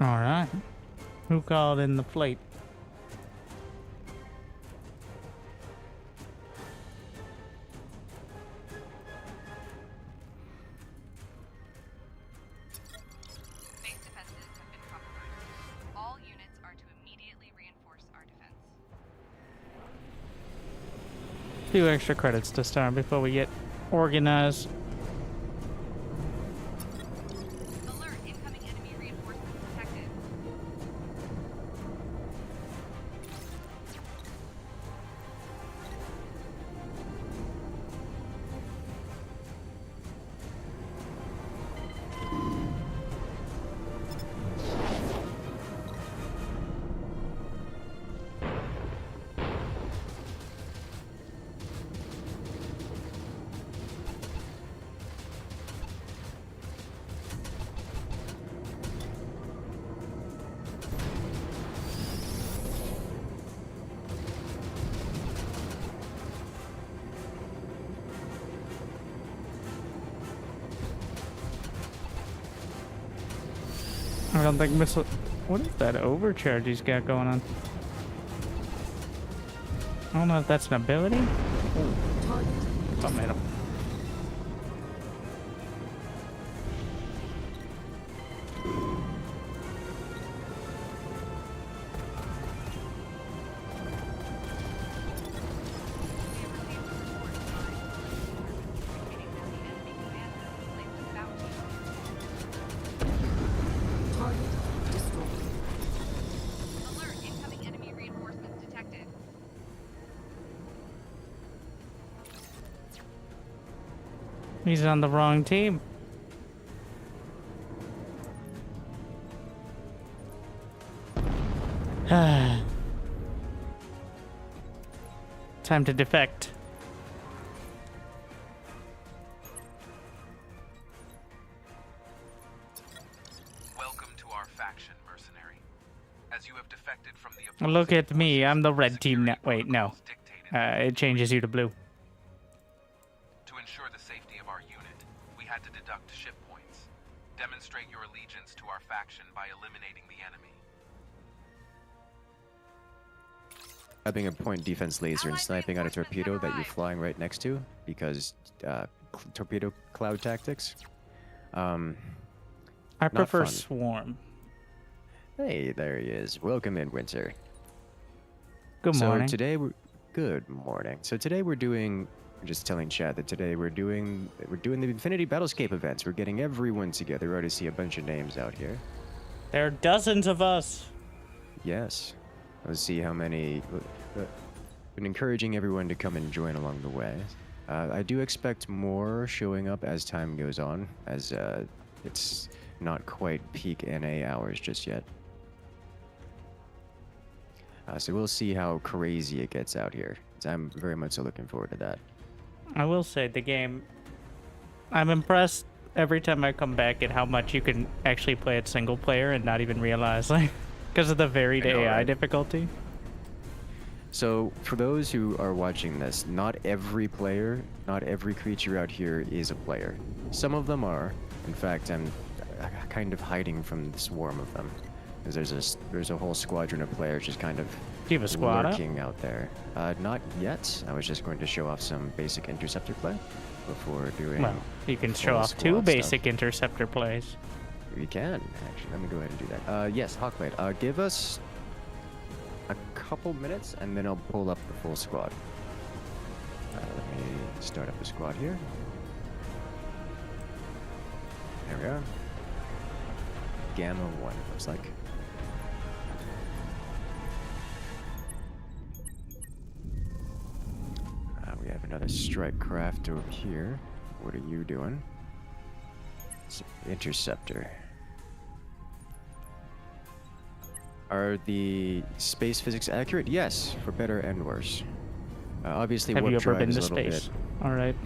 Alright. Who called in the fleet? Base defenses have been compromised. All units are to immediately reinforce our defense. A few extra credits to start before we get organized. Alert, incoming enemy reinforcements detected. I don't think missile. What is that overcharge he's got going on? I don't know if that's an ability. Tomato. Alert, incoming enemy reinforcements detected. He's on the wrong team. Time to defect. Welcome to our faction, mercenary. As you have defected from the Look at me. I'm the red team now. security Wait, no. protocols dictated It changes you to blue. to ensure the safety of our unit, we had to deduct ship points. Demonstrate your allegiance to our faction by eliminating the enemy. Grabbing a point defense laser and sniping out a torpedo that you're flying right next to because torpedo cloud tactics. I prefer fun. swarm. Hey, there he is. Welcome in, Winter. Good morning. So today we're good morning. So today we're doing. Just telling chat that today we're doing the Infinity Battlescape events. We're getting everyone together. We already see a bunch of names out here. There are dozens of us. Yes. Let's see how many. Been encouraging everyone to come and join along the way. I do expect more showing up as time goes on, as it's not quite peak NA hours just yet. So we'll see how crazy it gets out here. I'm very much so looking forward to that. I will say the game. I'm impressed every time I come back at how much you can actually play it single player and not even realize, like, because of the varied I know, AI right? difficulty. So for those who are watching this, not every player, not every creature out here is a player. Some of them are. In fact, I'm kind of hiding from the swarm of them. Because there's a whole squadron of players just kind of Do you have a squad up? lurking out there. Not yet. I was just going to show off some basic Interceptor play before doing. Well, you can show full off two squad basic stuff. Interceptor plays. We can actually. Let me go ahead and do that. Yes, Hawkblade. Give us a couple minutes, and then I'll pull up the full squad. Let me start up the squad here. There we are. Gamma 1, it looks like. We have another strike craft over here. What are you doing? It's Interceptor. Are the space physics accurate? Yes, for better and worse. Obviously, Have warp you ever drive been is to a little space? bit. All right.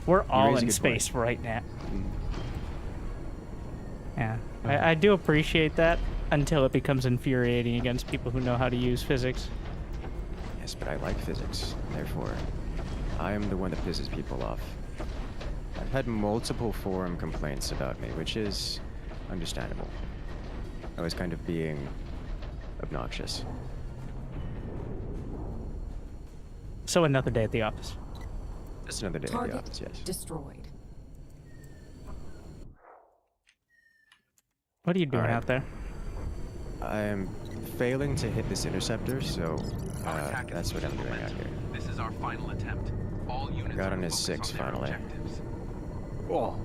We're all raise a in good point. space right now. Mm. Yeah, I do appreciate that until it becomes infuriating against people who know how to use physics. Yes, but I like physics. Therefore, I am the one that pisses people off. I've had multiple forum complaints about me, which is understandable. I was kind of being obnoxious. So another day at the office. Just another day at the Target office, yes. destroyed. What are you doing Alright. out there? I am failing to hit this interceptor, so Our attack is that's what I'm losing doing out momentum. here. This is our final attempt. All units Got are on his focused 6 on their finally. objectives. Oh,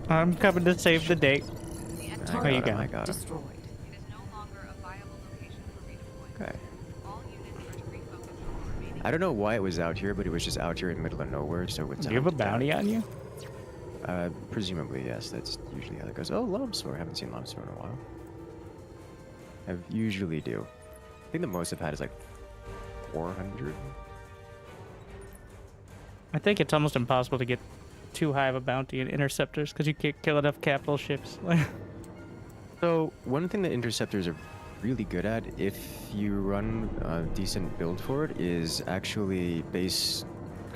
I'm coming to save the day. The enemy I There got you him, go. I got him. Destroyed. it is no longer a viable location for redeployment. Okay. All units are to refocus on the remaining. I don't know why it was out here, but it was just out here in the middle of nowhere, so it's Do you have a bounty on you? Presumably, yes. That's usually how it goes. Oh, Lobster. I haven't seen Lobster in a while. I usually do. I think the most I've had is like 400. I think it's almost impossible to get too high of a bounty in interceptors because you can't kill enough capital ships. So, one thing that interceptors are really good at, if you run a decent build for it, is actually base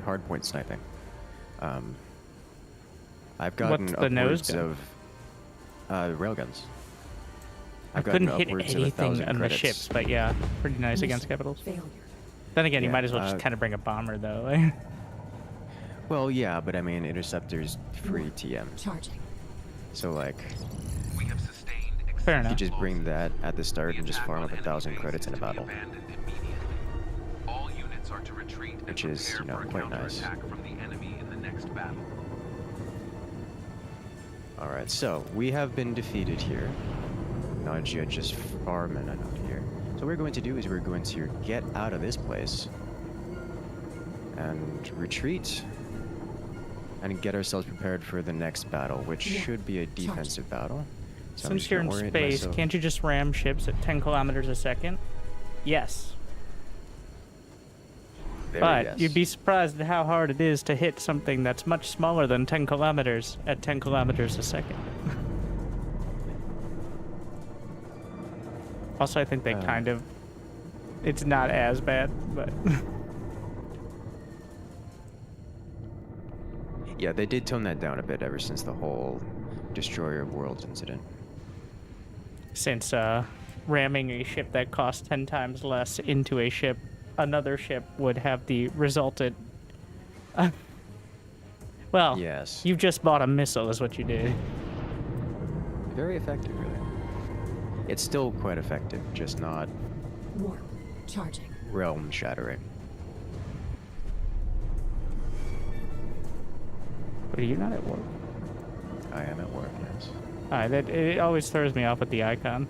hardpoint sniping. I've gotten What's the nose upwards gun? of railguns. I I've gotten couldn't hit upwards of anything 1,000 on the credits. ships, but yeah, pretty nice against capitals. Failure. Then again, you Yeah, might as well just kind of bring a bomber though. Well, yeah, but I mean, interceptors free TM. Charging. So like, We have sustained Fair you enough. just bring that at the start The and just attack farm on up enemy 1,000 base credits in a is to be battle. abandoned immediately. All units are to retreat and Which is, prepare you know, for a quite nice. counterattack from the enemy in the next battle. Alright, so we have been defeated here. Najia just farming out here. So what we're going to do is we're going to get out of this place and retreat and get ourselves prepared for the next battle, which Yeah. should be a defensive battle. So I'm Since just you're in gonna orient space, myself- can't you just ram ships at 10 kilometers a second? Yes. There, But yes. you'd be surprised at how hard it is to hit something that's much smaller than 10 kilometers at 10 kilometers a second. Also, I think they kind of... It's not as bad, but... Yeah, they did tone that down a bit ever since the whole Destroyer of Worlds incident. Since ramming a ship that costs 10 times less into a ship, another ship would have the resultant... well, Yes. you've just bought a missile is what you did. Very effective, really. It's still quite effective, just not Warp. Charging. realm shattering. But are you not at work? I am at work, yes. It always throws me off with the icon.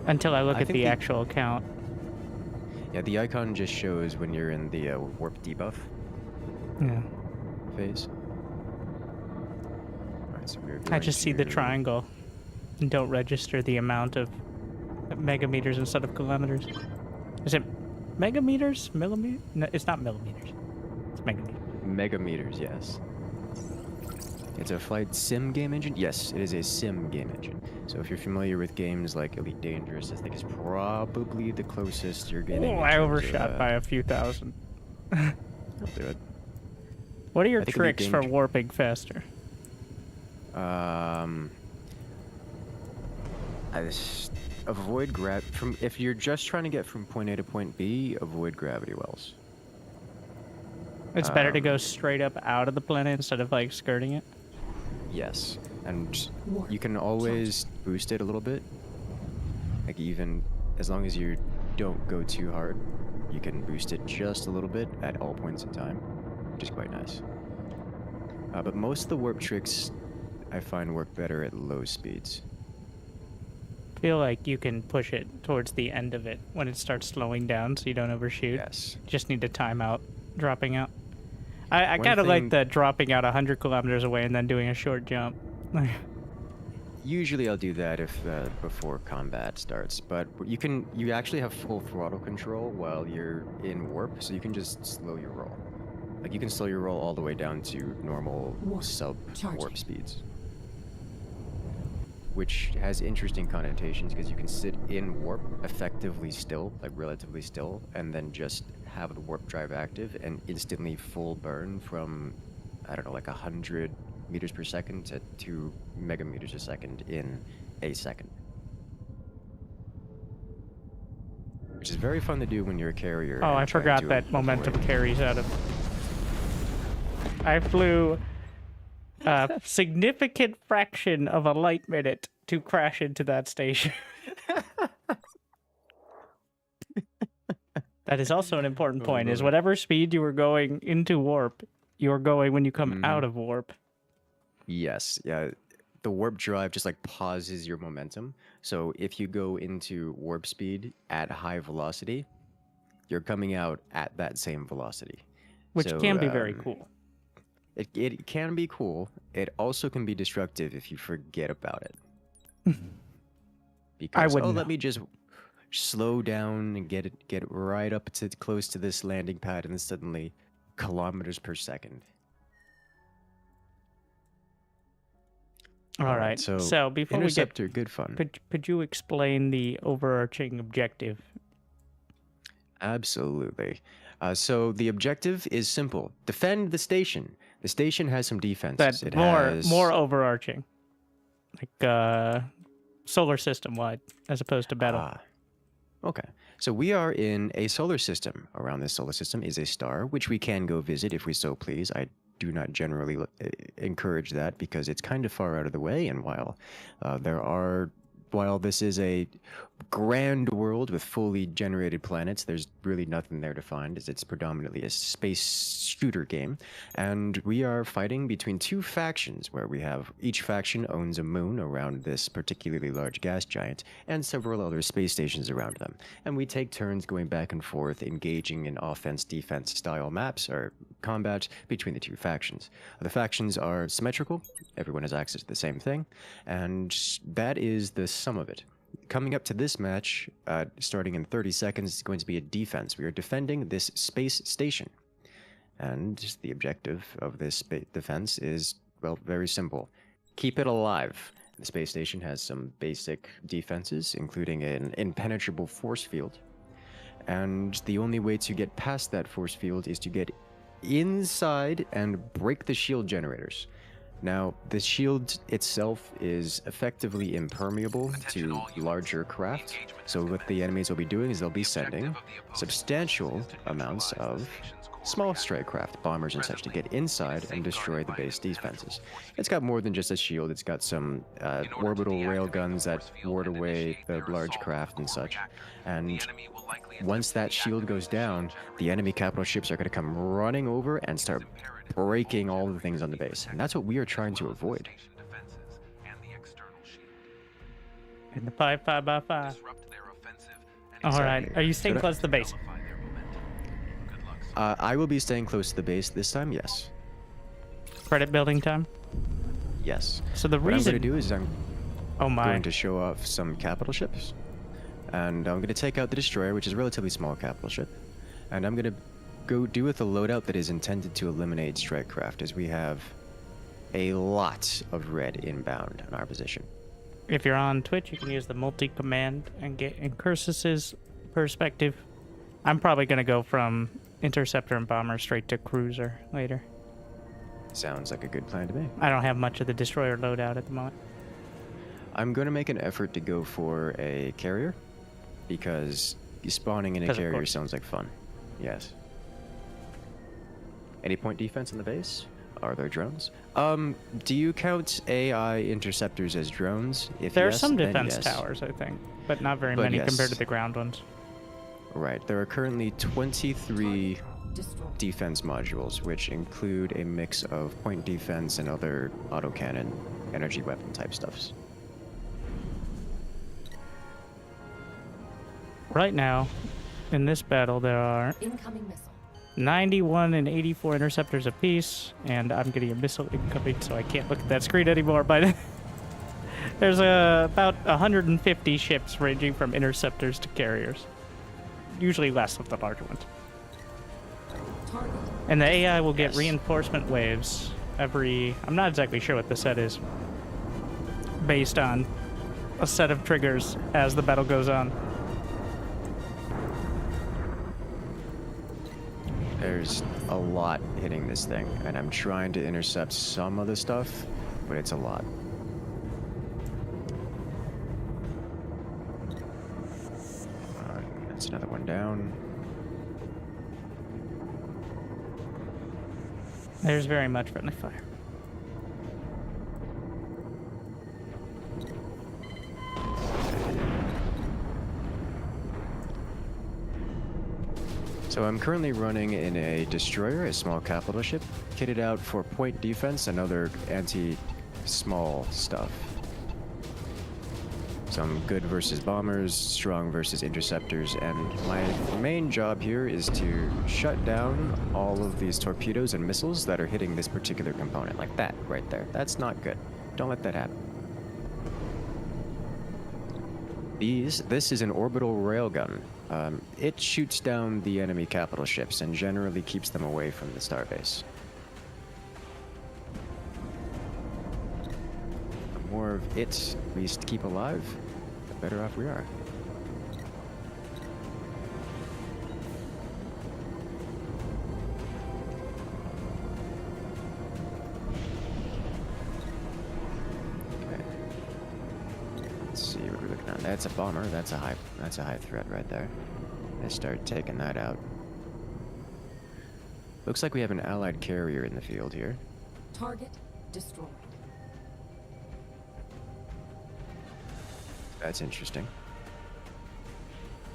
Until I look I at think the the- actual account. Yeah, the icon just shows when you're in the warp debuff Yeah. phase. Alright, so we're I going just see the to- triangle and don't register the amount of megameters instead of kilometers. Is it megameters? Millimeters? No, it's not millimeters. It's megameters. Megameters, yes. It's a flight sim game engine? Yes, it is a sim game engine. So if you're familiar with games like Elite Dangerous, I think it's probably the closest you're getting. Oh, in I terms of, overshot by a few thousand. I'll do it. What are your I think Elite tricks for Danger- warping faster? Avoid if you're just trying to get from point A to point B, avoid gravity wells. It's better to go straight up out of the planet instead of like skirting it. Yes, and Warp. you can always boost it a little bit. Like even as long as you don't go too hard, you can boost it just a little bit at all points in time, which is quite nice. But most of the warp tricks I find work better at low speeds. I feel like you can push it towards the end of it when it starts slowing down so you don't overshoot. Yes. Just need to time out dropping out. I One kind of like thing- the dropping out 100 kilometers away and then doing a short jump. Usually I'll do that if before combat starts, but you actually have full throttle control while you're in warp, so you can just slow your roll. Like you can slow your roll all the way down to normal Warp. sub Charging. warp speeds, which has interesting connotations because you can sit in warp effectively still, like relatively still, and then just have the warp drive active and instantly full burn from, I don't know, like 100 meters per second to 2 megameters a second in a second. Which is very fun to do when you're a carrier. Oh, and I trying forgot to that momentum avoid- carries out of... I flew a significant fraction of a light minute to crash into that station. That is also an important point, is Lord. whatever speed you were going into warp, you're going when you come out of warp. Yes, yeah. The warp drive just like pauses your momentum. So if you go into warp speed at high velocity, you're coming out at that same velocity. Which So, can be very cool. It can be cool. It also can be destructive if you forget about it. Because wouldn't let know. me just slow down and get right up to close to this landing pad, and then suddenly kilometers per second. All right. So before Interceptor, we get... good fun. Could you explain the overarching objective? Absolutely. So the objective is simple: defend the station. The station has some defenses. That's It more has overarching, like solar system wide, as opposed to battle. Okay. So we are in a solar system. Around this solar system is a star, which we can go visit if we so please. I do not generally encourage that because it's kind of far out of the way. And while this is a grand world with fully generated planets, there's really nothing there to find, as it's predominantly a space shooter game. And we are fighting between two factions, where we have each faction owns a moon around this particularly large gas giant, and several other space stations around them. And we take turns going back and forth, engaging in offense-defense style maps or combat between the two factions. The factions are symmetrical, everyone has access to the same thing, and that is the sum of it. Coming up to this match, starting in 30 seconds, is going to be a defense. We are defending this space station. And the objective of this defense is, well, very simple. Keep it alive. The space station has some basic defenses, including an impenetrable force field. And the only way to get past that force field is to get inside and break the shield generators. Now, the shield itself is effectively impermeable to larger craft, so what the enemies will be doing is they'll be sending substantial amounts of small strike craft, bombers and such, to get inside and destroy the base defenses. It's got more than just a shield, it's got some orbital railguns that ward away the large craft and such, and once that shield goes down, the enemy capital ships are going to come running over and start breaking all the things on the base. And that's what we are trying to avoid. In the 5x5x5. Alright, are you staying close to the base? I will be staying close to the base this time, yes. Credit building time? Yes. So the What I'm reason... going to do is I'm Oh my. going to show off some capital ships. And I'm going to take out the destroyer, which is a relatively small capital ship. And I'm going to go do with a loadout that is intended to eliminate strike craft, as we have a lot of red inbound in our position. If you're on Twitch, you can use the multi-command and get in Cursus's perspective. I'm probably going to go from Interceptor and Bomber straight to Cruiser later. Sounds like a good plan to me. I don't have much of the destroyer loadout at the moment. I'm going to make an effort to go for a carrier, because spawning in a Because of carrier course. sounds like fun. Yes. Any point defense on the base? Are there drones? Do you count AI interceptors as drones? If There are yes, some then defense yes. towers, I think, but not very But many yes. compared to the ground ones. Right. There are currently 23 Destroy. defense modules, which include a mix of point defense and other autocannon, energy weapon type stuffs. Right now, in this battle, there are Incoming missile. 91 and 84 interceptors apiece, and I'm getting a missile incoming, so I can't look at that screen anymore. But there's about 150 ships ranging from interceptors to carriers, usually less of the larger ones. Target. And the AI will get Yes. reinforcement waves every... I'm not exactly sure what the set is, based on a set of triggers as the battle goes on. There's a lot hitting this thing, and I'm trying to intercept some of the stuff, but it's a lot. That's another one down. There's very much friendly fire. So I'm currently running in a destroyer, a small capital ship, kitted out for point defense and other anti-small stuff. Some good versus bombers, strong versus interceptors, and my main job here is to shut down all of these torpedoes and missiles that are hitting this particular component, like that right there. That's not good. Don't let that happen. This is an orbital railgun. It shoots down the enemy capital ships and generally keeps them away from the starbase. The more of it we keep alive, the better off we are. Okay. Let's see what we're looking at. That's a bomber. That's a high threat right there. Let's start taking that out. Looks like we have an allied carrier in the field here. Target destroyed. That's interesting.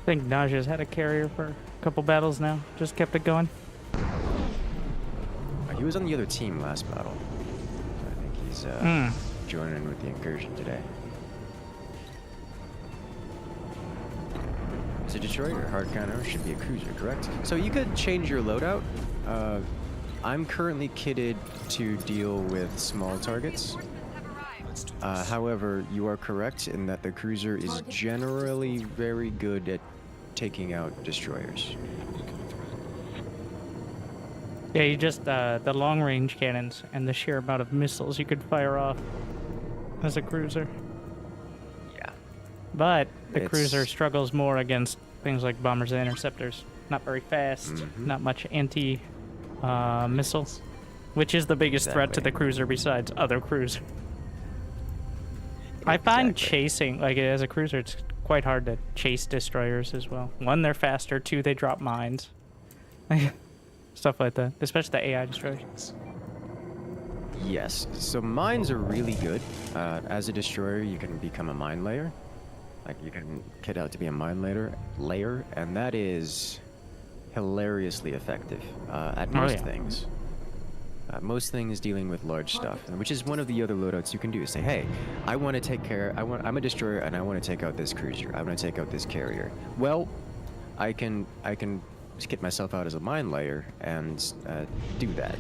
I think Naja's had a carrier for a couple battles now. Just kept it going. He was on the other team last battle. I think he's joining in with the incursion today. It's a destroyer, hard counter, should be a cruiser, correct? So you could change your loadout. I'm currently kitted to deal with small targets. However, you are correct in that the cruiser is generally very good at taking out destroyers. Yeah, you just, the long-range cannons and the sheer amount of missiles you could fire off as a cruiser. Yeah. But the cruiser struggles more against things like bombers and interceptors. Not very fast, not much anti-missiles, which is the biggest threat to the cruiser besides other cruisers. I find chasing, like as a cruiser, it's quite hard to chase destroyers as well. One, they're faster. Two, they drop mines. Stuff like that, especially the AI destroyers. Yes, so mines are really good. As a destroyer, you can become a mine layer. Like, you can kit out to be a mine layer, and that is hilariously effective at most things. Most things dealing with large stuff, which is one of the other loadouts you can do. Say, hey, I want to take care. I'm a destroyer, and I want to take out this cruiser. I want to take out this carrier. Well, I can kit myself out as a mine layer and do that.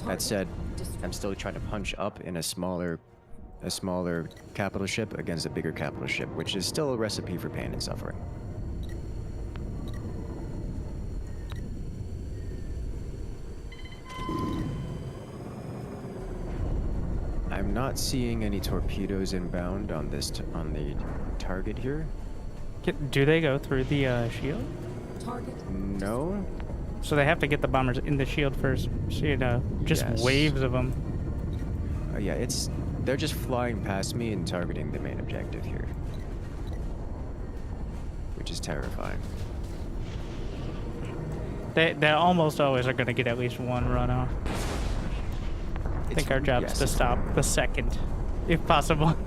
That said, I'm still trying to punch up in a smaller capital ship against a bigger capital ship, which is still a recipe for pain and suffering. I'm not seeing any torpedoes inbound on on the target here. Do they go through the shield? Target. No. So they have to get the bombers in the shield first. So, you know, just waves of them. Yeah, they're just flying past me and targeting the main objective here, which is terrifying. They almost always are going to get at least one run off. I think our job is to stop the second, if possible.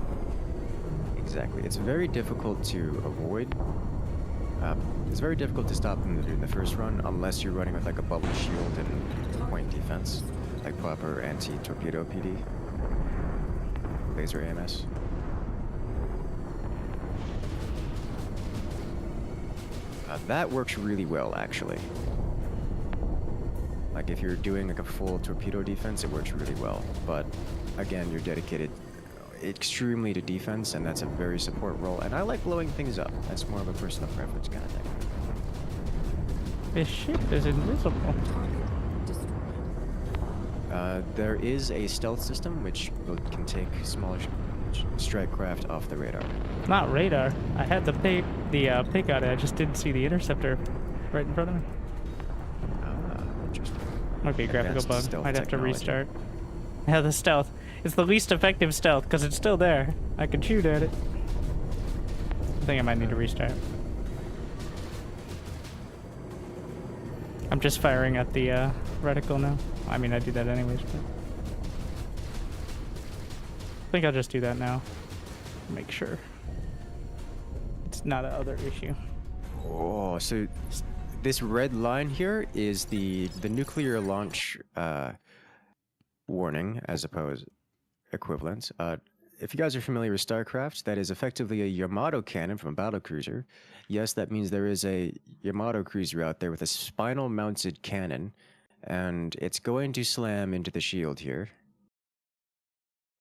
Exactly. It's very difficult to avoid. It's very difficult to stop them in the first run unless you're running with like a bubble shield and point defense, like proper anti-torpedo PD, laser AMS. That works really well, actually. Like if you're doing like a full torpedo defense, it works really well. But again, you're dedicated extremely to defense, and that's a very support role. And I like blowing things up. That's more of a personal preference kind of thing. This ship is invisible. There is a stealth system which can take smaller strike craft off the radar. Not radar. I had the pick on it. I just didn't see the interceptor right in front of me. Interesting. Might be a graphical Advanced bug. stealth Might have to technology. restart. Yeah, the stealth. It's the least effective stealth because it's still there. I can shoot at it. I think I might need to restart. I'm just firing at the reticle now. I mean, I do that anyways, but I think I'll just do that now. Make sure it's not a other issue. Oh, so this red line here is the nuclear launch warning, as opposed equivalent. If you guys are familiar with StarCraft, that is effectively a Yamato cannon from a battlecruiser. Yes, that means there is a Yamato cruiser out there with a Spinal mounted cannon, and it's going to slam into the shield here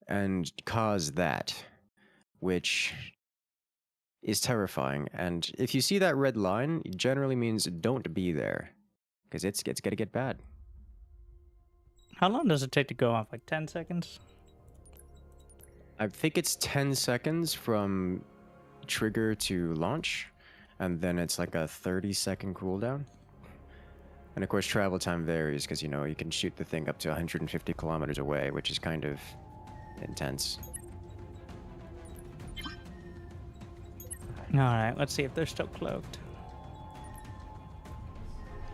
and cause that, which is terrifying. And if you see that red line, it generally means don't be there, because it's gonna get bad. How long does it take to go off? Like 10 seconds? I think it's 10 seconds from trigger to launch, and then it's like a 30-second cooldown. And of course, travel time varies because, you know, you can shoot the thing up to 150 kilometers away, which is kind of intense. Alright, let's see if they're still cloaked.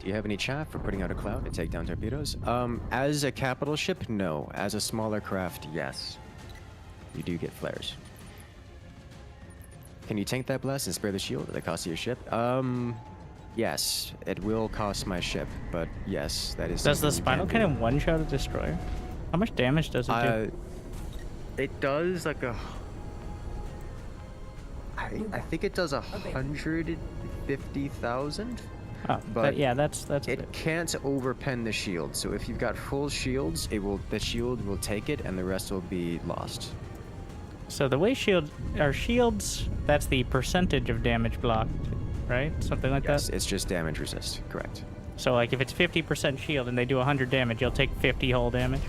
Do you have any chaff for putting out a cloud to take down torpedoes? As a capital ship, no. As a smaller craft, yes. You do get flares. Can you tank that blast and spare the shield at the cost of your ship? Yes. It will cost my ship, but yes, that is. Does the something you Spinal can do. cannon one-shot a destroyer? How much damage does it do? It does like a. I think it does 150,000. Oh, but yeah, that's a It bit. can't overpen the shield, so if you've got full shields, the shield will take it, and the rest will be lost. So the way shields are shields, that's the percentage of damage blocked, right? Something like Yes, that. it's just damage resist. Correct. So like if it's 50% shield and they do 100 damage, you'll take 50 whole damage.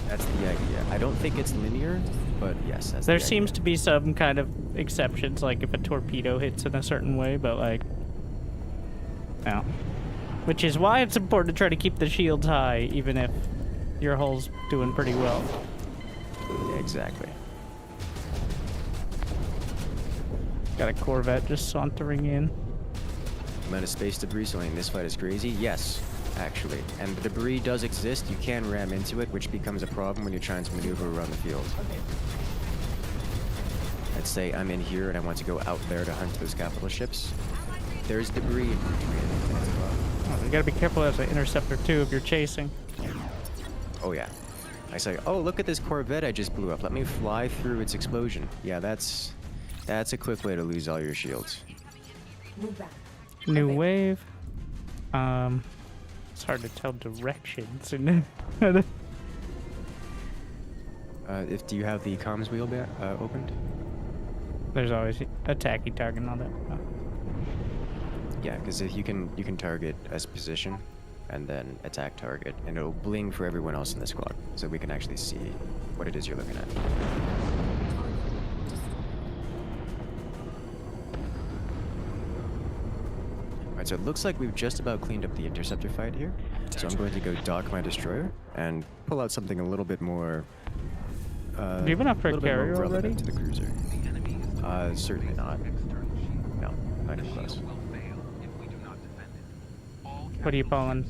That's the idea. I don't think it's linear, but yes, that's There the seems idea. to be some kind of exceptions, like if a torpedo hits in a certain way, but like, no. Which is why it's important to try to keep the shields high, even if your hull's doing pretty well. Yeah, exactly. Got a Corvette just sauntering in. Amount of space debris so in this fight is crazy. Yes, actually. And the debris does exist. You can ram into it, which becomes a problem when you're trying to maneuver around the field. Let's say I'm in here and I want to go out there to hunt those capital ships. There's debris in between. Oh, you gotta be careful as an Interceptor too if you're chasing. Oh yeah. I say, oh, look at this Corvette I just blew up. Let me fly through its explosion. Yeah, that's a quick way to lose all your shields. Move back. New Okay. wave. It's hard to tell directions. Do you have the comms wheel opened? There's always attacking target and all that. Oh. Yeah, because if you can target as position, and then attack target, and it'll bling for everyone else in the squad, so we can actually see what it is you're looking at. Alright, so it looks like we've just about cleaned up the Interceptor fight here. So I'm going to go dock my destroyer and pull out something a little bit more. Do you have enough for a little bit more carrier relevant already? to the cruiser. Certainly not. No, not even close. What are you pulling?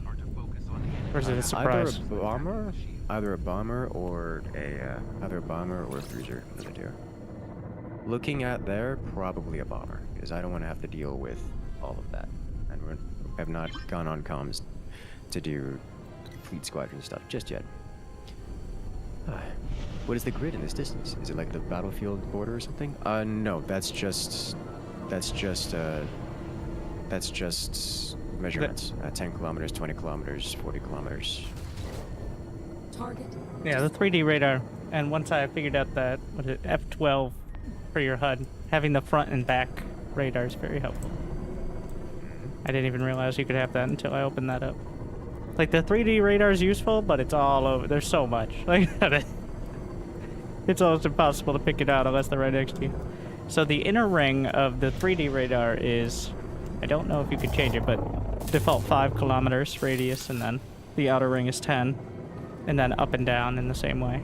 Or is it a surprise? Either a bomber or a cruiser. Those are two. Looking at there, probably a bomber, because I don't want to have to deal with all of that, and we have not gone on comms to do fleet squadron stuff just yet. What is the grid in this distance? Is it like the battlefield border or something? No, that's just measurements. 10 kilometers, 20 kilometers, 40 kilometers. Target. Yeah, the 3D radar. And once I figured out that, what is it, F12 for your HUD, having the front and back radar is very helpful. I didn't even realize you could have that until I opened that up. Like, the 3D radar is useful, but it's all over. There's so much. Like, it's almost impossible to pick it out unless they're right next to you. So the inner ring of the 3D radar is, I don't know if you could change it, but default 5 kilometers radius, and then The outer ring is 10. And then up and down in the same way.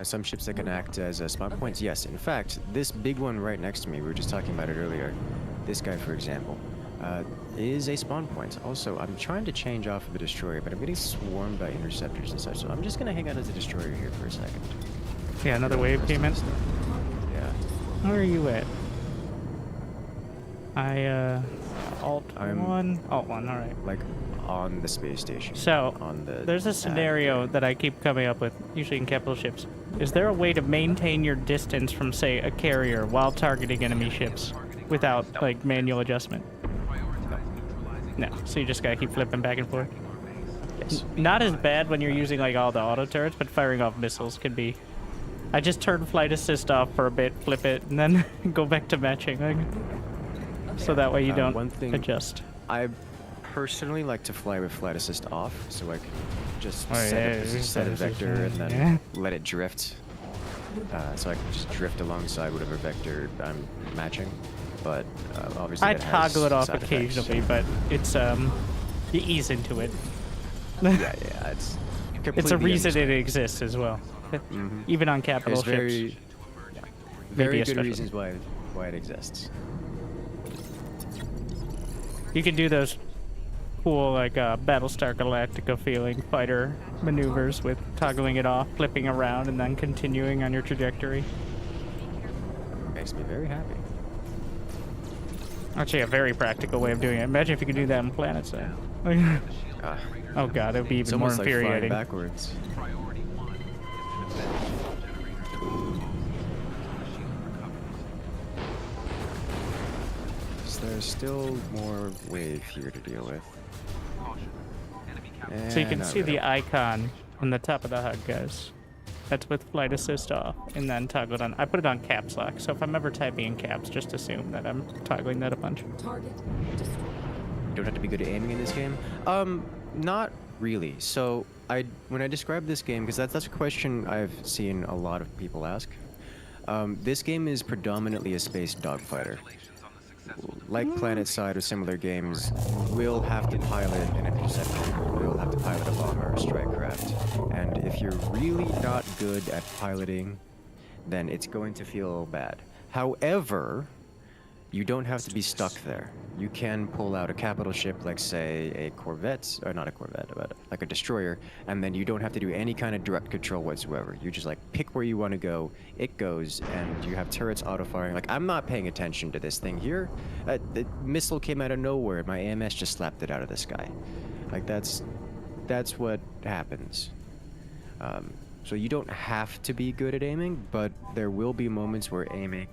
Some ships that can act as spawn points, yes. In fact, this big one right next to me, we were just talking about it earlier. This guy, for example, is a spawn point. Also, I'm trying to change off of a destroyer, but I'm getting swarmed by interceptors and such, so I'm just going to hang out as a destroyer here for a second. Yeah, another wave came in. Yeah. Where are you at? Alt 1? Alt 1, alright. Like, on the space station. So, on the there's a scenario that I keep coming up with, usually in capital ships. Is there a way to maintain your distance from, say, a carrier while targeting enemy ships without, like, manual adjustment? No. So you just gotta keep flipping back and forth? Yes. Not as bad when you're using, like, all the auto turrets, but firing off missiles can be... I just turn flight assist off for a bit, flip it, and then go back to matching. Like, so that way you don't one thing adjust. I personally like to fly with flight assist off, so I can just Oh, yeah, set a vector and then let it drift. So I can just drift alongside whatever vector I'm matching. But obviously I that has toggle it off side occasionally, but it's you ease into it. Yeah, it's completely It's a reason it understandable. exists as well. Mhm. Even on capital There's ships. very good especially. reasons why it exists. You can do those cool, like, Battlestar Galactica feeling fighter maneuvers with toggling it off, flipping around, and then continuing on your trajectory. Makes me very happy. Actually, a very practical way of doing it. Imagine if you could do that in Planetside. Oh god, it would be It's even more almost like flying infuriating. backwards. Priority 1 is to defend the shield generator until the shield recovers. So there's still more wave here to deal with. Caution. Enemy capture. So you can not see the really. icon on the top of the HUD, guys. That's with flight assist off, and then toggled on. I put it on caps lock, so if I'm ever typing in caps, just assume that I'm toggling that a bunch. Target destroyed. You don't have to be good at aiming in this game. Not really. So when I describe this game, because that's a question I've seen a lot of people ask. This game is predominantly a space dogfighter. Congratulations on the successful Like Planetside or similar games, we'll have to pilot an interceptor, we'll have to pilot a bomber or strike craft. And if you're really not good at piloting, then it's going to feel bad. However, you don't have to be stuck there. You can pull out a capital ship like, say, a Corvette, or not a Corvette, but like a destroyer, and then you don't have to do any kind of direct control whatsoever. You just like pick where you want to go, it goes, and you have turrets auto-firing. Like, I'm not paying attention to this thing here. The missile came out of nowhere, my AMS just slapped it out of the sky. Like, that's what happens. So you don't have to be good at aiming, but there will be moments where aiming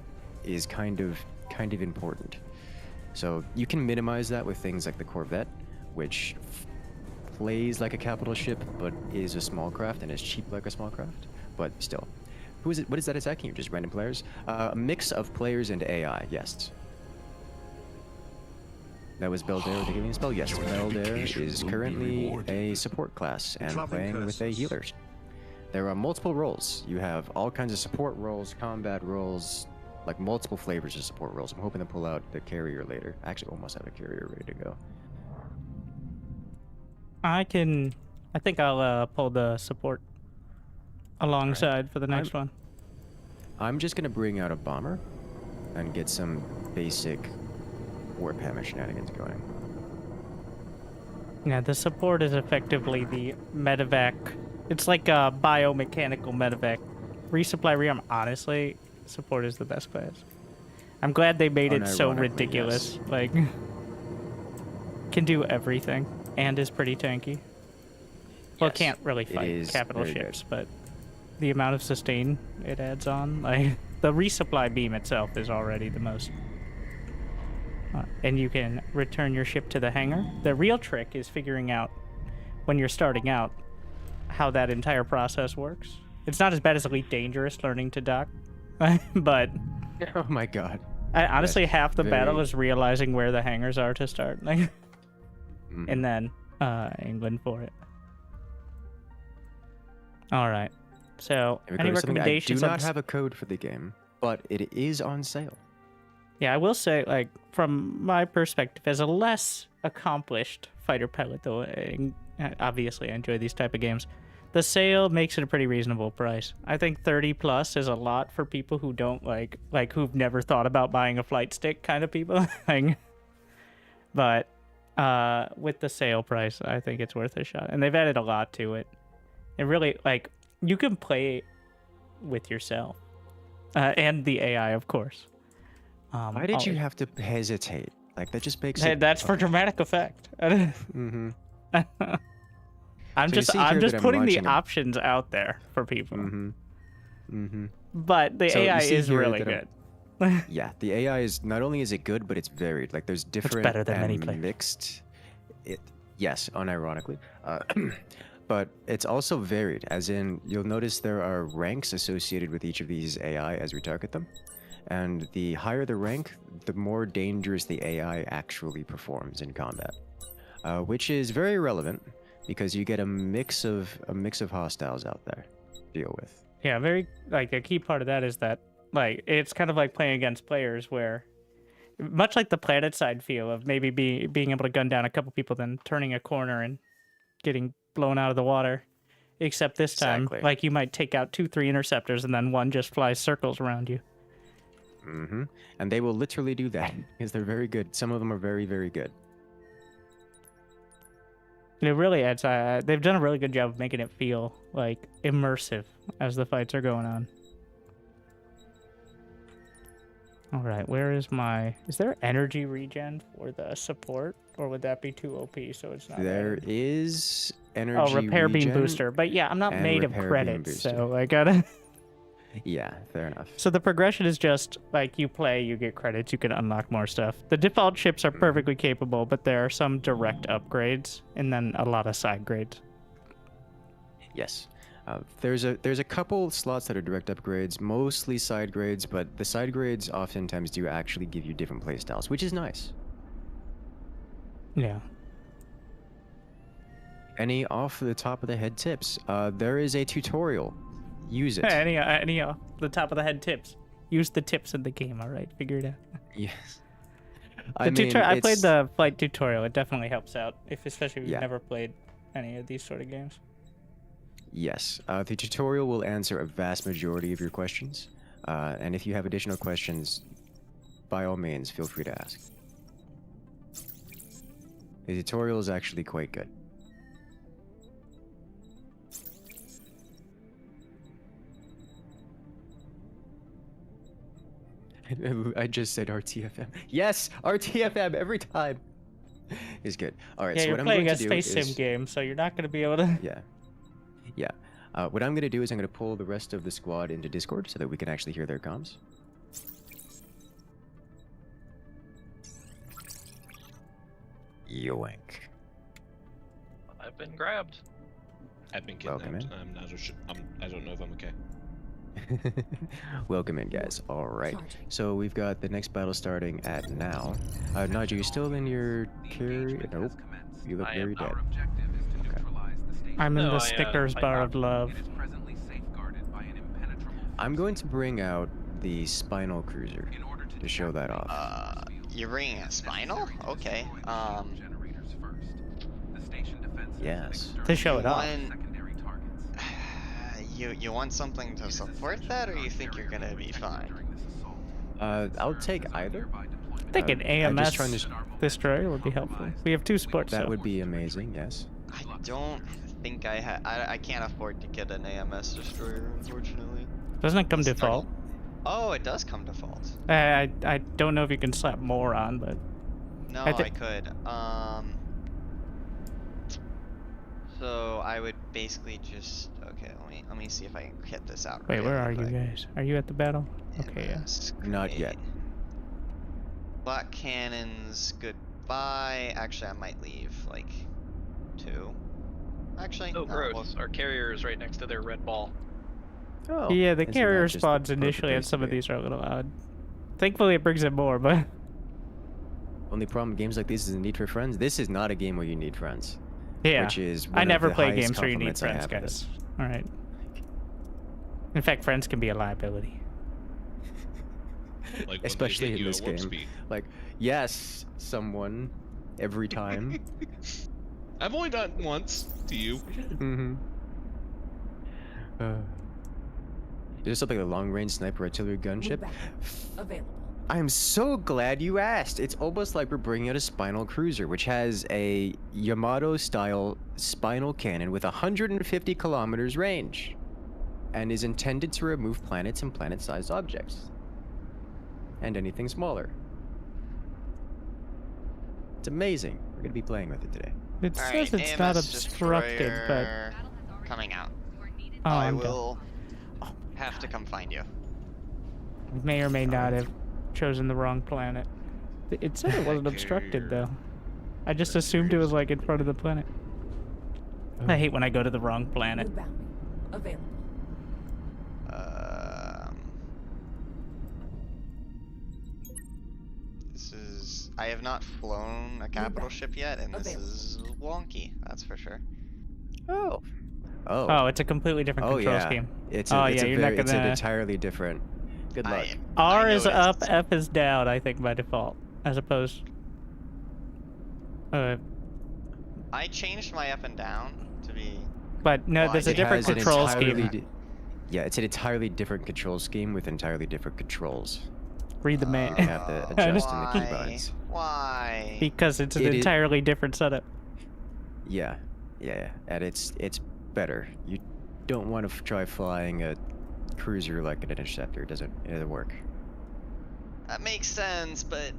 is kind of important. So you can minimize that with things like the Corvette, which plays like a capital ship, but is a small craft and is cheap like a small craft. But still, who is it? What is that attacking you? Just random players? A mix of players and AI. Yes. That was Beldair with the healing spell. Yes, Beldair is currently a support class and playing with a healer. There are multiple roles. You have all kinds of support roles, combat roles, like multiple flavors of support roles. I'm hoping to pull out the carrier later. I actually almost have a carrier ready to go. I think I'll pull the support alongside for the next one. I'm just gonna bring out a bomber and get some basic warhammer shenanigans going. Yeah, the support is effectively the medevac. It's like a biomechanical medevac. Resupply rearm, honestly, support is the best class. I'm glad they made it so Unironically, ridiculous. yes. Like, can do everything and is pretty tanky. Well, it Yes, can't really it fight is capital very ships, but the amount of sustain it adds on, like, the resupply beam itself is already the most. And you can return your ship to the hangar. The real trick is figuring out, when you're starting out, how that entire process works. It's not as bad as Elite Dangerous learning to dock, but Oh my god. honestly, Yes, half the battle very- is realizing where the hangars are to start, like, Mhm. and then England for it. All right. So, Here we any go to something. recommendations? I do on not s- have a code for the game, but it is on sale. Yeah, I will say, like, from my perspective, as a less accomplished fighter pilot, though, obviously I enjoy these type of games, the sale makes it a pretty reasonable price. I think 30 plus is a lot for people who don't like who've never thought about buying a flight stick kind of people. But with the sale price, I think it's worth a shot. And they've added a lot to it. It really, like, you can play with yourself and the AI, of course. Why did you have to hesitate? Like, that just makes Hey, it... that's for dramatic effect. Mm-hmm. I'm So you just see here that I'm putting the watching a- options out there for people. Mm-hmm. Mm-hmm. But the So you AI see is here really that good. Yeah, the AI is... Not only is it good, but it's varied. Like, there's different better than many and players. mixed... Yes, unironically. But it's also varied, as in, you'll notice there are ranks associated with each of these AI as we target them. And the higher the rank, the more dangerous the AI actually performs in combat. Which is very relevant, because you get a mix of hostiles out there to deal with. Yeah, very, like, a key part of that is that, like, it's kind of like playing against players where, much like the Planetside feel of maybe being able to gun down a couple people, then turning a corner and getting blown out of the water. Except this time, Exactly. like, you might take out 2-3 interceptors and then one just flies circles around you. Mm-hmm. And they will literally do that, because they're very good. Some of them are very, very good. It really adds. They've done a really good job of making it feel like immersive as the fights are going on. All right, where is my? Is there energy regen for the support, or would that be too OP? So it's not. There added? is energy Oh, repair beam regen. booster, but yeah, I'm not and made of repair beam credits, booster. so I gotta. Yeah, fair enough. So the progression is just like you play, you get credits, you can unlock more stuff. The default ships are perfectly capable, but there are some direct upgrades and then a lot of side grades. Yes. There's a couple slots that are direct upgrades, mostly side grades, but the side grades oftentimes do actually give you different playstyles, which is nice. Yeah. Any off the top of the head tips? There is a tutorial. Use it. Any the top of the head tips. Use the tips in the game. All right, figure it out. Yes. I played it's- the flight tutorial. It definitely helps out, especially if you've Yeah. never played any of these sort of games. Yes, the tutorial will answer a vast majority of your questions, and if you have additional questions, by all means, feel free to ask. The tutorial is actually quite good. I just said RTFM. Yes, RTFM every time. Is good. All right, Yeah, so you're what I'm playing going a to do space is... sim game, so you're not going to be able to. Yeah. Yeah. What I'm going to do is I'm going to pull the rest of the squad into Discord so that we can actually hear their comms. Yoink. I've been grabbed. I've been Welcome kidnapped. I don't know if I'm okay. Welcome in, guys. All right. Charging. So we've got the next battle starting at now. Nigel, you still in your carry? Nope. You look I very am. dead. Our objective is to Okay. neutralize the station. I'm in No, the I, Stickers I bar got- of love. It is presently safeguarded by an impenetrable I'm going to bring out the Spinal Cruiser in order to show that off. You're bringing a Spinal? Okay. Generators first. The station defenses Yes. To show it off. secondary targets. You want something to support that, or you think you're gonna be fine? During this assault. I'll take either. I think an I'm AMS just trying to... destroyer would be helpful. We have 2 sports, That so. would be amazing, yes. I don't think I can't afford to get an AMS destroyer, unfortunately. Doesn't it come It's default? Oh, it does come default. I don't know if you can slap more on, but No, I I, thi- could. So I would basically just let me see if I can get this out. wait, where really are you quick. guys? Are you at the battle? Okay, yeah. AMS Not yet. grenade. Black cannons, goodbye. Actually, I might leave like 2. Actually, Oh, no, gross. well, Our carrier is right next to their red ball. Oh, Yeah, the isn't carrier that just the spawns perfect initially, and place to some of be? these are a little odd. Thankfully, it brings in more, but Only problem with games like this is the need for friends. This is not a game where you need friends. yeah. Which is one I of never the play highest games where you need compliments I friends, have of guys. All right. In fact, friends can be a liability. Like when Especially they hit in you this at warp game. speed. Like, yes, someone, every time. I've only done it once to you. Mm-hmm. Is there something like a long-range sniper artillery gunship? Move back. Available. I'm so glad you asked. It's almost like we're bringing out a Spinal cruiser, which has a Yamato-style Spinal cannon with 150 kilometers range, and is intended to remove planets and planet-sized objects, and anything smaller. It's amazing. We're gonna be playing with it today. It Alright, says it's not AMS obstructed, but destroyer coming out. oh, I I'm done. will have to come find you. May or may not have chosen the wrong planet. It said it wasn't obstructed though. I just assumed it was like in front of the planet. I hate when I go to the wrong planet. New boundary. Available. This is. I have not flown a capital ship yet, and this is wonky. That's for sure. Oh. Oh. Oh, it's a completely different Oh, control yeah. scheme. It's Oh, a, yeah, you're not it's an gonna- entirely different. Good luck. R I is know it up, F is down, I think, by default, as opposed. I changed my up and down to be. But no, Well, there's a it different has an control entirely scheme. Yeah, it's an entirely different control scheme with entirely different controls. Read the You main. have to adjust in the Why? keybinds. Why? Because it's an It is- entirely different setup. Yeah, and it's better. You don't want to try flying a cruiser like an Interceptor. It doesn't work. That makes sense, but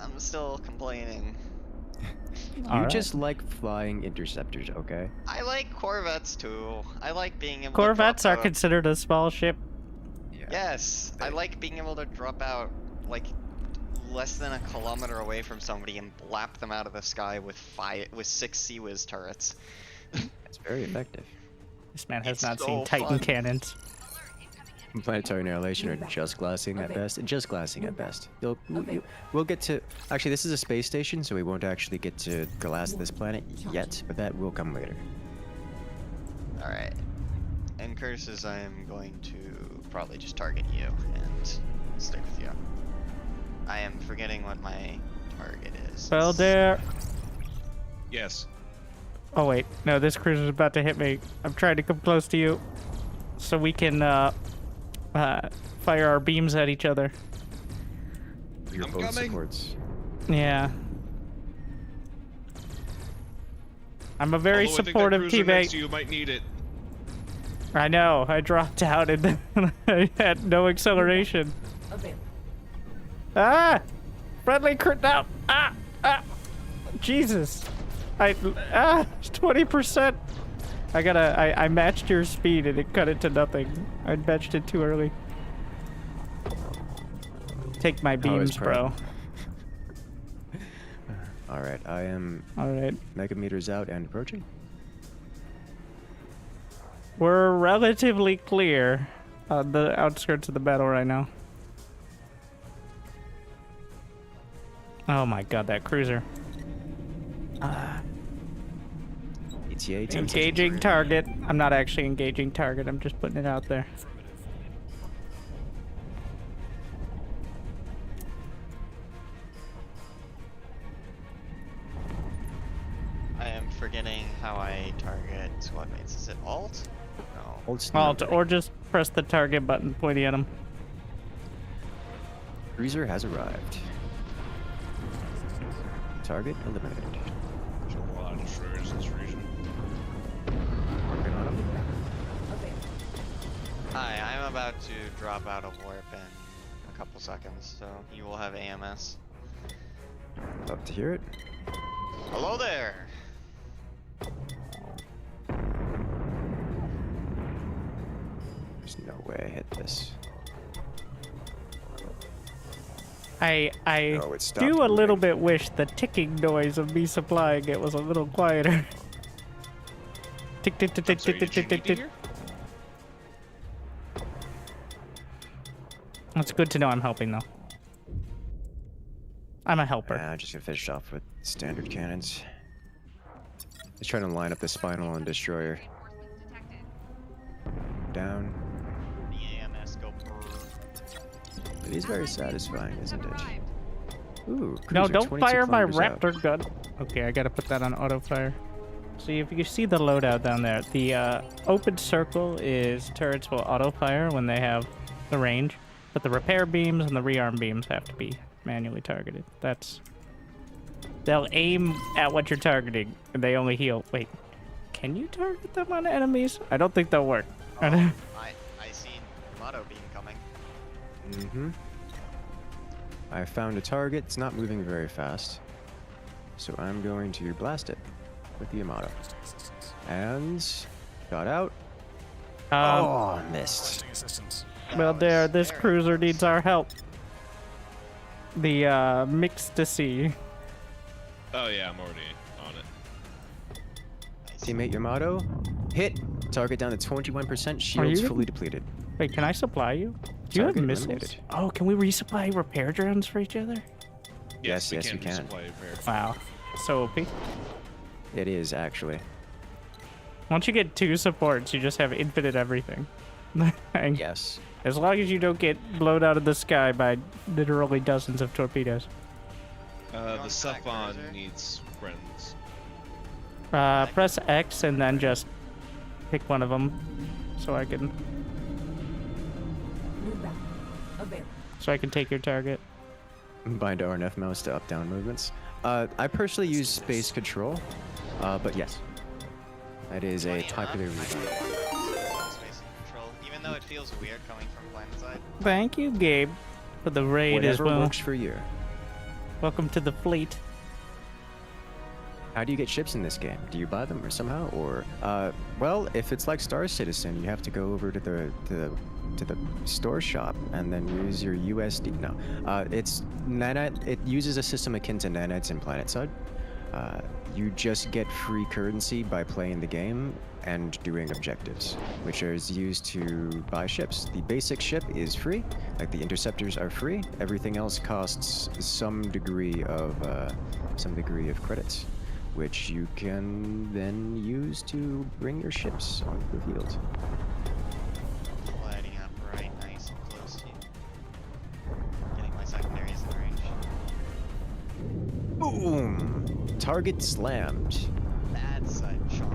I'm still complaining. You Alright. just like flying Interceptors, okay? I like Corvettes too. I like being able Corvettes to are drop out. considered a small ship. Yeah. Yes, I They- like being able to drop out like less than a kilometer away from somebody and blap them out of the sky with 6 Sea Whiz turrets. It's very effective. This man has It's not so seen Titan fun. cannons. Planetary annihilation or just glassing at best. Just glassing at best. We'll get to. Actually, this is a space station, so we won't actually get to glass this planet yet, but that will come later. Alright. And curses, I am going to probably just target you and stick with you. I am forgetting what my target is. Well, there. Yes. Oh wait, no, this cruiser's about to hit me. I'm trying to come close to you, so we can fire our beams at each other. Your I'm both coming. supports. Yeah. I'm a very Although I think that supportive cruiser next to teammate. you might need it. I know. I dropped out and I had no acceleration. Available. Ah! Friendly crit now! Ah! Ah! Jesus! 20%! I matched your speed and it cut it to nothing. I matched it too early. Take my beams, bro. Alright, I am Alright. megameters out and approaching. We're relatively clear on the outskirts of the battle right now. Oh my god, that cruiser. ETA Engaging target. I'm not actually engaging target, I'm just putting it out there. I am forgetting how I target squad mates. Is it alt? No. Alt, or just press the target button pointing at him. Cruiser has arrived. Target eliminated. There's a lot of destroyers in this region. Working on him. Available. Hi, I'm about to drop out of warp in a couple seconds, so you will have AMS. Love to hear it. Hello there! There's no way I hit this. I Oh, it stopped do a little moving. bit wish the ticking noise of me supplying it was a little quieter. Tick tick tick tick Sorry, tick did you tick tick need to tick. hear? It's good to know I'm helping though. I'm a helper. I'm just gonna finish off with standard cannons. Just trying to line up the Spinal and Destroyer. Reinforcements detected. Down. The AMS go brrr. It is very satisfying, isn't it? Ooh, No, cruiser, don't 22 fire my kilometers out. raptor gun. Okay, I gotta put that on auto fire. See, if you see the loadout down there, the open circle is turrets will auto fire when they have the range, but the repair beams and the rearm beams have to be manually targeted. They'll aim at what you're targeting, and they only heal. Wait, can you target them on enemies? I don't think they'll work. Oh, I see motto beam coming. Mm-hmm. I found a target. It's not moving very fast. So I'm going to blast it with the Yamato. And got out. Oh, missed. Well, there, this Very cruiser close. needs our help. The mixed-to-see. Oh yeah, I'm already on it. Teammate Yamato. Hit. Target down to 21%. Shields you- fully depleted. Wait, can I supply you? Do you have Target missiles? eliminated. Oh, can we resupply repair drones for each other? Yes, yes, you can. resupply repair. Wow, so OP. It is, actually. Once you get 2 supports, you just have infinite everything. And Yes. as long as you don't get blown out of the sky by literally dozens of torpedoes. The on stuff back, on cruiser? needs friends. Press X and then just pick one of them, so I can New battle. Available. take your target. Bind RNF mouse to up-down movements. I personally use space control, but yes. That is a Funny popular enough, reason. Space control, even though it feels weird coming from Planetside. Thank you, Gabe, for the raid as Whatever well. works for you. Welcome to the fleet. How do you get ships in this game? Do you buy them or somehow? Or, well, if it's like Star Citizen, you have to go over to the store shop and then use your USD. No, it's nanite. It uses a system akin to nanites in Planetside. You just get free currency by playing the game and doing objectives, which is used to buy ships. The basic ship is free, like the Interceptors are free. Everything else costs some degree of credits, which you can then use to bring your ships onto the field. Lighting up right nice and close to you. Getting my secondaries in range. Boom! Target slammed. Bad side shot.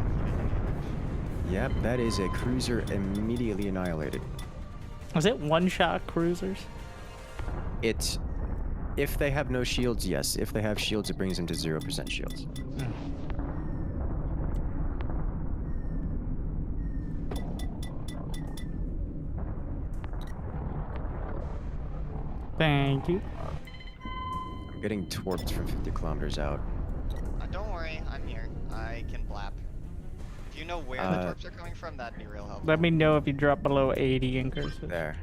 Yep, that is a cruiser immediately annihilated. Was it one-shot cruisers? It, if they have no shields, yes. If they have shields, it brings them to 0% shields. Thank you. I'm getting torped from 50 kilometers out. Don't worry, I'm here. I can blap. If you know where the torps are coming from, that'd be real helpful. Let me know if you drop below 80 in cursive. There.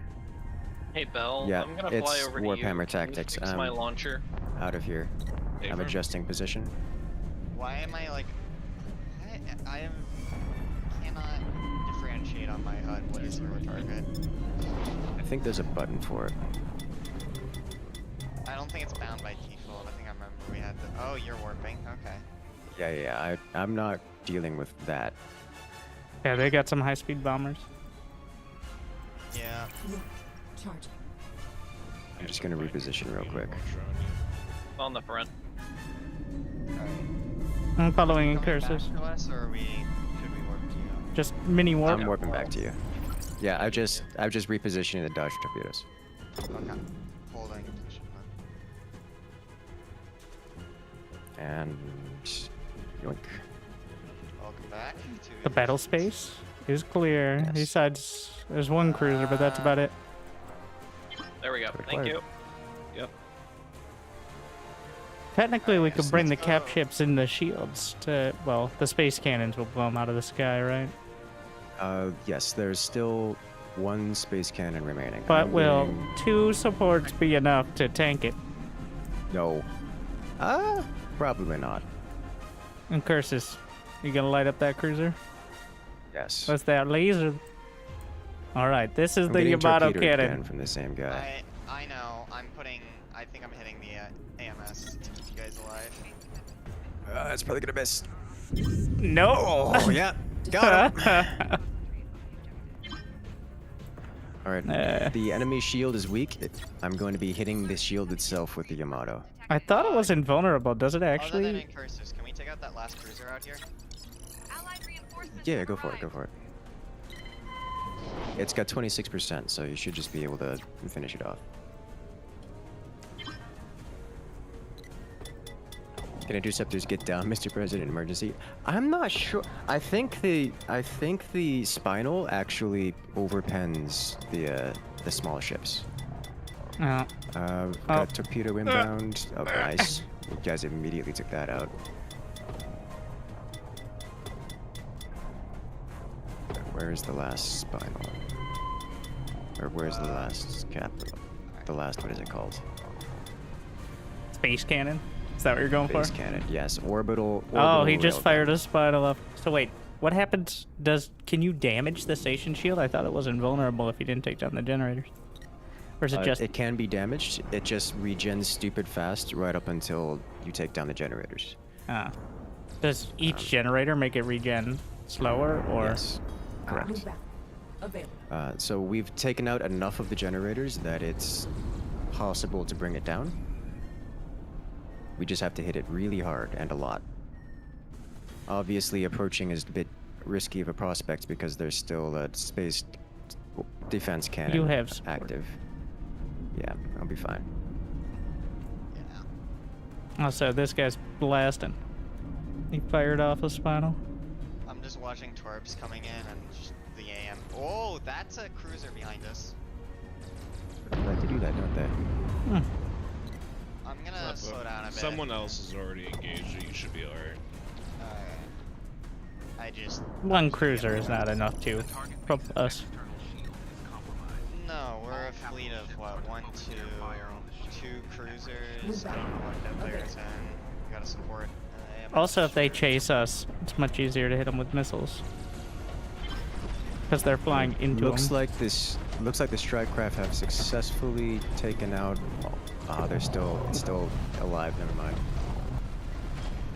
Hey Bell, Yeah, I'm gonna fly it's over to Warhammer you. Can you Tactics. fix my launcher. Out of here. I'm Favor? adjusting position. Why am I like... I cannot differentiate on my HUD what is your target. I think there's a button for it. I don't think it's bound by default. I think I remember we had to... Oh, you're warping. Okay. Yeah. I'm not dealing with that. Yeah, they got some high-speed bombers. Yeah. Charging. I'm just gonna reposition real quick. On the front. Alright. I'm following in Coming back cursive. to us, or should we warp to you? Just mini warp. I'm warping back to you. Yeah, I've just repositioning the dodge torpedoes. Okay. Holding position then. And yoink. Welcome back to The battle space is clear. Yes. Besides, there's one cruiser, but that's about it. There we go. Thank Required. you. Yep. Technically, we could Yes, bring the let's cap go. ships in the shields to, well, the space cannons will blow them out of the sky, right? Yes, there's still one space cannon remaining. But I'm will getting- 2 supports be enough to tank it? No. Probably not. And curses, you gonna light up that cruiser? Yes. What's that laser? All right, this is I'm the getting Yamato torpedoed cannon. again from the same guy. I know. I think I'm hitting the AMS to keep you guys alive. It's probably gonna miss. No. Oh yeah, got him. All right. The enemy shield is weak. I'm going to be hitting the shield itself with the Yamato. I thought it was invulnerable. Does it Other than actually? incursors, can we take out that last cruiser out here? Allied reinforcements Yeah, have go for it. Go arrived. for it. It's got 26%, so you should just be able to finish it off. Can Interceptors get down, Mr. President? Emergency? I'm not sure. I think the Spinal actually overpens the small ships. Oh. Got torpedo inbound. Oh, nice. You guys immediately took that out. Where's the last Spinal? Or where's the last capital? The last, what is it called? Space cannon? Is that what you're going Base for? cannon, yes. Orbital Oh, he just railgun. fired a Spinal up. So wait, what happens? Can you damage the station shield? I thought it was invulnerable if you didn't take down the generators. Or is it just? It can be damaged. It just regens stupid fast right up until you take down the generators. Ah. Does each generator make it regen slower, or? Yes, correct. New battle. Available. So we've taken out enough of the generators that it's possible to bring it down. We just have to hit it really hard and a lot. Obviously, approaching is a bit risky of a prospect because there's still a space defense cannon You have support. active. Yeah, I'll be fine. Yeah. Also, this guy's blasting. He fired off a Spinal. I'm just watching Torps coming in and just the AM. Oh, that's a cruiser behind us. They like to do that, don't they? Hmm. I'm gonna slow down a bit. Someone else is already engaged, so you should be alright. I just. One cruiser is not enough to help us. No, we're a fleet of what? Two cruisers. I don't know what players in. We gotta support. Also, if they chase us, it's much easier to hit them with missiles. Because they're flying into Looks them. like the strike craft have successfully taken out. It's still alive. Never mind.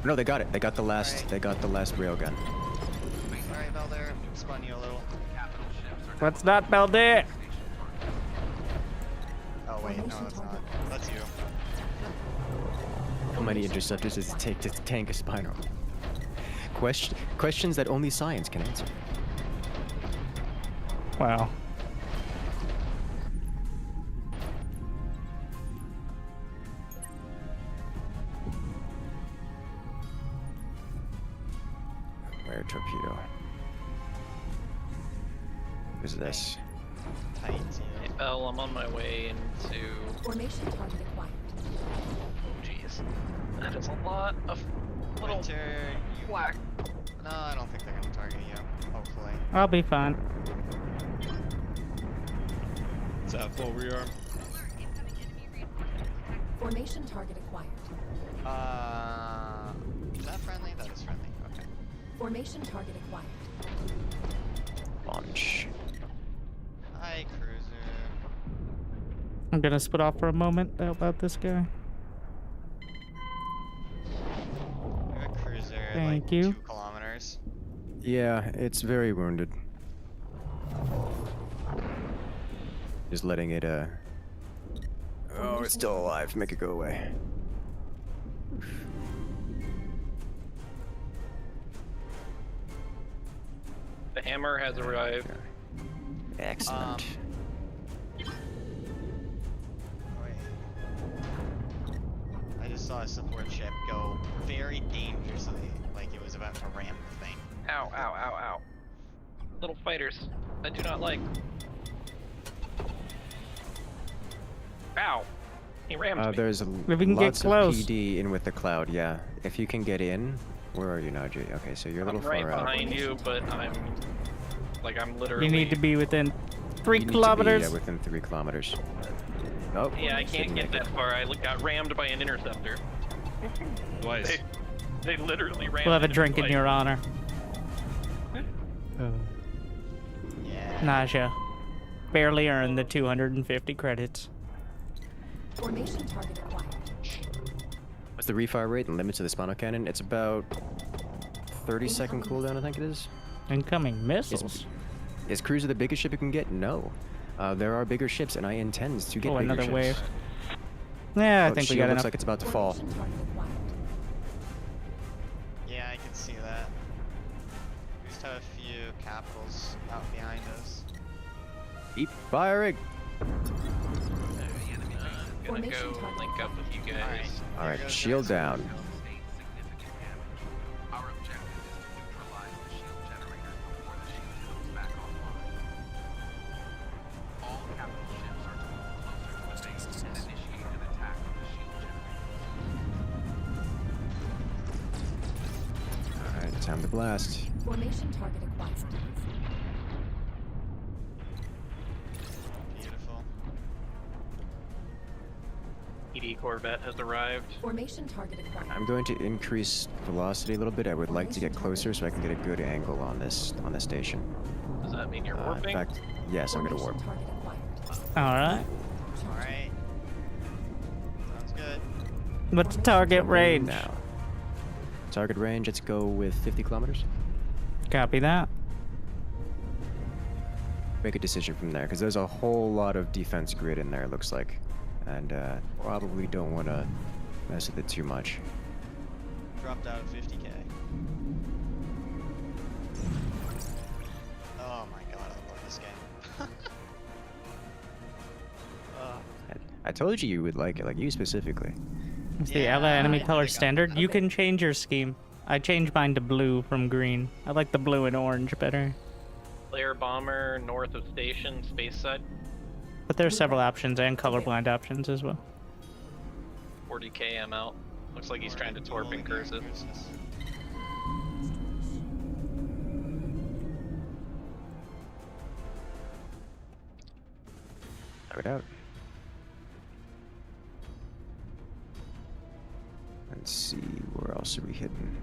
No, they got it. They got the last. Alright. They got the last railgun. Sorry, Belder. Spun you a little. Let's not build it! Oh wait, no, that's not. That's you. How many interceptors does it take to tank a Spinal? Questions that only science can answer. Wow. Where torpedo? Who's this? Tight. Hey, Bell, I'm on my way into. Formation target acquired. Oh, jeez. That is a lot of little Winter, you. black. No, I don't think they're gonna target you. Hopefully. I'll be fine. Is that full rearm? Incoming enemy reinforcements. Formation target acquired. Is that friendly? That is friendly. Okay. Formation target acquired. Launch. Hi, cruiser. I'm gonna split off for a moment about this guy. We have a cruiser Thank like you. 2 kilometers. Yeah, it's very wounded. Just letting it, Oh, it's still alive. Make it go away. The hammer has arrived. Excellent. Oh, wait. I just saw a support ship go very dangerously, like it was about to ram the thing. Ow, ow, ow, ow. Little fighters. I do not like. Ow. He rammed me. There's we can get lots of close. PD in with the cloud, yeah. If you can get in, where are you now, Jay? Okay, so you're a little I'm right far out. behind you, but I'm literally. You need to be within 3 You need kilometers. To be, within 3 kilometers. Oh, Yeah, I can't didn't get make that it. far. I got rammed by an interceptor. Twice. They literally rammed. We'll have a me drink in twice. your honor. Yeah. Nausea. Barely earned the 250 credits. Formation target acquired. What's the refire rate and limits of the Spinal cannon? It's about 30-second cooldown, I think it is. Incoming missiles. Is Cruiser the biggest ship you can get? No. There are bigger ships, and I intend to get Oh, bigger another ships. wave. Yeah, I Oh, think we shield got looks enough. like it's about to fall. Formation target acquired. Yeah, I can see that. We just have a few capitals out behind us. Keep firing. Gonna go link up with you guys. All right, Here goes shield Resupply. down. Sustain significant damage. Our objective is to neutralize the shield generators before the shield comes back online. All capital ships are to move closer to the base and initiate an attack on the shield generators. All right, time to blast. Formation target acquired. Beautiful. ED Corvette has arrived. Formation target acquired. I'm going to increase velocity a little bit. I would like to get closer so I can get a good angle on this station. Does that mean you're In warping? fact, yes, I'm gonna warp. Formation target acquired. All right. Alright. Sounds good. What's the target range? Now, target range. Let's go with 50 kilometers. Copy that. Make a decision from there, because there's a whole lot of defense grid in there. It looks like, and probably don't want to mess with it too much. Dropped out of 50k. Oh my god, I love this game. I told you would like it, like you specifically. It's the Yeah, Ella enemy I color think standard. You okay. can change your scheme. I changed mine to blue from green. I like the blue and orange better. Player bomber north of station, space side. But there's several options and colorblind options as well. 40k I'm out. Looks like he's trying to torp and curse it. Knock it out. Let's see, where else are we hidden?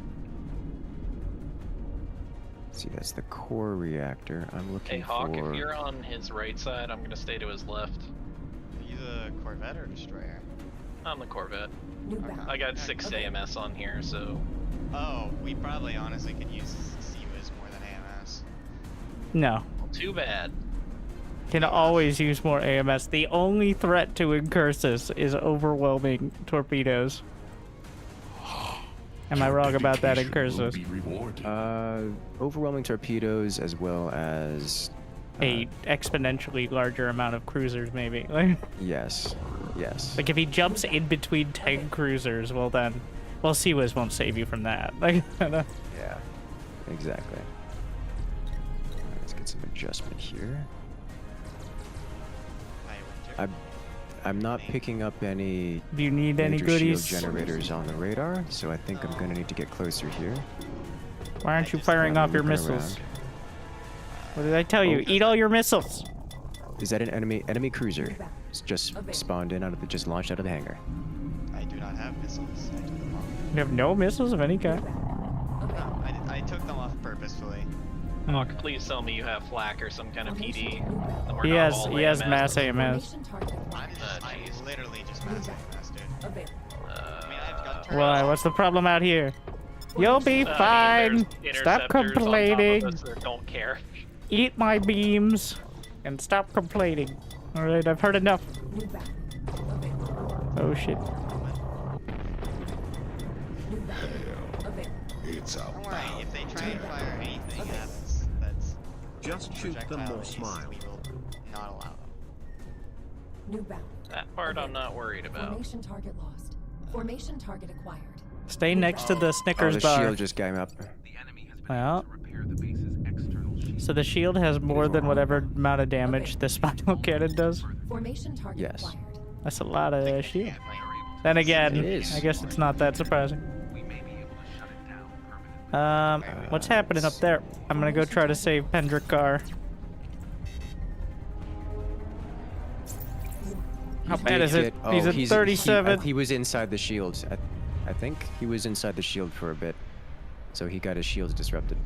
Let's see, that's the core reactor. I'm Hey looking Hawk, for. if you're on his right side, I'm gonna stay to his left. Are you the Corvette or destroyer? I'm the Corvette. New bound. I got 6 Okay. AMS on here, so Oh, we probably honestly could use CWIS more than AMS. No. well, too bad. Can always use more AMS. The only threat to Incursus is overwhelming torpedoes. Am I wrong about that, Incursus? Overwhelming torpedoes as well as. A exponentially larger amount of cruisers, maybe. Like, Yes, yes. if he jumps in between 10 cruisers, well then, well, CWIS won't save you from that. Like, Yeah, exactly. Let's get some adjustment here. Hi, Winter. I'm not picking up any do you need any major goodies? shield generators on the radar, so I think I'm gonna need to get closer here. Why aren't you just firing off your Looking missiles? around. What did I tell you? Oh. Eat all your missiles. Is that an enemy cruiser? It's just spawned in just launched out of the hangar. I do not have missiles. I took them off. You have no missiles of any kind. No, I took them off purposefully. Hawk, please tell me you have flak or some kind of PD. and we're He not has all he has AMS. mass AMS. Formation target acquired. I'm literally just massive AMS, dude. Available. I mean, I have gun turrets. Why? What's the problem out here? You'll be I mean, fine. there's Stop interceptors on top of complaining. us that don't care. Eat my beams and stop complaining. All right, I've heard enough. New bound. Available. Oh shit. New bound. Available. Don't worry, if they try and fire anything that's Just shoot them more projectile-based, smile. we will not allow them. New bound. That part I'm not worried about. Formation target lost. Formation target acquired. Stay next to the Oh, Snickers the bar. shield just came up. The enemy has been Well. able to repair the base's external shield. So the shield has more than whatever amount of damage the Spinal cannon does. Formation target Yes. acquired. That's a lot of shield. Yeah, like, Then again, It is. I guess it's not that surprising. We may be able to shut it down permanently. What's happening up there? I'm gonna go try to save Pendrick Carr. How bad is it? Oh, He's at 37. He was inside the shield. I think he was inside the shield for a bit, so he got his shields disrupted.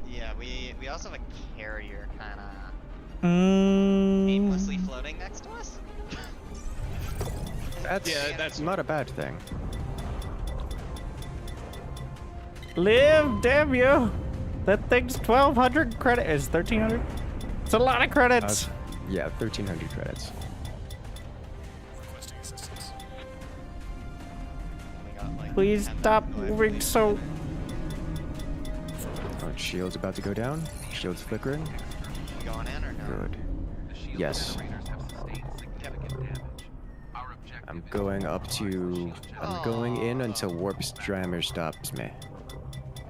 yeah, we also have a carrier kind of Mm, aimlessly floating next to us. That's not a bad thing. live, damn you! That thing's 1,200 credit. Is 1,300? It's a lot of credits. Yeah, 1,300 credits. Requesting assistance. We got, like, Please 10 stop people, I moving believe. so. Oh, shield's about to go down. Shield's flickering. You going in or no? Good. The shield Yes. generators have sustained significant damage. Our objective I'm is going up to. I'm going in until warp jammer stops me.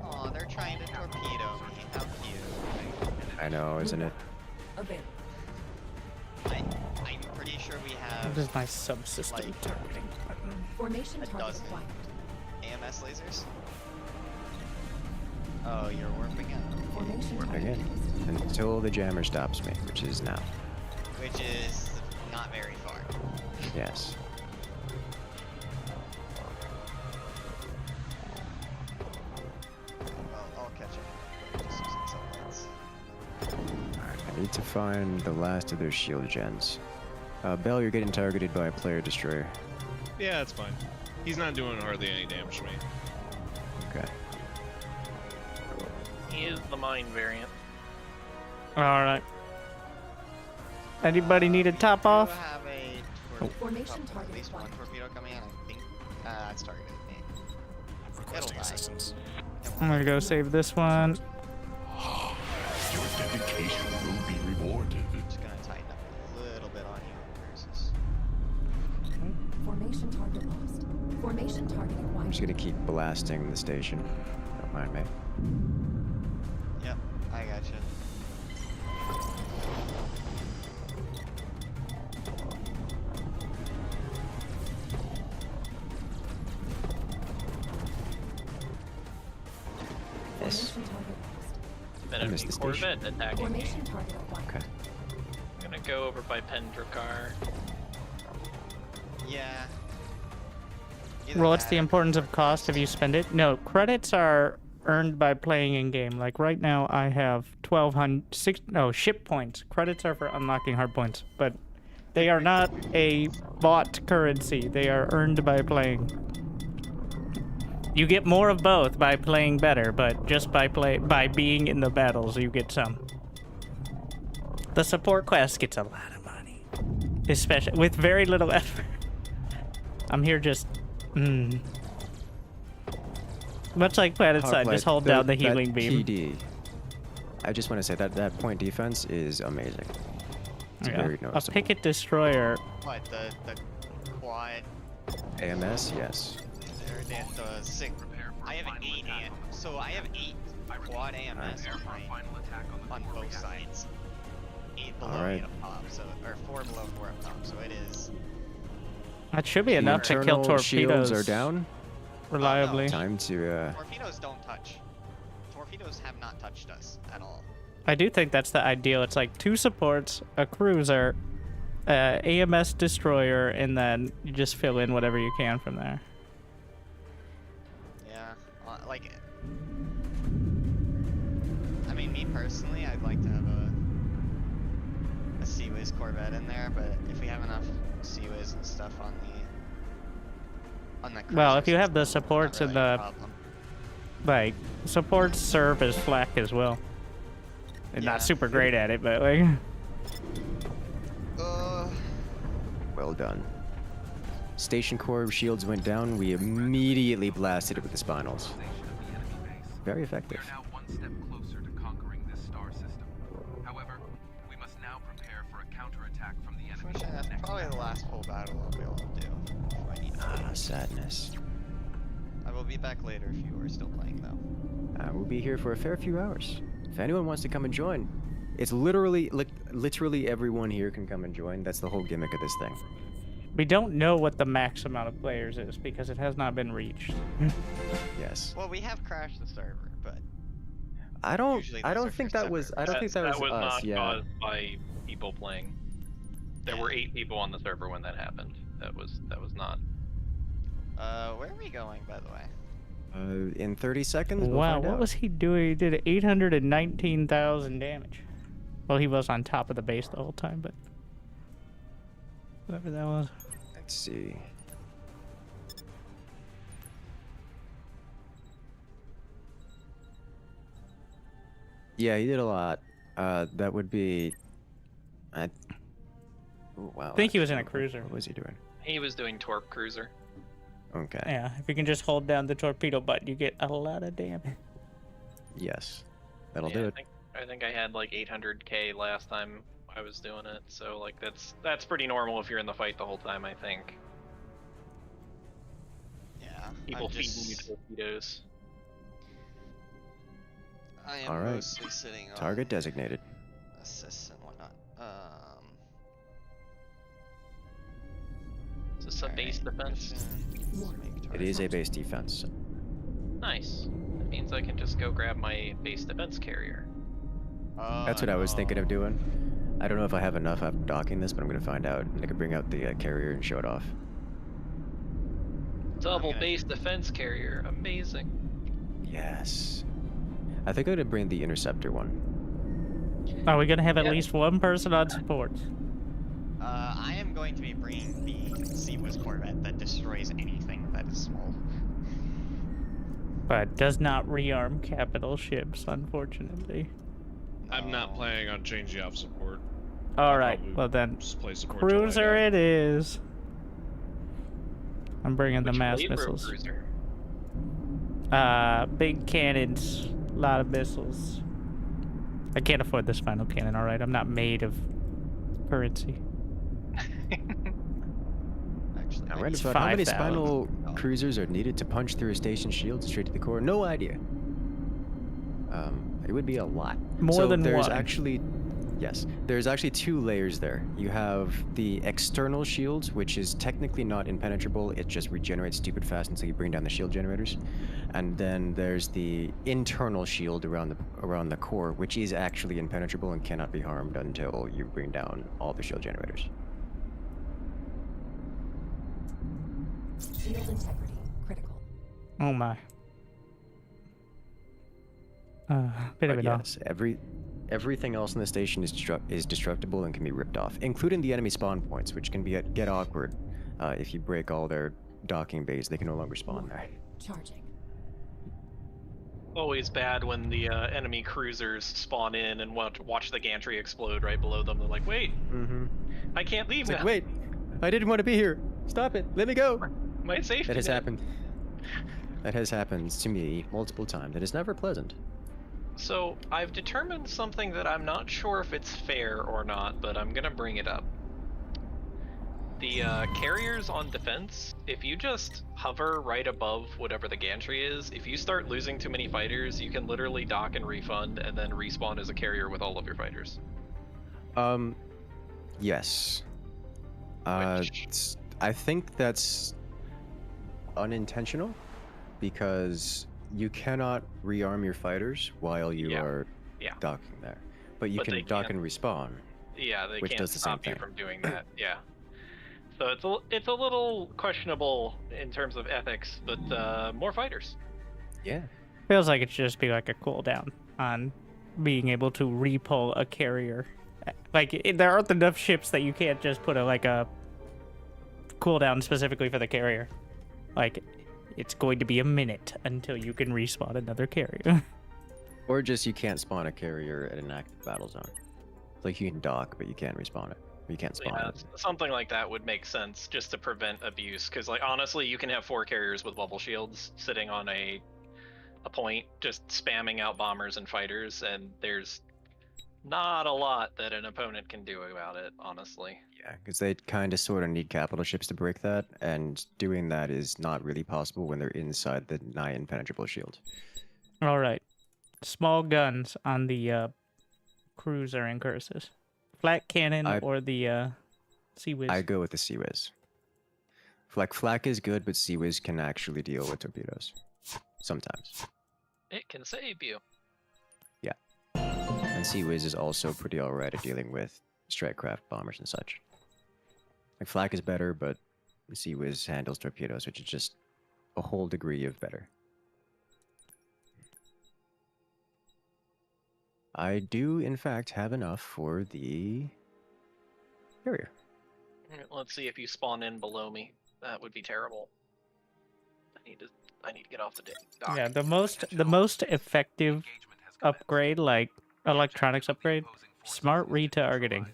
Oh, they're trying to torpedo me. How cute. I know, isn't it? Available. I'm pretty sure we have What is my subsystem Like- targeting button? Formation A target dozen. acquired. AMS lasers. Oh, you're warping out. Formation target Again. lost. Until the jammer stops me, which is now. Which is not very far. Yes. Well, I'll catch up. Just using some lights. I need to find the last of their shield gens. Bell, you're getting targeted by a player destroyer. Yeah, it's fine. He's not doing hardly any damage to me. Okay. He is the mine variant. All right. Anybody need a top We off? do have a Formation at target least one acquired. torpedo coming in. I think it's targeted me. Requesting die. assistance. I'm gonna go save this one. Your dedication will be rewarded. Just gonna tighten up a little bit on you, Curses. Formation target lost. Formation target I'm acquired. just gonna keep blasting the station. Don't mind me. Yep, I gotcha. Yes. Formation target lost. Then I it'd missed be the station. Corvette attacking me. Formation target acquired. Okay. I'm gonna go over by Pendracar. Yeah. Either Well, what's that the or importance of convert cost if you spend it? No, credits are earned by playing in game. Like right now, I have 1,200. No, ship points. Credits are for unlocking hard points, but they are not a bought currency. They are earned by playing. You get more of both by playing better, but just by being in the battles, you get some. The support quest gets a lot of money, especially with very little effort. I'm here just. Much like Planetside, just hold down the healing beam. PD. I just want to say that point defense is amazing. It's very A noticeable. picket destroyer. What, the quad, AMS, yes. or the six, I have 8 so I have 8 quad AMS on both sides. 8 below, Alright. 8 up top, so, or 4 below, 4 up top, so it is, That should be The enough to kill internal shields torpedoes are down. reliably. Time to torpedoes don't touch. Torpedoes have not touched us at all. I do think that's the ideal. It's like 2 supports, a cruiser, AMS destroyer, and then you just fill in whatever you can from there. Yeah, like, I mean, me personally, I'd like to have a Seaways Corvette in there, but if we have enough Seaways and stuff on the Well, if cruisers, you have the it's not supports really and a the problem. like supports serve as flak as well. They're Yeah. not super great at it, but like well done. Station core shields went down. We immediately blasted it with the spinals. Very We effective. are now one step closer to conquering this star system. However, we must now prepare for a counterattack from the enemy. Unfortunately, that's next probably the battle. last full battle I'll be able to do before I need to. Ah, sadness. I will be back later if you are still playing, though. We'll be here for a fair few hours. If anyone wants to come and join, it's literally everyone here can come and join. That's the whole gimmick of this thing. we don't know what the max amount of players is because it has not been reached. Yes. Well, we have crashed the server, but I don't Usually I those don't are think for that was I separate don't think that was us. not Yeah. caused by people playing. There were 8 people on the server when that happened. That was not. where are we going, by the way? In 30 seconds. We'll Wow, find what out. was he doing? He did 819,000 damage. Well, he was on top of the base the whole time, but whatever that was. Let's see. Yeah, he did a lot. That would be I... Ooh, wow. I think he was in a actually, cruiser. What was he doing? He was doing torp cruiser. Okay. Yeah, if you can just hold down the torpedo button, you get a lot of damage. Yes. That'll Yeah, do it. I think I had like 800k last time I was doing it, so like that's pretty normal if you're in the fight the whole time. I think Yeah. people I'm feeding you just, torpedoes. I am Alright. mostly sitting on Target designated. assists and whatnot. Is this a base defense? It is a base defense. Nice. That means I can just go grab my base defense carrier. That's what I was thinking of doing. I don't know if I have enough after docking this, but I'm going to find out. I could bring out the carrier and show it off. Double gonna- base defense carrier, amazing. Yes. I think I'm going to bring the Interceptor one. Are we gonna have at Yeah. least one person on support? I am going to be bringing the Seawiz Corvette that destroys anything that is small. But does not rearm capital ships, unfortunately. I'm not No. planning on changing off support. All right, probably well then, Just play support till I cruiser die. it is. I'm bringing the Which mass blade road missiles. cruiser? Big cannons, a lot of missiles. I can't afford the spinal cannon, alright? I'm not made of currency. Actually, Now, I right It's about how many 5,000. spinal Oh. cruisers are needed to punch through a station shield straight to the core? No idea. It would be a lot. More so than there's one. actually, yes, there's actually 2 layers there. You have the external shield, which is technically not impenetrable. It just regenerates stupid fast until you bring down the shield generators. And then there's the internal shield around the core, which is actually impenetrable and cannot be harmed until you bring down all the shield generators. Shield integrity critical. Oh my. Bit of But it all. yes, everything else in the station is destructible and can be ripped off, including the enemy spawn points, which can get awkward. If you break all their docking bays, they can no longer spawn there. Charging. Always bad when the enemy cruisers spawn in and watch the gantry explode right below them. They're like, wait, Mm-hmm. I can't leave It's now. like, wait, I didn't want to be here. Stop it. Let me go. My safety That has net." happened. That has happened to me multiple times. It is never pleasant. So I've determined something that I'm not sure if it's fair or not, but I'm gonna bring it up. The carriers on defense, if you just hover right above whatever the gantry is, if you start losing too many fighters, you can literally dock and refund and then respawn as a carrier with all of your fighters. Yes. Which- I think that's unintentional because you cannot rearm your fighters while you Yeah. are Yeah. docking there, but you But can they dock can. and respawn. Yeah, they Which can't does the same stop you thing. from doing that. Yeah. So it's a little questionable in terms of ethics, but more fighters. Yeah. Feels like it should just be like a cooldown on being able to repull a carrier. Like, there aren't enough ships that you can't just put a cooldown specifically for the carrier. Like, it's going to be a minute until you can respawn another carrier. Or just you can't spawn a carrier at an active battle zone. Like you can dock, but you can't respawn it. You can't spawn Yeah, it. something like that would make sense just to prevent abuse. Because, like, honestly, you can have 4 carriers with bubble shields sitting on a point, just spamming out bombers and fighters, and there's not a lot that an opponent can do about it, honestly. Yeah, because they kind of sort of need capital ships to break that, and doing that is not really possible when they're inside the nigh impenetrable shield. All right. Small guns on the cruiser and curses. Flat cannon or the Sea Whiz. I go with the Seawiz. Like, flak is good, but Seawiz can actually deal with torpedoes. Sometimes. It can save you. And Seawiz is also pretty alright at dealing with strike craft bombers and such. Like, flak is better, but Seawiz handles torpedoes, which is just a whole degree of better. I do, in fact, have enough for the carrier. Let's see if you spawn in below me. That would be terrible. I need to get off the dock. Yeah, the most effective upgrade, like electronics upgrade, smart retargeting.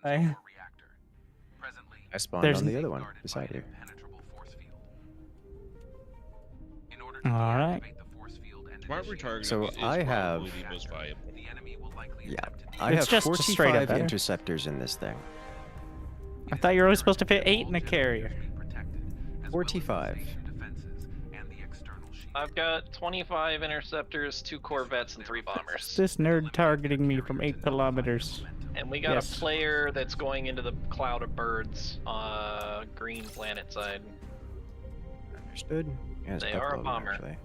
I- reactor. Presently, I spawned There's- on the other one guarded by beside an you. impenetrable force field. In order to Alright. deactivate the force field and Smart initiate retargeting So is I have- probably the most valuable. the enemy will likely Yeah, attempt to I It's have just straight up 45 better. interceptors in this thing. I thought you were only supposed to fit 8 in a carrier. 45. I've got 25 interceptors, 2 corvettes, and 3 bombers. This nerd targeting me from 8 kilometers. And we got Yes. a player that's going into the cloud of birds, green Planetside. Understood? Yeah, it's They quite are a low, bomber. actually.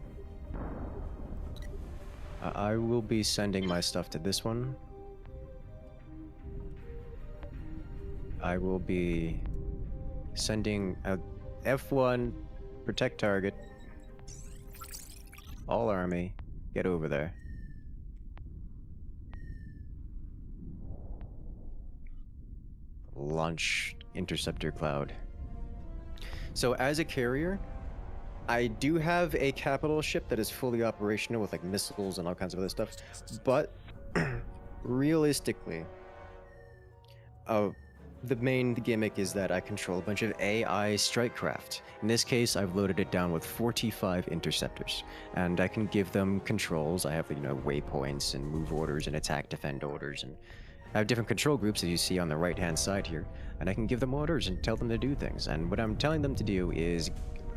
I will be sending my stuff to this one. I will be sending a F1 protect target. All army, get over there. Launch interceptor cloud. So as a carrier, I do have a capital ship that is fully operational with like missiles and all kinds of other stuff, but realistically, the main gimmick is that I control a bunch of AI strike craft. In this case, I've loaded it down with 45 interceptors, and I can give them controls. I have, waypoints and move orders and attack defend orders, and I have different control groups as you see on the right-hand side here, and I can give them orders and tell them to do things. And what I'm telling them to do is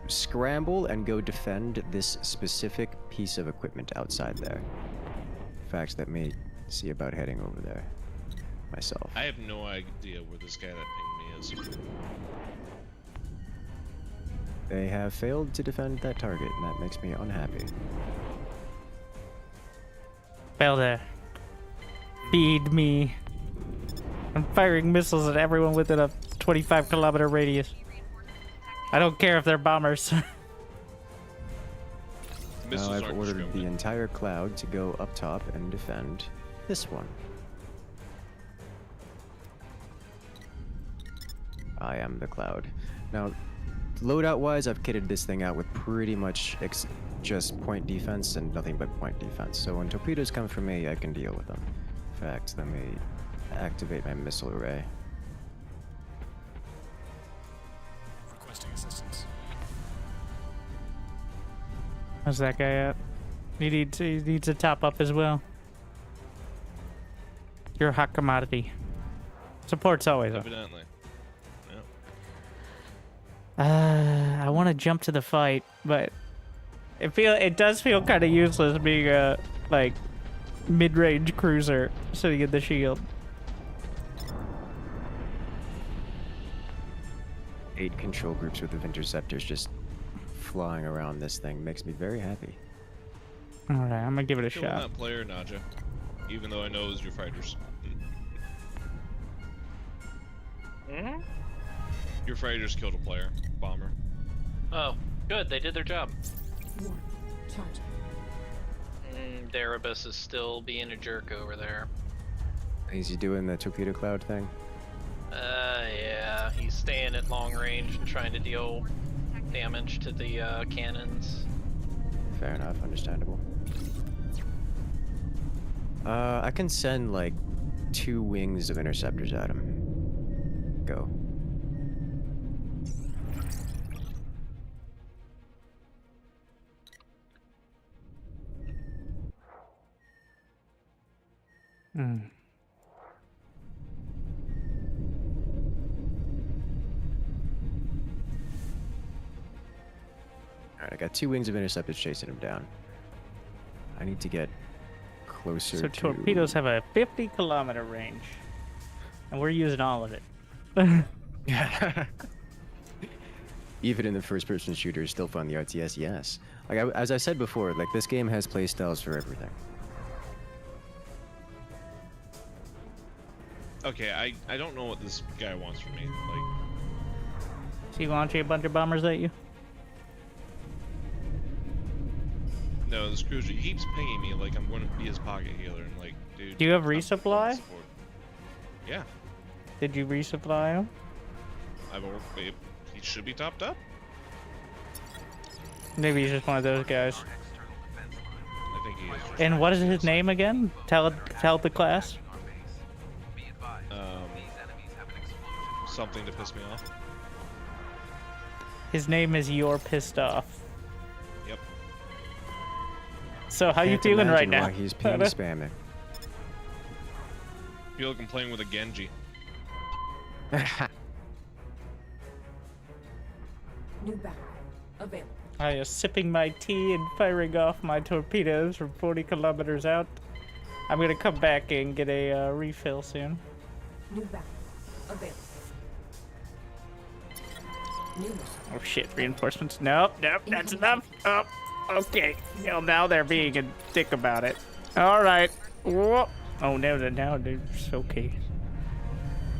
scramble and go defend this specific piece of equipment outside there. In fact, let me see about heading over there myself. I have no idea where this guy that pinged me is. They have failed to defend that target, and that makes me unhappy. Fail there. Feed me. I'm firing missiles at everyone within a 25-kilometer radius. I don't care if they're bombers. Missiles Now I've aren't ordered the discriminate. entire cloud to go up top and defend this one. I am the cloud. Now, loadout-wise, I've kitted this thing out with pretty much just point defense and nothing but point defense. So when torpedoes come for me, I can deal with them. In fact, let me activate my missile array. Requesting assistance. How's that guy at? He needs a top up as well. You're a hot commodity. Support's always up. Evidently. I want to jump to the fight, but it does feel kind of useless being a mid-range cruiser sitting in the shield. 8 control groups with the interceptors just flying around this thing makes me very happy. All right, I'm gonna give it a Killing shot. that player, Naja. Even though I know it was your fighters. Hmm? Your fighters killed a player. Bomber. Oh, good. They did their job. Warning. Charging. Darabus is still being a jerk over there. Is he doing the torpedo cloud thing? Yeah. He's staying at long range and trying to deal damage to the cannons. Fair enough, understandable. I can send 2 wings of interceptors at him. Go. Hmm. Alright, I got 2 wings of interceptors chasing him down. I need to get closer So to... torpedoes have a 50-kilometer range, and we're using all of it. Even in the first-person shooter, still fun the RTS, yes. As I said before, this game has playstyles for everything. Okay, I don't know what this guy wants from me. Is he launching a bunch of bombers at you? No, this cruiser, he keeps pinging me like I'm going to be his pocket healer, and dude. Do you have I'm resupply? support. Yeah, Did you resupply him? he should be topped up. Maybe he's just one of those guys. I think he is. And what is his name again? Tell the class. something to piss me off. His name is You're Pissed Off. Yep. So how you Can't feeling right imagine now? why he's ping spamming. Feel like I'm playing with a Genji. New battle available. I was sipping my tea and firing off my torpedoes from 40 kilometers out. I'm gonna come back and get a refill soon. New battle available. New mission. Oh shit, reinforcements. Nope, that's enough. Oh, okay. Well, now they're being a dick about it. Alright. Whoa. Oh, no, it's okay.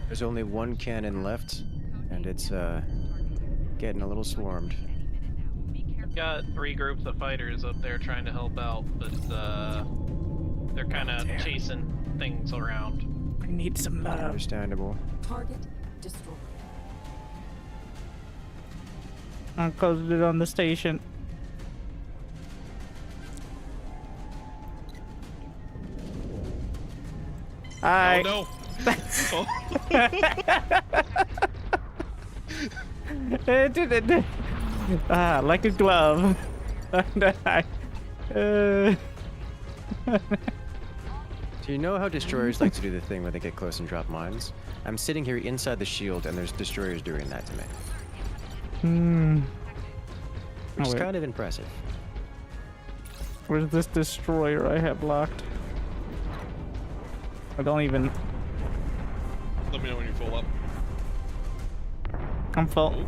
There's only one cannon left, and it's getting a little swarmed. Got 3 groups of fighters up there trying to help out, but they're kind of chasing things around. We need some Understandable. Target destroyed. I closed it on the station. Oh no! It did. Ah, like a glove. Do you know how destroyers like to do the thing where they get close and drop mines? I'm sitting here inside the shield, and there's destroyers doing that to me. Which is wait. kind of impressive. Where's this destroyer I have locked? I don't even. Let me know when you're full up. I'm full.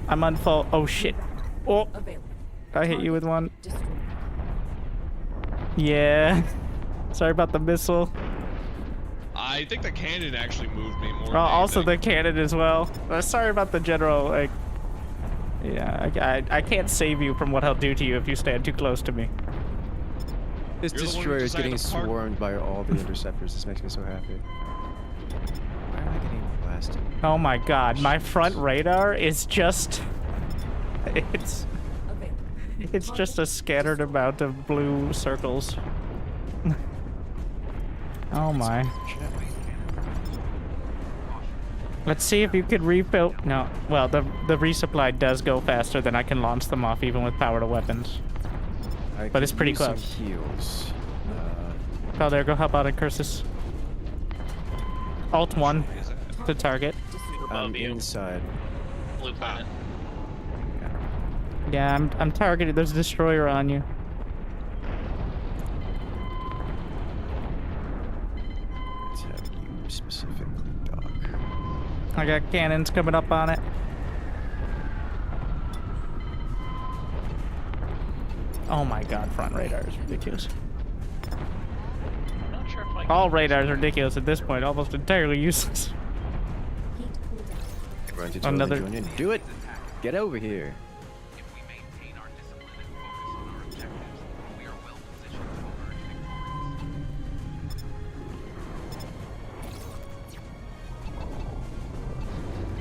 I'm on full. Oh shit. Oh, Available. I hit you with one. Destroyed. Yeah. Sorry about the missile. I think the cannon actually moved me more. Than Also the anything. cannon as well. Sorry about the general. Like, yeah, I can't save you from what I'll do to you if you stand too close to me. This You're the one who destroyer is decided getting to park. swarmed by all the interceptors. This makes me so happy. Why am I getting blasted? Oh my god, my front radar is just. Available. It's just a scattered amount of blue circles. Oh my. Let's see if you could refill. No, well, the resupply does go faster than I can launch them off even with power to weapons. I But it's could pretty use some close. heals. Oh, there, go hop out and curses. Alt 1 Is that- to target. Above I'm you, inside. blue planet. Yeah, I'm targeted. There's a destroyer on you. Let's have you specifically, Doc. I got cannons coming up on it. Oh my god, front radar is ridiculous. I'm not sure if I can. All radars are ridiculous at this point, almost entirely useless. Heat cooldown. Everyone to totally Another- join in. Do it! Get over here. If we maintain our discipline and focus on our objectives, we are well positioned to emerge victorious.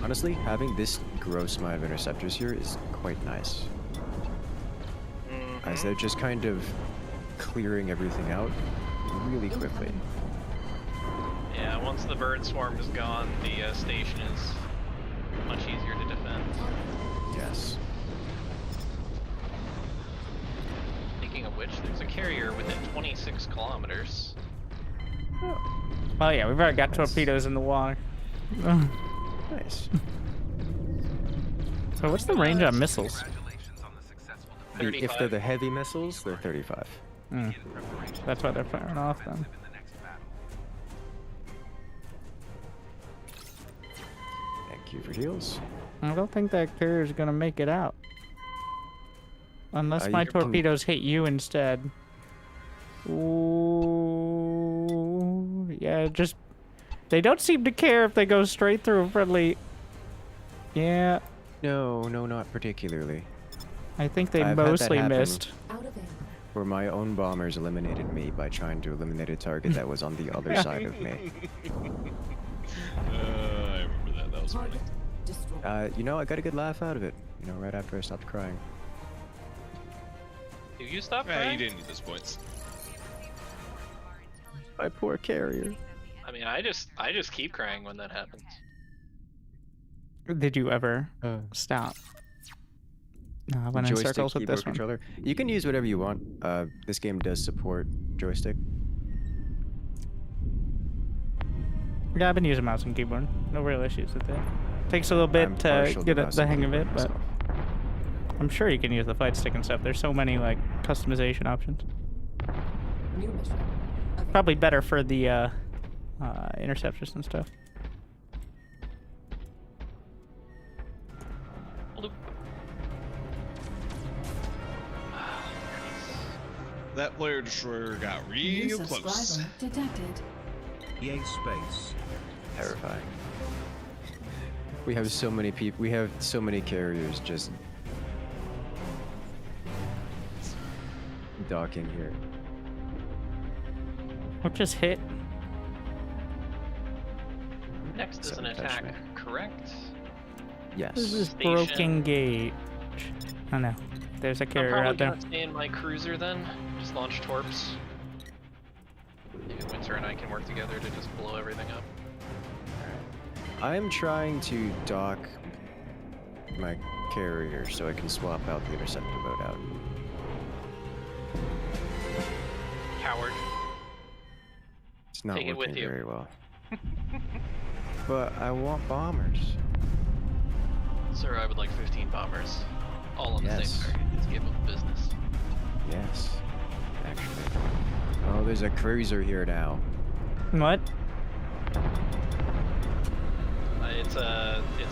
Honestly, having this gross amount of interceptors here is quite nice. As they're just kind of clearing everything out really quickly. Yeah, once the bird swarm is gone, the station is much easier to defend. Yes. Speaking of which, there's a carrier within 26 kilometers. Oh yeah, we've already got torpedoes in the water. Nice. So what's the range on missiles? Congratulations on the successful defense. If they're 35. the heavy missiles, they're 35. Hmm. Begin preparation That's why they're firing off then. in the next battle. Thank you for heals. I don't think that carrier's gonna make it out. Unless my you can- torpedoes hit you instead. Ooh, yeah, just... They don't seem to care if they go straight through a friendly... Yeah, No, not particularly. I think they I've had that mostly happen. missed. Out of ammo. Where my own bombers eliminated me by trying to eliminate a target that was on the other side of me. I remember that. That was funny. Target destroyed. You know, I got a good laugh out of it. You know, right after I stopped crying. Do you stop Yeah, crying? you didn't need those points. My poor carrier. I mean, I just keep crying when that happens. Did you ever stop? When in Joystick, circles with keyboard, this one. controller. You can use whatever you want. This game does support joystick. Yeah, I've been using mouse and keyboard. No real issues with that. Takes a little bit I'm to partial get mouse the and hang of keyboard it, but myself. I'm sure you can use the fight stick and stuff. There's so many like customization options. New mission. Available. Probably better for the interceptors and stuff. Bloop. That player destroyer got New real close. subscriber detected. EA Space. Terrifying. We have so many people. We have so many carriers just docking here. Or just hit. Next is an Someone touched attack, me. correct? Yes. This is Station. broken gauge. Oh no, there's a I'm carrier probably out there. gonna stay in my cruiser then. Just launch torps. Maybe Winter and I can work together to just blow everything up. I'm trying to dock my carrier so I can swap out the Interceptor loadout. Coward. It's not Take it with working you. very well. But I want bombers. Sir, I would like 15 bombers. All on the Yes. same target. Let's give them business. Yes, actually. Oh, there's a cruiser here now. What? It's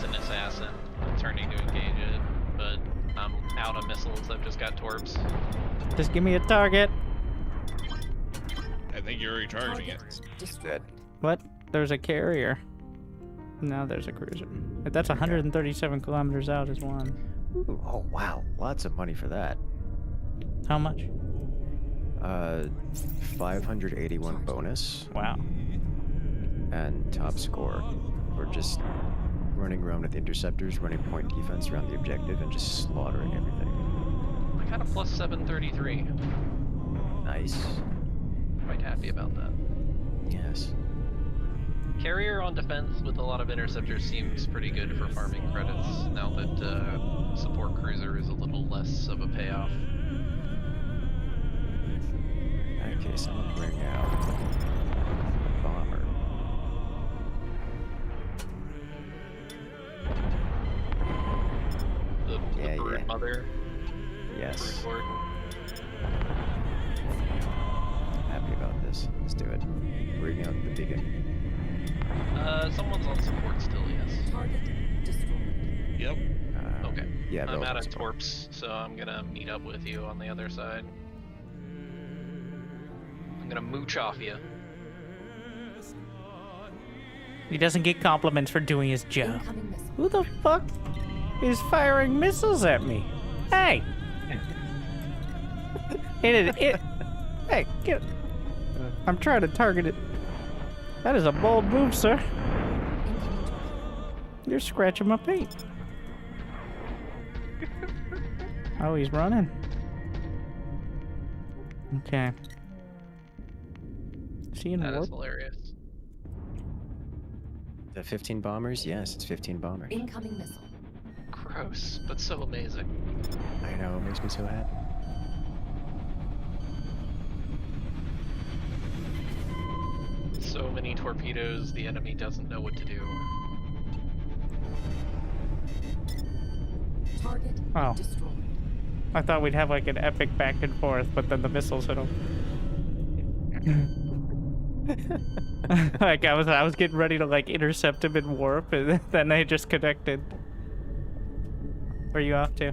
an assassin. I'm turning to engage it, but I'm out of missiles. I've just got torps. Just give me a target. I think you're already targeting it. Target destroyed. What? There's a carrier. Now there's a cruiser. That's 137 kilometers out is one. Ooh, oh wow, lots of money for that. How much? 581 bonus Wow. and top score. We're just running around with interceptors, running point defense around the objective, and just slaughtering everything. I got a plus 733. Nice. Quite happy about that. Yes. Carrier on defense with a lot of interceptors seems pretty good for farming credits now that support cruiser is a little less of a payoff. Okay, so I'm gonna bring out bomber. The Yeah, brood yeah. mother. Yes. Brood lord. Happy about this. Let's do it. Bring out the beacon. Someone's on support still, yes. Target destroyed. Yep. Okay. Yeah, I'm both out of of us. torps, so I'm gonna meet up with you on the other side. I'm gonna mooch off you. He doesn't get compliments for doing his job. Incoming missile. Who the fuck is firing missiles at me? Hey! Hey, get it. I'm trying to target it. That is a bold move, sir. Incoming target. You're scratching my paint. Oh, he's running. Okay. Is he in That is warp? hilarious. The 15 bombers? Yes, it's 15 bombers. Incoming missile. Gross, but so amazing. I know, it makes me so happy. So many torpedoes, the enemy doesn't know what to do. Target Oh. destroyed. I thought we'd have like an epic back and forth, but then the missiles hit him. Like I was getting ready to like intercept him in warp, and then they just connected. Where are you off to?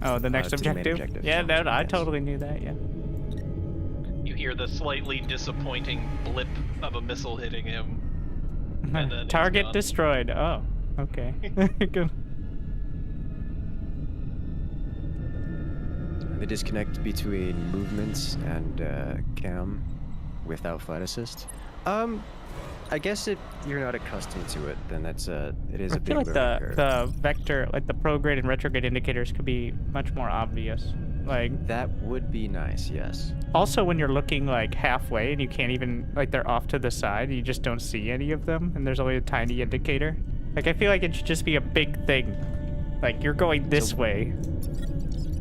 Oh, the next to the main objective? objective. Yeah, no, I Yes. totally knew that. Yeah. You hear the slightly disappointing blip of a missile hitting him. And then it's Target gone. destroyed. Oh, okay. Good. The disconnect between movements and cam without flight assist. I guess if you're not accustomed to it, then it is I a big feel like learning curve. the vector, like the prograde and retrograde indicators, could be much more obvious. Like That would be nice, yes. also when you're looking like halfway and you can't even like they're off to the side, you just don't see any of them, and there's only a tiny indicator. Like, I feel like it should just be a big thing. Like, you're going this way.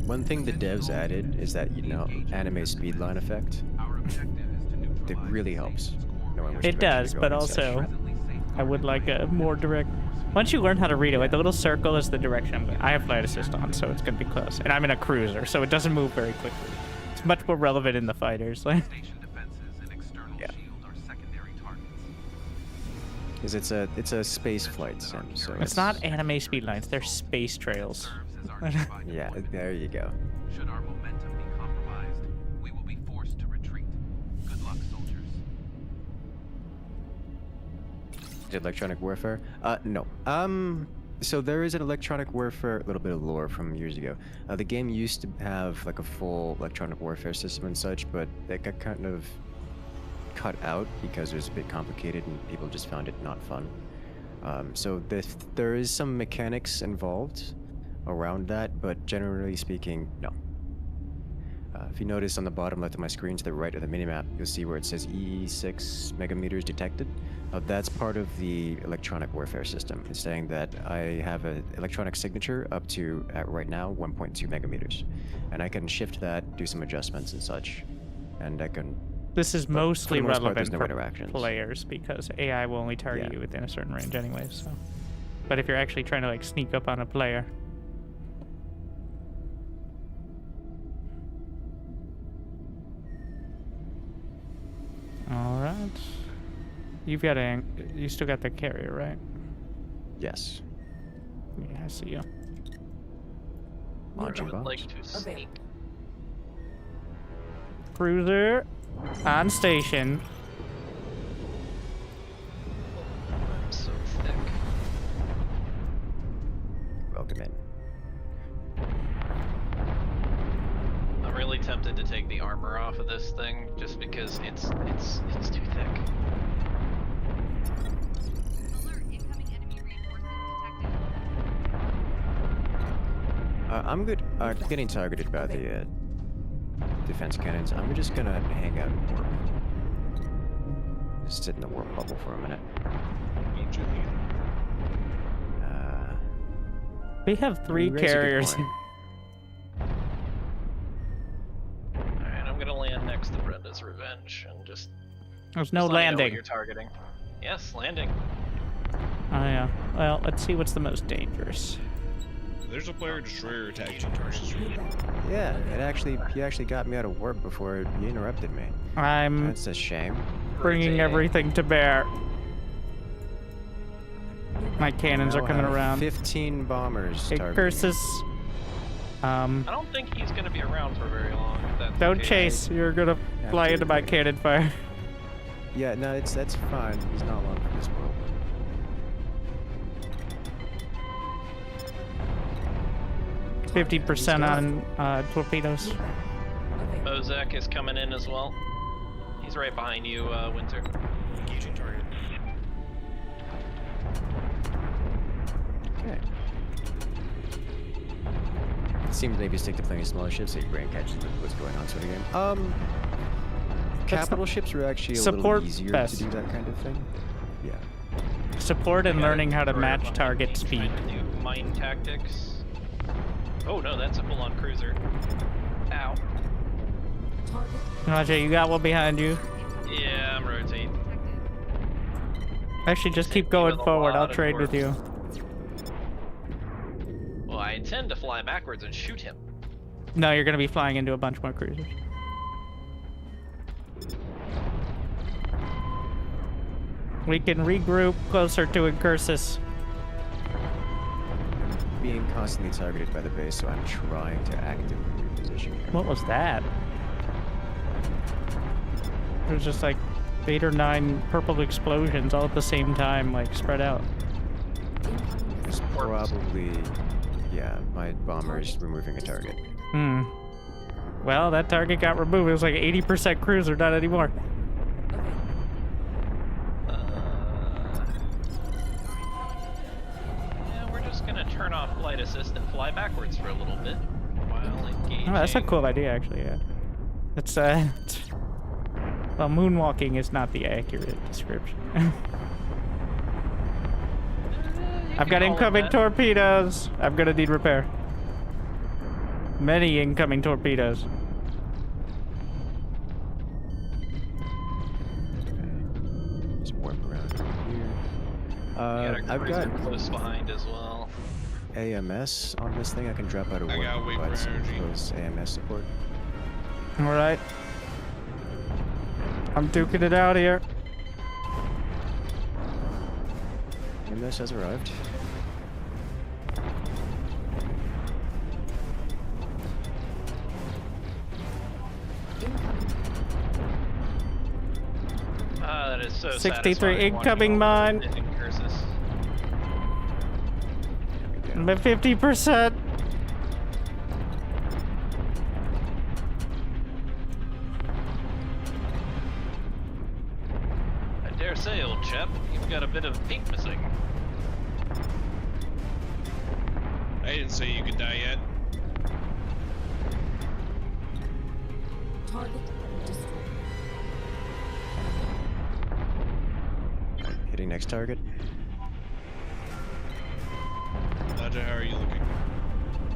One thing the devs added is that, you know, anime speedline effect. It really helps. knowing which It direction does, to go but and also, such. I would like a more direct... Once you learn how to read it, like the little circle is the direction. I have flight assist on, so it's going to be close. And I'm in a cruiser, so it doesn't move very quickly. It's much more relevant in the fighters. Like, Yeah. Because it's a space flight sim, so it's not anime speed lines, they're space trails. Yeah, there you go. Should our momentum be compromised, we will be forced to retreat. Good luck, soldiers. Electronic warfare? No. So there is an electronic warfare, a little bit of lore from years ago. The game used to have like a full electronic warfare system and such, but it got kind of cut out because it was a bit complicated and people just found it not fun. So there is some mechanics involved around that, but generally speaking, no. If you notice on the bottom left of my screen to the right of the minimap, you'll see where it says E6 megameters detected. That's part of the electronic warfare system. It's saying that I have an electronic signature up to, at right now, 1.2 megameters. And I can shift that, do some adjustments and such, and I can... This is but mostly for the most part, relevant there's no for interactions. players because AI will only target Yeah. you within a certain range anyway, so... But if you're actually trying to like sneak up on a player... Alright. You still got the carrier, right? Yes. Yeah, I see you. I Launching would bombs. like to sneak. Cruiser on station. I'm so thick. Welcome in. I'm really tempted to take the armor off of this thing just because it's too thick. Alert, incoming enemy reinforcements detected. I'm good. Getting targeted by the defense cannons. I'm just gonna hang out in warp. Just sit in the warp bubble for a minute. Don't you hate We have 3 You raise a good carriers. point. Alright, I'm gonna land next to Brenda's Revenge and just... There's no just let me know what landing. you're targeting. Yes, landing. Oh yeah. Well, let's see what's the most dangerous. There's a player destroyer attacking versus Yeah, he actually got me out of warp before he interrupted me. I'm That's a shame. bringing Rotating. everything to bear. My cannons are Now coming have around. 15 bombers It targeting curses. I don't think he's gonna be around for very long. If that's the Don't case. chase. You're gonna fly to into my agree. cannon fire. me. Yeah, no, that's fine. He's not long for this world. 50% on torpedoes. Bozak is coming in as well. He's right behind you, Winter. Engaging target. Okay. It seems maybe stick to plenty of smaller ships so your brain catches what's going on sort of game. Capital ships are actually a Support little easier best. to do that kind of thing. Yeah. Support and Yeah, learning how to we're match behind target me speed. trying to do mine tactics. Oh no, that's a full-on cruiser. Ow. Roger, you got one behind you. Yeah, I'm rotating. Actually, just Hit keep me going with a forward. I'll lot of trade with you. Well, I intend to fly backwards and shoot him. No, you're gonna be flying into a bunch more cruisers. We can regroup closer to Incursus. Being constantly targeted by the base, so I'm trying to actively reposition here. What was that? It was just like 8 or 9 purple explosions all at the same time, like spread out. It's probably, yeah, my bomber is removing a target. Hmm. Well, that target got removed. It was like 80% cruiser, not anymore. Yeah, we're just gonna turn off flight assist and fly backwards for a little bit while engaging. Oh, that's a cool idea, actually. Yeah. It's well, moonwalking is not the accurate description. I've got incoming torpedoes. I'm gonna need repair. Many incoming torpedoes. Just warp around here. I've got close behind as well. AMS on this thing. I can drop out of I warp gotta and wait provide for some energy. close AMS support. All right. I'm duking it out here. AMS has arrived. That is so 63 satisfying incoming watching all mine. the hitting curses. I'm at 50%. I dare say, old chap, you've got a bit of peak missing. I didn't say you could die yet. Target destroyed. Alright, hitting next target. Naja, how are you looking?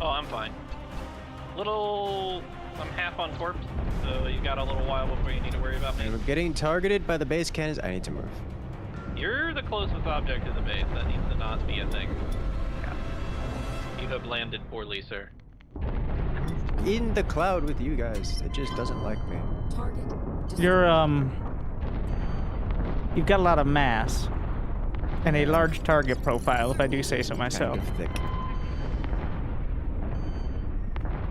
Oh, I'm fine. I'm half on torp, so you got a little while before you need to worry about me. And we're getting targeted by the base cannons. I need to move. You're the closest object to the base. That needs to not be a thing. Yeah. You have landed poorly, sir. In the cloud with you guys. It just doesn't like me. Target destroyed. You're you've got a lot of mass and a large target profile, if I do say so myself. Kind of thick.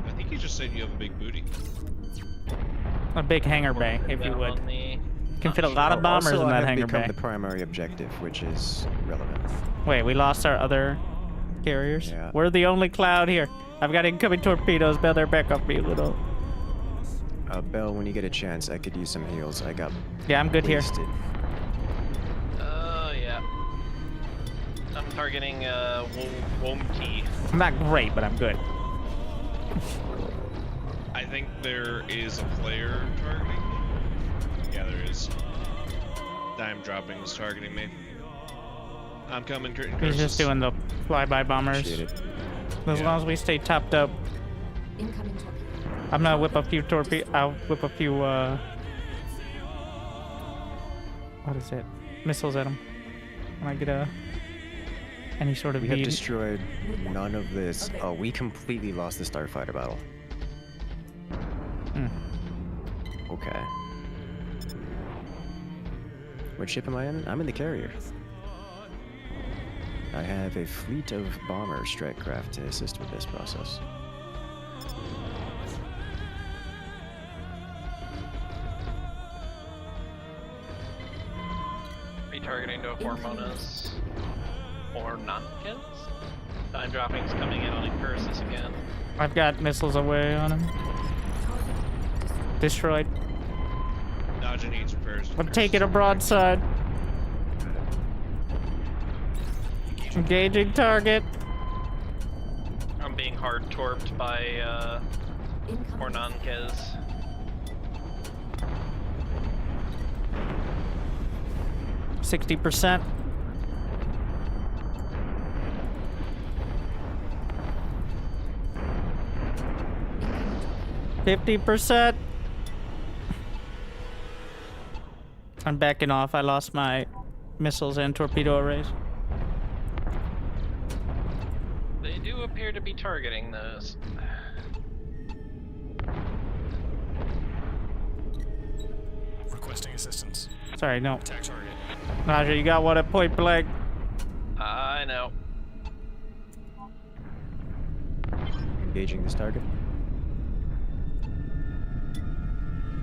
I think you just said you have a big booty. A big hangar bay, if you Down would. on the- Can fit a lot of bombers Also, in I that have hangar become bay. the primary objective, which is relevant. Wait, we lost our other carriers? Yeah. We're the only cloud here. I've got incoming torpedoes. Better back up me a little. Bell, when you get a chance, I could use some heals. I got Yeah, I'm good here. wasted. Oh, yeah. I'm targeting, Womkey. I'm not great, but I'm good. I think there is a player targeting me. Yeah, there is. Dime dropping is targeting me. I'm coming, Curtin. He's just doing the flyby bombers. Appreciate it. As long as we stay topped up. Incoming torpedo. I'm gonna whip a few I'll whip a few, what is it? Missiles at him. When I get any sort of We have bead. destroyed none of this. Oh, we completely lost the starfighter battle. Hmm. Okay. What ship am I in? I'm in the carrier. I have a fleet of bomber strike craft to assist with this process. Retargeting to Hormonas. Or Notkins. Time dropping's coming in on Incursus again. I've got missiles away on him. Destroyed. Naja needs repairs. I'm taking a broadside. Engaging target. I'm being hard torped by, Hornankes. – 60%. %. I'm backing off. I lost my missiles and torpedo arrays. They do appear to be targeting those. Requesting assistance. Sorry, no. Attack target. Naja, you got one at point blank. I know. Engaging this target.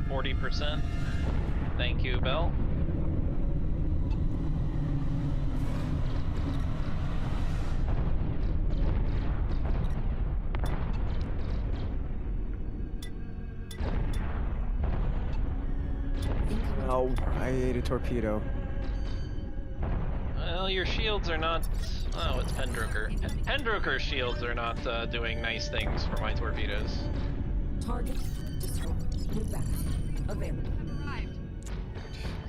40%. Thank you, Bell. Oh, I ate a torpedo. Well, your shields are not... Oh, it's Pendroker. Pendroker's shields are not doing nice things for my torpedoes. Target destroyed. Move back. Available. Arrived.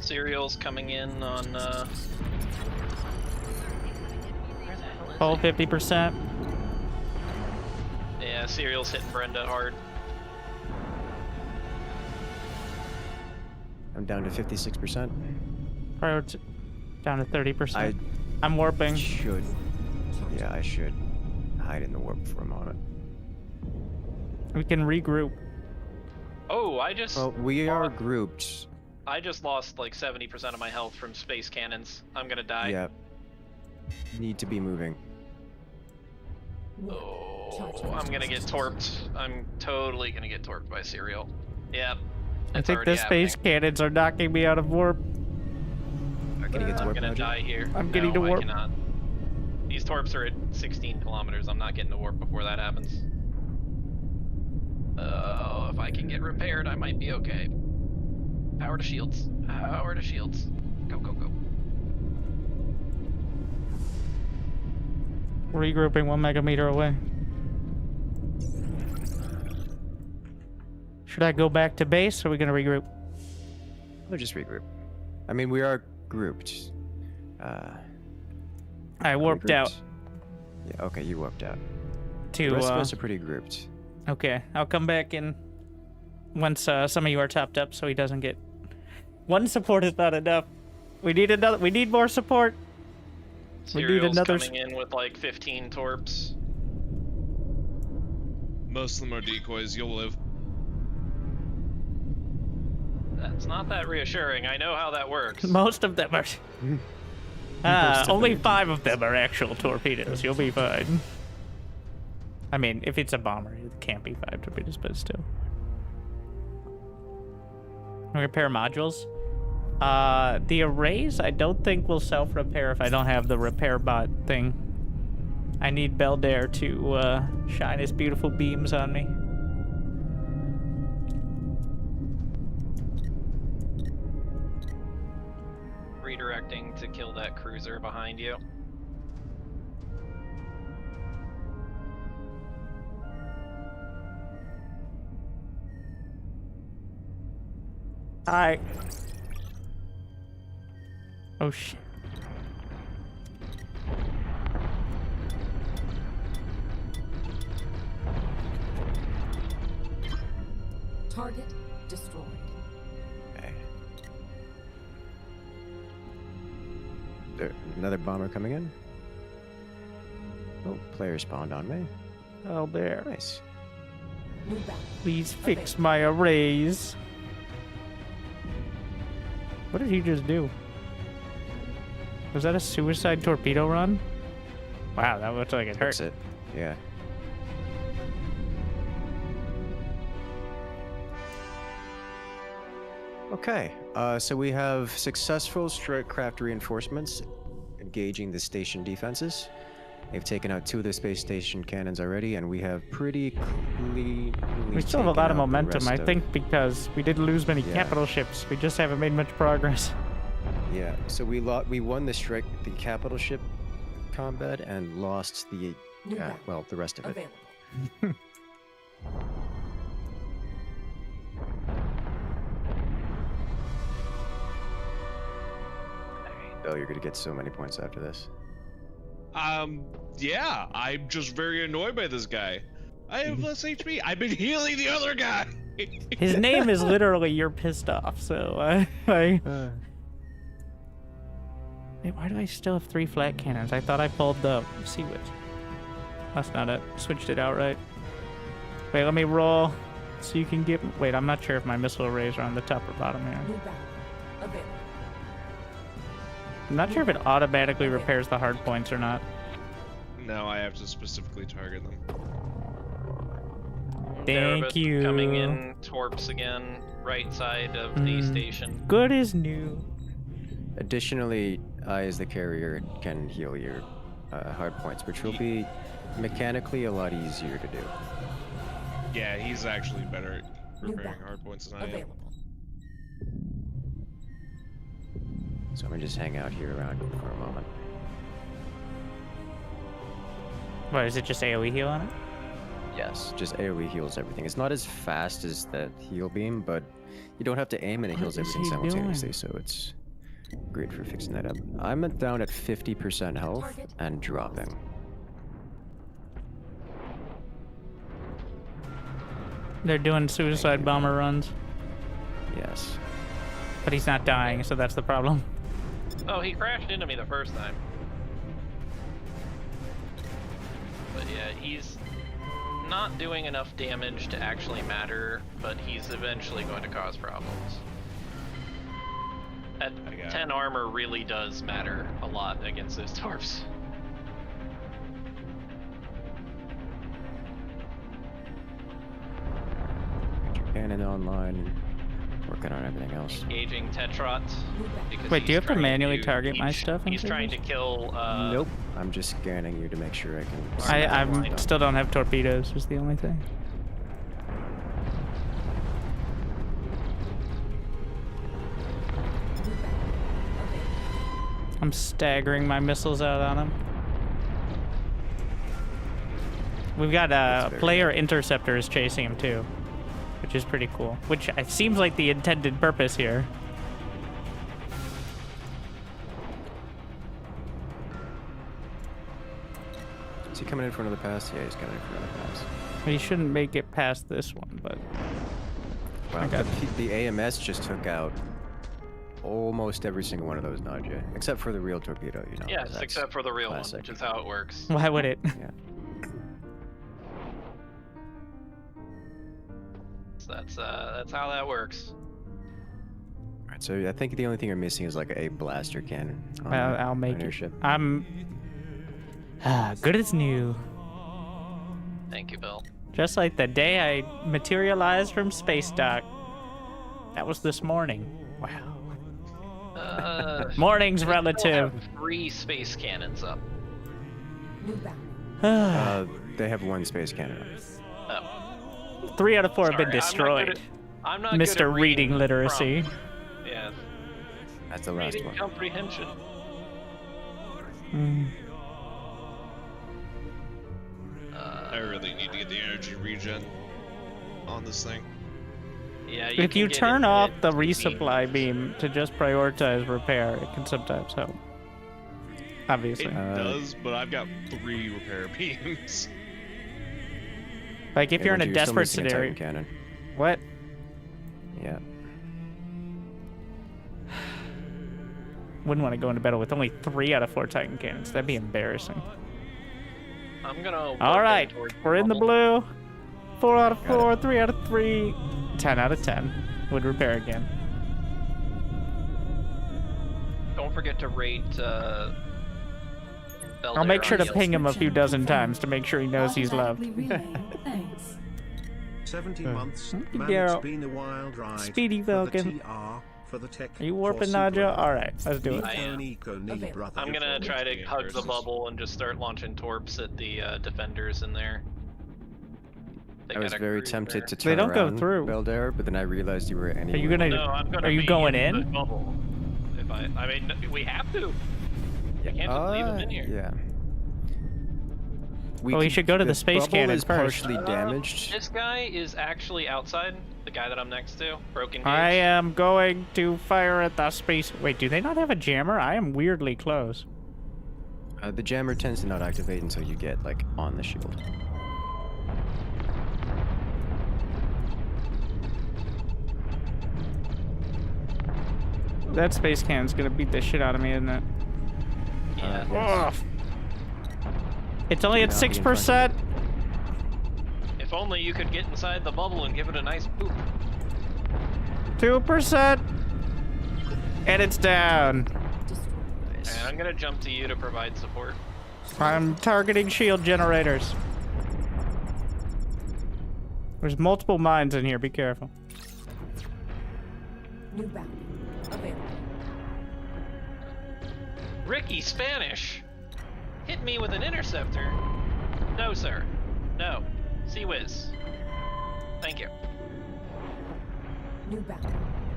Serials coming in on, Where the hell All 50%. Yeah, Serial's hitting Brenda hard. I'm down to 56%. Probably down to 30%. I I'm warping. should. Yeah, I should hide in the warp for a moment. We can regroup. Oh, I just Well, we are grouped. I just lost like 70% of my health from space cannons. I'm gonna die. Yeah. Need to be moving. Oh, I'm gonna get torped. I'm totally gonna get torped by Serial. Yep. I it's think already the space happening. cannons are knocking me out of warp. Can you get to I'm warp gonna magic? die here. I'm getting to No, warp. I cannot. These torps are at 16 kilometers. I'm not getting to warp before that happens. Oh, if I can get repaired, I might be okay. Power to shields. Power to shields. Go, go, go. Regrouping 1 megameter away. Should I go back to base or are we gonna regroup? We'll just regroup. I mean, we are grouped. I warped out Yeah, okay, you warped out. to The rest of us are pretty grouped. okay, I'll come back in once some of you are topped up so he doesn't get one support is not enough. We need more support. We need Serial's another coming in with like 15 torps. Most of them are decoys. You'll live. That's not that reassuring. I know how that works. Most of them are only 5 of them are actual torpedoes. You'll be fine. I mean, if it's a bomber, it can't be 5 torpedoes, but still. Repair modules. The arrays, I don't think will self-repair if I don't have the repair bot thing. I need Beldair to shine his beautiful beams on me. Redirecting to kill that cruiser behind you. Hi. Oh shit. Target destroyed. Okay. There, another bomber coming in. Oh, player spawned on me. Oh, there. Nice. New battle. Please fix my arrays. What did he just do? Was that a suicide torpedo run? Wow, that looks like it hurt. Fix it. Yeah. Okay, so we have successful strike craft reinforcements engaging the station defenses. They've taken out 2 of the space station cannons already, and we have pretty cleanly We still have a lot of taken out the momentum, I rest of- think, because we didn't lose many Yeah. capital ships. We just haven't made much progress. Yeah, so we won the capital ship combat and lost the New battle. well, the rest of it. Available. Oh, you're gonna get so many points after this. Yeah, I'm just very annoyed by this guy. I have less HP. I've been healing the other guy. His name is literally "You're Pissed Off," so Wait, why do I still have 3 flat cannons? I thought I pulled the Sea Witch. That's not it. Switched it out right. Wait, let me roll so you can get. Wait, I'm not sure if my missile arrays are on the top or bottom here. New battle. Available. I'm not sure if it automatically repairs the hard points or not. No, I have to specifically target them. Thank you. Coming in torps again, right side of the station. Good as new. Additionally, I, as the carrier, can heal your hard points, which will be mechanically a lot easier to do. Yeah, he's actually better at New repairing battle. hard points than I am. Available. So I'm gonna just hang out here around for a moment. What, is it just AoE heal on it? Yes, just AoE heals everything. It's not as fast as the heal beam, but you don't have to aim and it What heals is everything he simultaneously, doing? so it's great for fixing that up. I'm down at 50% health and dropping. They're doing suicide bomber runs, Yes. but he's not dying, so that's the problem. Oh, he crashed into me the first time. But yeah, he's not doing enough damage to actually matter, but he's eventually going to cause problems. At 10 armor really does matter a lot against those dwarves. Cannon online. Working on everything else. Engaging Tetrot. because Wait, do you he's have to trying manually target my he's- stuff in He's trying to cities? kill. Nope. I'm just scanning you to make sure I can. I still don't have torpedoes. Is the only thing. I'm staggering my missiles out on him. We've got a very player interceptor is chasing him too, which is pretty cool. Which seems like the intended purpose here. Is he coming in for another pass? Yeah, he's coming in for another pass. He shouldn't make it past this one, but Wow. got- The AMS just took out almost every single one of those Naja, except for the real torpedo. You know. Yes, that's except for the real one, classic. which is how it works. why would it? Yeah. So that's how that works. Alright, so I think the only thing you're missing is like a blaster cannon. on I'll make on your it. ship. I'm good as new. Thank you, Bill. Just like the day I materialized from space dock. That was this morning. Wow. Morning's I still relative. have 3 space cannons up. New bound. They have one space cannon. Oh, 3 out of 4 have sorry, been destroyed. I'm not good at Mr. Reading literacy. from- Yeah. That's the last Reading one. comprehension. Mm. I really need to get the energy regen on this thing. Yeah. If you can get turn infinite off the beams. resupply beam to just prioritize repair, it can sometimes help. Obviously. It does, but I've got 3 repair beams. Like if Yeah, you're in but a still desperate missing a Titan scenario. cannon. What? Yeah. Wouldn't want to go into battle with only 3 out of 4 Titan cannons. That'd be embarrassing. I'm gonna. work All them right, towards we're in the bubble. blue. 4 out of 4, 3 out of 3, 10 out of 10. Would repair again. Don't forget to rate. I'll make sure to Belder ping him a Transcription few dozen confirmed. times to make sure he knows he's loved. Automatically relay. Thanks. 70 months, Thank you, man, Daryl. it's been a wild ride. Speedy for the Falcon. TR, for the tech, Are you for warping, Super. Naja? Alright, let's do it. I am. Nico, Nico, Okay. brother. I'm gonna try to hug the bubble and just start launching torps at the defenders in there. They I was got a very cruiser. tempted to They turn don't go around, through. Belder, but then I realized you were anywhere. Are you gonna? No, I'm gonna Are you be going in? The in? bubble. If I mean, we have to. We can't just leave them in here. Yeah. Well, we should go to the space bubble cannon is first. partially damaged. This guy is actually outside. The guy that I'm next to, broken gauge. I am going to fire at the space. Wait, do they not have a jammer? I am weirdly close. The jammer tends to not activate until you get like on the shield. That space cannon's gonna beat the shit out of me, isn't it? Yeah. Ugh. It's only at Not be in front of 6%. If only you could get inside the bubble and give it a nice boop. 2%. And it's down. Destroyed. And I'm gonna jump to you to provide support. I'm targeting shield generators. There's multiple mines in here, be careful. New bound. Available. Ricky Spanish! Hit me with an interceptor? No, sir. No. Sea Whiz. Thank you. New bound.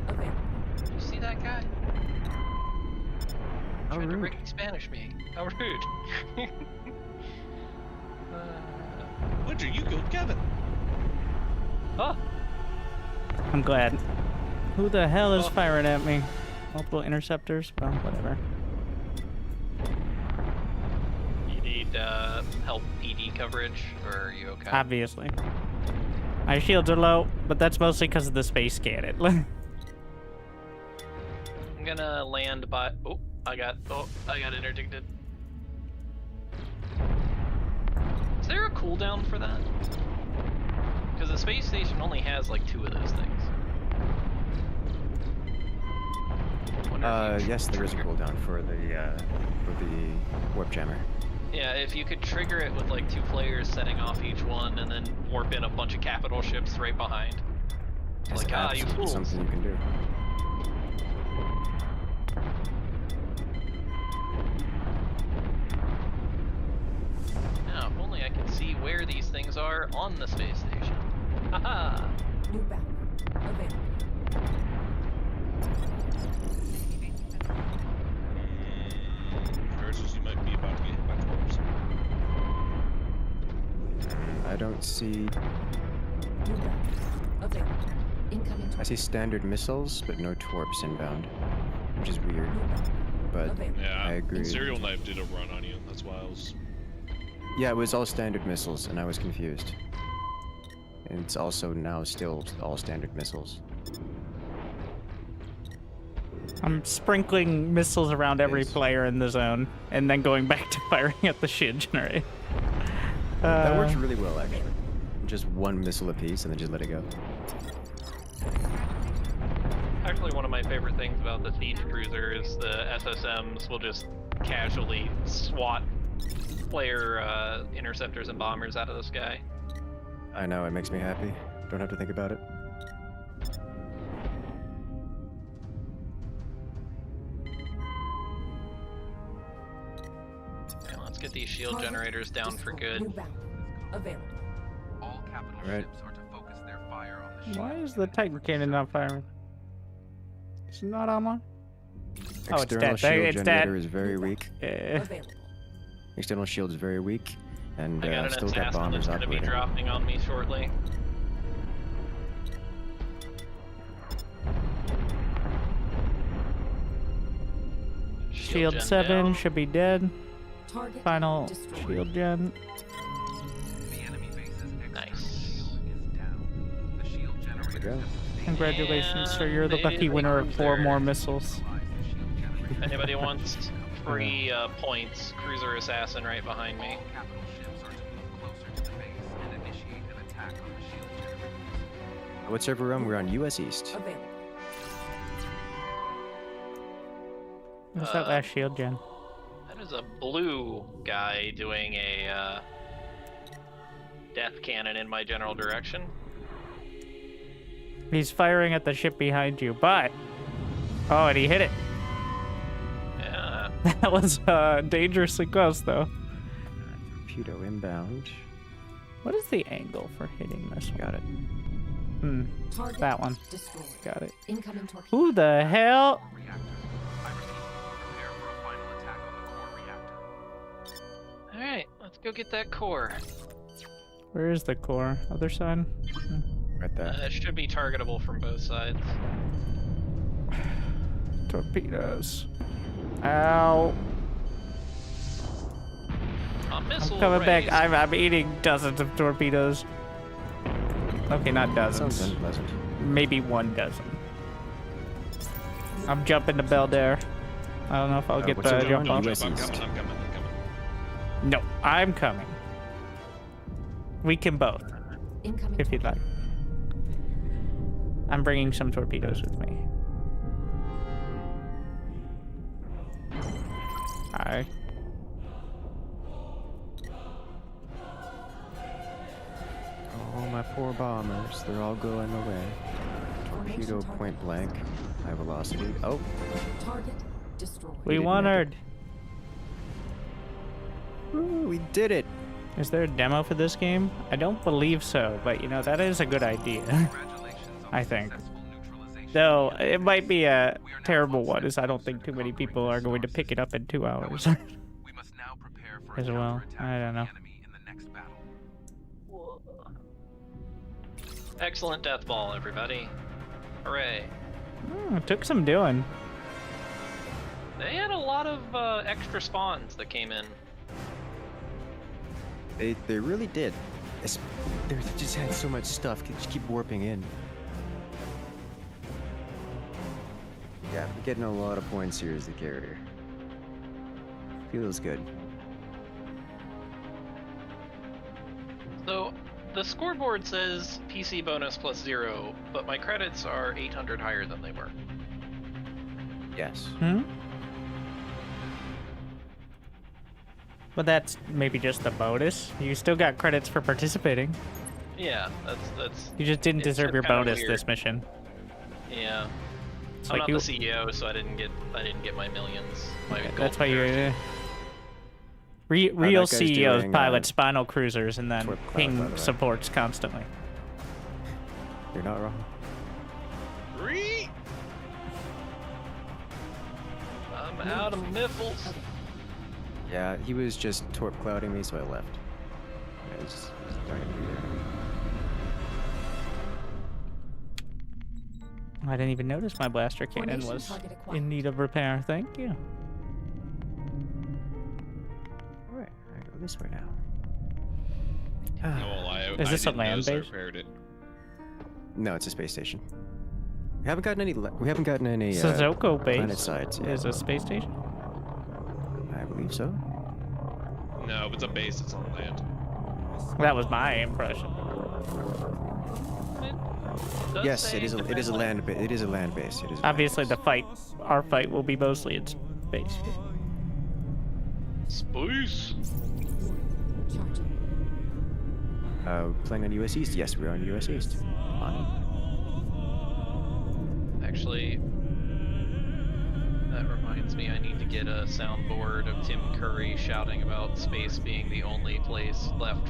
Available. Did you see that guy? How Tried to rude. Ricky Spanish me. How rude. Winter, you killed Kevin. Oh, I'm glad. Who the hell is Oh. firing at me? Multiple interceptors? Well, whatever. you need help PD coverage, or are you okay? Obviously. My shields are low, but that's mostly because of the space cannon. I'm gonna land by. Oh, I got interdicted. Is there a cooldown for that? Because the space station only has like 2 of those things. Yes, there is a cooldown for the warp jammer. Yeah, if you could trigger it with like 2 players setting off each one, and then warp in a bunch of capital ships right behind. That's Like, you absolutely fools. something you can do. Now, if only I can see where these things are on the space station. Haha! New battery available. Versus you might be about to get hit by torps. I don't see. New battery available. Incoming I see standard missiles, but no torps inbound, which is weird. New battery But available. Yeah, I agree. Serial Knife did a run on you. That's why I was. Yeah, it was all standard missiles, and I was confused. And it's also now still all standard missiles. I'm sprinkling missiles around every Yes. player in the zone, and then going back to firing at the shield generator. That works really well, actually. Just one missile apiece, and then just let it go. Actually, one of my favorite things about the siege cruiser is the SSMs will just casually swat player interceptors and bombers out of the sky. I know, it makes me happy. Don't have to think about it. Okay, let's get these shield Target generators down for destroyed. good. New battery available. All capital Alright. ships are to focus their fire on the shield. Why is the Titan cannon not firing? It's not online? Oh, it's External dead. shield It's generator dead. is very weak. Available. External shield is very weak, and I got an still got assassin bombers that's going to be operating. dropping on me shortly. Shield gen 7 down. should be dead. Target Final destroyed. shield gen. The enemy base's external Nice. shield is down. The shield generator go. Congratulations, sir. You're the And lucky a winner of 4 cruiser. more missiles. If anybody wants free points, cruiser assassin right behind me. All capital ships are to move closer to the base and initiate an attack on the shield generators. What server room? We're on US East. Available. What's that last shield gen? That is a blue guy doing a death cannon in my general direction. He's firing at the ship behind you, but... Oh, and he hit it. Yeah. That was dangerously close, though. Torpedo inbound. What is the angle for hitting this one? Got it. Target That one. destroyed. Got it. Incoming torpedo. Who the hell? Reactor. I repeat, prepare for a final attack on the core reactor. Alright, let's go get that core. Where is the core? Other side? Right there. It should be targetable from both sides. Torpedoes. Ow. A missile I'm coming back. raised. I'm eating dozens of torpedoes. Okay, not Sounds dozens. unpleasant. Maybe 1 dozen. I'm jumping to Beldair. I don't know if I'll get what's the over jump on off. US I'm East? coming, I'm coming, I'm coming. No, I'm coming. We can both, Incoming if you'd like. I'm bringing some torpedoes with me. Hi. Oh, my poor bombers. They're all going away. Torpedo point blank. High velocity. Oh, Target destroyed. We didn't won make her. it. Ooh, we did it. Is there a demo for this game? I don't believe so, but you know, that is a good idea. Congratulations on I the think. successful neutralization. Though, it might be a terrible one, as I don't think too many people are going to pick it up in 2 hours. However, we must now prepare for a As well. counterattack I don't from know. the enemy in the next battle. Excellent death ball, everybody. Hooray. Took some doing. They had a lot of extra spawns that came in. They really did. They just had so much stuff. Just keep warping in. Yeah, we're getting a lot of points here as the carrier. Feels good. So, the scoreboard says PC bonus plus 0, but my credits are 800 higher than they were. Yes. Hmm? But that's maybe just the bonus. You still got credits for participating. Yeah, that's. You just didn't It's deserve just your kinda bonus weird. this mission. Yeah. It's I'm like not you, the CEO, so I didn't get my millions. My that's golden why you're. parachute. Real that guy's CEOs doing, pilot Spinal cruisers and then Twerp Cloud, by ping the way. supports constantly. You're not wrong. I'm out of nipples. Yeah, he was just torp clouding me, so I left. I was not gonna be there. I didn't even notice my blaster cannon Formation was target acquired. in need of repair. Thank you. Alright, I go this way now. No, well, Is this a didn't land notice I base? repaired it. No, it's a space station. We haven't gotten any. We haven't gotten any. Suzuko base Planetside yet. is a space station. I believe so. No, if it's a base, it's on land. That was my impression. Does Yes, say it is. It is a land. It is a land base. It is. Obviously, our fight will be mostly in space. Space. Charging. Playing on US East. Yes, we're on US East. On. Actually, that reminds me, I need to get a soundboard of Tim Curry shouting about space being the only place left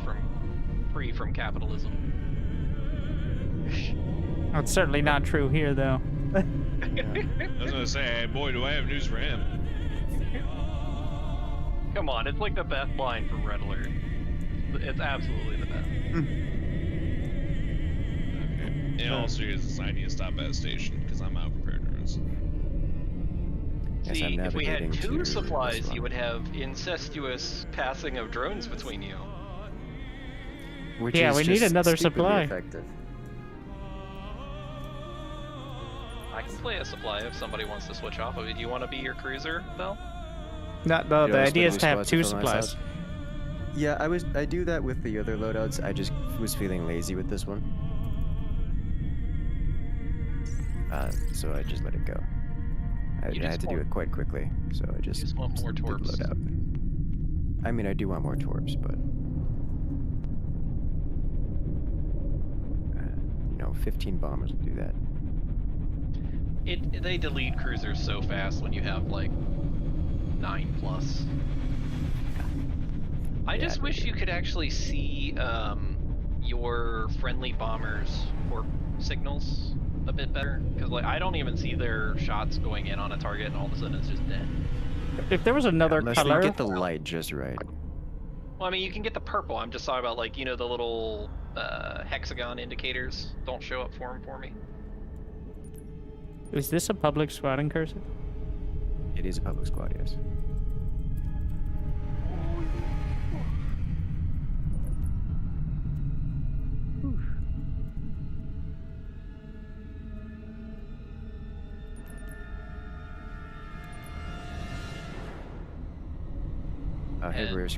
free from capitalism. That's certainly not true here, though. I was gonna say, hey, boy, do I have news for him. Come on, it's like the best line from Red Alert. It's absolutely the best. Okay. In all seriousness, I need to stop at a station because I'm out prepared to run. Yes, See, I'm if we had navigating two to supplies, this you one. would have incestuous passing of drones between you. Which Yeah, is we need just another stupidly supply. effective. I can play a supply if somebody wants to switch off of it. Do you want to be your cruiser, Bell? Not the You know, idea is split to have squads two with my supplies. side. Yeah, I do that with the other loadouts. I just was feeling lazy with this one. So I just let it go. I You had just to do want- it quite quickly, so I just want more did the torps. loadout. I mean, I do want more torps, but you know, 15 bombers will do that. They delete cruisers so fast when you have like 9+. I Yeah, just wish you could actually see your friendly bombers or signals a bit better, because like I don't even see their shots going in on a target, and all of a sudden it's just dead. If there was another Unless color, they get the light just right. Well, I mean, you can get the purple. I'm just talking about, like, you know, the little hexagon indicators. Don't show up for me. is this a public squatting cursor? It is a public squad, yes. Hey, And- where's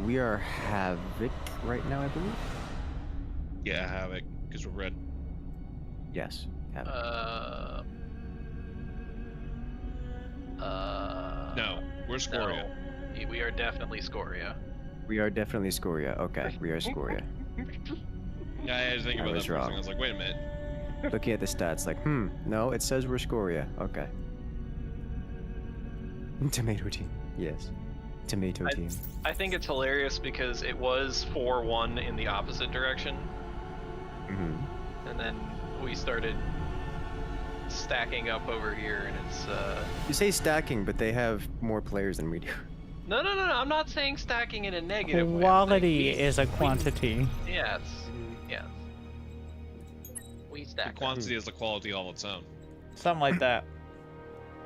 we are Havoc right now, I believe. Yeah, Havoc, because we're red. Yes, Havoc. No, we're Scoria. No. We are definitely Scoria. We are definitely Scoria. Okay, we are Scoria. Yeah, I had to think I about that was for a second. wrong. I was like, wait a minute. Looking at the stats, like, no, it says we're Scoria. Okay. Tomato team. Yes. Tomato team. I think it's hilarious because it was 4-1 in the opposite direction, Mm-hmm. and then we started stacking up over here, and it's You say stacking, but they have more players than we do. No, I'm not saying stacking in a negative way. I'm saying Quality we- is a quantity. Yes. We The stack. quantity is the quality all its own. Something like that.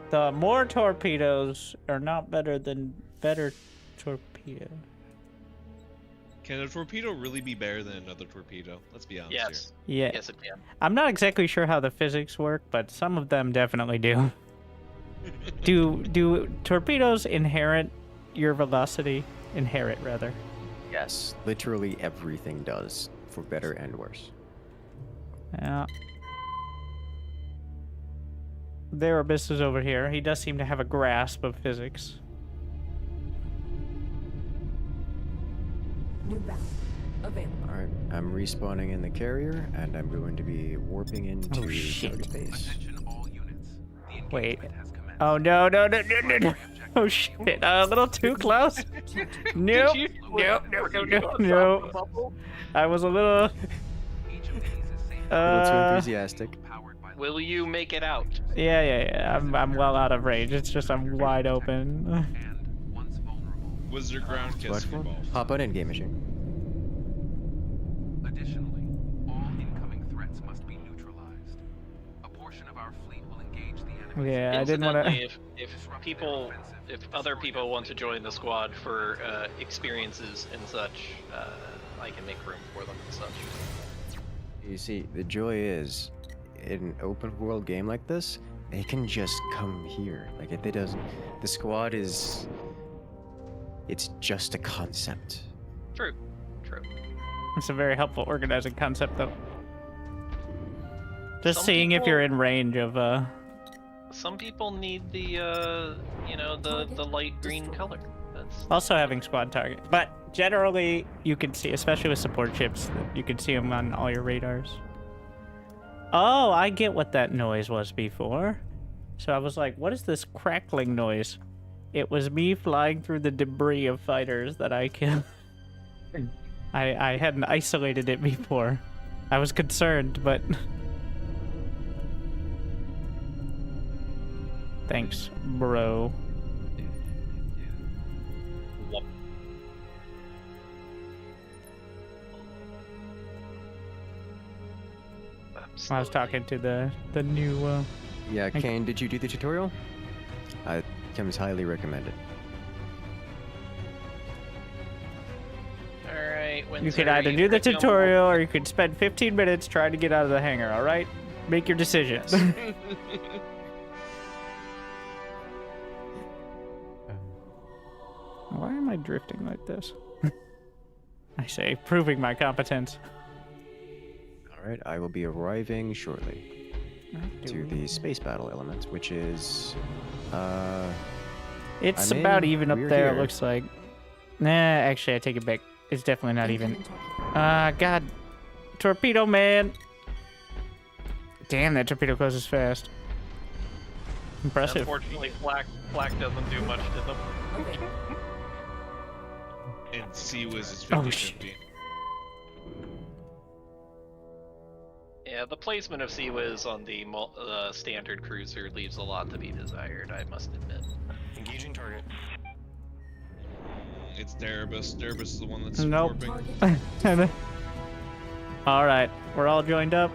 The more torpedoes are not better than better torpedo. Can a torpedo really be better than another torpedo? Let's be honest Yes. Yeah. Yes, it can. I'm not exactly sure how the physics work, but some of them definitely do. Do torpedoes inherit your velocity? Inherit, rather. Yes, literally everything does, for better and worse. Yeah. There Abyss is over here. He does seem to have a grasp of physics. New battle. Available. Alright, I'm respawning in the carrier, and I'm going to be warping into Oh, shit. target base. Attention all units. The Wait. engagement has commenced. Oh, no, no, no, no, no, no. Oh, shit. A little too close. No, no, no, no, no, no. I was a little... Each of these is safe. A little too Uh, enthusiastic. Powered by Will you make it out? yeah. I'm well out of range. It's just I'm wide open. and once vulnerable. Was there ground kissing Platform? involved? Hop on in-game machine. Additionally, all incoming threats must be neutralized. A portion of our fleet will engage the enemy. Yeah, I didn't want Incidentally, to... if people, if other people want to join the squad for experiences and such, I can make room for them and such. You see, the joy is, in an open world game like this, they can just come here. Like, if it doesn't... The squad is... It's just a concept. True. True. It's a very helpful organizing concept, though. Just Some seeing if people- you're in range of, Some people need the, the light green color. That's Also having squad target. But generally, you can see, especially with support ships, you can see them on all your radars. Oh, I get what that noise was before. So I was like, what is this crackling noise? It was me flying through the debris of fighters that I killed. I hadn't isolated it before. I was concerned, but... Thanks, bro. Whoop. I was talking to the new, Yeah, Thank- Kane, did you do the tutorial? Comes highly recommended. Alright, You could either do the tutorial or you could spend 15 minutes trying to get out of the hangar, alright? Make your decision. Why am I drifting like this? I say, proving my competence. Alright, I will be arriving shortly to the space battle element, which is... It's I'm about in, even up we're there, it here. looks like. Nah, actually, I take it back. It's definitely not even. God. Torpedo man! Damn, that torpedo closes fast. Impressive. Unfortunately, flak doesn't do much to them. Available. And CWIS is Oh, 50-50. Yeah, the placement of CWIS on the standard cruiser leaves a lot to be desired, I must admit. Engaging target. It's Erebus. Erebus is the one that's Nope. warping. Alright, we're all joined up.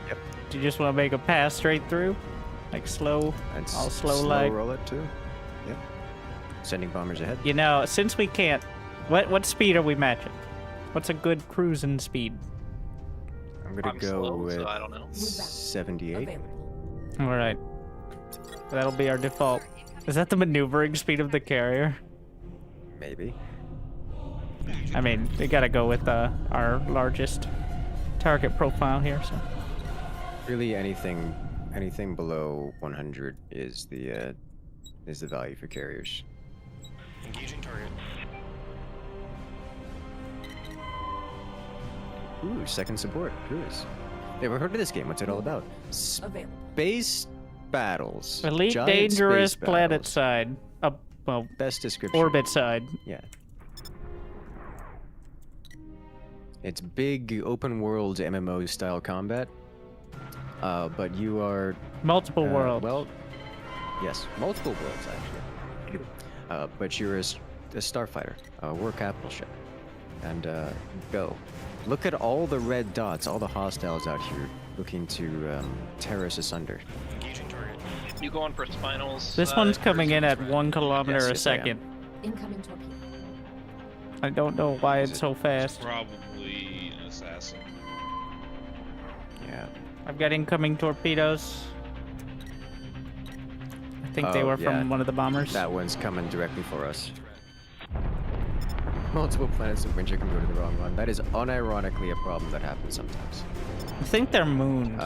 Yep. Do you just want to make a pass straight through? Like slow? And All slow like- roll it too. Yep. Sending bombers ahead. You know, since we can't... What speed are we matching? What's a good cruising speed? I'm gonna I'm go slow, with so I don't know. 78. Available. Alright. That'll be our default. Is that the maneuvering speed of the carrier? Maybe. I mean, they gotta go with our largest target profile here, so... Really, anything below 100 is the value for carriers. Engaging target. Ooh, second support cruise. Never heard of this game. What's it all about? Available. Space battles. Elite Giant Dangerous space battles. Planetside. Well, Best description. Orbit side. Yeah. It's big open world MMO style combat. But you are Multiple worlds. Well, yes, multiple worlds actually. But you're a starfighter, a war capital ship, and go. Look at all the red dots, all the hostiles out here looking to tear us asunder. Engaging target. You going for Spinals? This one's coming in at cruisers, 1 kilometer Yes, a yes, I am. second. Incoming torpedo. I don't know why Is it's it- so fast. Probably an assassin. Yeah. I've got incoming torpedoes. I think they Oh, were yeah. from one of the bombers. That one's coming directly for us. Multiple planets of winter can go to the wrong one. That is unironically a problem that happens sometimes. I think they're moons.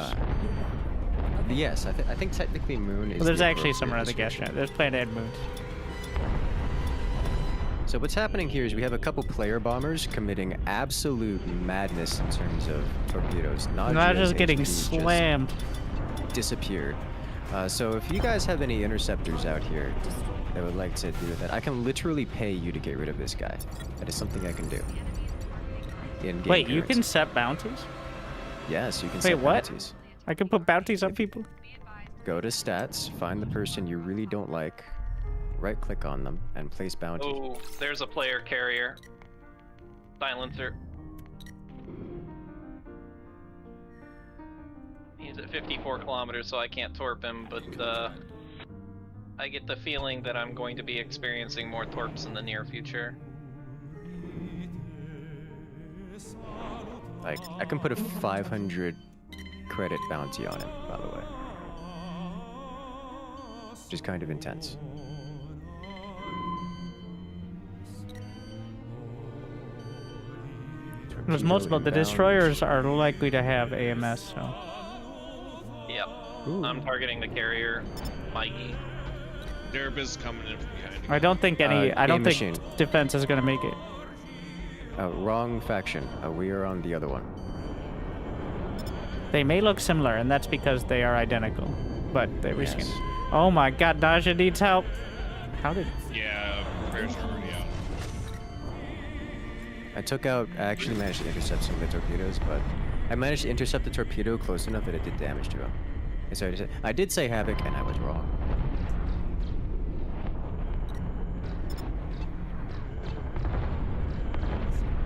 Yes, I think technically moon is. Well, there's the actually appropriate some other description. gas. There's planet and moons. So what's happening here is we have a couple player bombers committing absolute madness in terms of torpedoes. Not just getting HP, just slammed. disappeared. So if you guys have any interceptors out here that would like to do that, I can literally pay you to get rid of this guy. That is something I can do. In-game Wait, you currency. can set bounties? Yes, you can Wait, set what? bounties. I can put bounties on people? Go to stats, find the person you really don't like, right-click on them, and place bounty. Oh, there's a player carrier. Silencer. He's at 54 kilometers, so I can't torp him, but I get the feeling that I'm going to be experiencing more torps in the near future. Like, I can put a 500 credit bounty on him, by the way. Which is kind of intense. There's Torpedo multiple. The inbound. destroyers are likely to have AMS, so. Yep. Ooh. I'm targeting the carrier, Mikey. Derb is coming in from behind. I don't think any. I don't game think machine. defense is gonna make it. Wrong faction. We are on the other one. They may look similar, and that's because they are identical. But they reskin. Yes. Oh my God, Naja needs help. How did? Yeah, repairs are already out. I actually managed to intercept some of the torpedoes, but I managed to intercept the torpedo close enough that it did damage to him. So I did say havoc, and I was wrong.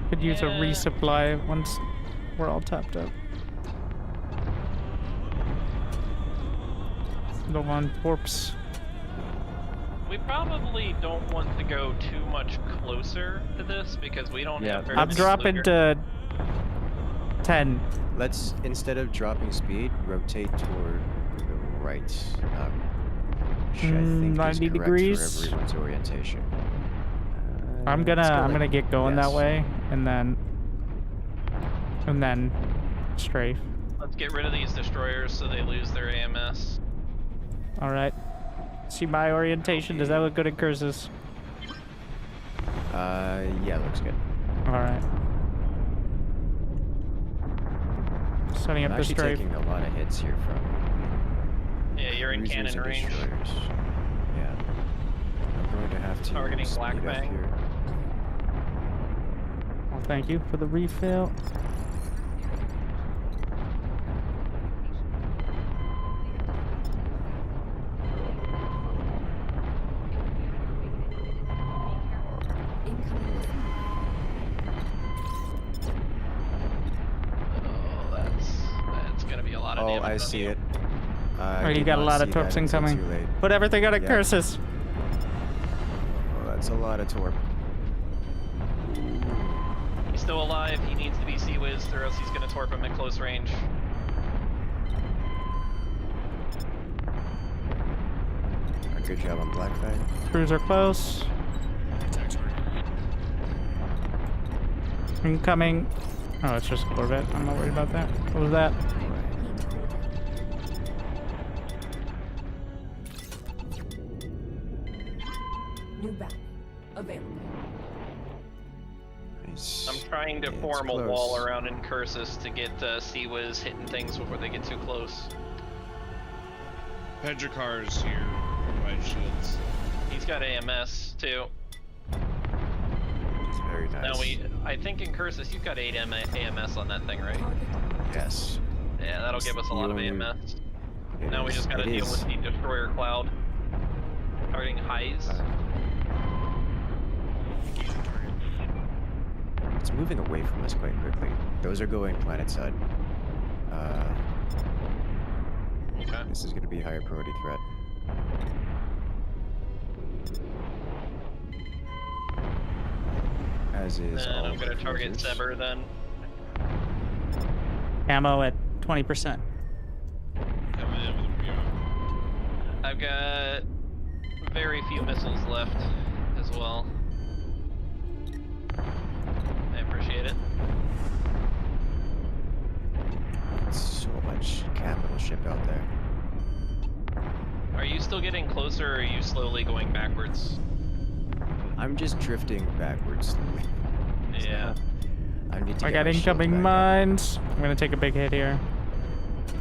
Could use a Yeah. resupply once we're all topped up. Don't want corpse. We probably don't want to go too much closer to this because we don't Yeah, have very I'm many dropping Luger. to 10. Let's, instead of dropping speed, rotate toward the right. Which I think 90 is correct degrees. for everyone's orientation. I'm Let's go gonna like- get going that yes. way, and then strafe. Let's get rid of these destroyers so they lose their AMS. All right. See my orientation. Does that look good in curses? Yeah, looks good. All right. Setting I'm up the actually strafe. taking a lot of hits here from Yeah, you're in cruisers cannon and range. destroyers. Yeah. I'm going to have to Targeting speed Black up Fang. here. Well, thank you for the refill. Oh, that's gonna be a lot of Oh, damage. I on see you. it. Oh, you got a lot of torps incoming. Too late. Put everything on it, Yeah. curses. Oh, that's a lot of torp. He's still alive. He needs to be sea-whizzed or else he's gonna torp him at close range. Good job on Black Fang. Crews are close. Attack target. Incoming. Oh, it's just a Corvette. I'm not worried about that. What was that? New bounty available. Nice. I'm trying to Yeah, it's form a close. wall around Incursus to get sea-whiz hitting things before they get too close. Pedricar's here. Provide shields. He's got AMS too. It's very nice. Now I think Incursus, you've got 8 AMS on that thing, right? Yes. Yeah, that'll give us a lot of You only- AMS. It Now we is- just gotta it deal is. with the destroyer cloud. Targeting highs. Engaging target. It's moving away from us quite quickly. Those are going planetside. Okay. This is going to be a higher priority threat. as is And all I'm of gonna our target cruisers. Sever then. Ammo at 20%. Coming in with a PR. I've got very few missiles left as well. I appreciate it. So much capital ship out there. Are you still getting closer, or are you slowly going backwards? I'm just drifting backwards slowly. Yeah. I need to I get got my shield incoming back up. mines. I'm gonna take a big hit here.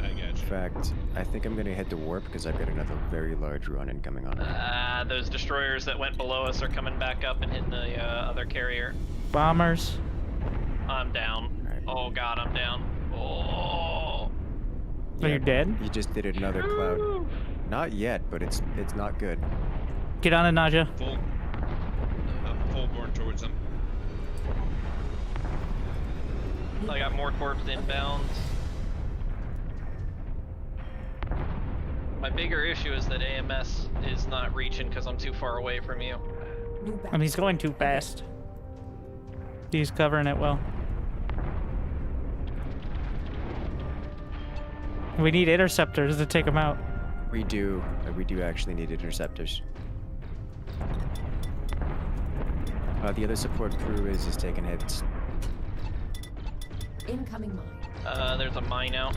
I got In you. fact, I think I'm gonna head to warp because I've got another very large run incoming on it. Those destroyers that went below us are coming back up and hitting the other carrier. Bombers. I'm down. Alright. Oh god, I'm down. Oh. Are you dead? You just did another cloud. Not yet, but it's not good. Get on it, Naja. Full born towards them. I got more corps inbound. My bigger issue is that AMS is not reaching because I'm too far away from you. New I mean, battle. he's going too fast. He's covering it well. We need interceptors to take him out. We do actually need interceptors. The other support crew is taking hits. Incoming mine. There's a mine out.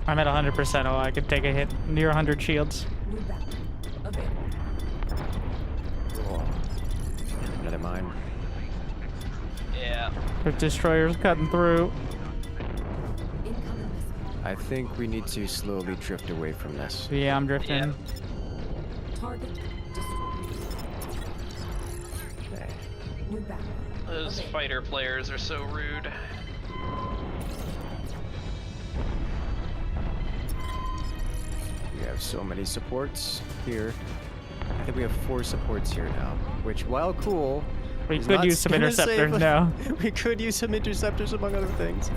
I'm at 100%. Oh, I could take a hit near 100 shields. New battle. Available. Oh. Another mine. Yeah. The destroyer's cutting through. Incoming missile. I think we need to slowly drift away from this. Yeah, I'm drifting. Yeah. Target destroyed. Okay. New battle. Those Available. fighter players are so rude. We have so many supports here. I think we have 4 supports here now, which, while cool, We is could not use some gonna save interceptors us. now. We could use some interceptors, among other things.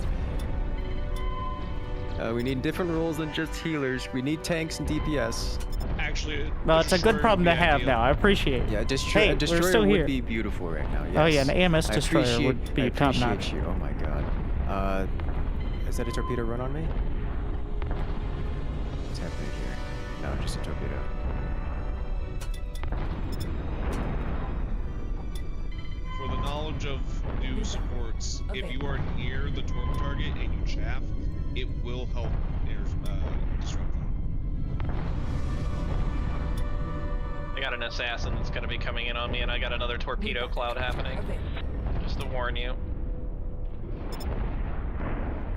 We need different roles than just healers. We need tanks and DPS. Actually, Well, it's a good destroyer problem would to be have ideal. now. I appreciate it. Yeah, Hey, a we're destroyer still would here. be beautiful right now. Yes. Oh yeah, an AMS I destroyer appreciate- would be I top appreciate notch. you. Oh my god. Is that a torpedo run on me? What's happening here? No, just a torpedo. For the knowledge of new supports, if you are near the torp target and you chaff, it will help disrupt them. I got an assassin that's gonna be coming in on me, and I got another torpedo cloud happening. Available. Just to warn you.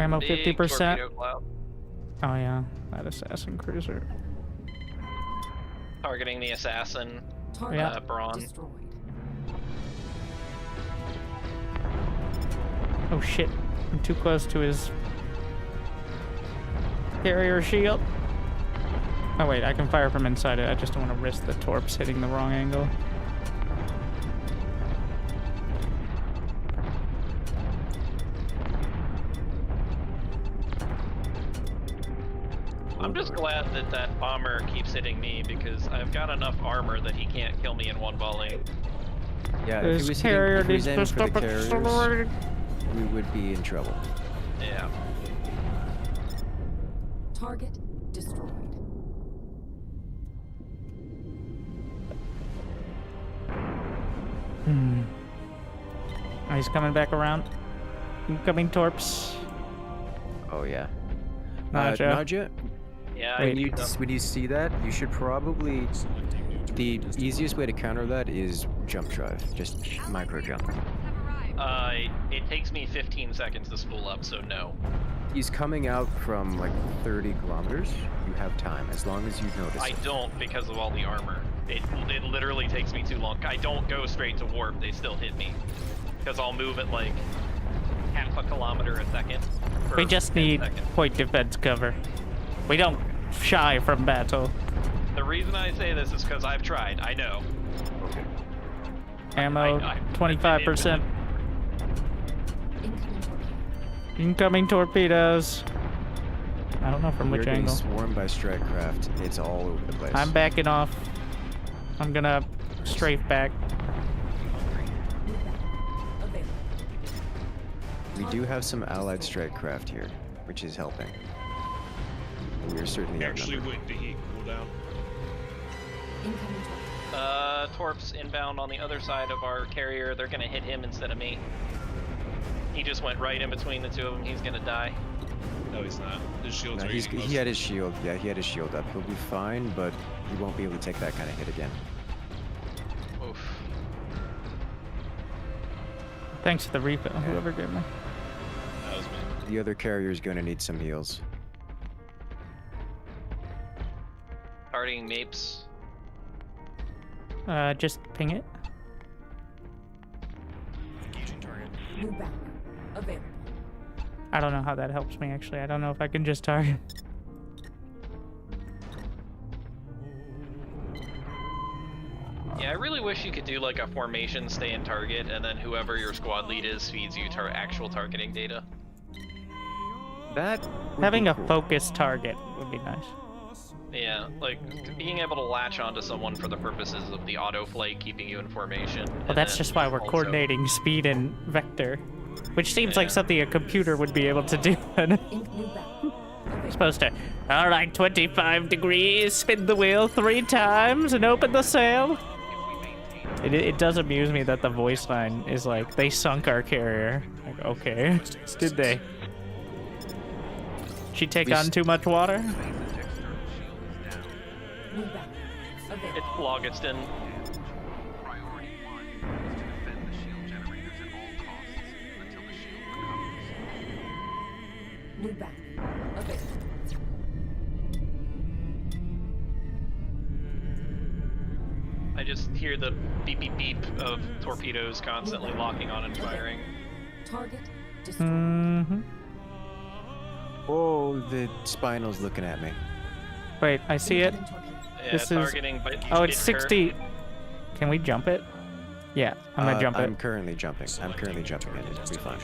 Ammo Big 50%. torpedo cloud. Oh yeah, that assassin cruiser. Targeting the assassin. Target Brawn. destroyed. Oh shit, I'm too close to his carrier shield. Oh wait, I can fire from inside it. I just don't want to risk the torps hitting the wrong angle. I'm just glad that that bomber keeps hitting me because I've got enough armor that he can't kill me in one volley. Yeah, if he This was carrier hitting, if he was needs to aiming for the stop carriers, accelerating. we would be in trouble. Yeah. Target destroyed. Oh, he's coming back around. Incoming torps. Oh yeah. Naja. Naja, Yeah, Wait. I need them. when you see that, you should probably. The easiest way to counter that is jump drive. Just micro jump. Have arrived. It takes me 15 seconds to spool up, so no. He's coming out from like 30 kilometers. You have time, as long as you notice I it. don't because of all the armor. It literally takes me too long. I don't go straight to warp, they still hit me. Because I'll move at like half a kilometer a second. per We just 10 need seconds. point defense cover. We don't shy from battle. The reason I say this is because I've tried, I know. Ammo, I- 25%. Incoming torpedo. Incoming torpedoes. I don't know from We're which getting angle. swarmed by strike craft. It's all over the place. I'm backing off. I'm gonna strafe back. New battle available. We do have some allied strike craft here, which is helping. We are certainly Actually outnumbered. went to heat cooldown. Incoming torpedo. Torp's inbound on the other side of our carrier. They're gonna hit him instead of me. He just went right in between the two of them. He's gonna die. No, he's not. His shield's No, ready. he had his shield. Yeah, he had his shield up. He'll be fine, but he won't be able to take that kind of hit again. Oof. Thanks for the refill, whoever gave me. That was me. The other carrier is going to need some heals. Targeting Mapes. Just ping it. Engaging target. New battle available. I don't know how that helps me, actually. I don't know if I can just target. Yeah, I really wish you could do like a formation, stay in target, and then whoever your squad lead is feeds you actual targeting data. That would Having be a cool. focused target would be nice. Yeah, like being able to latch onto someone for the purposes of the autoflight, keeping you in formation. Well, that's just why we're coordinating speed and vector, which seems like something a computer would be able to do. New battle available. Supposed to, all right, 25 degrees, spin the wheel 3 times and open the sail. It does amuse me that the voice line is like, they sunk our carrier. Like, okay, did they? She take on too much water? New battle available. It's Logiston. Priority 1 is to defend the shield generators at all costs until the shield recovers. New battle available. I just hear the beep beep beep of torpedoes constantly locking on and firing. Target destroyed. Mm-hmm. Oh, the Spinal's looking at me. Wait, I see it. Incoming torpedo. Yeah, This is- targeting, but Oh, it's hit her. 60. Can we jump it? Yeah, I'm gonna jump it. I'm currently jumping. I'm currently jumping in. It'll be fine.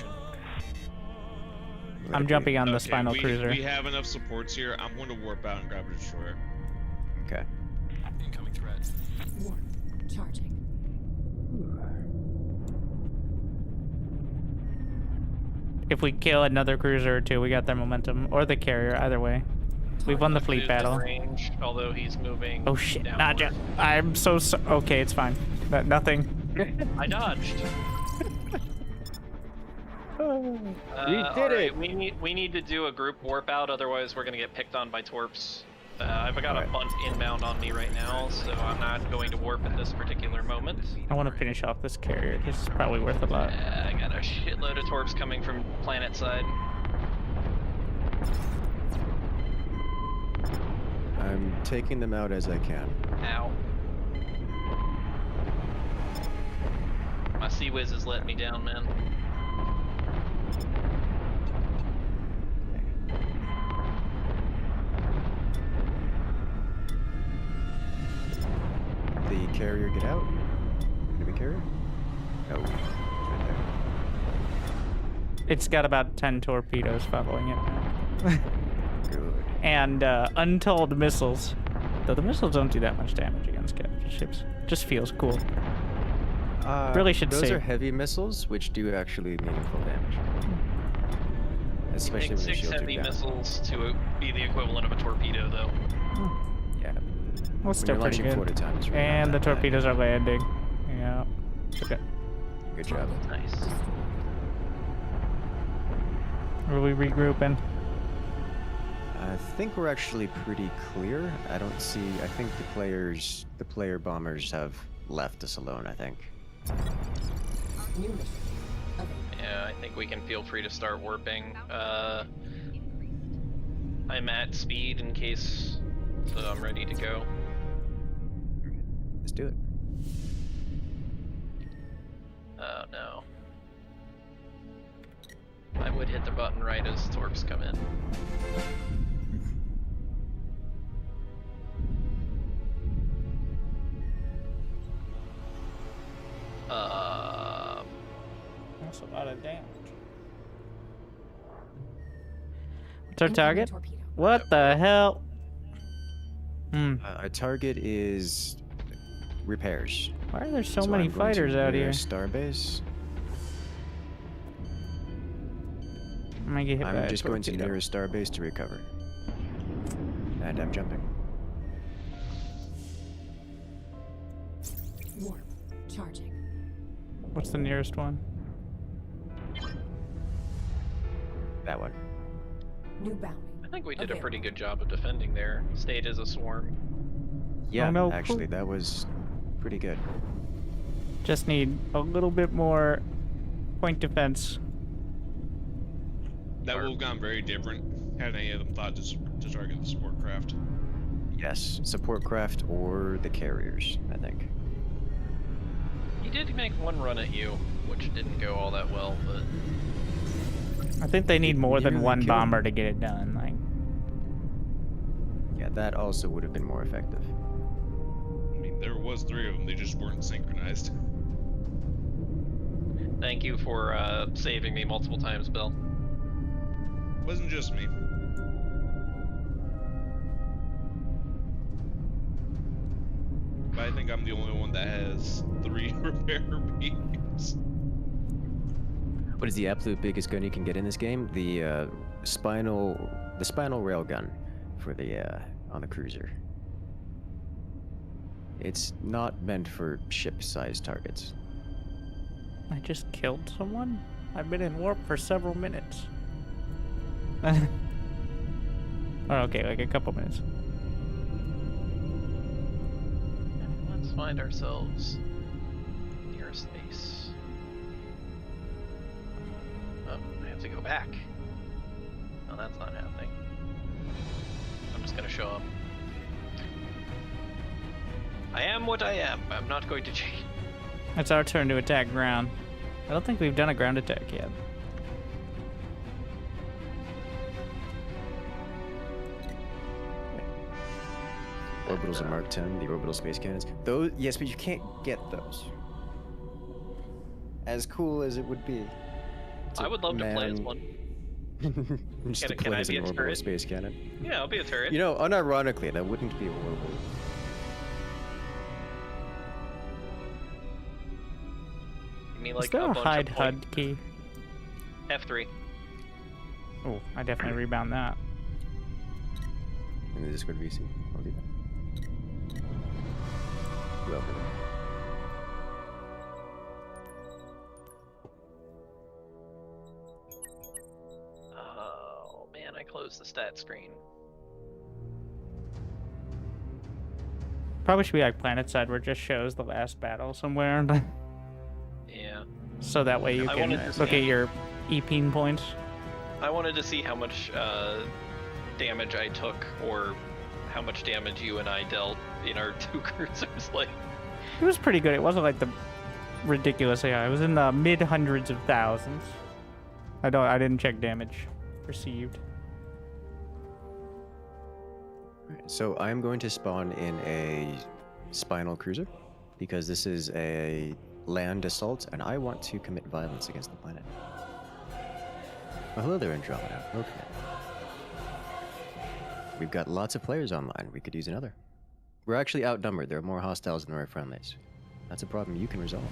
Let I'm it be. jumping on the Okay, Spinal Cruiser. We have enough supports here. I'm going to warp out and grab a destroyer. Okay. Incoming threat. Warp charging. If we kill another cruiser or two, we got their momentum. Or the carrier, either way. We've won the fleet Lose battle. range, although he's moving. Oh shit, downward. Naja. I'm so okay, it's fine. Nothing. I dodged. We did alright, it! We need to do a group warp out, otherwise we're gonna get picked on by torps. I've got a Alright. bunch inbound on me right now, so I'm not going to warp at this particular moment. I want to finish off this carrier. This is probably worth a lot. I got a shitload of torps coming from Planetside. I'm taking them out as I can. Ow. My Sea Whiz is letting me down, man. The carrier get out? Enemy carrier? No. It's right there. It's got about 10 torpedoes following it now. Good. And untold missiles. Though the missiles don't do that much damage against captured ships. Just feels cool. Really should Those save. are heavy missiles, which do actually meaningful damage. Especially Take when the 6 shields are heavy down. missiles to be the equivalent of a torpedo, though. Yeah. Well, When still you're pretty launching good. 4 at a time, it's really not And the that bad. torpedoes are landing. Yeah. Okay. Good job. Nice. Are we regrouping? I think we're actually pretty clear. I don't see. I think the player bombers have left us alone. I think. New mission available. Yeah, I think we can feel free to start warping. I'm at speed in case, so I'm ready to go. Let's do it. Oh no. I would hit the button right as torps come in. That's a lot of damage. What's our Incoming target? torpedo. What the hell? Hmm. Our target is repairs. Why are there so So many I'm going to fighters out here? Starbase. I'm gonna get hit by I'm a just going to torpedo. nearest starbase to recover. And I'm jumping. Warp. Charging. What's the nearest one? That one. New bounty. I think we did a Okay. pretty good job of defending there. Stayed as a swarm. Yeah, no. actually, that was pretty good. Just need a little bit more point defense. That would have gone very different had any of them thought to target the support craft. Yes, support craft or the carriers, I think. He did make one run at you, which didn't go all that well, but I think they need more than nearly one killed bomber to get it done. Like, Yeah, that also would have been more effective. I mean, there was 3 of them, they just weren't synchronized. thank you for saving me multiple times, Bill. Wasn't just me. But I think I'm the only one that has 3 repair beams. What is the absolute biggest gun you can get in this game? The spinal railgun for the on the cruiser. It's not meant for ship-sized targets. I just killed someone? I've been in warp for several minutes. Oh, okay, like a couple minutes. Let's find ourselves nearest base. Oh, I have to go back. No, that's not happening. I'm just gonna show up. I am what I am. I'm not going to change. It's our turn to attack ground. I don't think we've done a ground attack yet. Orbitals are Mark 10, the orbital space cannons. Those, yes, but you can't get those. As cool as it would be. I would love to play as one. Just to Can play I as be an a orbital turret? space cannon. Yeah, I'll be a turret. You know, unironically, that wouldn't be horrible. You mean Is like there a bunch of hide point- HUD key? F3. Oh, I definitely rebound that. In the Discord VC, I'll do that. Well, Oh man, I closed the stat screen. Probably should be like Planetside where it just shows the last battle somewhere. Yeah. So that way you I can wanted to look see- at your EP points. I wanted to see how much damage I took, or how much damage you and I dealt in our 2 cruisers. Like, It was pretty good. It wasn't like the ridiculously high. It was in the mid hundreds of thousands. I didn't check damage received. so I'm going to spawn in a Spinal cruiser because this is a land assault and I want to commit violence against the planet. Oh, hello there, Andromeda. Okay. We've got lots of players online. We could use another. We're actually outnumbered. There are more hostiles than there are friendlies. That's a problem you can resolve.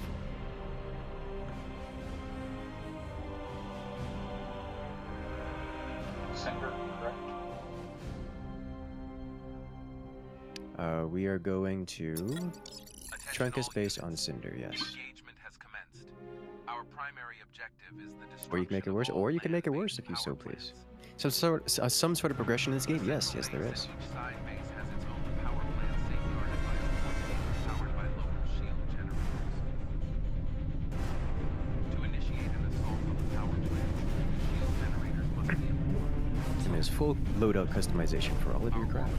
Center, correct? We are going to Attention Trunkus all base units. on Cinder, yes. Engagement has commenced. Our primary objective is the destruction Or you can make it of worse, all or you can make it land-based worse if you so power please. plants. Some sort of progression in this game? Yes, yes there is. Each side base has its own power plant safeguarded by a point beam powered by local shield generators. To initiate an assault on the power plant, shield generators must be employed. And there's full loadout customization for all of your craft.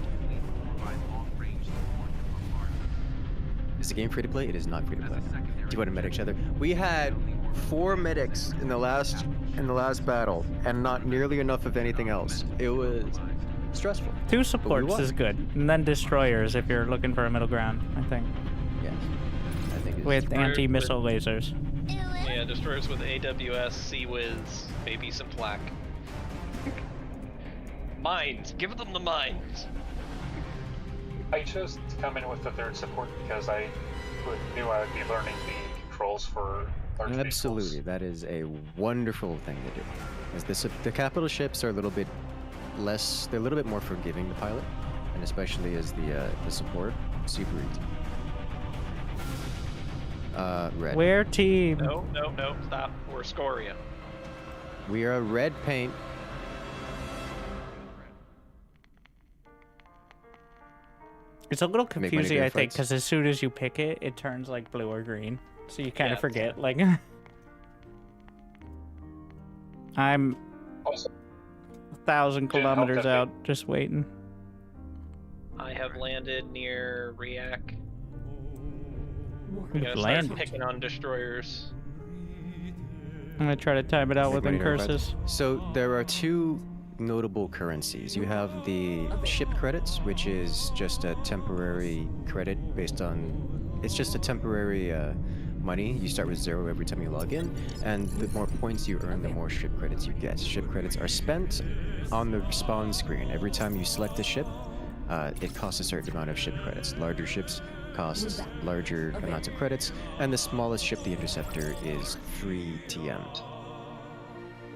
Is the game free to play? It is not free to play. Do you want to medic each other? We had 4 medics in the last battle, and not nearly enough of anything else. It was stressful. 2 supports won. is good, and then destroyers if you're looking for a middle ground. I think Yes. I think it's with anti-missile lasers. yeah, destroyers with AWS, Sea-Wiz, maybe some flak. Mines! Give them the mines! I chose to come in with the third support because knew I would be learning the controls for large Absolutely, vehicles. that is a wonderful thing to do. As the capital ships are a little bit less, they're a little bit more forgiving to pilot, and especially as the support, super easy. Red. Where team? No, stop. We're Scoria. We are red paint. It's a little Make money confusing, good I think, fights. because as soon as you pick it, it turns like blue or green. So you kind of Yeah. forget. Like, I'm Also, 1,000 Didn't help kilometers that out, just waiting. I have landed near react. Warning. You've I'm gonna start landed. picking on destroyers. I'm gonna try to time it out Make with money good curses. fights. So there are two notable currencies. You have the ship credits, which is just a temporary credit based on, it's just a temporary money. You start with 0 every time you log in, and the more points you earn, the more ship credits you get. Ship credits are spent on the spawn screen. Every time you select a ship, it costs a certain amount of ship credits. Larger ships cost larger amounts of credits, and the smallest ship, the Interceptor, is free TM'd.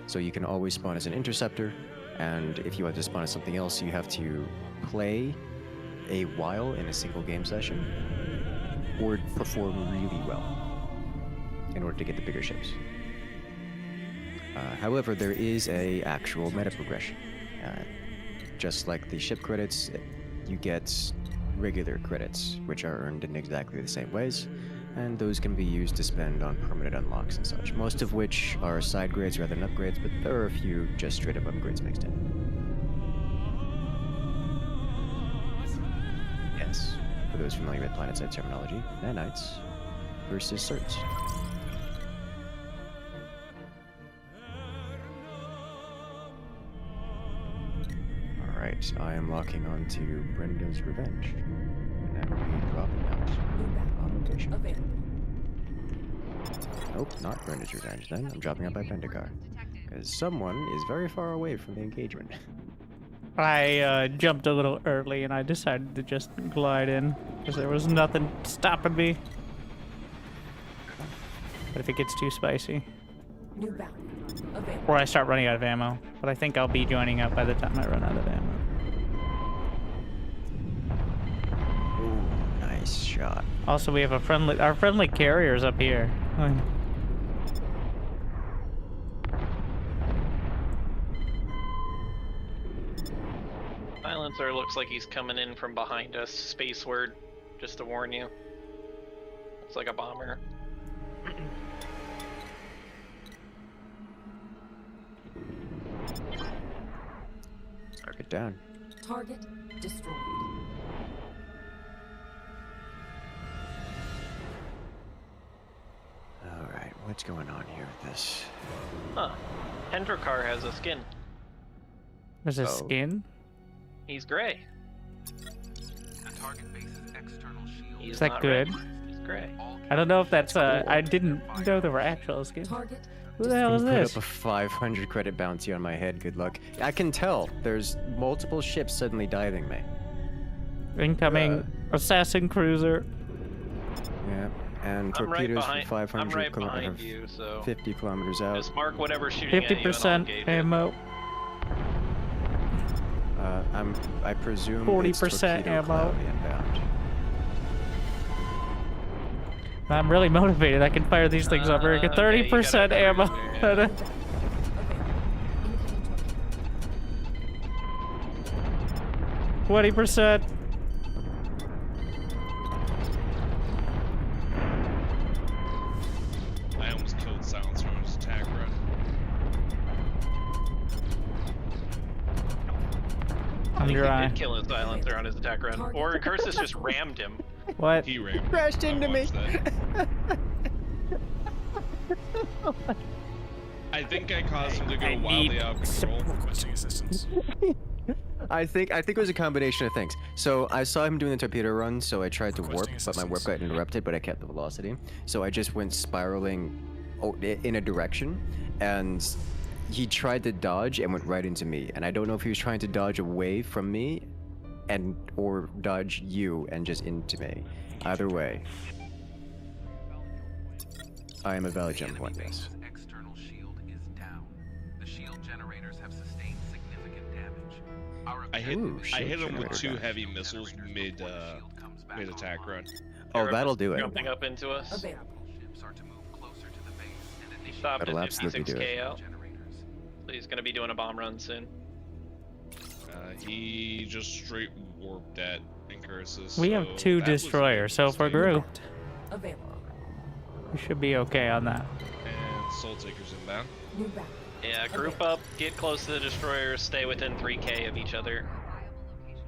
So you can always spawn as an Interceptor, and if you want to spawn as something else, you have to play a while in a single game session, or perform really well in order to get the bigger ships. However, there is a actual meta progression. Just like the ship credits, you get regular credits, which are earned in exactly the same ways, and those can be used to spend on permanent unlocks and such, most of which are side grades rather than upgrades, but there are a few just straight up upgrades mixed in. Yes, for those familiar with Planetside terminology, nanites versus certs. Alright, I am locking on to Brenda's Revenge, and I will be dropping out New battle. on location. Available. Nope, not Brenda's Revenge then. I'm dropping out by Pendacar. Because someone is very far away from the engagement. I jumped a little early and I decided to just glide in because there was nothing stopping me. But if it gets too spicy, New battle. Available. or I start running out of ammo, but I think I'll be joining up by the time I run out of ammo. Ooh, nice shot. Also, we have our friendly carriers up here. Silencer looks like he's coming in from behind us. Spaceward, just to warn you. Looks like a bomber. Target down. Target destroyed. Alright, what's going on here with this? Huh. Hendrakar has a skin. There's a Oh. skin? He's gray. The target base's external shield. He's Is that not good? red. He's gray. All I don't know if that's I didn't know there were actual skins. Target Who the hell is Put this? up a 500 credit bounty on my head, good luck. I can tell, there's multiple ships suddenly diving me. Incoming assassin cruiser. Yeah, and I'm right torpedoes behind. for 500 I'm right kilometers, behind you, so 50 kilometers out. just mark whatever's shooting at you and I'll 50% engage it. ammo. I presume 40% it's torpedo ammo. cloud inbound. I'm really motivated. I can fire these things up very good. Okay, you 30% got a ammo. cruiser, yeah. available. Incoming target. 20%. I almost killed Silencer on his attack run. I think Under he eye. did kill his silencer on his attack run. Target. Or Cursus just rammed him. What? He ran. Crashed into me. I think I caused him to go I wildly need out of control. Requesting assistance. I think it was a combination of things. So I saw him doing the torpedo run, so I tried to warp, but my warp got interrupted, but I kept the velocity. So I just went spiraling in a direction, and he tried to dodge and went right into me. And I don't know if he was trying to dodge away from me, and or dodge you and just into me. Either way, I am a valid jump point. Yes. External shield is down. The shield generators have sustained significant damage. Our I hit shield him with generator 2 damage. heavy missiles mid attack run. Oh, that'll do it. Jumping up into us. Available. ships are to move closer to the base and He initiate stopped That'll at absolutely do 56k it. out. generators. He's gonna be doing a bomb run soon. He just straight warped at Incursus. We have 2 destroyers, so if we're grouped, Available. we should be okay on that. And Soul Taker's inbound. New bound. Yeah, group up, get close to the destroyers, stay within 3k of each other.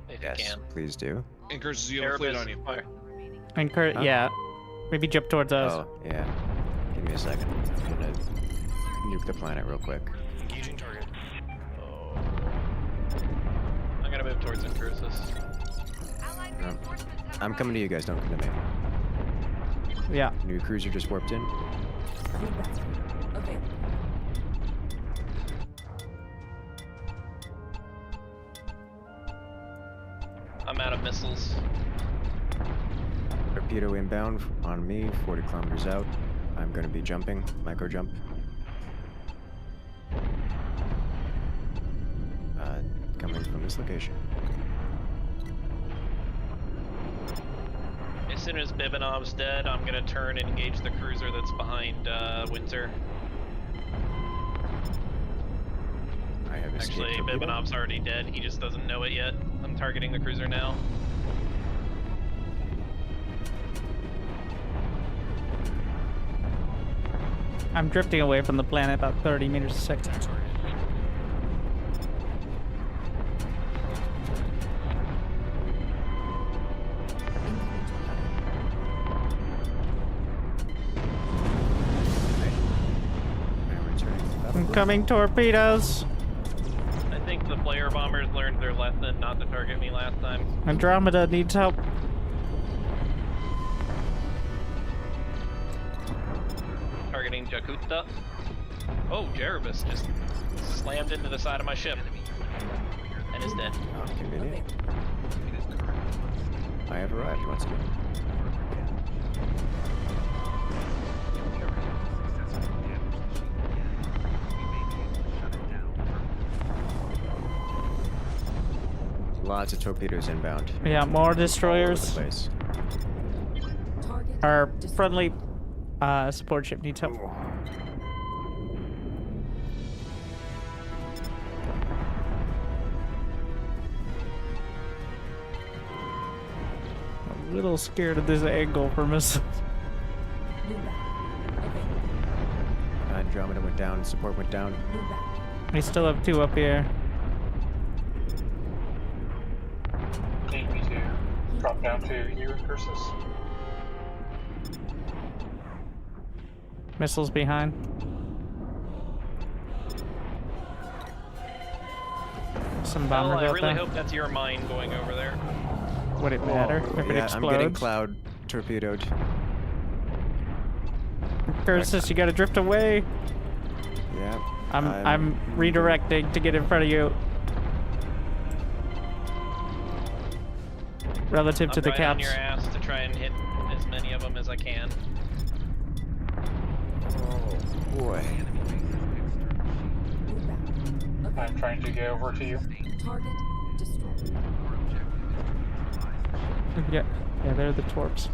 If you Yes, can. please do. Incursus, you have a fleet Erebus, on you. fire. And Kurt, Huh? yeah. Maybe jump towards us. Oh, yeah. Give me a second. I'm gonna nuke the planet real quick. Engaging target. Oh. I'm gonna move towards Incursus. Allied No. reinforcements have I'm coming to you guys, don't come to me. Yeah. New cruiser just warped in. New bound. Available. I'm out of missiles. Torpedo inbound on me, 40 kilometers out. I'm gonna be jumping, micro jump. Coming from this location. As soon as Bibanov's dead, I'm gonna turn and engage the cruiser that's behind Winter. I have escaped. Actually, torpedo. Bibanov's already dead. He just doesn't know it yet. I'm targeting the cruiser now. I'm drifting away from the planet about 30 meters a second. Attack target. I'm returning to the battle. Incoming torpedoes. I think the player bombers learned their lesson not to target me last time. Andromeda needs help. Targeting Jakuta. Oh, Jerebus just slammed into the side of my ship and is dead. Oh, convenient. I have arrived once again. Lots of torpedoes inbound. Yeah, more All over the destroyers. place. Target. Our destroyed. friendly support ship needs help. A little scared of this angle for missiles. New bound. Available. Andromeda went down, support went down. New bound. We still have 2 up here. Need me to drop down to you, Cursus? Missiles behind. Some Well, bombers I out really there. hope that's your mine going over there. Would it matter if it Yeah, I'm getting explodes? cloud torpedoed. Cursus, you gotta drift away. Yeah. I'm redirecting to get in front of you. Relative to I'm the right on caps. your ass to try and hit as many of them as I can. Oh boy. New bound. I'm Available. trying to get over to you. Target destroyed. Yeah, they're the torps.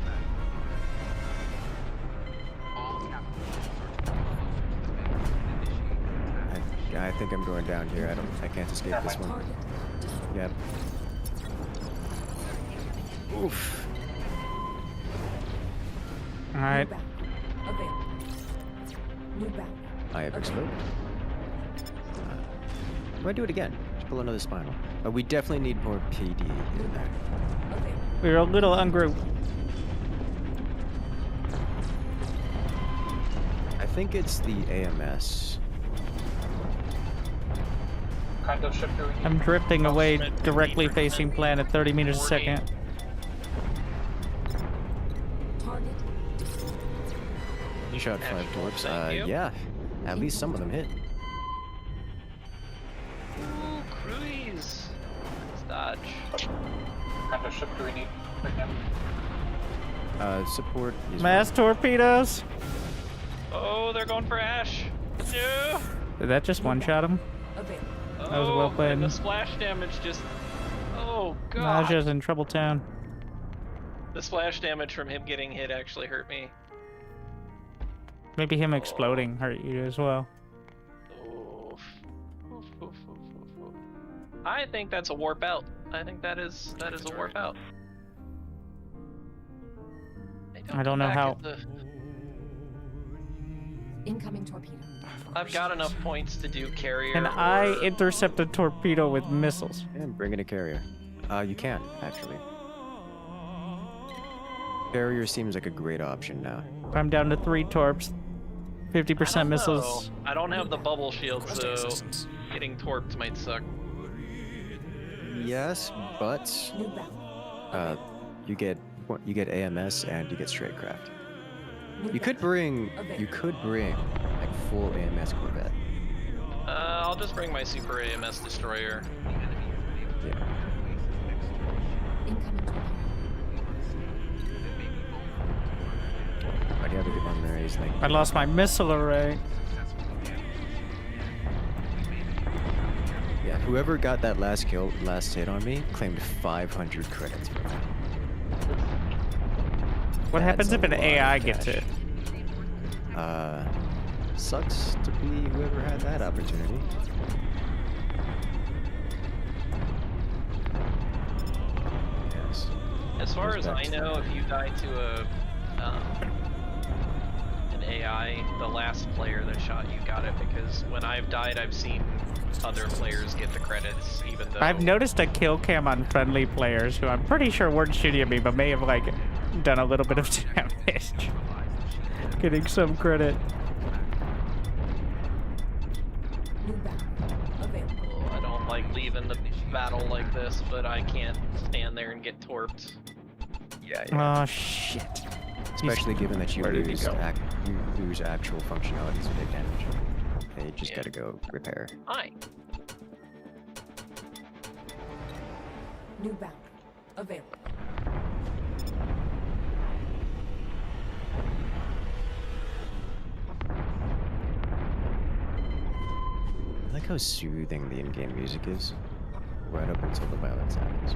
I think I'm going down here. I can't escape this one. Target destroyed. Yep. Oof. All right. New bound. Available. New bound. I have exploded. Do I do it again? Just pull another spinal. We definitely need more PD in there. Available. We're a little ungrouped. I think it's the AMS. What kind of ship do we need? I'm drifting away Spread directly 50%. facing planet 30 meters a 40. second. Target destroyed. You shot 5 torps. Thank you. Yeah. At least some of them hit. Ooh, cruise! Let's dodge. Support is Mass torpedoes. Oh, they're going for Ash. No. Did that just one-shot him? Available. That was well played. And the splash damage just. Oh god. Naja's in trouble town. The splash damage from him getting hit actually hurt me. Maybe him exploding hurt you as well. Oof. Oof, oof, oof, oof, oof. I think that's a warp out. I think that is a warp out. I don't know how. Incoming torpedo. I've got enough points to do carrier. Can I intercept a torpedo with missiles? And bring in a carrier. You can, actually. Carrier seems like a great option now. I'm down to 3 torps. 50% missiles. I don't have the bubble shield, so getting torped might suck. Yes, but New bound. you get AMS and you get straightcraft. New You could bring like full AMS corvette. I'll just bring my super AMS destroyer. Yeah. Incoming torpedo. But you have a good one there, he's like. I lost my missile array. Yeah, whoever got that last hit on me, claimed 500 credits. What happens That's if a an lot of AI gets cash. it? Sucks to be whoever had that opportunity. Yes. As far Goes as back I to know, that. if you die to an AI, the last player that shot you got it, because when I've died, I've seen other players get the credits, even though... I've noticed a kill cam on friendly players who I'm pretty sure weren't shooting at me, but may have like done a little bit of damage. Getting some credit. New bound. Available. I don't like leaving the battle like this, but I can't stand there and get torped. Yeah. Oh shit. Especially given that you Where did he lose, go? you lose actual functionalities of big damage. And you just Yeah. gotta go repair. Hi. New bound. Available. I like how soothing the in-game music is, right up until the violence happens.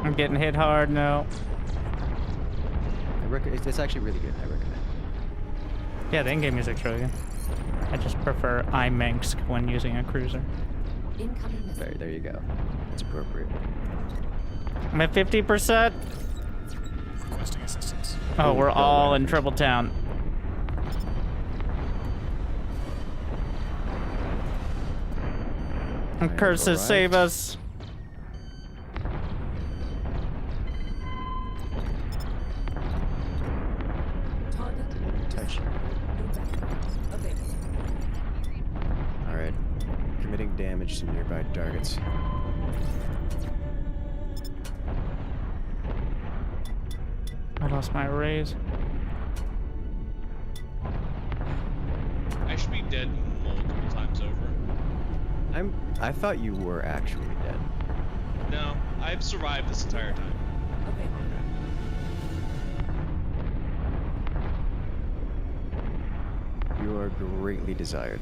I'm getting hit hard now. It's actually really good. I recommend it. Yeah, the in-game music's really good. I just prefer IMANX when using a cruiser. Incoming missile. There you go. It's appropriate. I'm at 50%. Requesting assistance. Oh, we're no all way. in Trouble Town. And Alright, curses alright. save us. Target. Touch. New bound. Available. Alright. Committing damage to nearby targets. I lost my arrays. I should be dead multiple times over. I thought you were actually dead. No, I've survived this entire time. Available. You are greatly desired.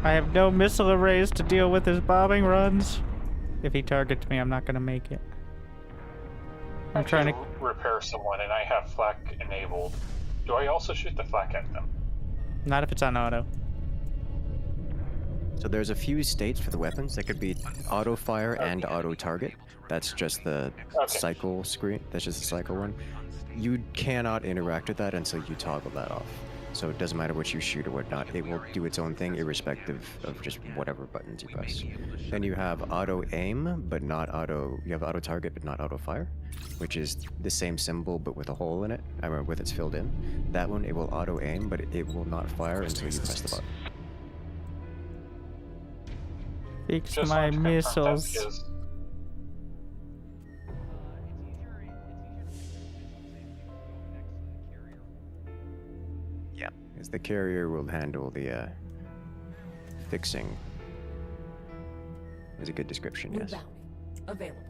I have no missile arrays to deal with his bombing runs. If he targets me, I'm not gonna make it. I'm trying to... repair someone and I have flak enabled. Do I also shoot the flak at them? Not if it's on auto. So there's a few states for the weapons. That could be auto fire and auto target. That's just the cycle screen. That's just the cycle one. You cannot interact with that until you toggle that off. So it doesn't matter what you shoot or whatnot. It will do its own thing irrespective of just whatever buttons you press. Then you have auto aim, but not auto. You have auto target, but not auto fire, which is the same symbol but with a hole in it. I mean, with it's filled in. That one, it will auto aim, but it will not fire until you press the button. Fix Just my wanted to confirm that missiles. because Yeah, because the carrier will handle the fixing. Is a good description, New yes. bounty. Available.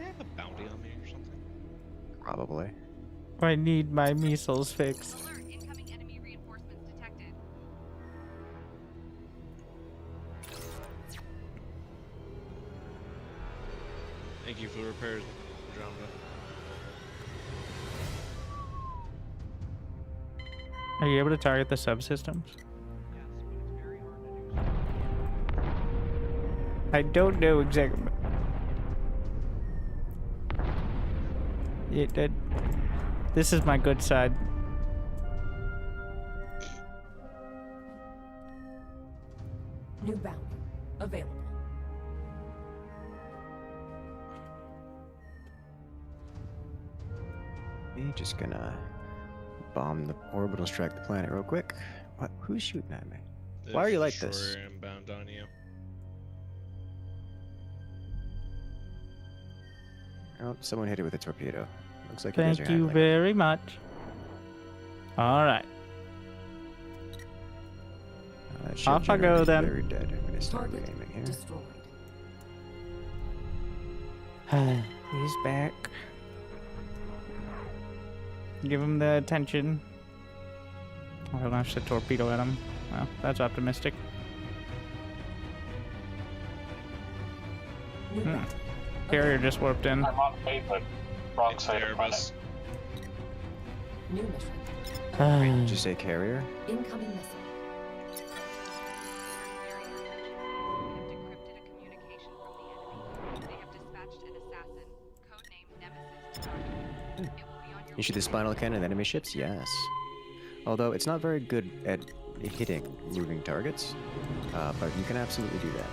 I have a bounty on me or something? Probably. I need my measles fixed. Alert, incoming enemy reinforcements detected. Thank you for the repairs, Andromeda. Are you able to target the subsystems? I don't know exactly. This is my good side. New bounty available. Me just gonna bomb the orbital strike the planet real quick. What? Who's shooting at me? Why are you like this? Destroyer inbound on you. Oh, someone hit it with a torpedo. Looks like you guys are Thank you handling it. very much. All right. That ship Off I go generator's then. Very dead. I'm gonna start Target aiming here. destroyed. He's back. Give him the attention. I launched a torpedo at him. Well, that's optimistic. New Hmm. bounty. Carrier just warped in. I'm on A, but wrong It's side of the planet. Erebus. New mission. Did you say carrier? Incoming missile. Very urgent. We have decrypted a communication from the enemy. They have dispatched an assassin, codenamed Nemesis, to document. It will be on your You shoot the spinal cannon at enemy ships? Yes. Although it's not very good at hitting moving targets, but you can absolutely do that.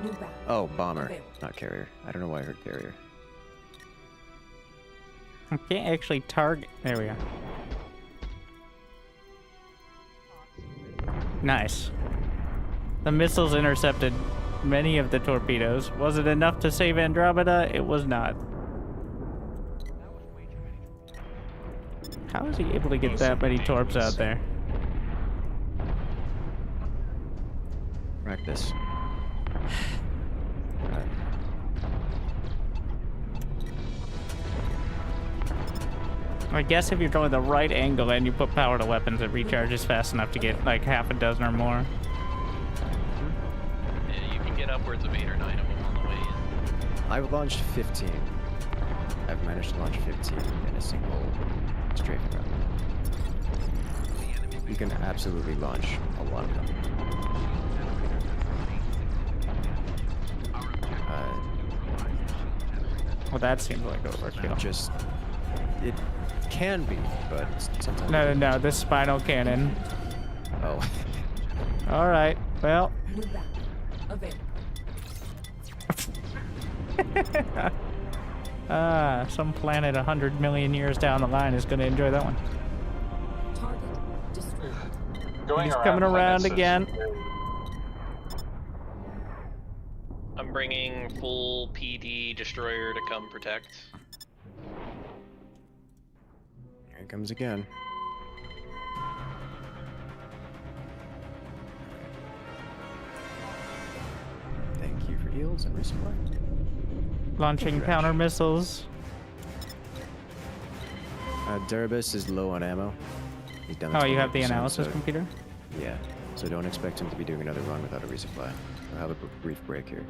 New bounty. Oh, bomber, Available. not carrier. I don't know why I heard carrier. I can't actually target. There we go. Nice. The missiles intercepted many of the torpedoes. Was it enough to save Andromeda? It was not. How is he able to get that many torps out there? Practice. Alright. I guess if you're going the right angle and you put power to weapons, it recharges fast enough to get like half a dozen or more. Yeah, you can get upwards of 8 or 9 of them on the way in. I've launched 15. I've managed to launch 15 in a single strafe run. You can absolutely launch a lot of them. Well, that seems like overkill. Just, it can be, but sometimes. No, this spinal cannon. Oh. All right, well. New bounty available. Some planet 100 million years down the line is going to enjoy that one. Target destroyed. Going He's around coming around planets is again. very- I'm bringing full PD destroyer to come protect. Here it comes again. Thank you for heals and resupply. Launching Trash. counter missiles. Derebus is low on ammo. He's done Oh, you have the 28%, analysis so- computer? Yeah, so don't expect him to be doing another run without a resupply. We'll have a brief break here.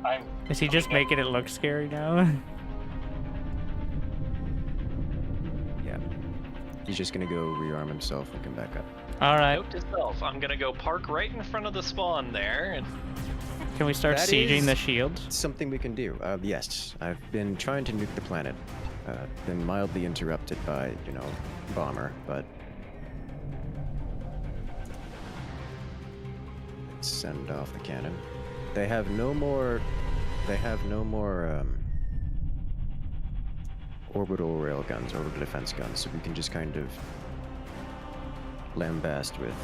I'm Is he just coming in. making it look scary now? Yeah. He's just gonna go rearm himself and come back up. All right. Note to self, I'm gonna go park right in front of the spawn there, and Can we start That sieging is- the shields? Something we can do. Yes, I've been trying to nuke the planet. Been mildly interrupted by, bomber, but let's send off the cannon. They have no more. Orbital rail guns, orbital defense guns, so we can just kind of lambast with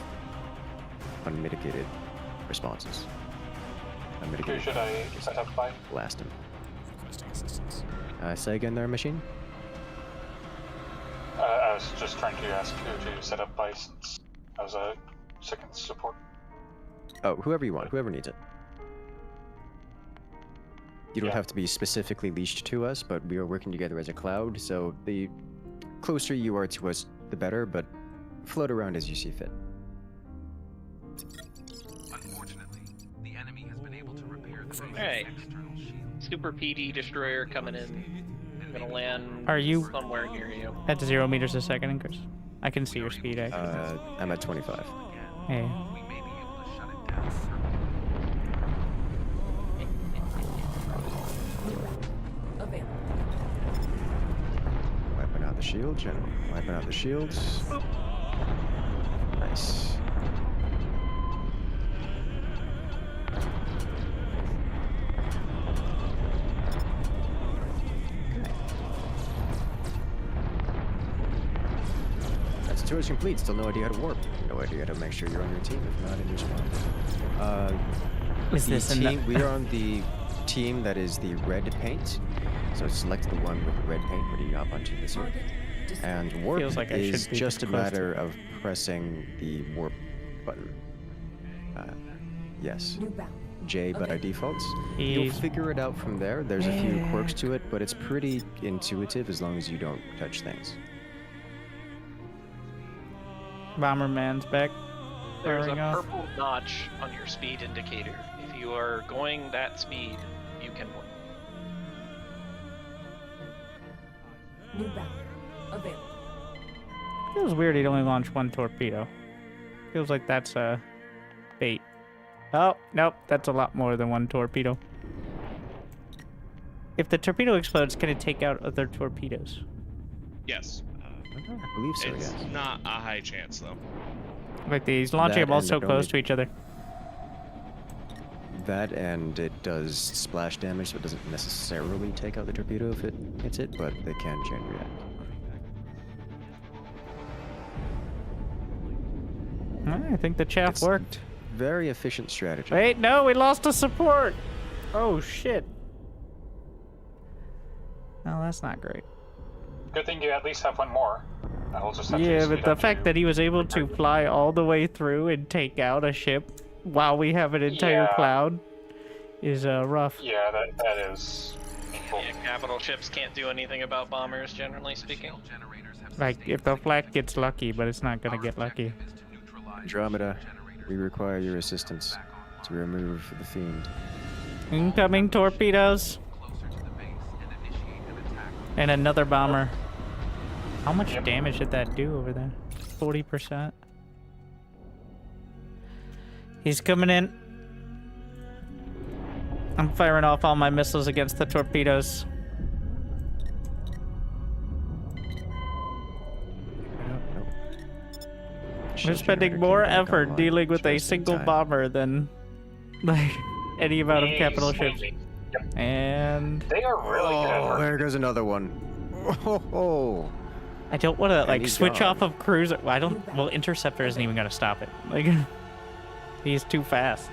unmitigated responses. Who Unmitigated. should I set up by? Blast him. Requesting assistance. Say again there, machine? I was just trying to ask who to set up by since I was a second support. Oh, whoever you want, whoever needs it. You don't Yeah. have to be specifically leashed to us, but we are working together as a cloud, so the closer you are to us, the better, but float around as you see fit. Unfortunately, the enemy has been able to repair the base's Alright. external shield. Super PD destroyer coming in. I'm gonna land Are you- somewhere near you. At 0 meters a second, Chris. I can see your speed, actually. I'm at 25. Hey. We may be able to shut it down. Available. Wiping out the shield, General. Wiping out the shields. Nice. That's tours complete. Still no idea how to warp. No idea how to make sure you're on your team, if not in your spawn. Is The this team, we are on the team that is the red paint. So select the one with the red paint when you hop onto the suit. Target destroyed. And warp Feels like I is should be just a close to matter of pressing the warp button. Yes, New-bound. J by Okay. default. You'll He's- figure it out from there. There's a few quirks to it, but it's pretty intuitive as long as you don't touch things. Bomberman's back. There's a Firing off. purple notch on your speed indicator. If you are going that speed, you can warp. New-bound. Available. Feels weird he'd only launch one torpedo. Feels like that's a bait. Oh, nope, that's a lot more than one torpedo. If the torpedo explodes, can it take out other torpedoes? Yes. I believe so, It's yes. not a high chance though. Like he's launching That them all and so it close only- to each other. That and it does splash damage, so it doesn't necessarily take out the torpedo if it hits it, but they can chain react. I think the chaff It's- worked. Very efficient strategy. Wait, no, we lost a support. Oh shit. Oh, that's not great. Good thing you at least have one more. I'll just have to Yeah, speed but the up fact to- that he was able to fly all the way through and take out a ship while we have an entire Yeah. cloud is rough. Yeah, that is painful. Yeah, capital ships can't do anything about bombers, generally speaking. Shield generators have Like sustained if the fatal flak damage. gets lucky, but it's not gonna Our get lucky. objective is to neutralize Andromeda, generators we require your and assistance back online. to remove the fiend. Incoming torpedoes Closer to the base and initiate an attack. and another bomber. How much Yep. damage did that do over there? 40%. He's coming in. I'm firing off all my missiles against the torpedoes. We're spending more effort dealing with a single bomber than like any amount of capital ships. Easily. Yep. And They are really good at Oh, targeting. there goes another one. Oh, I don't want to like he's switch gone. off of cruiser. Well, I don't. Well, Interceptor isn't even gonna stop it. Like, he's too fast.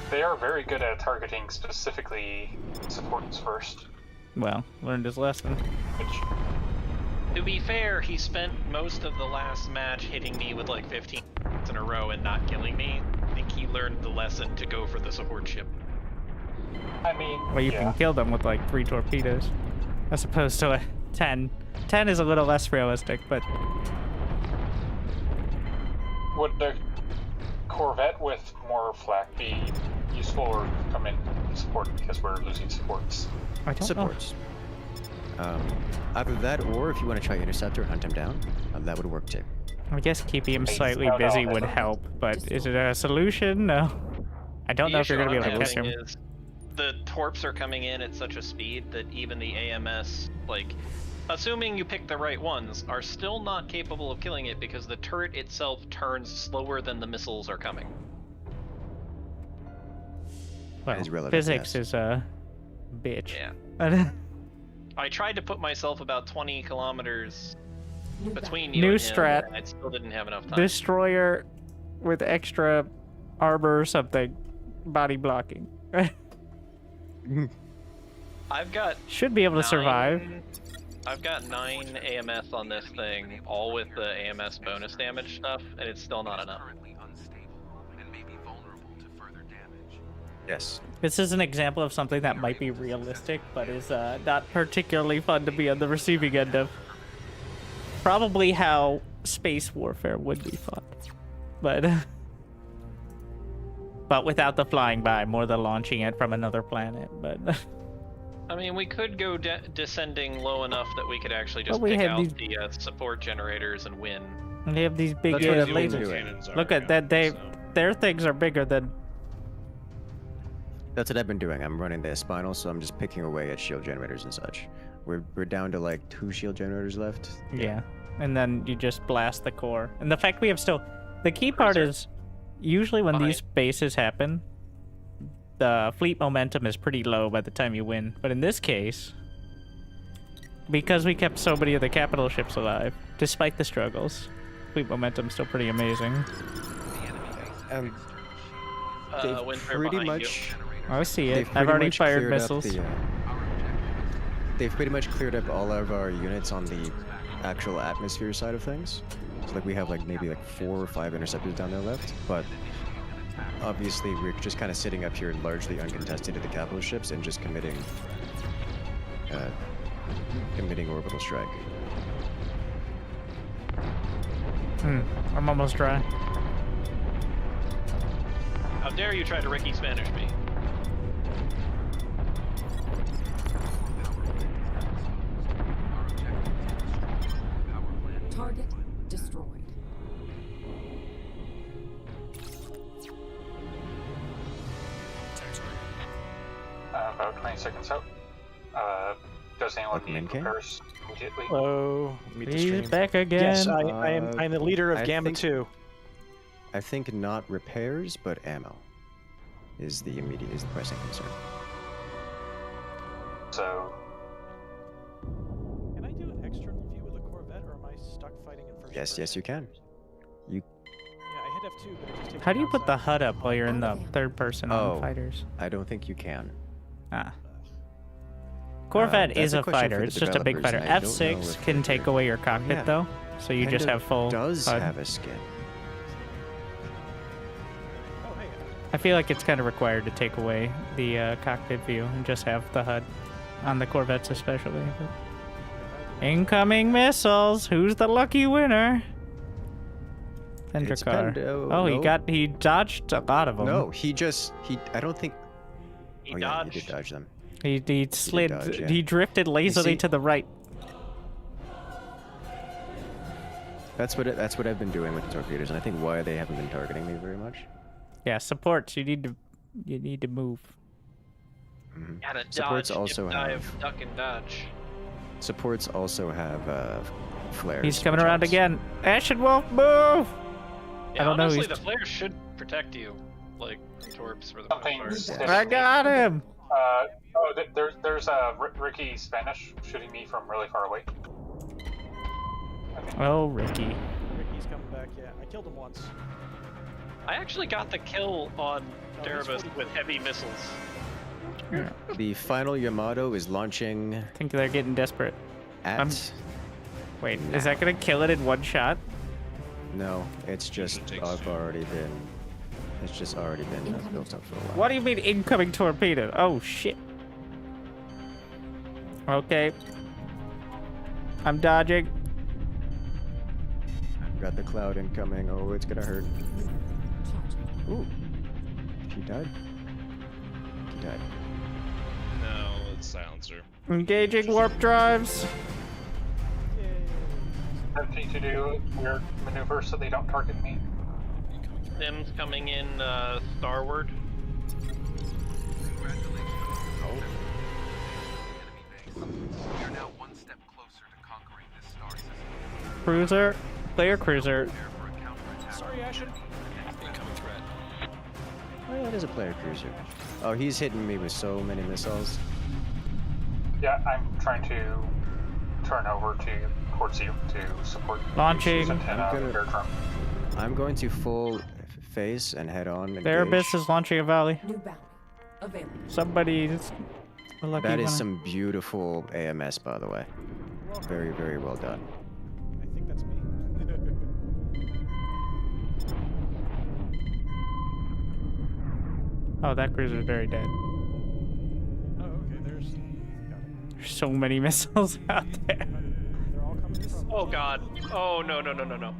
They are very good at targeting specifically supports first. Well, learned his lesson. Which, To be fair, he spent most of the last match hitting me with like 15 in a row and not killing me. I think he learned the lesson to go for the support ship. I mean, Well, you yeah. can kill them with like 3 torpedoes, as opposed to a 10. 10 is a little less realistic, but Would the Corvette with more flak be useful or come in support because we're losing supports? I don't know. supports. Either that, or if you want to try Interceptor, hunt him down, that would work too. I guess keeping him Hey, slightly no, busy no, would that's- help, but is it a solution? No. I don't know if you're gonna be able to catch him. Is the torps are coming in at such a speed that even the AMS, like, assuming you pick the right ones, are still not capable of killing it because the turret itself turns slower than the missiles are coming. Well, is relevant, physics yes. is a bitch. Yeah. I tried to put myself about 20 kilometers New-bound. between you New and him, strat. and I still didn't have enough time. Destroyer with extra armor or something, body blocking. I've got Should be able to survive. I've got 9 AMS on this thing, all with the AMS bonus damage stuff, and it's still not enough. Currently unstable and may be vulnerable to further damage. Yes. This is an example of something that might be realistic, but is not particularly fun to be on the receiving end of. Probably how space warfare would be fun, but without the flying by, more the launching it from another planet. But I mean, we could go descending low enough that we could actually just Well, we pick have out the support generators and win. they have these big That's what laser Dual cannons are, Look at yeah, that! so. Their things are bigger than. That's what I've been doing. I'm running the Spinal, so I'm just picking away at shield generators and such. We're down to like 2 shield generators left. Yeah, and then you just blast the core. And the fact we have still, the key part is, usually when these bases happen, the fleet momentum is pretty low by the time you win. But in this case, because we kept so many of the capital ships alive, despite the struggles, fleet momentum's still pretty amazing. They've Winter pretty behind you. much. I see it. They've I've pretty already much fired cleared up missiles. they've pretty much cleared up all of our units on the actual atmosphere side of things. So like we have like maybe like 4 or 5 interceptors down there left, but obviously we're just kind of sitting up here largely uncontested at the capital ships and just committing orbital strike. I'm almost dry. How dare you try to Ricky Spanish me? Target destroyed. About 20 seconds out. Does anyone Welcome in, need King. repairs immediately? Hello, meet the He's stream. back again. Yes, I'm the leader of I Gamma think- 2. I think not repairs, but ammo is the pressing concern. So, Can I do an external view of the Corvette, or am I stuck fighting in first person? Yes, you can. Yeah, I hit F2, but it just takes How me do you put the outside. HUD up while you're in the third person Oh. on fighters? I don't think you can. Ah. Corvette that's is a a question fighter. for the It's just a big fighter. developers, and I don't know F6 if can they're- take away your cockpit Yeah. though, so you just Kinda have full does HUD. have a skin. Oh, hey. I feel like it's kind of required to take away the cockpit view and just have the HUD on the Corvettes especially. But... Incoming missiles. Who's the lucky winner? It's Pendrakar. Pendo. Oh, No. he dodged a lot of them. No, I don't think. He Oh yeah, he dodged. did dodge them. He slid. dodge, yeah. He drifted lazily see- to the right. That's what I've been doing with the torpedoes, and I think why they haven't been targeting me very much. Yeah, supports. You need to move. Mhm. Gotta Supports dodge, also dip, dive, have duck and dodge. supports also have flares. He's coming which around helps. again. Ashen Wolf, move! Yeah, I don't know, honestly, he's- the flares should protect you, like torps for the something. most part. I got him. There's Ricky Spanish shooting me from really far away. Oh, Ricky. Ricky's coming back, yeah. I killed him once. I actually got the kill on he's Erebus 40. with heavy missiles. The final Yamato is launching I think they're getting desperate. at. I'm- Wait, is that gonna kill it in one shot? No, it's just Usually takes I've two. already been. It's just already been Incoming. built up for a while. What do you mean incoming torpedo? Oh shit. Okay. I'm dodging. Got the cloud incoming. Oh, it's gonna hurt. Charging. Ooh, she died. She died. No, it's silencer. Engaging warp drives. Attempting to do weird maneuvers so they don't target me. Them's coming in starward. We are now one step closer to conquering this star system. Cruiser. Player cruiser. Prepare for a counterattack. Sorry, Ashen. Incoming threat. Oh yeah, it is a player cruiser. Oh, he's hitting me with so many missiles. Yeah, I'm trying to turn over towards you to support. Launching. Use antenna I'm gonna- repair drum. I'm going to full face and head on. Erebus engage. is launching a volley. New bounty available. Somebody's a lucky That is winner. some beautiful AMS, by the way. Very, very well done. I think that's me. Oh, that cruiser's very dead. Oh, okay. There's. Got it. There's so many missiles out there. They're all coming from. Oh god. Oh no no no no no.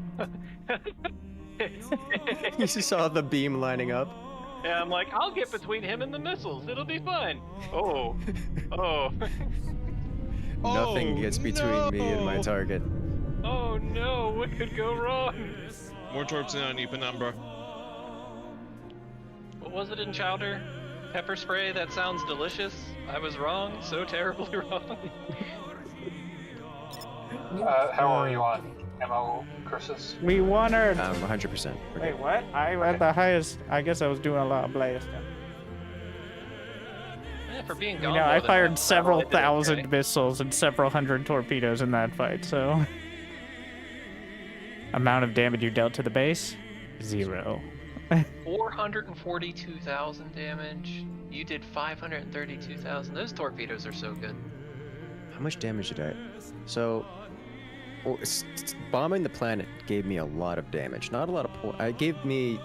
You saw the beam lining up. Yeah, I'm like, I'll get between him and the missiles. It'll be fine. Oh. Oh. Nothing gets between me and my target. Oh no, what could go wrong? More torps in on you, Penumbra. What was it in Chowder? Pepper spray? That sounds delicious. I was wrong, so terribly wrong. How are you on ammo curses? We won our. 100%. Wait, what? I at the highest. I guess I was doing a lot of blast. Yeah, for being You gone know, more I than fired half an several hour, I did thousand okay. missiles and several hundred torpedoes in that fight, so. Amount of damage you dealt to the base? 0. 442,000 damage. You did 532,000. Those torpedoes are so good. How much damage did I? So, bombing the planet gave me a lot of damage. Not a lot of points. It gave me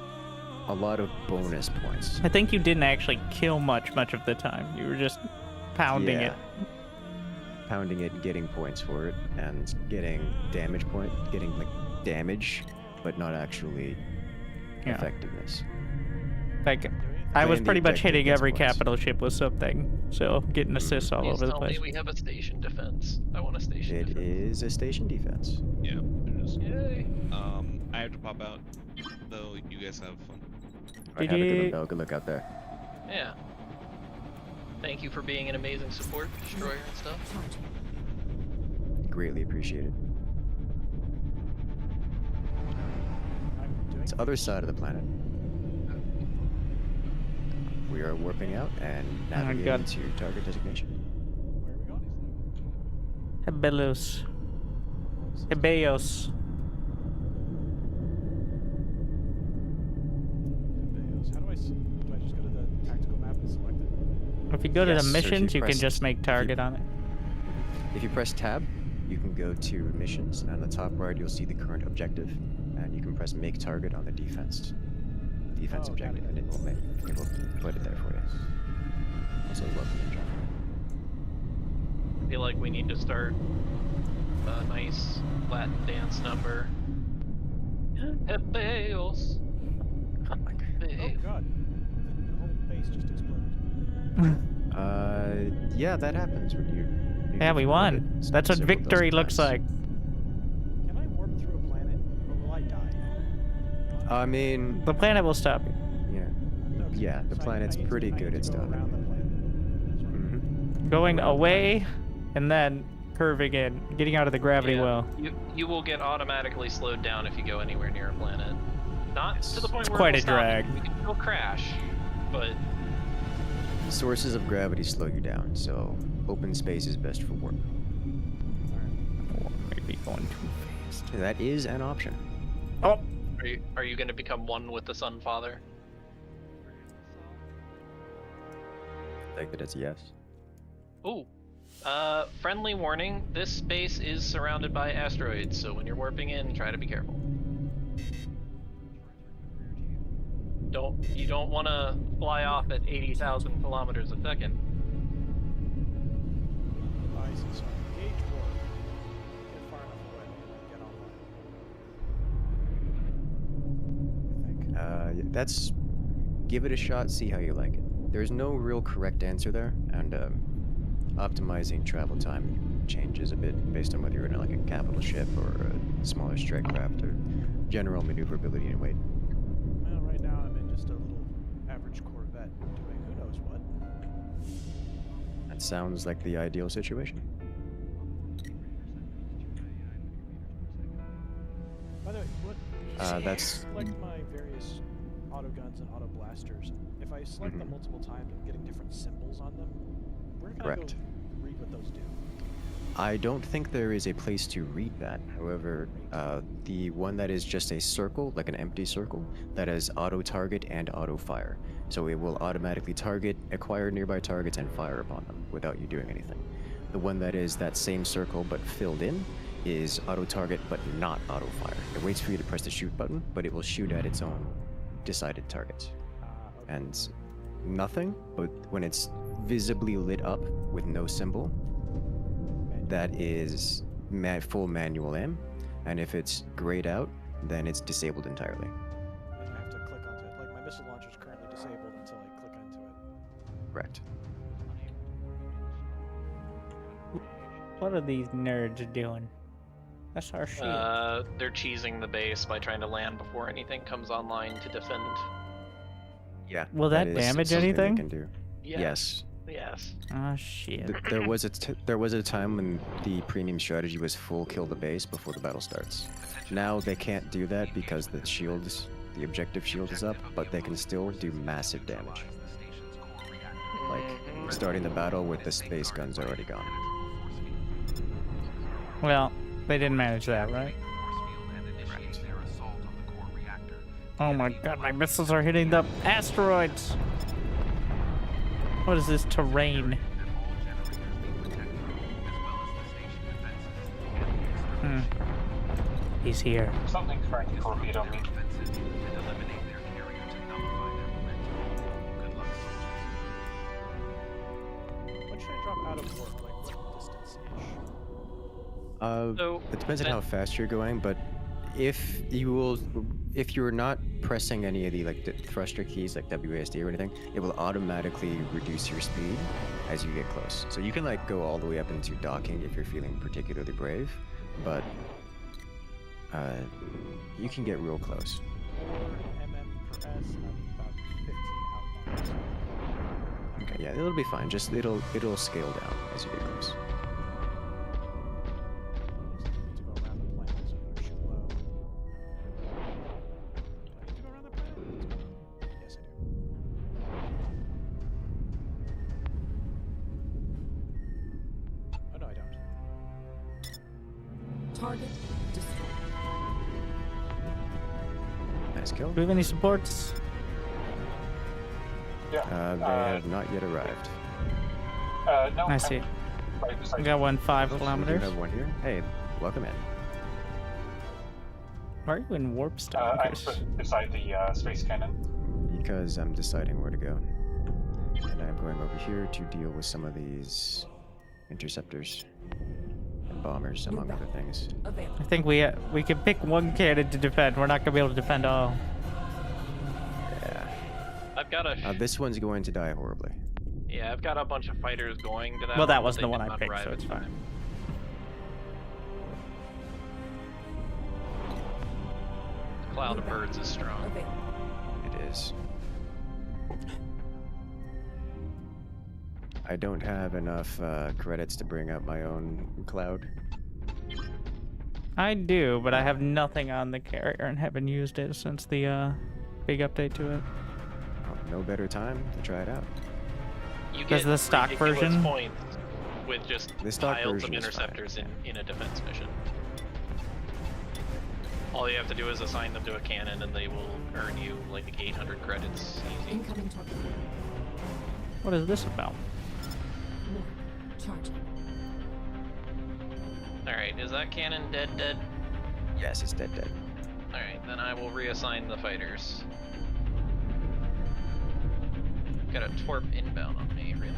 a lot of bonus points. I think you didn't actually kill much of the time. You were just pounding it. Pounding it, getting points for it, and getting damage getting like damage, but not actually effectiveness. Like, I was Playing the pretty much objective hitting gets every points. capital ship with something, so getting assists all Please over the tell place. me we have a station defense. I want a station It defense. is a station defense. Yeah, it is. Yay. I have to pop out, though. You guys have fun. Alright, have a good one, Belle. Good luck out there. Yeah. Thank you for being an amazing support, destroyer and stuff. Greatly appreciated. I'm doing. It's other side of the planet. We are warping out and navigating God. to target designation. Where are we going? Hebelos. Hebeos. How do I see? Do I just go to the tactical map and select it? If you go to Yes, the so if missions, you you can press- just make target on it. If you press tab, you can go to missions, and on the top right you'll see the current objective, and you can press make target on the defense Oh, got objective, it. and it will put it there for you. Also love the ninja. I feel like we need to start a nice Latin dance number. Hebeos. Oh god. The whole base just exploded. Yeah, that happens when you. Yeah, we won. it That's what several victory dozen looks times. like. Can I warp through a planet, or will I die? I mean, The planet will stop you. yeah, the So planet's I need pretty to, good at go stopping. around the planet. Going away, and then curving in, getting out of the gravity Yeah, well. You will get automatically slowed down if you go anywhere near a planet. Not to the point It's where quite it a will stop you. drag. We can still crash, but Sources of gravity slow you down, so open space is best for warp. Or maybe going too fast. That is an option. Oh! are you going to become one with the Sun Father? I think that it's a yes. Ooh. Friendly warning, this space is surrounded by asteroids, so when you're warping in, try to be careful. You don't want to fly off at 80,000 kilometers a second. I see. So engage warp. Get far enough away and get online. I think. That's. Give it a shot, see how you like it. There's no real correct answer there, and optimizing travel time changes a bit based on whether you're in like a capital ship or a smaller strike craft or general maneuverability and weight. Well, right now I'm in just a little average Corvette doing who knows what. That sounds like the ideal situation. By the way, what? That's. Like my various auto guns and auto blasters. If I select them multiple times, I'm getting different symbols on them. Where can Correct. I go read what those do? I don't think there is a place to read that. However, the one that is just a circle, like an empty circle, that has auto target and auto fire. So it will automatically target, acquire nearby targets, and fire upon them without you doing anything. The one that is that same circle but filled in is auto target but not auto fire. It waits for you to press the shoot button, but it will shoot at its own decided targets. Okay. And nothing, but when it's visibly lit up with no symbol, that is full manual aim, and if it's grayed out, then it's disabled entirely. And I have to click onto it. Like my missile launcher is currently disabled until I click onto it. Correct. What are these nerds doing? That's our shit. They're cheesing the base by trying to land before anything comes online to defend. Yeah. Will that is damage something they anything? Can do. Yes. Yes. Oh shit. There was a time when the premium strategy was full kill the base before the battle starts. Now they can't do that because the objective shield is up, but they can still do massive damage. Like starting the battle with the space guns already gone. Well, they didn't manage that, right? Oh my god, my missiles are hitting the asteroids! What is this terrain? He's here. Something's trying to torpedo me. When should I drop out of warp? Like what distance-ish? So, It depends on how fast you're going, but if you're not pressing any of the the thruster keys like WASD or anything, it will automatically reduce your speed as you get close. So you can go all the way up into docking if you're feeling particularly brave, but you can get real close. 4 mm per s, about 15 outbound. Okay, yeah, it'll be fine. Just it'll scale down as you get close. To go around the planet, so I'm gonna shoot low. Do I need to go around the planet? Yes, I do. Oh no, I don't. Target destroyed. Nice kill. Do we have any supports? Yeah. They have not yet arrived. No. I see. Right beside We got one 5 We do kilometers. have one here. Hey, welcome in. Why are you in warp you. stone, I'm Chris? beside the space cannon. Because I'm deciding where to go. And I'm going over here to deal with some of these interceptors and bombers, among other things. Available. I think we can pick one cannon to defend. We're not gonna be able to defend all. Yeah. I've got a. This one's going to die horribly. Yeah, I've got a bunch of fighters going to that. Well, that one, wasn't but the they one did I not picked, arrive so in it's fine. time. The cloud of birds is strong. Available. It is. I don't have enough credits to bring up my own cloud. I do, but I have nothing on the carrier and haven't used it since the big update to it. No better time to try it out. You Does get the stock ridiculous version? points with just The stock piles of version is fine, interceptors in a defense mission. All you have to do is assign them to a cannon, and they will earn you like 800 credits easy. Incoming target. What is this about? Warp. Charging. All right, is that cannon dead? Yes, it's dead. All right, then I will reassign the fighters. Got a Torp inbound on me, really.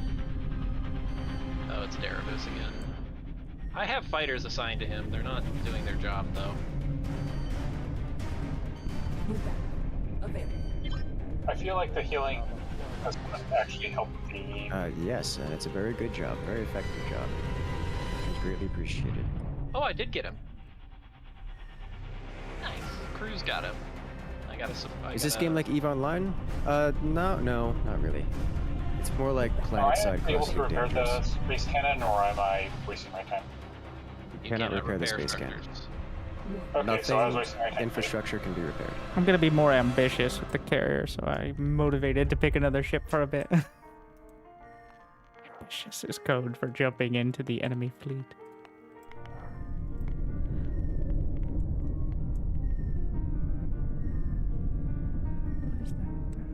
Oh, it's Darabus again. I have fighters assigned to him. They're not doing their job, though. Move back. Available. I feel like the healing has actually helped the. Yes, and it's a very good job, very effective job. It's greatly appreciated. Oh, I did get him. Nice. Cruz got him. Is this game like EVE Online? No, not really. It's more like Am Planetside I able Cross to repair the Dangerous. space cannon, or am I wasting my time? You Cannot repair the space structures. cannon. Okay, so I was Nothing wasting my time. infrastructure can be repaired. I'm gonna be more ambitious with the carrier, so I'm motivated to pick another ship for a bit. Ambitious is code for jumping into the enemy fleet. What is that up there?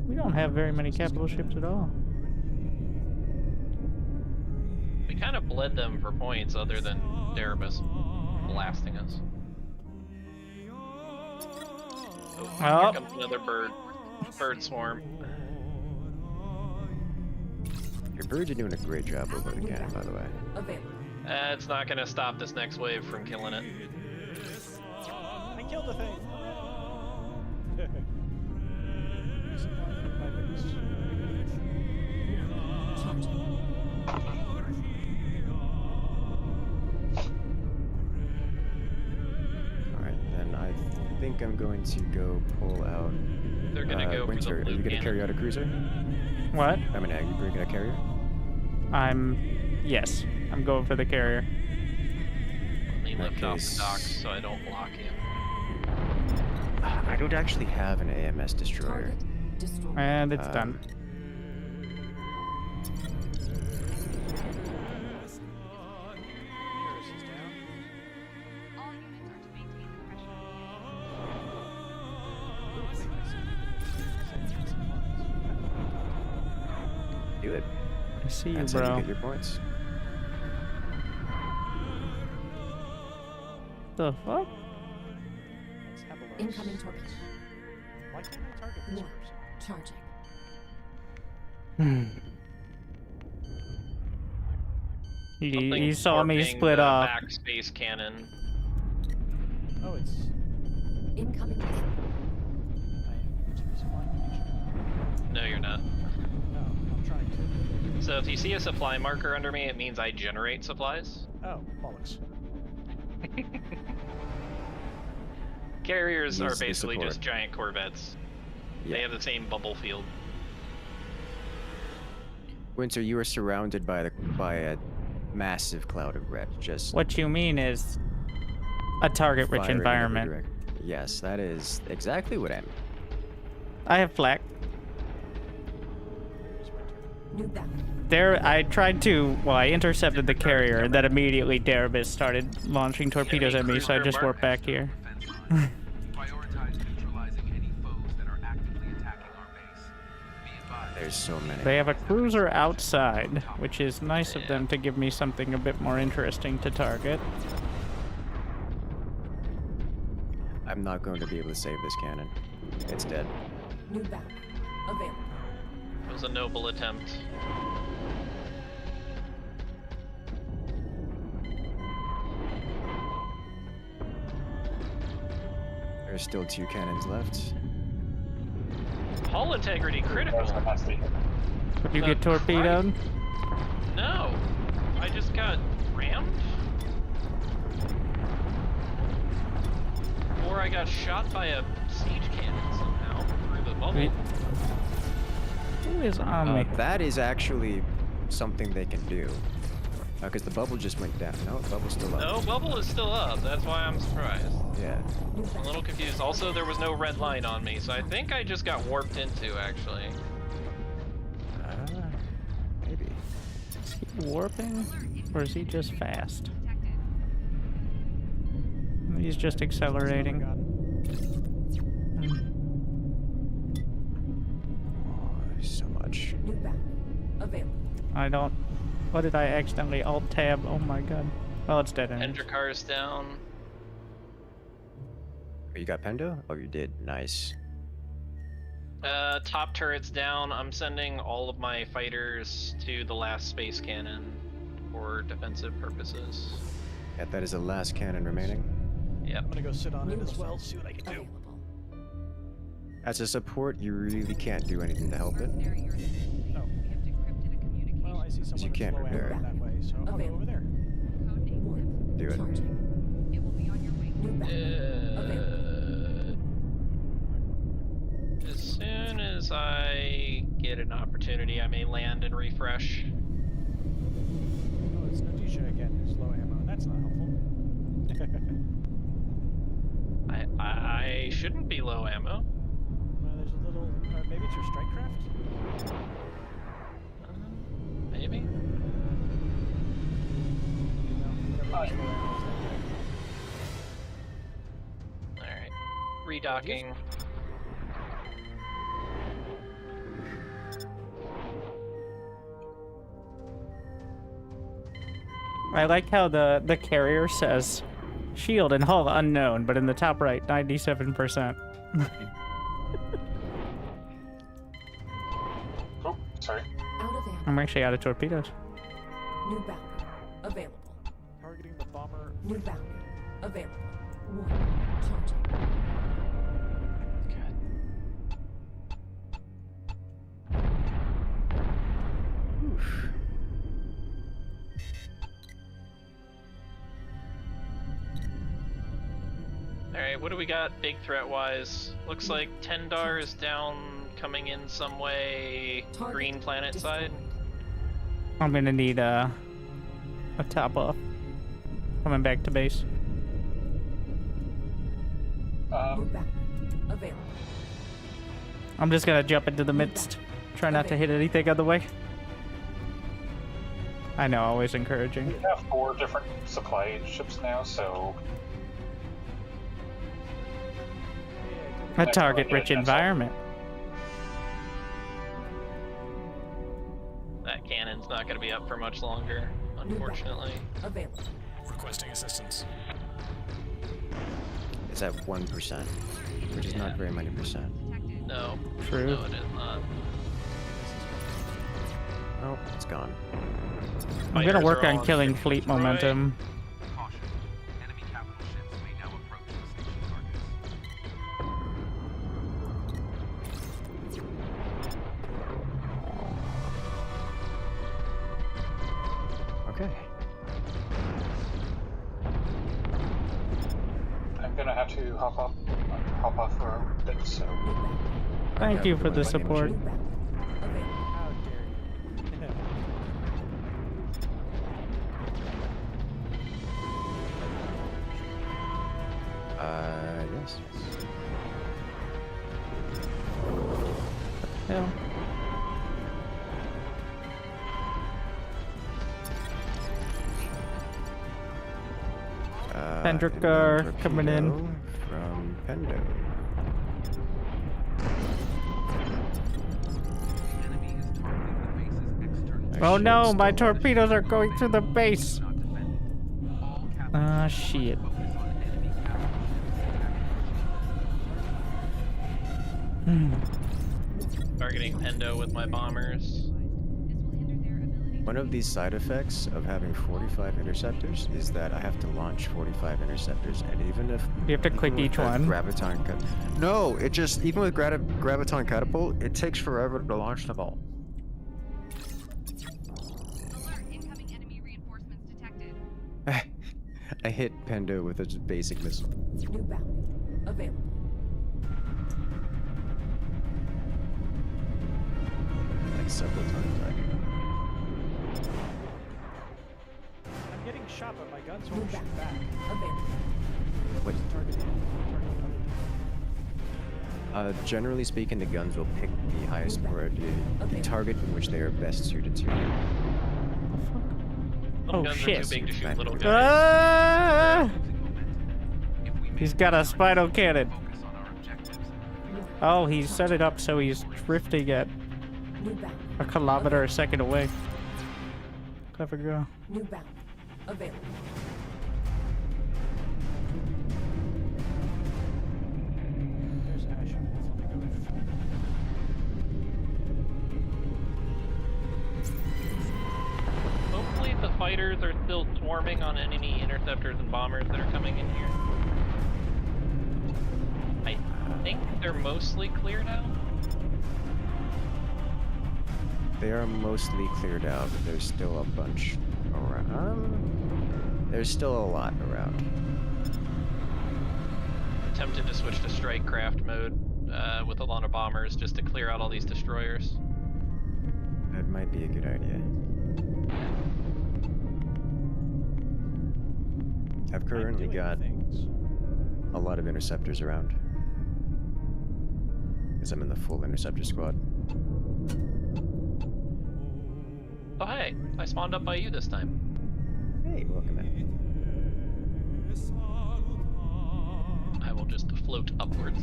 We don't have very many capital ships at all. We kind of bled them for points other than Darabus blasting us. Here Oh. comes another bird swarm. Your birds are doing a great job over the cannon, by the way. Available. It's not gonna stop this next wave from killing it. I killed the thing. Resupply my base. Charging. Alright, then I think I'm going to go pull out. They're gonna go for Winter, the are blue you gonna cannon. carry out a cruiser? What? I mean, are you bringing a carrier? Yes. I'm going for the carrier. Let me In that lift off case- the dock so I don't block him. I don't actually have an AMS destroyer. Target destroyed. And it's done. Nearest is down. All units are to maintain the pressure. Do it. I see you, That's how bro. you get your points. The fuck? Let's have a look. Incoming torpedo. Why can't I target this Warp. person? Charging. He Something's saw me warping split the off. backspace cannon. Oh, it's. Incoming missile. I am resupplying munition. No, you're not. No, I'm trying to. So if you see a supply marker under me, it means I generate supplies. Oh, bollocks. Carriers Use are the basically support. just giant corvettes. Yeah. They have the same bubble field. Winter, you are surrounded by a massive cloud of red. Just What you mean is a target-rich firing in every environment. direction. Yes, that is exactly what I mean. I have flak. New battle. There, I tried to. Well, I intercepted the carrier, and then immediately Darabus started launching torpedoes at me, so I just warped back here. Prioritize neutralizing any foes that are actively attacking our base. Be advised. There's so many. They have a cruiser outside, which is nice of them to give me something a bit more interesting to target. I'm not going to be able to save this cannon. It's dead. New battle. Available. It was a noble attempt. There's still 2 cannons left. Hull integrity critical. That's nasty. Would you The get torpedoed? No, I just got rammed. Or I got shot by a siege cannon somehow through the bubble. Wait. Who is on me? That is actually something they can do. Because the bubble just went down. No, the bubble's still up. No, bubble is still up. That's why I'm surprised. Yeah. New I'm a battle. little confused. Also, there was no red line on me, so I think I just got warped into, actually. Maybe. Is he warping? Or is he just fast? He's just accelerating. Oh, there's so much. New battle. Available. I don't. What did I accidentally alt tab? Oh my god. Well, it's dead end. Endricar's down. Oh, you got Pendo? Oh, you did. Nice. Top turret's down. I'm sending all of my fighters to the last space cannon for defensive purposes. Yeah, that is the last cannon remaining. Yep. I'm gonna go sit on New it as missile. well, see what I can do. Available. As a support, you really can't do anything to help it. No. We have decrypted a communication. Well, I see someone you can't that's low repair ammo it. that way, so I'll go Available. over there. Codename Warp. Do it. Charging. It will be on your way. New battle. Available. As soon as I get an opportunity, I may land and refresh. Oh, it's Nodisha again, who's low ammo. That's not helpful. I shouldn't be low ammo. There's a little. Maybe it's your strike craft? Maybe. No, whatever is low ammo is that Alright. Redocking. I like how the carrier says shield and hull unknown, but in the top right, 97%. Oh, sorry. Out of ammo. I'm actually out of torpedoes. New bounty. Available. Targeting the bomber. New bounty. Available. 1. Charging. Alright, what do we got big threat wise? Looks like Tendar is down, coming in some way. Target Green Planetside. I'm gonna need a top off. Coming back to base. New bounty. Available. I'm just gonna jump into the midst. Try not to hit anything on the way. I know, always encouraging. We have 4 different supply ships now, so A target-rich environment. That cannon's not going to be up for much longer, unfortunately. Available. Requesting assistance. It's at 1%, which is not very many percent. No. True. No, it is not. Oh, it's gone. I'm gonna Fighters work are on all killing ship fleet destroyed. momentum. Caution. Enemy capital ships may now approach the station targets. Okay. I'm gonna have to hop off for a bit, so Thank you for the support. New bounty. Available. How dare you? Yes. Hell. Pendricker coming in. Torpedo from Pendo. Enemy is targeting the base's external. Oh no, Shit's my still alive. torpedoes are going through the base. Not defended. All capital Ah, ships shit. focus on enemy capital ships. Targeting Pendo with my bombers. This will hinder their ability One of these side effects of having 45 interceptors is that I have to launch 45 interceptors, and even if You have to click even with each the one. Graviton no, it just even with graviton catapult, it takes forever to launch them all. Alert! Incoming enemy reinforcements detected. I hit Pendo with a just basic missile. New bounty. Available. Like several times. I'm getting shot, but my guns New won't shoot back. bounty. Available. What? Targeting other people. Generally speaking, the guns will pick the highest priority, the target in which they are best suited to. Little Oh, guns shit. are too big to shoot little guys. Ah! If we He's got a spinal cannon. focus on our objectives, Oh, he set it up so he's drifting at New bounty. a kilometer a second away. Clever girl. New bounty. Available. There's Ash. Let me go. Hopefully the fighters are still swarming on enemy interceptors and bombers that are coming in here. I think they're mostly cleared out. They are mostly cleared out, but there's still a bunch around. There's still a lot around. Tempted to switch to strike craft mode with a lot of bombers just to clear out all these destroyers. That might be a good idea. I've currently I'm doing got things. a lot of interceptors around. Because I'm in the full interceptor squad. Oh hey, I spawned up by you this time. Hey, welcome in. I will just float upwards.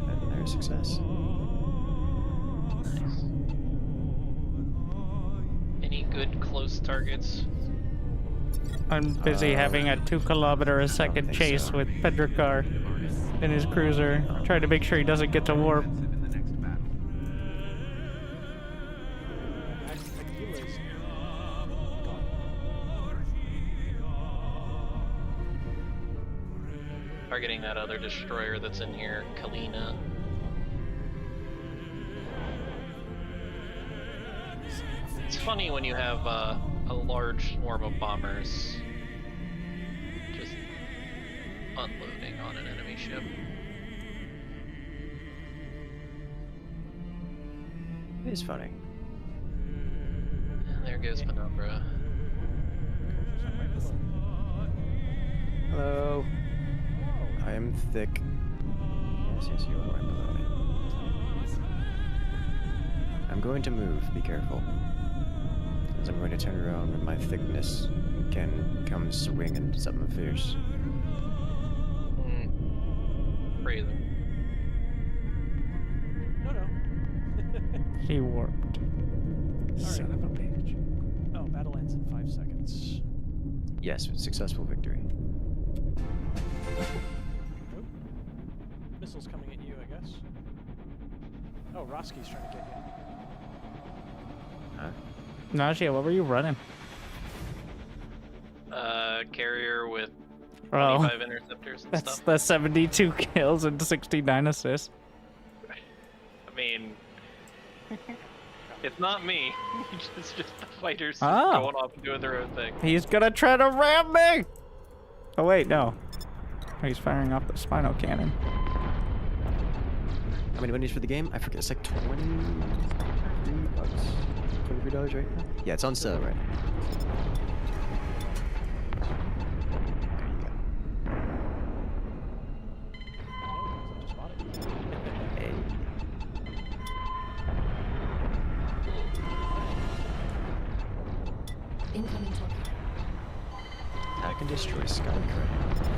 And there's success. Nice. Any good close targets? I'm busy having a 2 kilometer a second think chase so. with Pedricar in his cruiser, trying to make sure he doesn't get to warp. Aquila's gone. Targeting that other destroyer that's in here, Kalina. It's funny when you have a large swarm of bombers just unloading on an enemy ship. It is funny. And there goes Penumbra. Hello. I am thick. Yes, you are right below me. I'm going to move. Be careful. As I'm going to turn around when my thickness can come swing into something fierce. Crazy. No. He warped. Son Alright. of a bitch. Oh, battle ends in 5 seconds. Yes, successful victory. Nope. Missiles coming at you, I guess. Oh, Roski's trying to get you. Huh? Najee, what were you running? Carrier with Oh, 25 interceptors and that's stuff. the 72 kills and 69 assists. I mean, it's not me. It's just the fighters just Oh. going off and doing their own thing. He's gonna try to ram me! Oh wait, no. He's firing off the spinal cannon. How many monies for the game? I forget. It's like $23. $23 right now? Yeah, it's on sale right now. Just bought it. Hey. Incoming torpedo. Attack and destroy Skycraft.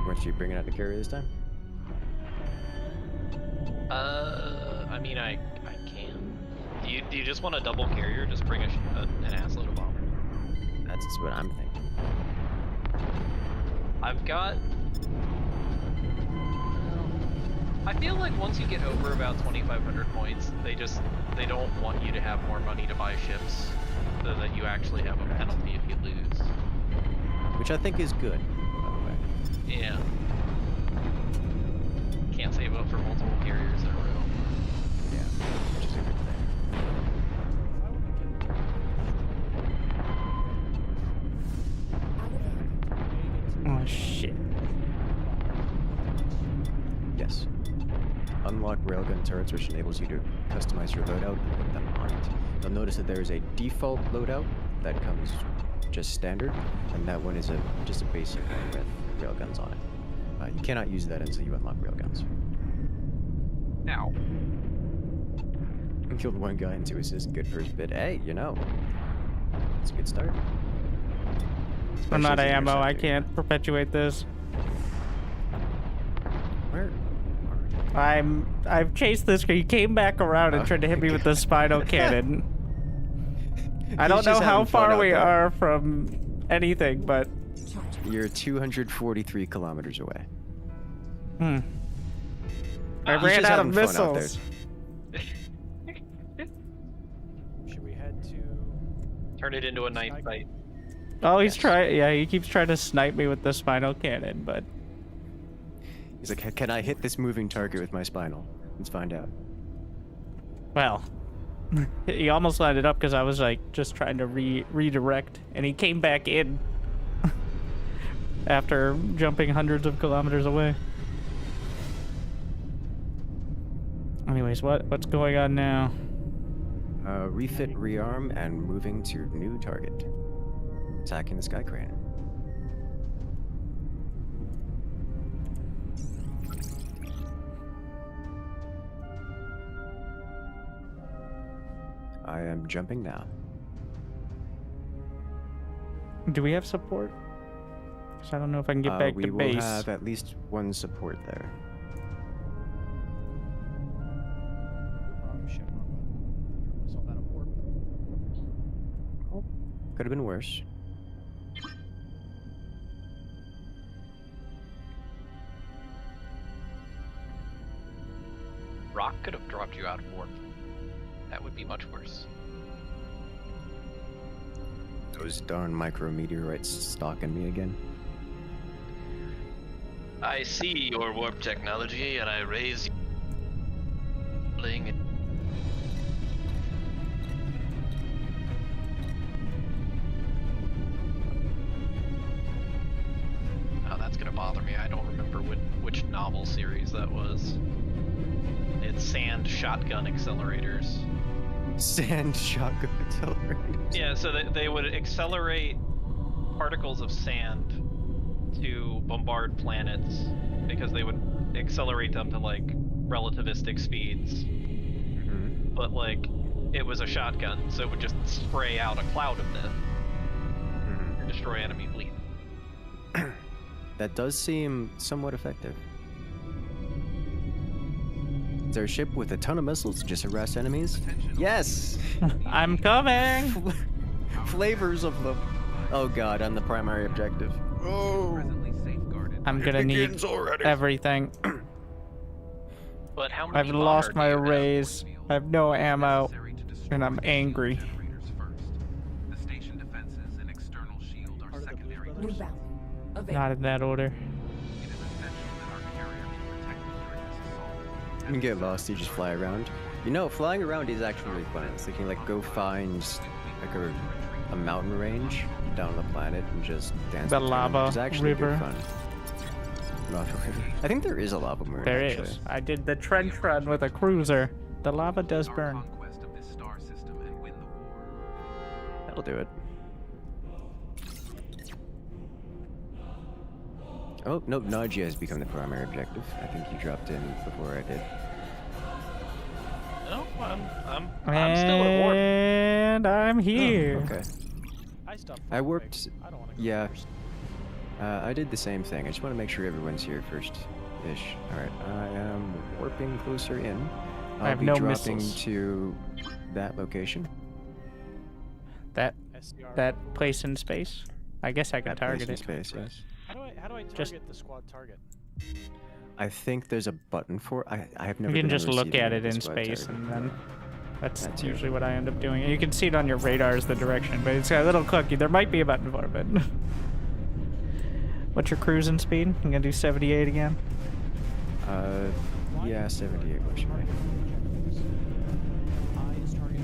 Weren't you bringing out the carrier this time? I mean, I can. Do you just want a double carrier? Just bring an assload of bombers. That's what I'm thinking. I've got. I feel like once you get over about 2,500 points, they don't want you to have more money to buy ships, so that you actually have a penalty if you lose. Which I think is good, by the way. Yeah. Can't save up for multiple carriers in a row. Yeah, which is a good thing. Oh shit. Yes. Unlock railgun turrets, which enables you to customize your loadout and put them on it. You'll notice that there is a default loadout that comes just standard, and that one is just a basic one with railguns on it. You cannot use that until you unlock railguns. Ow. Killed one guy and 2 assists, good first bit. Hey, you know, it's a good start. I'm out of Especially as an ammo, I interceptor. can't perpetuate this. Where? I've chased this guy. He came back around and Oh tried to hit my me with the God. spinal cannon. I He's don't know just how having fun far out we there. are from anything, but You're 243 kilometers away. I He's ran just out of having fun out there. missiles. Should we head to... Turn it into a night fight. Oh, he's Yes. trying. Yeah, he keeps trying to snipe me with the spinal cannon, but He's like, can I hit this moving target with my spinal? Let's find out. well, he almost lined it up because I was like just trying to redirect, and he came back in after jumping hundreds of kilometers away. Anyways, what's going on now? Refit, rearm, and moving to new target. Attacking the sky crane. I am jumping now. Do we have support? So I don't know if I can get back we to will base. have at least one support there. Oh shit, wrong button. Threw myself out of warp. Could have been worse. Rock could have dropped you out of warp. That would be much worse. Those darn micrometeorites stalking me again. I see your warp technology, and I raise playing it. Oh, that's gonna bother me. I don't remember which novel series that was. It's sand shotgun accelerators. Sand shotgun accelerators. Yeah, so they would accelerate particles of sand to bombard planets because they would accelerate them to like relativistic speeds. Mm-hmm. But like it was a shotgun, so it would just spray out a cloud of them and destroy enemy fleet. That does seem somewhat effective. Is there a ship with a ton of missiles to just harass enemies? Yes! I'm coming! Flavors of them. Oh god, I'm the primary objective. Oh! I'm gonna need everything. But how many I've lost bomber my do you have? arrays. I have no ammo, and I'm angry. The station defenses and external shield are secondary. New bound. Available. Not in that order. It is essential that our carrier be protected during this assault. You can get lost, you just fly around. You know, flying around is actually really fun. It's like you can like go find like a mountain range down on the planet and just dance. The between them, lava which is actually river. good fun. Lava river. I think there is a lava moon. There actually. is. I did the trench run with a cruiser. The lava does burn. Conquest of this star system and win the war. That'll do it. Oh, nope, Nagia has become the primary objective. I think you dropped in before I did. No, I'm still at warp. And I'm here. Okay. I stopped. I worked. I don't want to go Yeah. first. I did the same thing. I just want to make sure everyone's here first-ish. Alright, I am warping closer in. I'll I have be no dropping missiles. to that location. That SCR. place in space. I guess I can That place target in it. space, yes. How do I target Just- the squad target? I think there's a button for I have never You can been on just the look receiving at end it of in the squad space, target. and then that's That's it. usually what I end up doing. And you can see it on your radars, the direction, but it's got a little cookie. There might be a button for it, but what's your cruising speed? You gonna do 78 again? Yeah, 78 works for me. I is target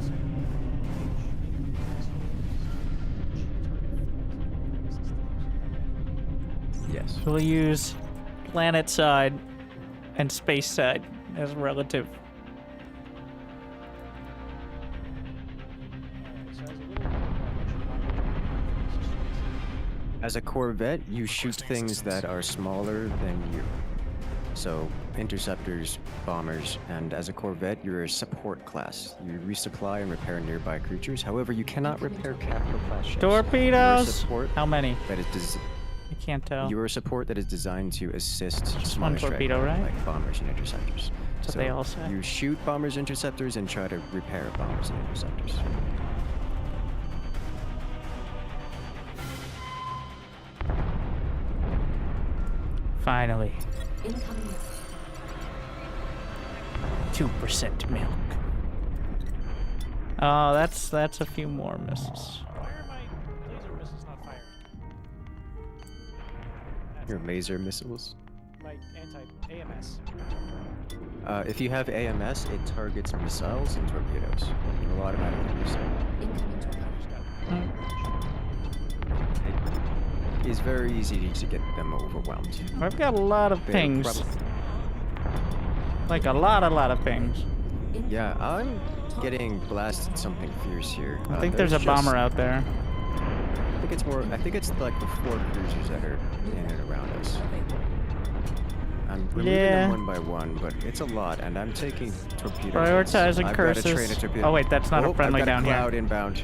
Yes. We'll use Planetside and Space Side as relative. As a Corvette, you shoot things that are smaller than you. So, interceptors, bombers, and as a Corvette, you're a support class. You resupply and repair nearby creatures. However, you cannot repair capital class ships. You're a Torpedoes! support How many? that is I can't tell. you're a support that is designed to assist Just smaller one strike torpedo, craft, right? like bombers and interceptors. That's what so they all say. You shoot bombers, interceptors, and try to repair bombers and interceptors. Finally, Incoming message. 2% milk. Oh, that's a few more missiles. Why are my laser missiles not firing? Your laser missiles. My anti-AMS. If you have AMS, it targets missiles and torpedoes. It will automatically do so. Incoming torpedo. It's very easy to get them overwhelmed. I've got a lot of They're pings. Like a lot of pings. Yeah, I'm getting blasted something fierce here. I think there's a bomber out there. I think it's more. I think it's like the 4 cruisers that are in and around us. I'm removing Yeah. them one by one, but it's a lot, and I'm taking torpedoes. Prioritizing I've got a train curses. of torpedoes. Oh wait, that's not a friendly I've got down a here. cloud inbound.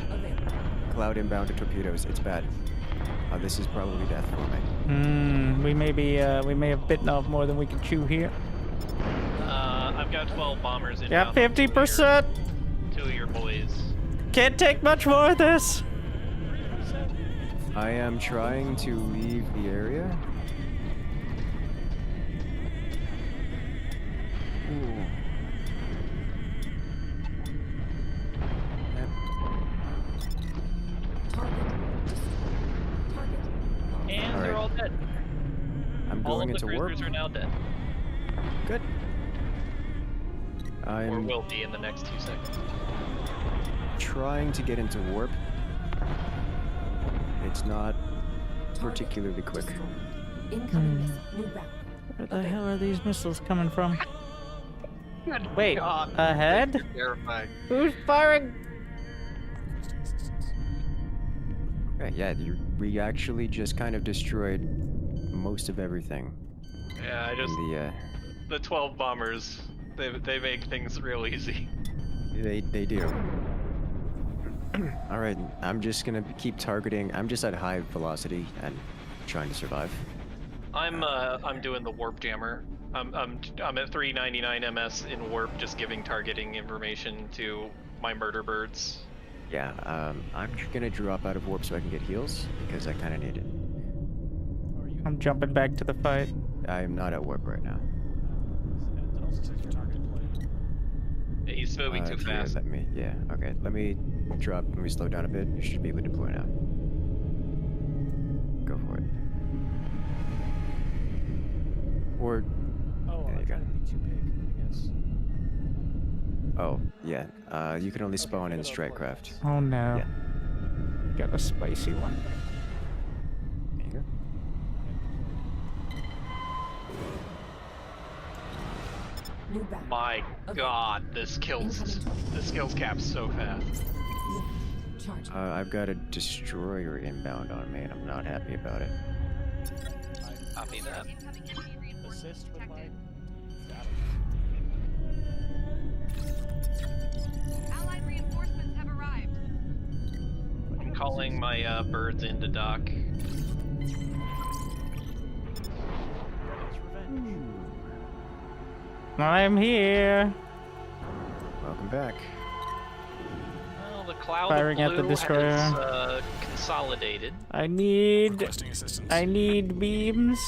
Cloud inbound to torpedoes. It's bad. Oh, this is probably death for me. We may have bitten off more than we can chew here. I've got 12 bombers in. Yeah, 50%. Two of your boys. Can't take much more of this. I am trying to leave the area. Ooh. Yep. And All they're right. all dead. I'm All going of the into warp. cruisers are now dead. Good. Or I'm will be in the next 2 seconds. trying to get into warp. It's not particularly quick. Incoming missile. New route. Where the hell are these missiles coming from? Good Wait, God. ahead? Terrifying. Who's firing? Okay, yeah, we actually just kind of destroyed most of everything. Yeah, I just in the 12 bombers. They make things real easy. They do. All right, I'm just gonna keep targeting. I'm just at high velocity and trying to survive. I'm doing the warp jammer. I'm at 399 ms in warp, just giving targeting information to my murder birds. Yeah, I'm gonna drop out of warp so I can get heals because I kind of need it. I'm jumping back to the fight. I am not at warp right now. That also says your target deployed. Yeah, he's moving too Yeah, fast. let me slow down a bit. You should be able to deploy now. Go for it. Or, Oh, there I'm you go. trying to be too big, I guess. Oh, yeah, you can only spawn in Strikecraft. Oh no. Yeah. Got a spicy one. There you go. New route. My God, this kills cap so fast. Charge. I've got a destroyer inbound on me and I'm not happy about it. Copy that. Incoming enemy reinforcements Assist with my detected. Allied reinforcements have arrived. I'm calling my birds into dock. I'm here. Welcome back. Well, the cloud Firing of at the blue destroyer. has consolidated. I need Requesting assistance. beams.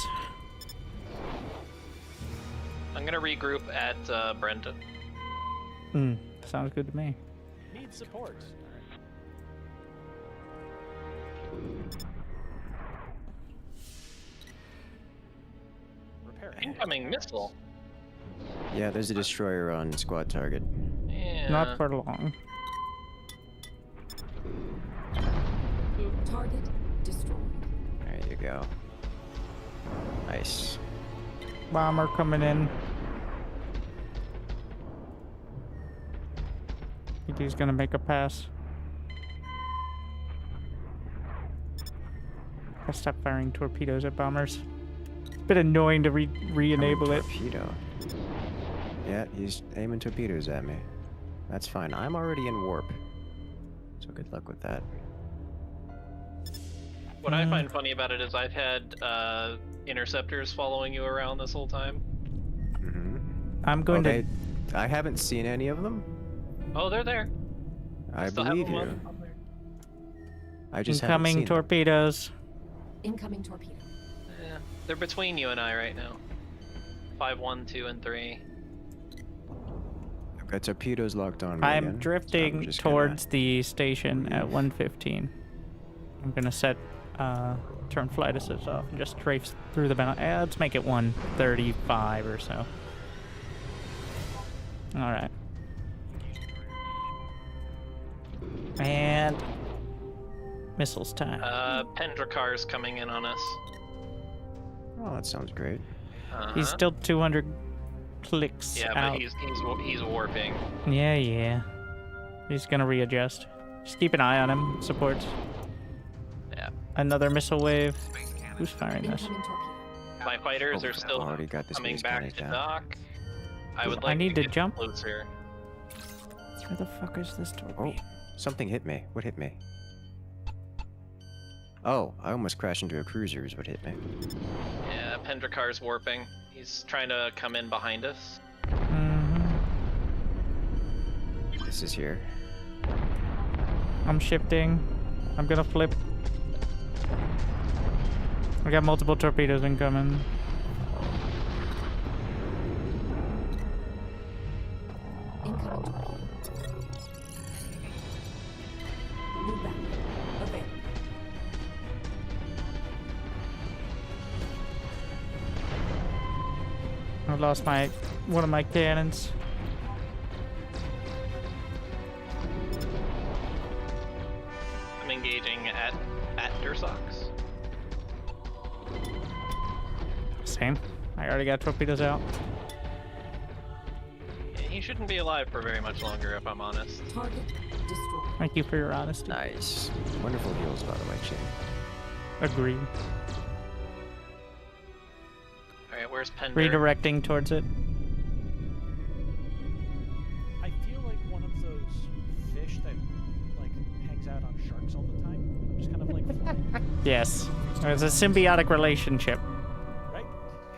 I'm gonna regroup at Brenda. Sounds good to me. need support. Repair. Incoming missile. Yeah, there's a destroyer on squad target. Yeah. Not for long. Target destroyed. There you go. Nice. Bomber coming in. Think he's gonna make a pass. I stopped firing torpedoes at bombers. It's a bit annoying to re-enable it. Torpedo. Yeah, he's aiming torpedoes at me. That's fine. I'm already in warp. So good luck with that. What I find funny about it is I've had interceptors following you around this whole time. Mm-hmm. I'm going Okay, I haven't seen any of them. Oh, they're there. I Still have believe them you. up there. I to just haven't incoming seen them. torpedoes. Incoming torpedo. Yeah, they're between you and I right now. 5, 1, 2, and 3. I've got torpedoes locked on me I'm again, so drifting I'm just gonna- towards the station at 1:15. I'm gonna set turn flight assist off and just traipse through the mountain. Let's make it 1:35 or so. All right. And missiles time. Pendrakar's coming in on us. Oh, that sounds great. He's still 200 clicks Yeah, out. but he's warping. Yeah. He's gonna readjust. Just keep an eye on him. Supports. Yeah. Another missile wave. Who's firing this? Incoming torpedo. My fighters Oh, are I've still already got this coming base back gunned to down. dock. I would I like need to get jump. closer. Where the fuck is this torpedo? Oh, something hit me. What hit me? Oh, I almost crashed into a cruiser is what hit me. Yeah, Pendrakar's warping. He's trying to come in behind us. This is here. I'm shifting. I'm gonna flip. I got multiple torpedoes incoming. Incoming target. New battle. Available. I lost one of my cannons. I'm engaging at Dursox. Same. I already got torpedoes out. He shouldn't be alive for very much longer, if I'm honest. Target destroyed. Thank you for your honesty. Nice. Wonderful heals, by the way, Chain. Agreed. Alright, where's Pender? Redirecting towards it. I feel like one of those fish that like hangs out on sharks all the time. I'm just kind of like Yes. There's a symbiotic relationship. right?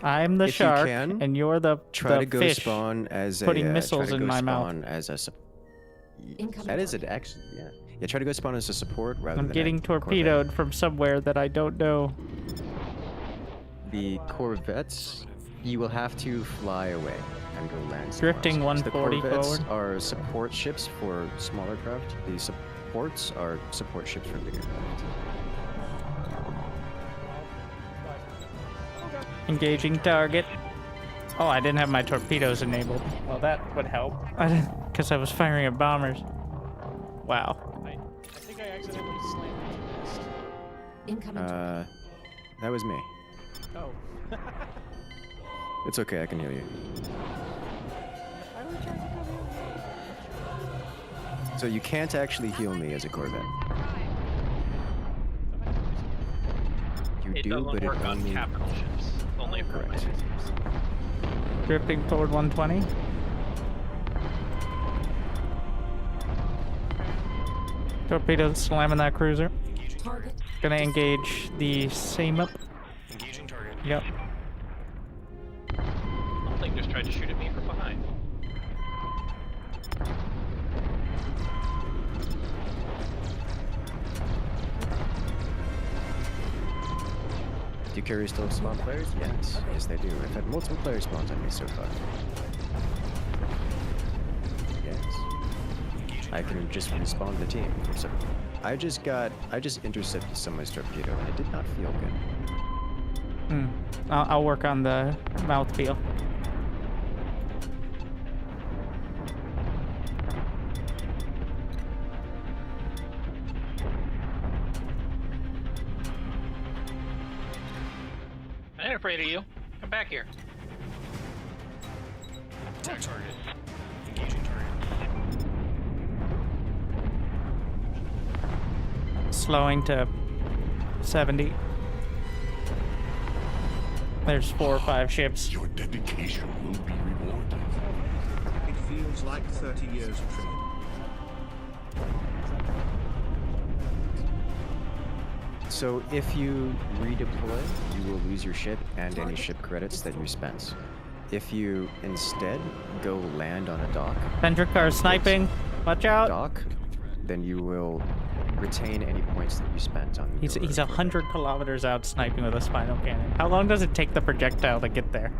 I'm the If you shark, can, and you're the Try the to go fish. spawn as a putting try missiles to in go my mouth. spawn as a Incoming that is an target. actually yeah. Try to go spawn as a support rather I'm than getting a Corvette. torpedoed from somewhere that I don't know. The Corvettes, you will have to fly away and go land somewhere Drifting else. 140 The Corvettes forward. are support ships for smaller craft. The supports are support ships for bigger craft. Engaging target. Oh, I didn't have my torpedoes enabled. Well, that would help. Because I was firing at bombers. Wow. I think I accidentally slammed into nest. Incoming target. That was me. Oh. It's okay, I can heal you. I was trying to come in. So you can't actually heal me as a Corvette. You It do, doesn't but it work on only capital ships. Only for Correct. light ships. Drifting forward 120. Torpedoes slamming that cruiser. Target. Gonna engage the same up. Engaging target. Yep. Something just tried to shoot at me from behind. Do carriers still spawn players? Yes. Yes, they do. I've had multiple player spawns on me so far. Yes. I can just respawn the team. So I just intercepted someone's torpedo and it did not feel good. I'll work on the mouthfeel. I ain't afraid of you. Come back here. Attack target. Engaging target. Slowing to 70. There's 4 or 5 ships. Your dedication will be rewarded. It feels like 30 years of training. So if you redeploy, you will lose your ship and any ship credits that you spent. If you instead go land on a dock, Pendrakar sniping. Watch out. then you will retain any points that you spent on. He's your 100 kilometers out sniping with a spinal cannon. How long does it take the projectile to get there?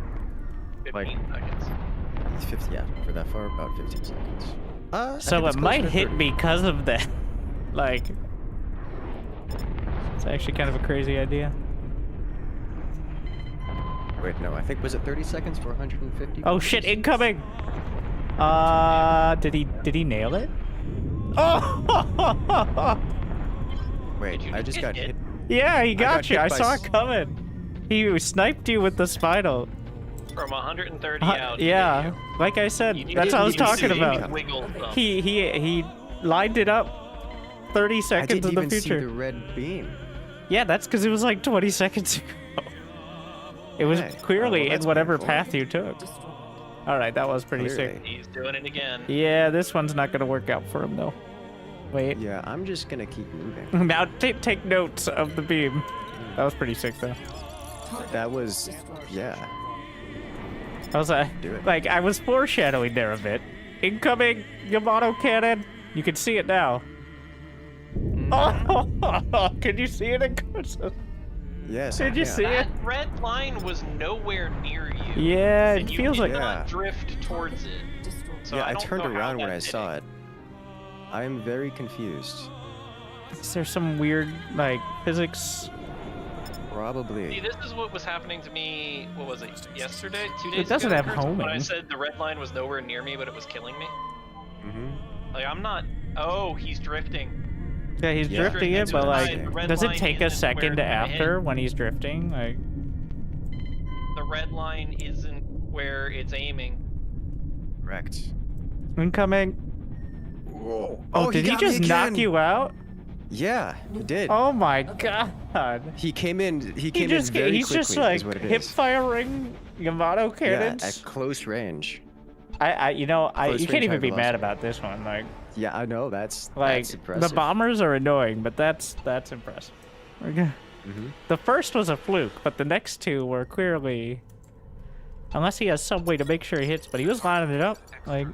15 seconds. 50, yeah, for that far, about 15 seconds. I So think it's it might closer to hit 30. because of that. Like, it's actually kind of a crazy idea. Wait, no, I think was it 30 seconds for 150? Oh shit, incoming! Did he nail it? Oh! Wait, I just got hit. Yeah, he got you. hit I by saw it coming. He sniped you with the spinal. From 130 out. Yeah, like I said, that's what I was talking about. Wiggle stuff. He lined it up 30 I seconds didn't in the even see future. the red beam. Yeah, that's because it was like 20 seconds ago. It was Okay. clearly well, in that's whatever painful. path you took. All right, that was pretty sick. Clearly. He's doing it again. Yeah, this one's not gonna work out for him though. Wait. Yeah, I'm just gonna keep moving. Now take notes of the beam. That was pretty sick though. That was, yeah. I was Do it. like I was foreshadowing there a bit. Incoming Yamato cannon. You can see it now. Oh, can you see it in cursive? Yes. Did you see it? That red line was nowhere near you. Yeah, it and you feels did like. not drift towards it. So Yeah, I don't turned know how around when I that's saw hitting. it. I am very confused. Is there some weird like physics? Probably. See, this is what was happening to me. What was it? Yesterday? 2 days It doesn't ago, have Curtis, when I homing. said the red line was nowhere near me, but it was killing me. Mm-hmm. Like I'm not. Oh, he's drifting. Yeah, he's Yeah. drifting it, but Drifting to the like, side. The red does it line take a isn't second where after it when he's drifting? Like, The red line isn't where it's aiming. Correct. incoming. Whoa. Oh, did he got me just knock again. you out? Yeah, he did. Oh my god. He came in. He He came just in very he's quickly. just like is what it hip is. firing Yamato Yeah, cannons. at close range. You know, Close you can't range even high be mad velocity. about this one. Like, Yeah, I know. That's the impressive. bombers are annoying, but that's impressive. Okay. Mm-hmm. The first was a fluke, but the next two were clearly, unless he has some way to make sure he hits, but he was lining it up. Like,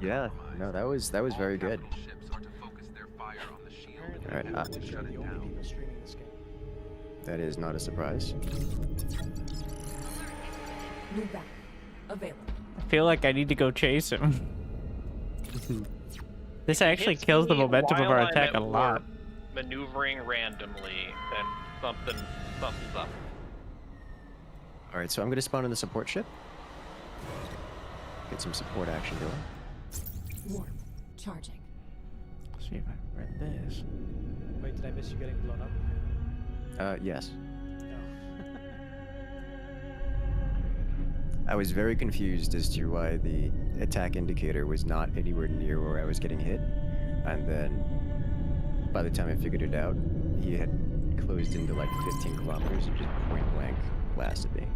Yeah. No, that was very good. Ships are to focus their fire on the shield. All right. They're the only people streaming this game. That is not a surprise. New battle available. I feel like I need to go chase him. This actually Hits kills the me momentum of while our I'm attack at a lot. work, Maneuvering randomly, and something up. All right, so I'm gonna spawn in the support ship. Get some support action going. Warp charging. See if I read this. Wait, did I miss you getting blown up? Yes. No. I was very confused as to why the attack indicator was not anywhere near where I was getting hit, and then by the time I figured it out, he had closed into like 15 kilometers and just point blank blasted me.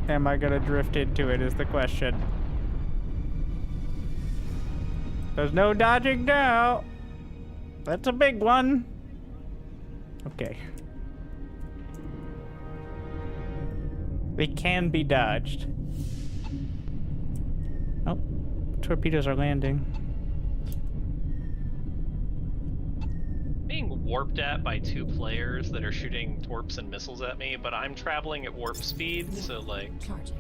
Am I gonna drift into it is the question. There's no dodging now. That's a big one. Okay. It can be dodged. Oh, torpedoes are landing. Being warped at by 2 players that are shooting torps and missiles at me, but I'm traveling at warp speed, so like Charging.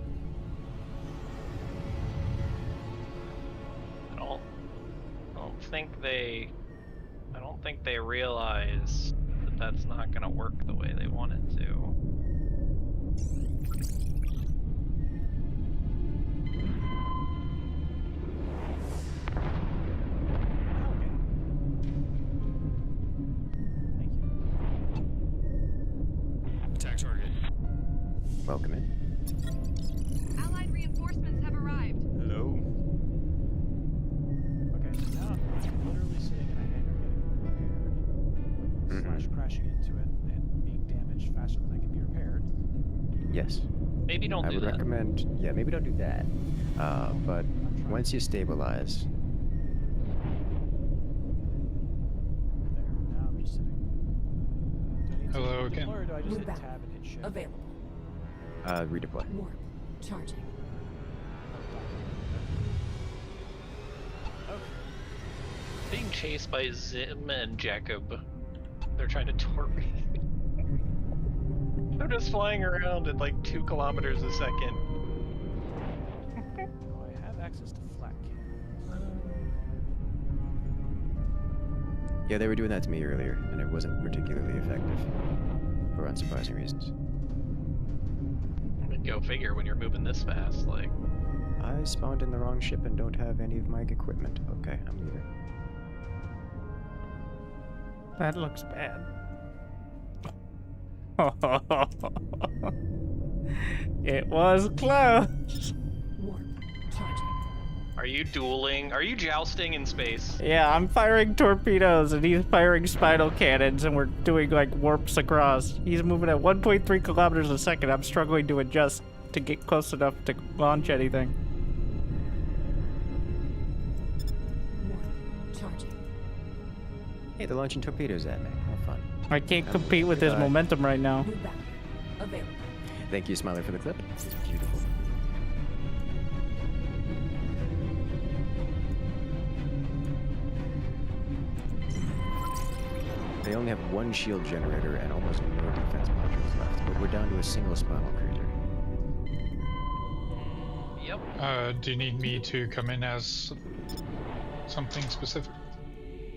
I don't think they realize that that's not gonna work the way they want it to. Attack target. Welcome in. Allied reinforcements have arrived. Hello. Okay, so now I'm literally sitting in a hangar getting repaired, slash crashing into it and being damaged faster than I can be repaired. Yes. Maybe don't I do would that. recommend. Yeah, maybe don't do that. But once you stabilize, There, now I'm just sitting. Do I need to Hello deploy again. or do I just New hit battle tab and hit shift? available. redeploy. Warp charging. Being chased by Zim and Jacob. They're trying to torp me. I'm just flying around at like 2 kilometers a second. Oh, I have access to flat cam. Yeah, they were doing that to me earlier, and it wasn't particularly effective for unsurprising reasons. I mean, go figure when you're moving this fast, like. I spawned in the wrong ship and don't have any of my equipment. Okay, I'm leaving. That looks bad. It was close. Warp charging. Are you dueling? Are you jousting in space? Yeah, I'm firing torpedoes and he's firing spinal cannons and we're doing like warps across. He's moving at 1.3 kilometers a second. I'm struggling to adjust to get close enough to launch anything. Charging. Hey, they're launching torpedoes at me. Have fun. I can't compete with his momentum right now. New battle. Available. Thank you, Smiler, for the clip. It's beautiful. They only have one shield generator and almost no defense modules left, but we're down to a single spinal cruiser. Yep. Do you need me to come in as something specific?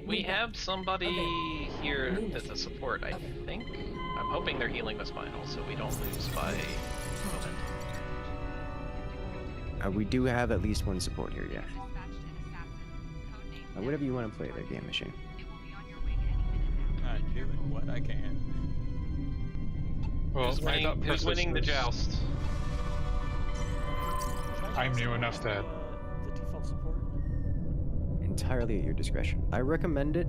We have somebody here that's a support, I think. I'm hoping they're healing the spinal so we don't lose by momentum. We do have at least one support here, yeah. Whatever you want to play, the game machine. I'm doing what I can. Well, who's winning the joust? I'm new enough that The default support? Entirely at your discretion. I recommend it.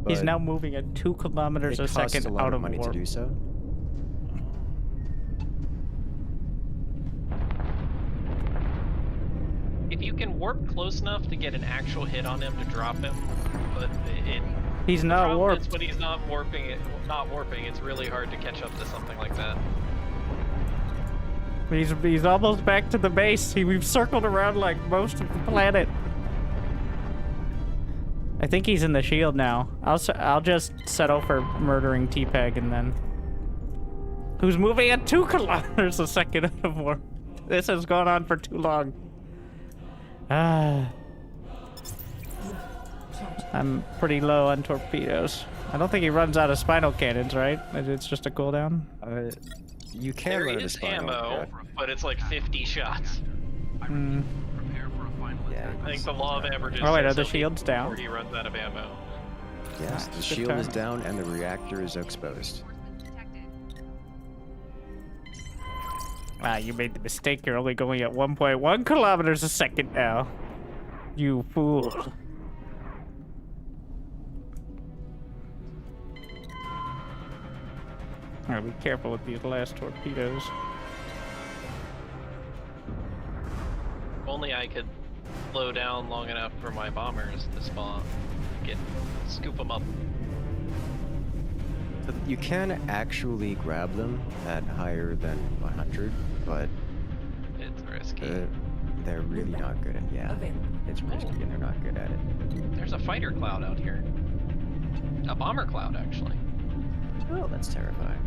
He's but now moving at 2 kilometers a it costs second a lot out of of money warp. to do so. If you can warp close enough to get an actual hit on him to drop him, but He's the not problem warped. is when he's not warping, it's really hard to catch up to something like that. He's almost back to the base. We've circled around like most of the planet. I think he's in the shield now. I'll just settle for murdering T-Peg and then. Who's moving at 2 kilometers a second out of warp. This has gone on for too long. I'm pretty low on torpedoes. I don't think he runs out of spinal cannons, right? It's just a cooldown. You can There run out of is spinal. ammo, but it's like 50 shots. Hmm. Yeah. I think the law of averages. Oh wait, are says the he'll shields beat down? before he runs out of ammo. Yes, the Good shield is time. down and the reactor is exposed. Ah, you made the mistake. You're only going at 1.1 kilometers a second now. You fool. Alright, be careful with these last torpedoes. If only I could slow down long enough for my bombers to spawn. Scoop them up. So you can actually grab them at higher than 100, but It's risky. they're really not good at it. Yeah, it's risky and they're not good at it. There's a fighter cloud out here. A bomber cloud, actually. Oh, that's terrifying.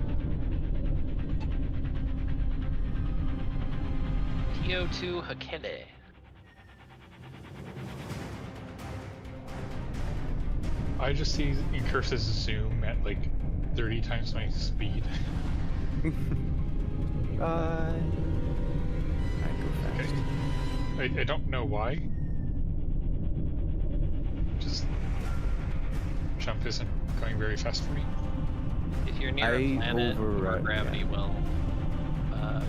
TO2 Hakele. I just see Incurse's zoom at like 30 times my speed. I go fast. I don't know why. Just jump isn't going very fast for me. If you're near a planet, your gravity will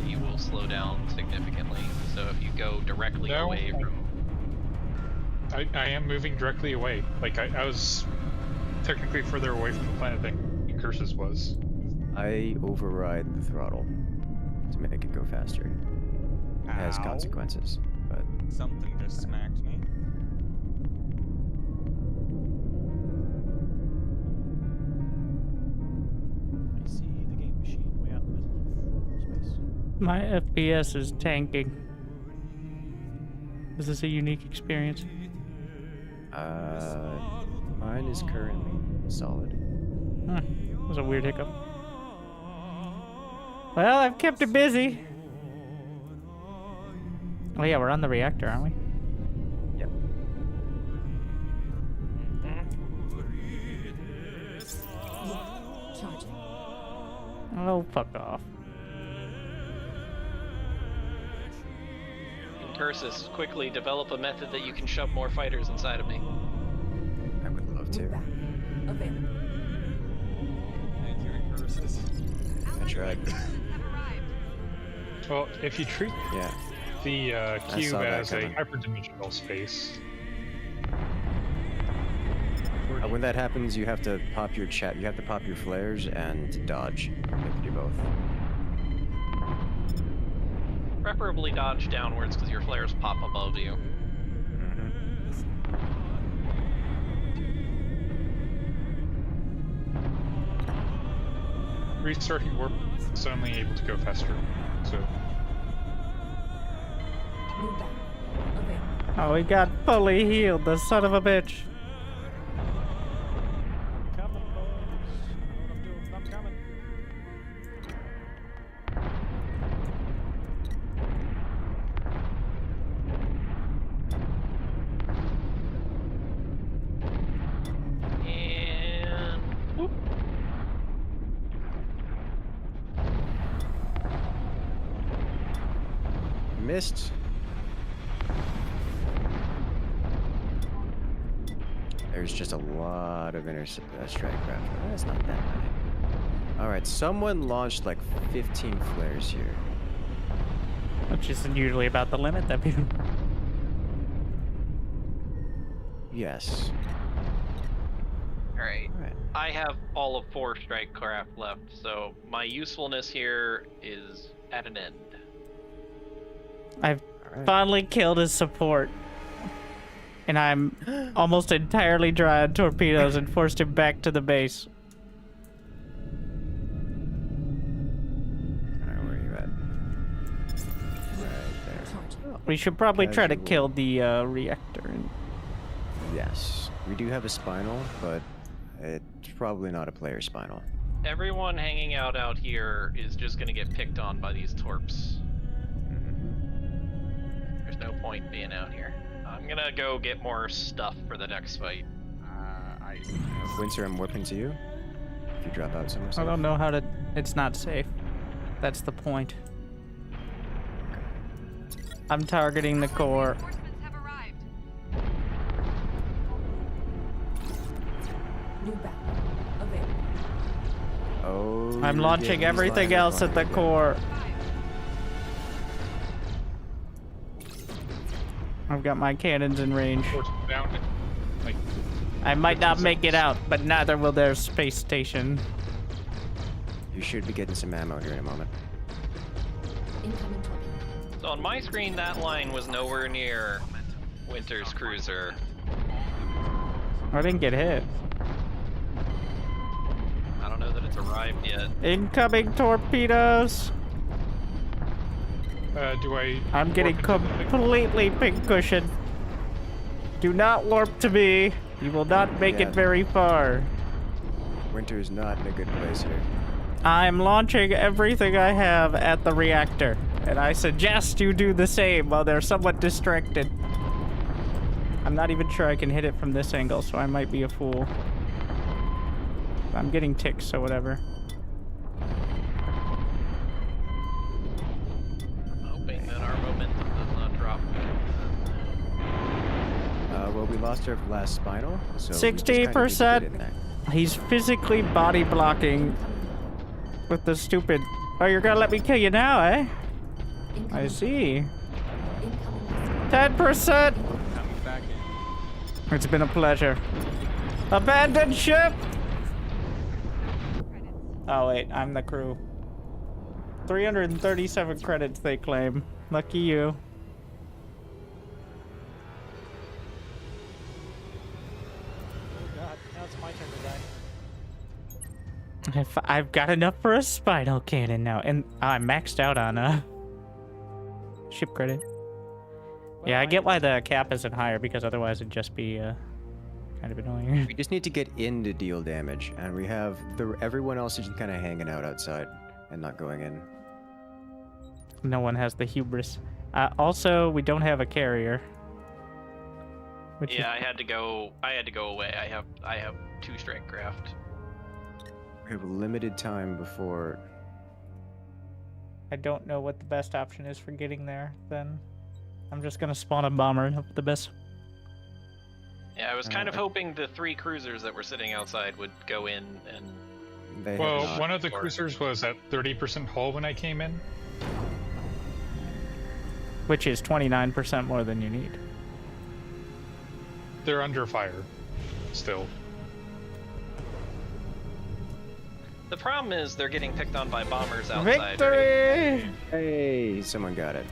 you will slow down significantly. So if you go directly away from, I am moving directly away. Like I was technically further away from the planet than Incurse's was. I override the throttle to make it go faster. It has Ow. consequences, but Something just smacked me. I see the game machine way out in the middle of space. My FPS is tanking. Is this a unique experience? mine is currently solid. That was a weird hiccup. Well, I've kept it busy. Oh yeah, we're on the reactor, aren't we? Yep. Charging. Oh, fuck off. Cursus, quickly develop a method that you can shove more fighters inside of me. I would love to. Available. Thank you, Cursus. I tried. Well, if you treat Yeah. the cube saw that as a coming. hyperdimensional space. When that happens, you have to pop your You have to pop your flares and dodge. You have to do both. Preferably dodge downwards because your flares pop above you. Restarting warp is only able to go faster, so. New battle. Available. Oh, he got fully healed, the son of a bitch. Coming, boys. I'm coming. And whoop. Missed. There's just a lot of strike craft. That's not that many. Alright, someone launched like 15 flares here. Which isn't usually about the limit that people... Yes. Alright. Alright. I have all of 4 strike craft left, so my usefulness here is at an end. I've Alright. finally killed his support. And I'm almost entirely dry on torpedoes and forced him back to the base. Alright, where are you at? Right there. We should probably try to Casual. kill the reactor. Yes. We do have a Spinal, but it's probably not a player Spinal. Everyone hanging out here is just gonna get picked on by these torps. There's no point being out here. I'm gonna go get more stuff for the next fight. Winter, I'm warping to you. If you drop out somewhere. I safe. don't know how to... It's not safe. That's the point. I'm targeting the core. Reinforcements have arrived. New battle. Available. Oh. I'm you're launching getting everything slammed else at the again. core. I've got my cannons in range. Down, like, I might not make it out, but neither will their space station. You should be getting some ammo here in a moment. Incoming torpedo. So on my screen, that line was nowhere near Winter's cruiser. I didn't get hit. I don't know that it's arrived yet. Incoming torpedoes! do I... I'm getting warp into the- completely pink-cushioned. Do not warp to me. You will not make Yeah. it very far. Winter is not in a good place here. I'm launching everything I have at the reactor, and I suggest you do the same while they're somewhat distracted. I'm not even sure I can hit it from this angle, so I might be a fool. I'm getting ticks, so whatever. I'm hoping that our momentum does not drop. Well, we lost our last Spinal, so we just kinda need to get 60%. in there. He's physically body blocking with the stupid... Oh, you're gonna let me kill you now, eh? I see. 10%! Coming back in. It's been a pleasure. Abandoned ship! Oh wait, I'm the crew. 337 credits they claim. Lucky you. Oh god, now it's my turn to die. I've got enough for a spinal cannon now, and I'm maxed out on ship credit. Yeah, I get why the cap isn't higher, because otherwise it'd just be kind of annoying. We just need to get in to deal damage, and we have everyone else is just kind of hanging out outside and not going in. No one has the hubris. Also, we don't have a carrier. Which Yeah, I had to go away. I have 2 strike craft. We have limited time before. I don't know what the best option is for getting there, then. I'm just gonna spawn a bomber and hope for the best. Yeah, I was kind of hoping the 3 cruisers that were sitting outside would go in and... They Well, have not. one of the cruisers was at 30% hull when I came in. which is 29% more than you need. They're under fire. Still. The problem is they're getting picked on by bombers outside. Victory! Hey, someone got it.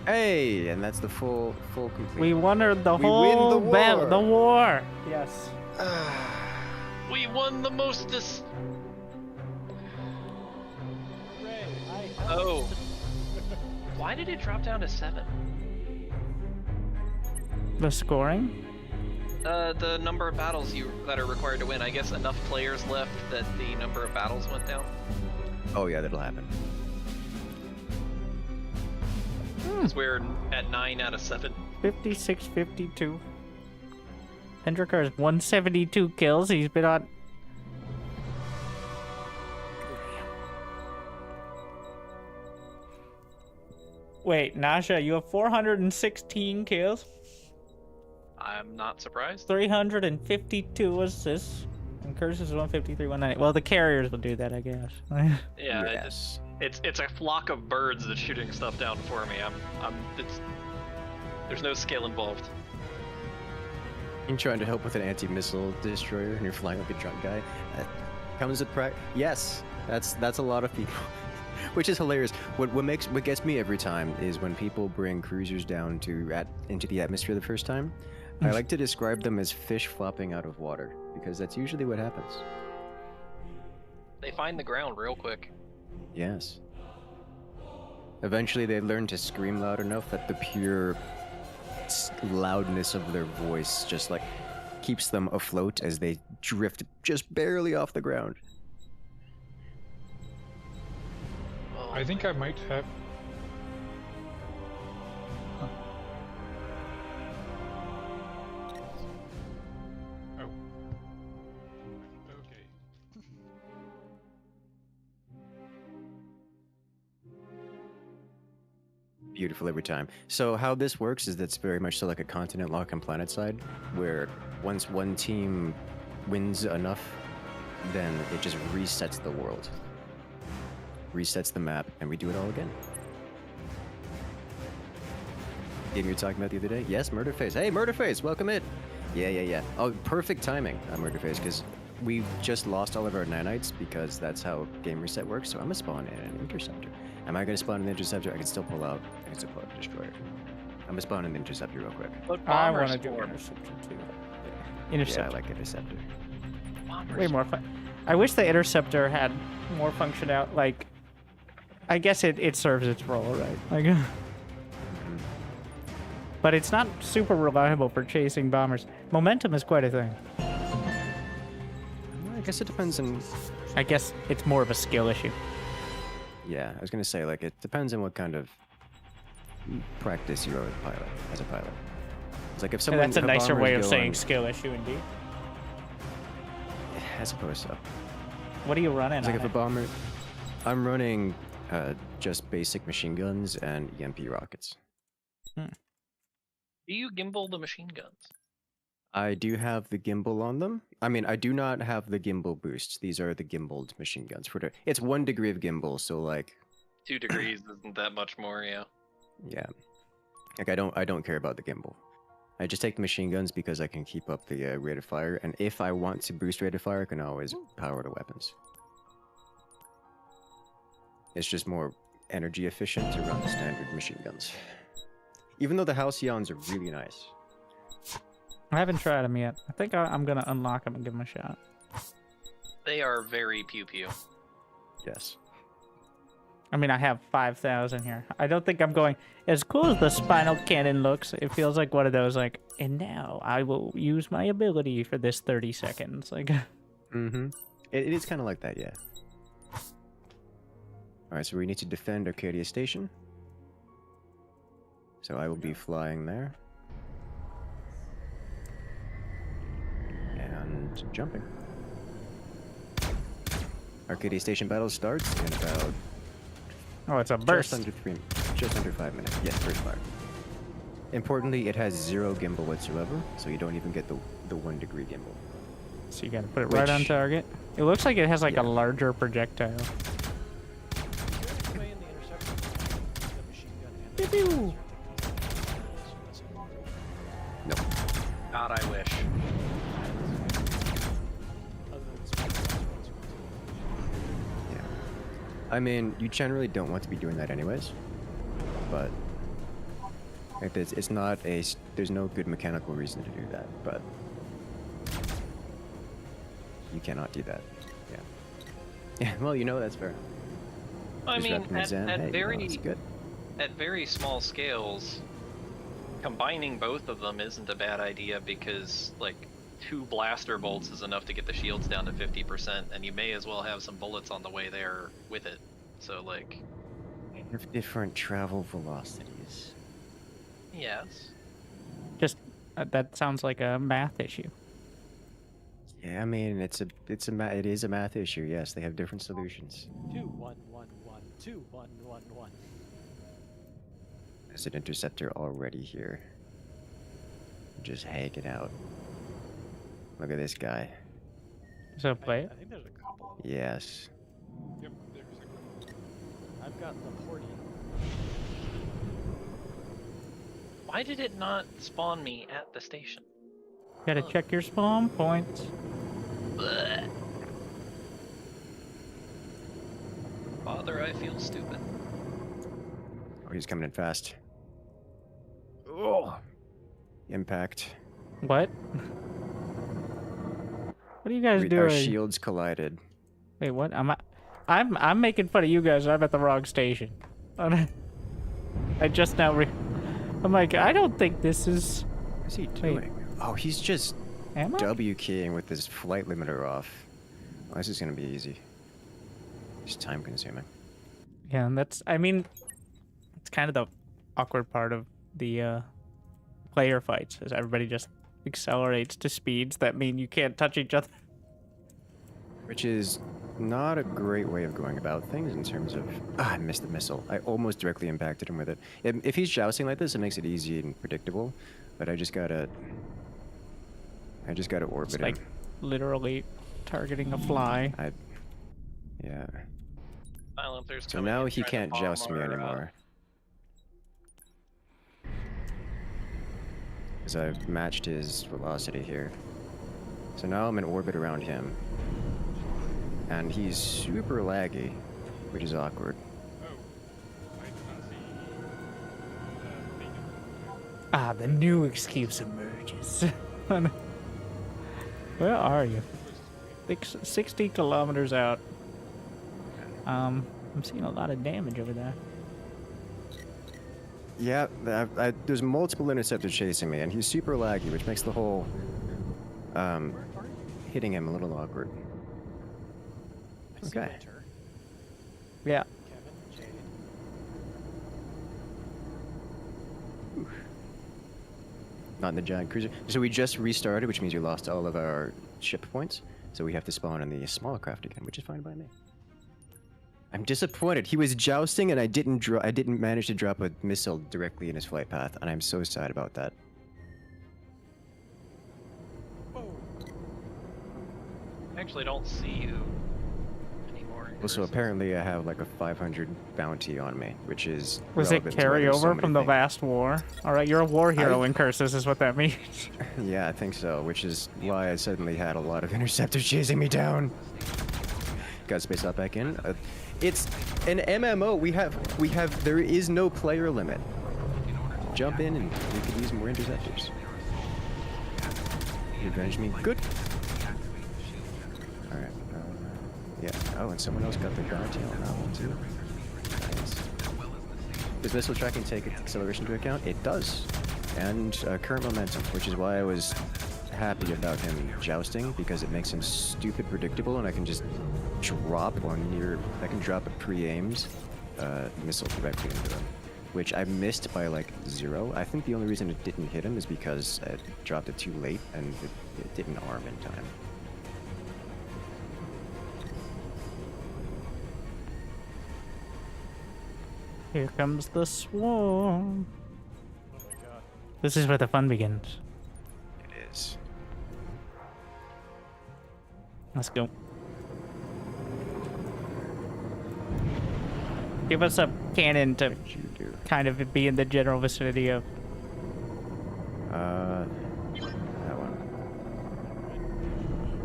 Hey, and that's the full complete. We won the We whole win the battle. war. The war. Yes. We won the mostest. Hooray, Oh. Why did it drop down to 7? The scoring? The number of battles that are required to win. I guess enough players left that the number of battles went down. Oh yeah, that'll happen. Because we're at 9 out of 7. 56-52. Hendricker has 172 kills. He's been on. Wait, Nasha, you have 416 kills, I'm not surprised. 352 assists, and Curses 153, 190. Well, the carriers will do that, I guess. Yeah, Yes. it's a flock of birds that's shooting stuff down for me. There's no skill involved. You're trying to help with an anti-missile destroyer, and you're flying like a drunk guy. That comes at practice. Yes, that's a lot of people, which is hilarious. What gets me every time is when people bring cruisers down into the atmosphere the first time. I like to describe them as fish flopping out of water, because that's usually what happens. They find the ground real quick. Yes. Eventually they learn to scream loud enough that the pure loudness of their voice just like keeps them afloat as they drift just barely off the ground. I think I might have. Oh. Okay. Beautiful every time. So how this works is that's very much so like a continent lock on Planetside, where once one team wins enough, then it just resets the world. Resets the map, and we do it all again. Game you were talking about the other day? Yes, Murderface. Hey, Murderface, welcome in. Yeah. Oh, perfect timing on Murderface, because we just lost all of our nanites because that's how game reset works, so I'm gonna spawn in an Interceptor. Am I gonna spawn an Interceptor? I can still pull out. I can still pull out the Destroyer. I'm gonna spawn an Interceptor real quick. But I bombers want to do form. Interceptor too. Yeah, Interceptor. I like Interceptor. Bombers Way more fun. I wish the Interceptor had more function out. Like, I guess it serves its role, right? Like, but it's not super reliable for chasing bombers. Momentum is quite a thing. I guess it depends on. I guess it's more of a skill issue. Yeah, I was gonna say like it depends on what kind of practice you are as a pilot. It's like if someone. That's a if nicer bombers way of go saying on- skill issue, indeed. I suppose so. What are you running? It's like on if a it? bomber. I'm running just basic machine guns and EMP rockets. Do you gimbal the machine guns? I do have the gimbal on them. I mean, I do not have the gimbal boosts. These are the gimbaled machine guns. It's 1 degree of gimbal, so like. 2 degrees isn't that much more, yeah. Yeah. Like I don't care about the gimbal. I just take the machine guns because I can keep up the rate of fire, and if I want to boost rate of fire, I can always power the weapons. It's just more energy efficient to run the standard machine guns. Even though the Halcyons are really nice. I haven't tried them yet. I think I'm gonna unlock them and give them a shot. They are very pew-pew. Yes. I mean, I have 5,000 here. I don't think I'm going as cool as the Spinal cannon looks. It feels like one of those like, and now I will use my ability for this 30 seconds. Like. Mm-hmm. It is kind of like that, yeah. All right, so we need to defend Arcadia Station. So I will be flying there. And jumping. Arcadia Station battle starts in about Oh, it's a burst. just under 5 minutes. Yes, first fire. Importantly, it has 0 gimbal whatsoever, so you don't even get the 1 degree gimbal. So you gotta put it right on target. It looks like it has like a larger projectile. Pew pew. Nope. God, I wish. Yeah. I mean, you generally don't want to be doing that anyways, but if it's not a, there's no good mechanical reason to do that, but you cannot do that. Yeah. Yeah. Well, you know that's fair. I Just mean, wrapping his hand, hey, you know, it's good. at very small scales, combining both of them isn't a bad idea because, like, 2 blaster bolts is enough to get the shields down to 50%, and you may as well have some bullets on the way there with it. So, like... They have different travel velocities. Yes. Just, that sounds like a math issue. Yeah, I mean, it is a math issue, yes. They have different solutions. 2 1 1 1 2 1 1 1. There's an interceptor already here. Just hanging out. Look at this guy. So play it? I think there's a couple. Yes. Yep, there's a couple. I've got the porty. Why did it not spawn me at the station? Gotta check your spawn points. Blech. Father, I feel stupid. Oh, he's coming in fast. Oh! Impact. What? What are you guys doing? Our shields collided. Wait, what? I'm making fun of you guys. I'm at the wrong station. I just now I'm like, I don't think this is... What's he doing? Wait. Oh, he's just Am I? W keying with his flight limiter off. Oh, this is gonna be easy. It's time consuming. Yeah, and that's, I mean, it's kind of the awkward part of the player fights, is everybody just accelerates to speeds that mean you can't touch each other. Which is not a great way of going about things in terms of... I missed the missile. I almost directly impacted him with it. If he's jousting like this, it makes it easy and predictable, but I just gotta orbit It's like him. literally targeting a fly. Yeah. Silencers So coming now in, he trying to can't bomb joust me our, anymore. Because I've matched his velocity here. So now I'm in orbit around him. And he's super laggy, which is awkward. Ah, the new excuse emerges. Where are you? 60 kilometers out. I'm seeing a lot of damage over there. Yeah, there's multiple interceptors chasing me, and he's super laggy, which makes the whole hitting him a little awkward. Okay. Yeah. Not in the giant cruiser. So we just restarted, which means we lost all of our ship points. So we have to spawn in the smaller craft again, which is fine by me. I'm disappointed. He was jousting, and I didn't manage to drop a missile directly in his flight path, and I'm so sad about that. I actually don't see you anymore. Also, apparently I have like a 500 bounty on me, which is Was it relevant to why there's so carryover many from the things. last war? Alright, you're a war hero in Curses is what that means. Yeah, I think so, which is why I suddenly had a lot of interceptors chasing me down. Got space out back in. It's an MMO. There is no player limit. Jump in and we could use more interceptors. You avenged me. Good. Alright. Yeah. Oh, and someone else got the bounty on that one too. Nice. Does missile tracking take acceleration into account? It does. And current momentum, which is why I was happy about him jousting, because it makes him stupid predictable, and I can just drop I can drop a pre-aimed missile directly into him, which I missed by like 0. I think the only reason it didn't hit him is because I dropped it too late and it didn't arm in time. Here comes the swarm. Oh my god. This is where the fun begins. It is. Let's go. Give us a cannon to What'd you do? kind of be in the general vicinity of. That one.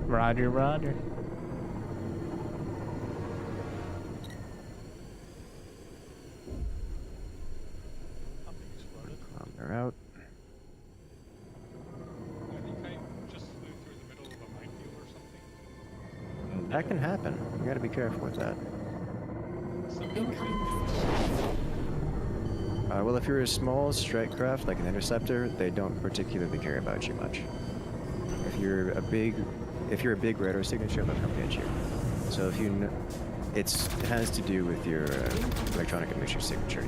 Roger, roger. They're out. I think I just flew through the middle of a minefield or something. That can happen. You gotta be careful with that. Well, if you're a small strike craft like an interceptor, they don't particularly care about you much. If you're a big radar signature, they'll come get you. So if you, it has to do with your electronic emission signature.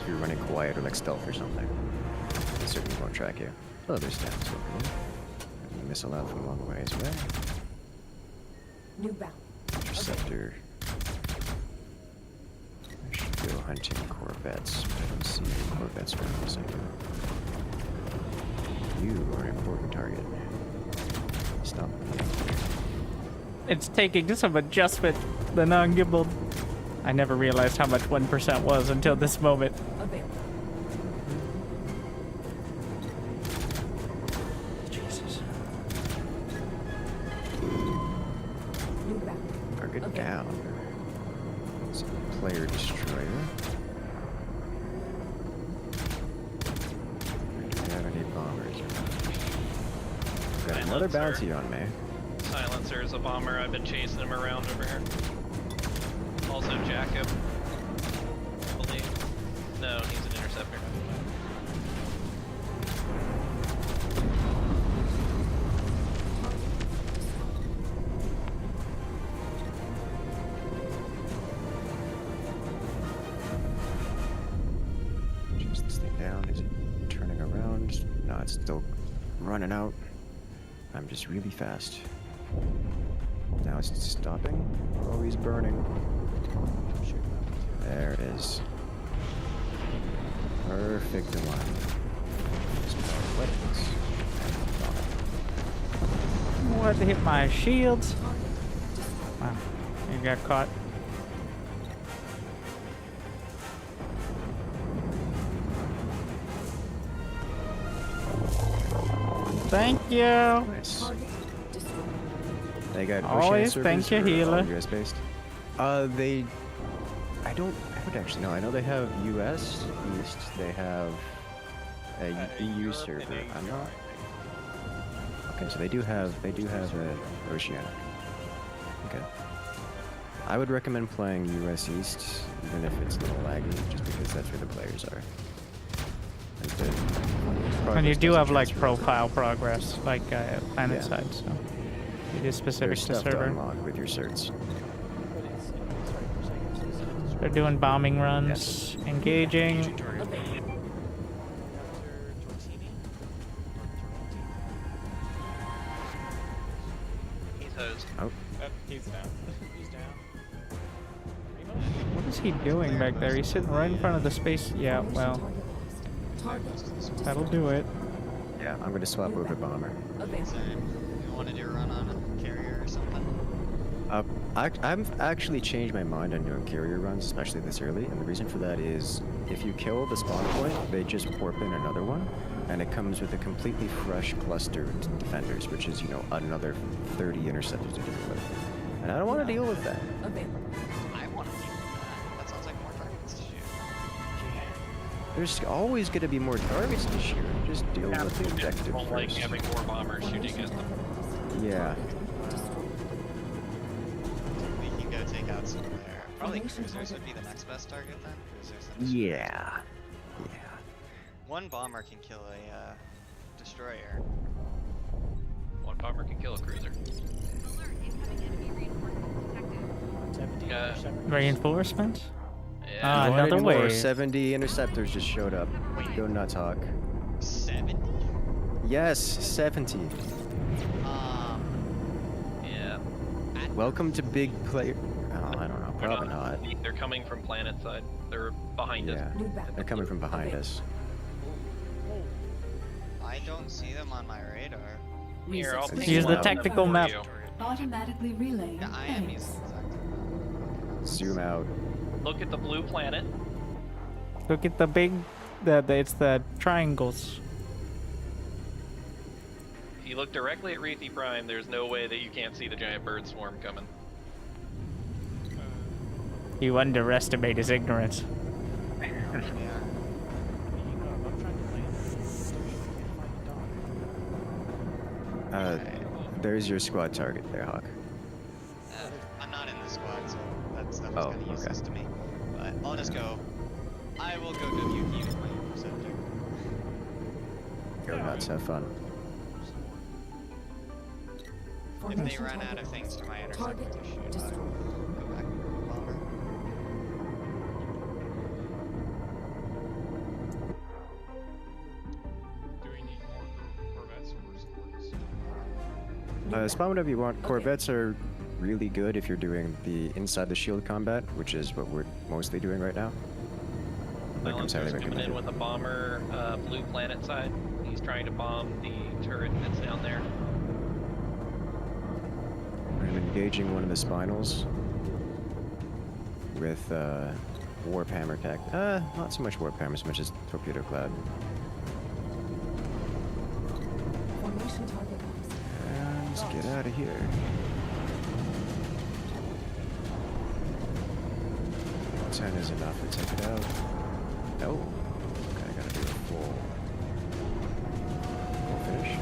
If you're running quiet or like stealth or something, they certainly won't track you. Oh, there's stats over here. Missile out from a long ways away. New bound. Interceptor. I should go hunting corvettes, but I don't see any corvettes around this area. You are an important target. Stop. It's taking some adjustment, the non-gimbaled. I never realized how much 1% was until this moment. Available. Jesus. New bound. Target Okay. down. It's a player destroyer. Do we have any bombers? Got another bounty on me. Silencer is a bomber. I've been chasing him around over here. Also Jacob, I believe. No, he's an interceptor. Chase this thing down. Is it turning around? No, it's still running out. I'm just really fast. Now it's stopping. Oh, he's burning. There it is. Perfect alignment. Weapons. What hit my shields? Wow, you got caught. Thank you. Nice. They got Always thank you, healer. US based. They. I don't actually know. I know they have US East. They have a EU Europe server. and Asia, I'm not. I think. Okay, so they do have a Oceanic. Okay. I would recommend playing US East, even if it's a little laggy, just because that's where the players are. And you do have like profile. profile progress, like Planetside, so it is specific There's to stuff to server. unlock with your certs. They're doing bombing runs, engaging. He's hosed. Oh. He's down. He's down. What is he doing back there? He's sitting right in front of the space. Yeah, well, that'll do it. Yeah, I'm gonna swap over bomber. So, you want to do a run on a carrier or something? I've actually changed my mind on doing carrier runs, especially this early, and the reason for that is if you kill the spawn point, they just warp in another one, and it comes with a completely fresh cluster of defenders, which is, you know, another 30 interceptors to deal with. And I don't want to deal with that. Available. I want to deal with that. That sounds like more targets to shoot. There's always going to be more targets to shoot. Just deal with the objective Don't like first. having more bombers shooting at them. Yeah. We can go take out some of their. Probably cruisers would be the next best target then. Cruisers and Yeah. Yeah. one bomber can kill a destroyer. One bomber can kill a cruiser. Alert, incoming enemy reinforcements detected. Reinforcements? Yeah. Ah, Not another anymore. wave. 70 interceptors just showed up. Go nuts, Hawk. 70? Yes, 70. Yeah. Welcome to big player. Oh, I don't know. They're Probably not. They're coming from Planetside. They're behind us. Yeah, they're coming from behind us. I don't see them on my radar. Here, I'll Resistance Use the one of them tactical for map. you. automatically relaying. Yeah, I am thanks. using the tactical. Zoom out. Look at the blue planet. Look at the big, it's the triangles. If you look directly at Reethy Prime, there's no way that you can't see the giant bird swarm coming. You underestimate his ignorance. Yeah. I'm trying to land it. Can't find the dog. There's your squad target there, Hawk. I'm not in the squad, so that stuff is Oh, kind of okay. useless to me. But I'll just go. I will go WP with my Interceptor. Go nuts, have fun. If they run out of things for my Interceptor to shoot, I will go back to the bomber. Do we need more corvettes or supports? Spawn whatever you want. Corvettes are really good if you're doing the inside the shield combat, which is what we're mostly doing right now. Like I'm Silencer's highly coming in recommended. with a bomber, blue Planetside. He's trying to bomb the turret that's down there. I'm engaging one of the Spinals with Warp Hammer tech. Not so much Warp Hammer as much as Torpedo Cloud. Formation target And let's get out of here. 10 is enough to take it out. No. Okay, I gotta do a full finish.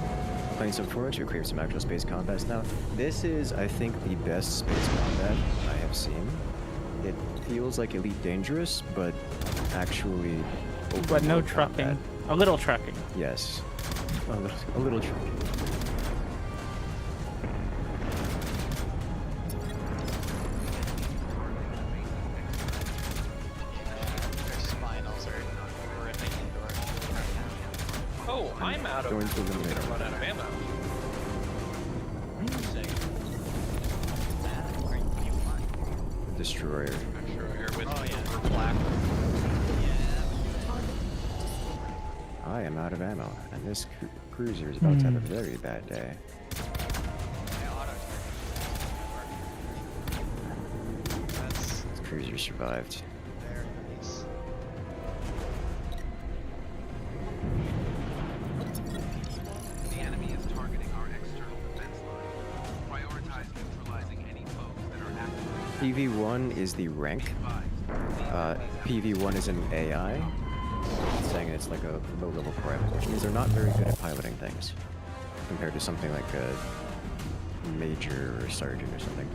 Playing some forward to create some actual space combats now. This is, I think, the best space combat I have seen. It feels like Elite Dangerous, but actually But no world trucking. combat. A little trucking. Yes. A little trucking. Their Spinals are ripping into our shield right now. Oh, I'm out of. Going to eliminate gonna run out of ammo. Destroyer. Destroyer with Oh, yeah. silver black. I am out of ammo, and this cruiser is about to have a very bad day. That's This cruiser survived. very nice. The enemy is targeting our external defense line. Prioritize neutralizing any foes that are active. PV1 is the rank. PV1 is an AI. It's saying it's like a low-level pilot, which means they're not very good at piloting things compared to something like a major or sergeant or something.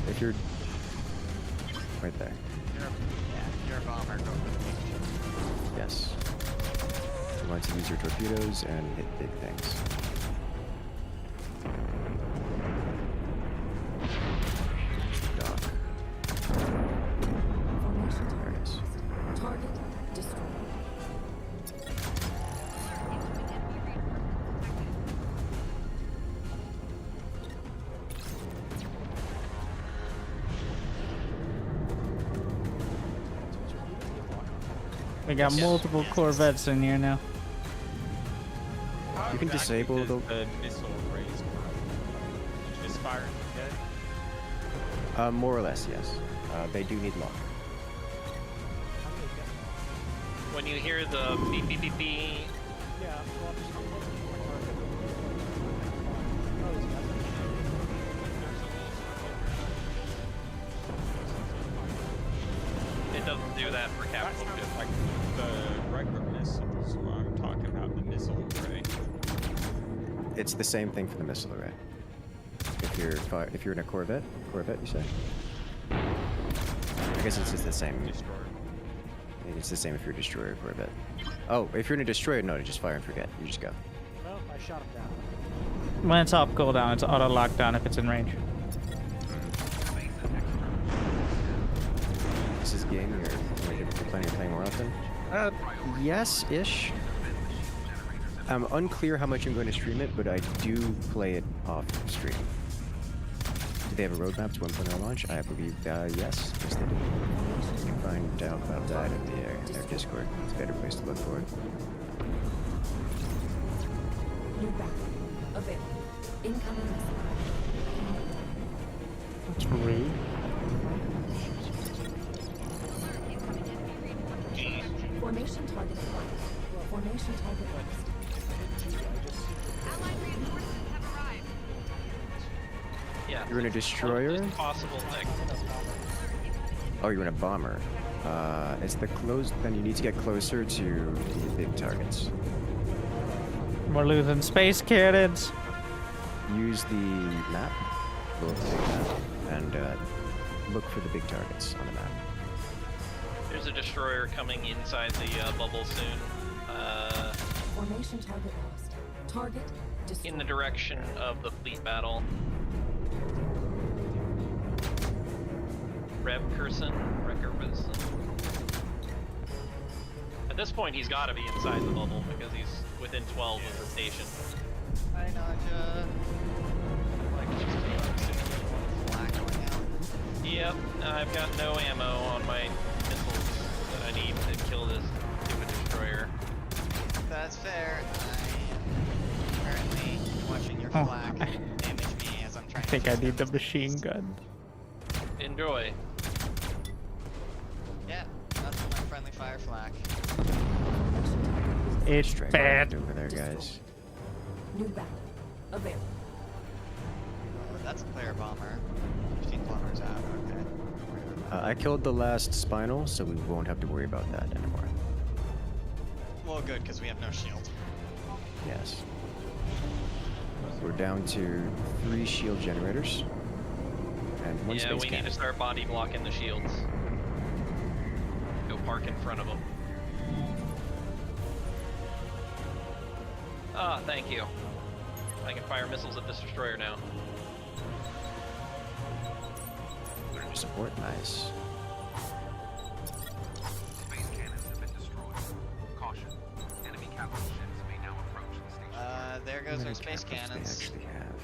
If you're right there. You're a bomber. Go for the Yes. You want to use your torpedoes and hit big things. Dock. Formation There it is. target destroyed. We got multiple Corvettes in here now. You can disable the. The missile rays work. Did you just fire and forget? More or less, yes. They do need lock. When you hear the beep beep beep beep, Yeah, well, I'm just looking for my target. Oh, is that it doesn't do that for That's capital not ships. like the regular missiles. I'm talking about the missile array. It's the same thing for the missile array. If you're in a Corvette you say? I guess it's just the same. Destroyer. It's the same if you're a destroyer or Corvette. Oh, if you're in a destroyer, no, just fire and forget. You just go. Well, I shot him down. When it's off cooldown, it's auto lockdown if it's in range. This is gaming, or you're planning on playing more often? Yes-ish. I'm unclear how much I'm going to stream it, but I do play it off stream. Do they have a roadmap to 1.0 launch? I believe, yes. Yes, they do. You can find out about that in their Discord. It's a better place to look for it. New battle. Available. Incoming missile. That's rude. Formation target acquired. Formation target lost. Allied reinforcements have arrived. Yeah. You're in a destroyer? Closest possible thing. Oh, you're in a bomber. It's the close. Then you need to get closer to the big targets. We're losing space cannons. Use the map, go up the big map, and look for the big targets on the map. There's a destroyer coming inside the bubble soon. Formation target lost. Target destroyed. In the direction of the fleet battle. Rebkerson? At this point, he's got to be inside the bubble because he's within 12 of the station. Hi, Naja. Yep, I've got no ammo on my missiles that I need to kill this stupid destroyer. That's fair. I am currently watching your flak damage me as I'm trying I think to I need the machine gun. Enjoy. Yeah, that's my friendly fire flak. It's bad. Over there, guys. New battle. Available. That's a player bomber. 15 kilometers out, okay. I killed the last Spinal, so we won't have to worry about that anymore. Well, good, because we have no shield. Yes. We're down to 3 shield generators. And 1 Yeah, space we cannon. need to start body blocking the shields. Go park in front of them. Ah, thank you. I can fire missiles at this destroyer now. Under support, nice. Space cannons have been destroyed. Caution. Enemy capital ships may now approach the station. There How goes many our space capitals cannons. They actually have.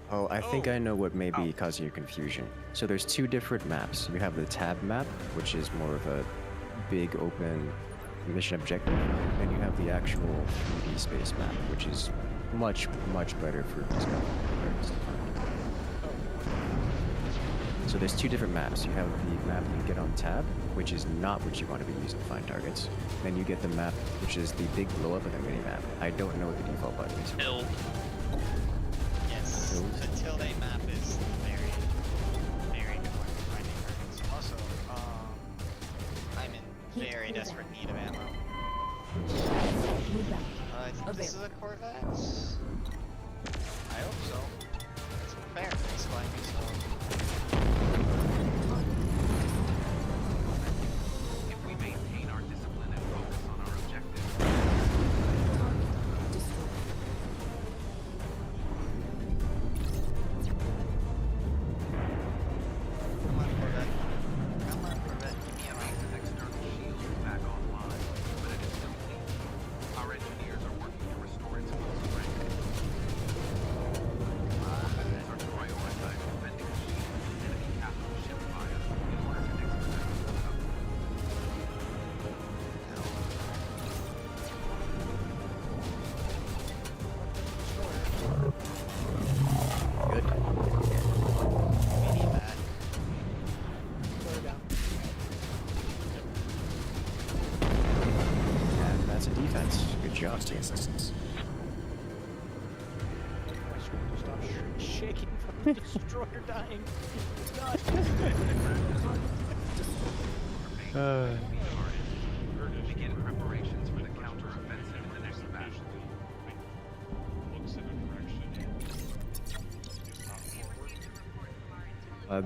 Oh, I think I know what may be causing you confusion. So there's 2 different maps. You have the tab map, which is more of a big open mission objective, and you have the actual 3D space map, which is much better for discovery. So there's 2 different maps. You have the map you get on tab, which is not what you want to be using to find targets. Then you get the map, which is the big blow up of the mini map. I don't know what the default button is. Build. Yes, the tilde map is very good one for finding targets. Also, I'm in very desperate need of ammo. New battle. I think this is a Corvette. I hope so. It's fair, it's flying me so. If we maintain our discipline and focus on our objective, Come on, Corvette. Come on, Corvette. Give me a ride. base's external shield is back online, but it is still weak. Our engineers are working to restore its full strength. Offenses are to prioritize defending the shield and enemy capital ship fire in order to expedite the recovery. Good. We need that. And that's a defense. Good job, team. My screen will stop shaking from the destroyer dying. Begin preparations for the counter-offensive in the next battle. Looks in a direction.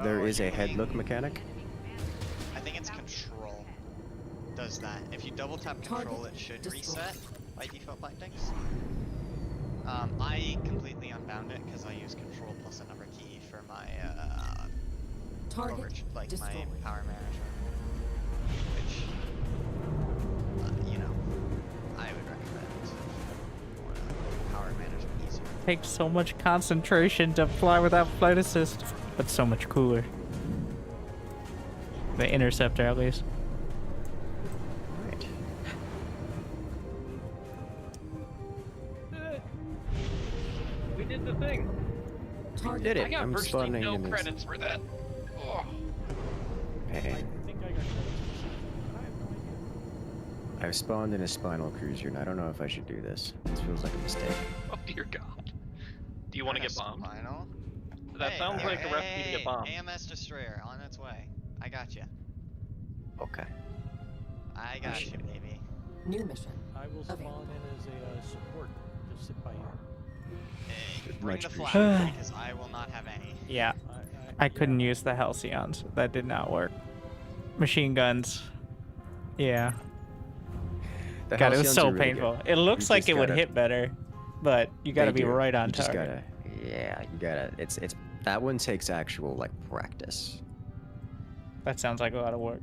There Oh, is a you're head being- look mechanic. I think it's control. Does that. If you double tap control, it should reset by default bindings. I completely unbound it because I use control plus a number key for my Target my destroyed. power management, which you know I would recommend for power management easier. takes so much concentration to fly without flight assist, but so much cooler. The Interceptor, at least. Right. We did the thing. Did it? I got I'm virtually spawning no in this. credits for that. Oh. Hey. I think I got credits for something, but I have no idea. I've spawned in a Spinal cruiser, and I don't know if I should do this. This feels like a mistake. Oh dear God. Do you want to get bombed? Spinal? That sounds like a recipe to get bombed. AMS destroyer on its way. I got you. Okay. I got you, baby. New mission. I will spawn in as a support. Just sit by you. Hey, bring Much the flag appreciated. because I will not have any. Yeah. I couldn't yeah. use the Halcyons. That did not work. Machine guns. Yeah. The God, it was Halcyons so are really painful. good. It looks You like just it would gotta- hit better, but you gotta They be do. right on You just target. gotta, yeah, you gotta. It's that one takes actual like practice. That sounds like a lot of work.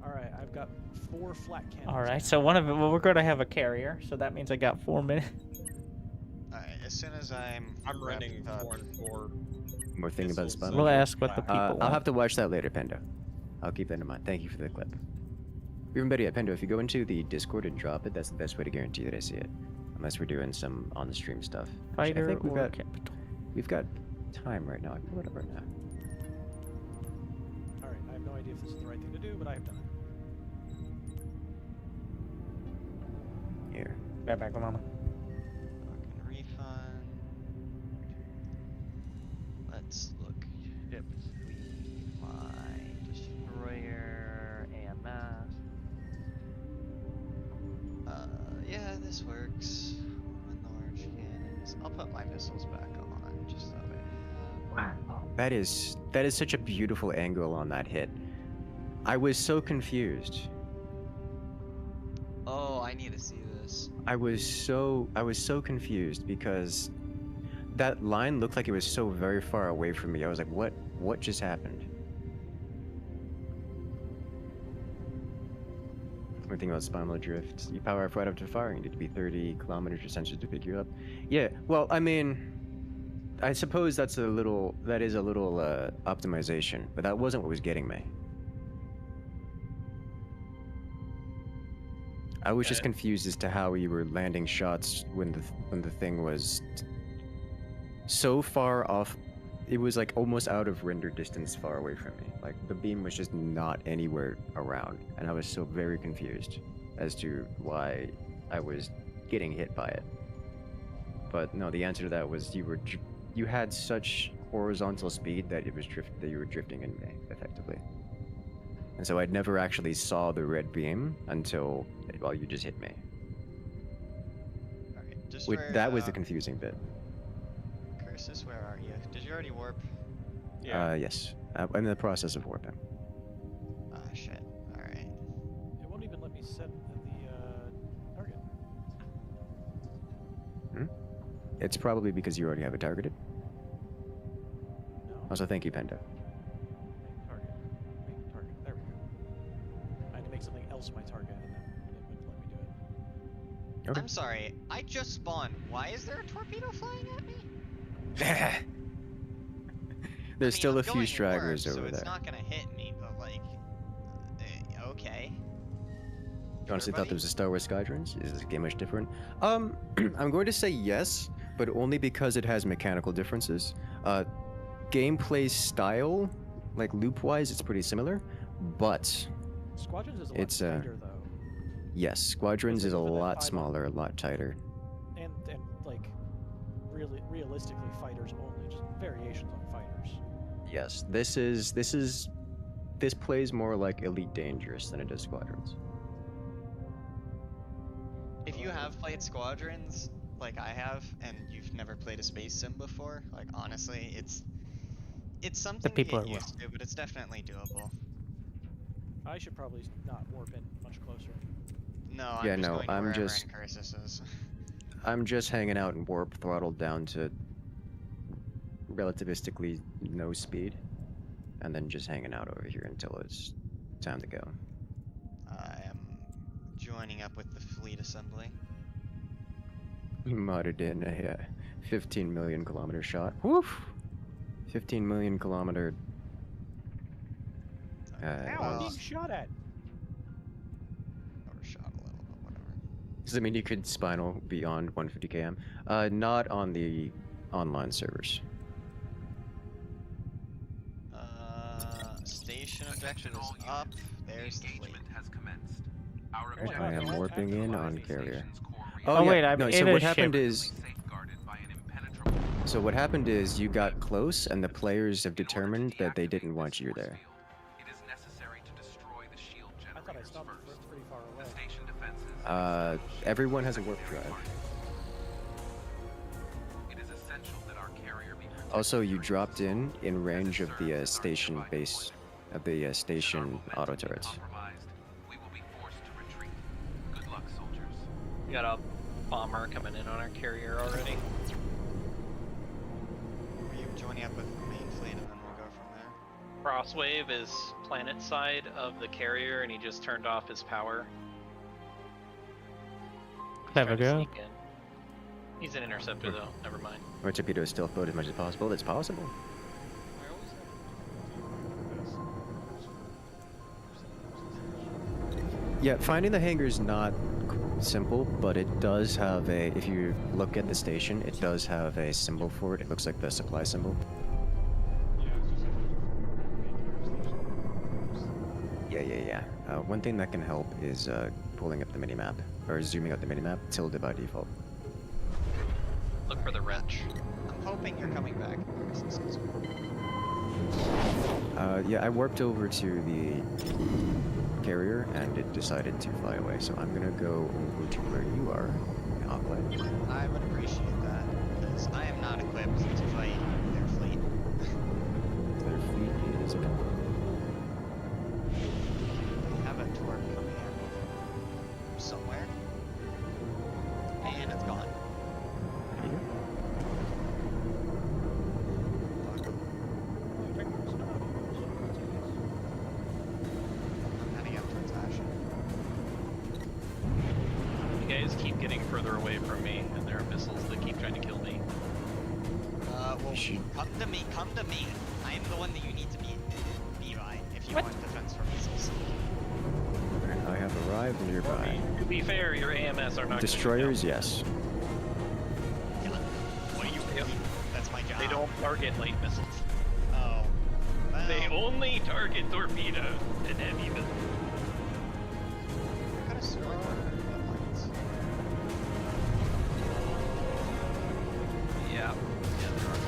Alright, I've got 4 flat cannons. All right, now. so one of it. Well, we're going to have a carrier, so that means I got 4 minutes. Alright, as soon as I'm running wrapped up- 4 and 4. More thing about Missiles. Spinal. We'll ask what the people I'll want. have to watch that later, Pendo. I'll keep that in mind. Thank you for the clip. Even better yet, Pendo, if you go into the Discord and drop it, that's the best way to guarantee that I see it. Unless we're doing some on the stream stuff. which Fighter I think or capital. we've got time right now. I can pull it up right now. Alright, I have no idea if this is the right thing to do, but I have done it. Here. Back, mama. Fucking refund. Let's look. Ship my destroyer, AMS. Yeah, this works. Run the large cannons. I'll put my missiles back on, just that way. Wow. That is such a beautiful angle on that hit. I was so confused. Oh, I need to see this. I was so confused because that line looked like it was so very far away from me. I was like, what just happened? One thing about Spinal drift, you power up right after firing. You need to be 30 kilometers or sensors to pick you up. Yeah, well, I mean, I suppose that is a little optimization, but that wasn't what was getting me. I was just confused as to how you were landing shots when the thing was so far off. It was like almost out of render distance far away from me. Like the beam was just not anywhere around, and I was so very confused as to why I was getting hit by it. But no, the answer to that was you had such horizontal speed that you were drifting in me effectively. And so I never actually saw the red beam until, well, you just hit me. Alright, just That was the confusing bit. Cursus, where are you? Did you already warp? Yes. I'm in the process of warping. Ah, shit. Alright. It won't even let me set the target. It's probably because you already have it targeted. No. Also, thank you, Pendo. Target. Make target. There we go. I had to make something else my target, and then it wouldn't let me do it. Okay. I'm sorry, I just spawned. Why is there a torpedo flying at me? There's still I'm a few going stragglers warp, over so there. it's not gonna hit me, but like, okay. You honestly thought Everybody? there was a Star Wars Squadrons? Is this game much different? I'm going to say yes, but only because it has mechanical differences. Gameplay style, like loop-wise, it's pretty similar, but Squadrons is a lot it's tighter though, yes, Squadrons It's is a like within lot 500. smaller, a lot tighter. and like realistically fighters only, just variations on fighters. Yes, this plays more like Elite Dangerous than it does Squadrons. If you have played Squadrons, like I have, and you've never played a space sim before, like honestly, it's something to people get are used to, but it's definitely doable. I should probably not warp in much closer. No, I'm Yeah, just no, going to I'm wherever just- Incursus is. I'm just hanging out in warp, throttled down to relativistically no speed, and then just hanging out over here until it's time to go. I am joining up with the fleet assembly. modded in a 15 million kilometer shot. Woof! 15 million kilometer. Ow, I'm being is- shot at. Overshot a little, but whatever. Does that mean you could Spinal beyond 150 km? Not on the online servers. Station objective is up. There's the fleet. Has commenced. Our Oh, I am God. warping in on carrier. Oh, yeah. wait, I'm no, in so a what happened ship. is. So what happened is you got close, and the players have determined that they didn't want you there. It is necessary to destroy the shield I thought I generators stopped first. pretty far away. The station defenses. Everyone has a warp drive. It is essential that our carrier be protected. Also, you dropped in range of the station base, of the station auto turrets. Compromised. We will be forced to retreat. Good luck, soldiers. We got a bomber coming in on our carrier already. Are you joining up with the main fleet and then we'll go from there? Crosswave is Planetside of the carrier, and he just turned off his power. He's Have a trying to go. sneak in. He's an interceptor though. Never mind. Or torpedo stealth mode as much as possible. It's possible. Yeah, finding the hangar is not simple, but it does have a. If you look at the station, it does have a symbol for it. It looks like the supply symbol. Yeah. One thing that can help is pulling up the minimap or zooming out the minimap. Tilde by default. Look for the wretch. I'm hoping you're coming back. Yeah, I warped over to the carrier and it decided to fly away. So I'm gonna go over to where you are, Aqualite. I would appreciate that, because I am not equipped to fight their fleet. Their fleet is gone. They have a torque coming in somewhere. And it's gone. Here. I'm heading up towards Ashen. You guys keep getting further away from me, and there are missiles that keep trying to kill me. Well, come to me. I am the one that you need to be by if you want defense from missiles. And I have arrived nearby. To be fair, your AMS are not Destroyers, yes. Yeah. What do you Yep. That's my job. They don't target light missiles. Oh. Well, They only target torpedoes and heavy missiles. I could have sworn there were headlights. Yeah. Yeah, there are.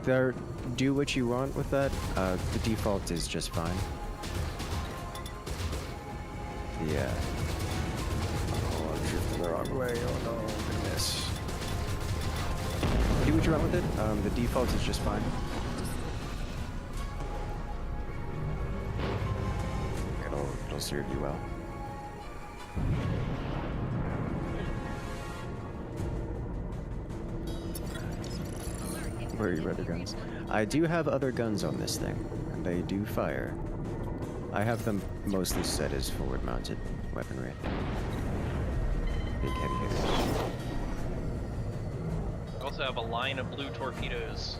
There, do what you want with that. The default is just fine. Yeah. Oh, I'm drifting the wrong way. Oh no, goodness. Do what you want with it. The default is just fine. It'll serve you well. Where are your other guns? I do have other guns on this thing, and they do fire. I have them mostly set as forward-mounted weaponry. Big heavy hitters. I also have a line of blue torpedoes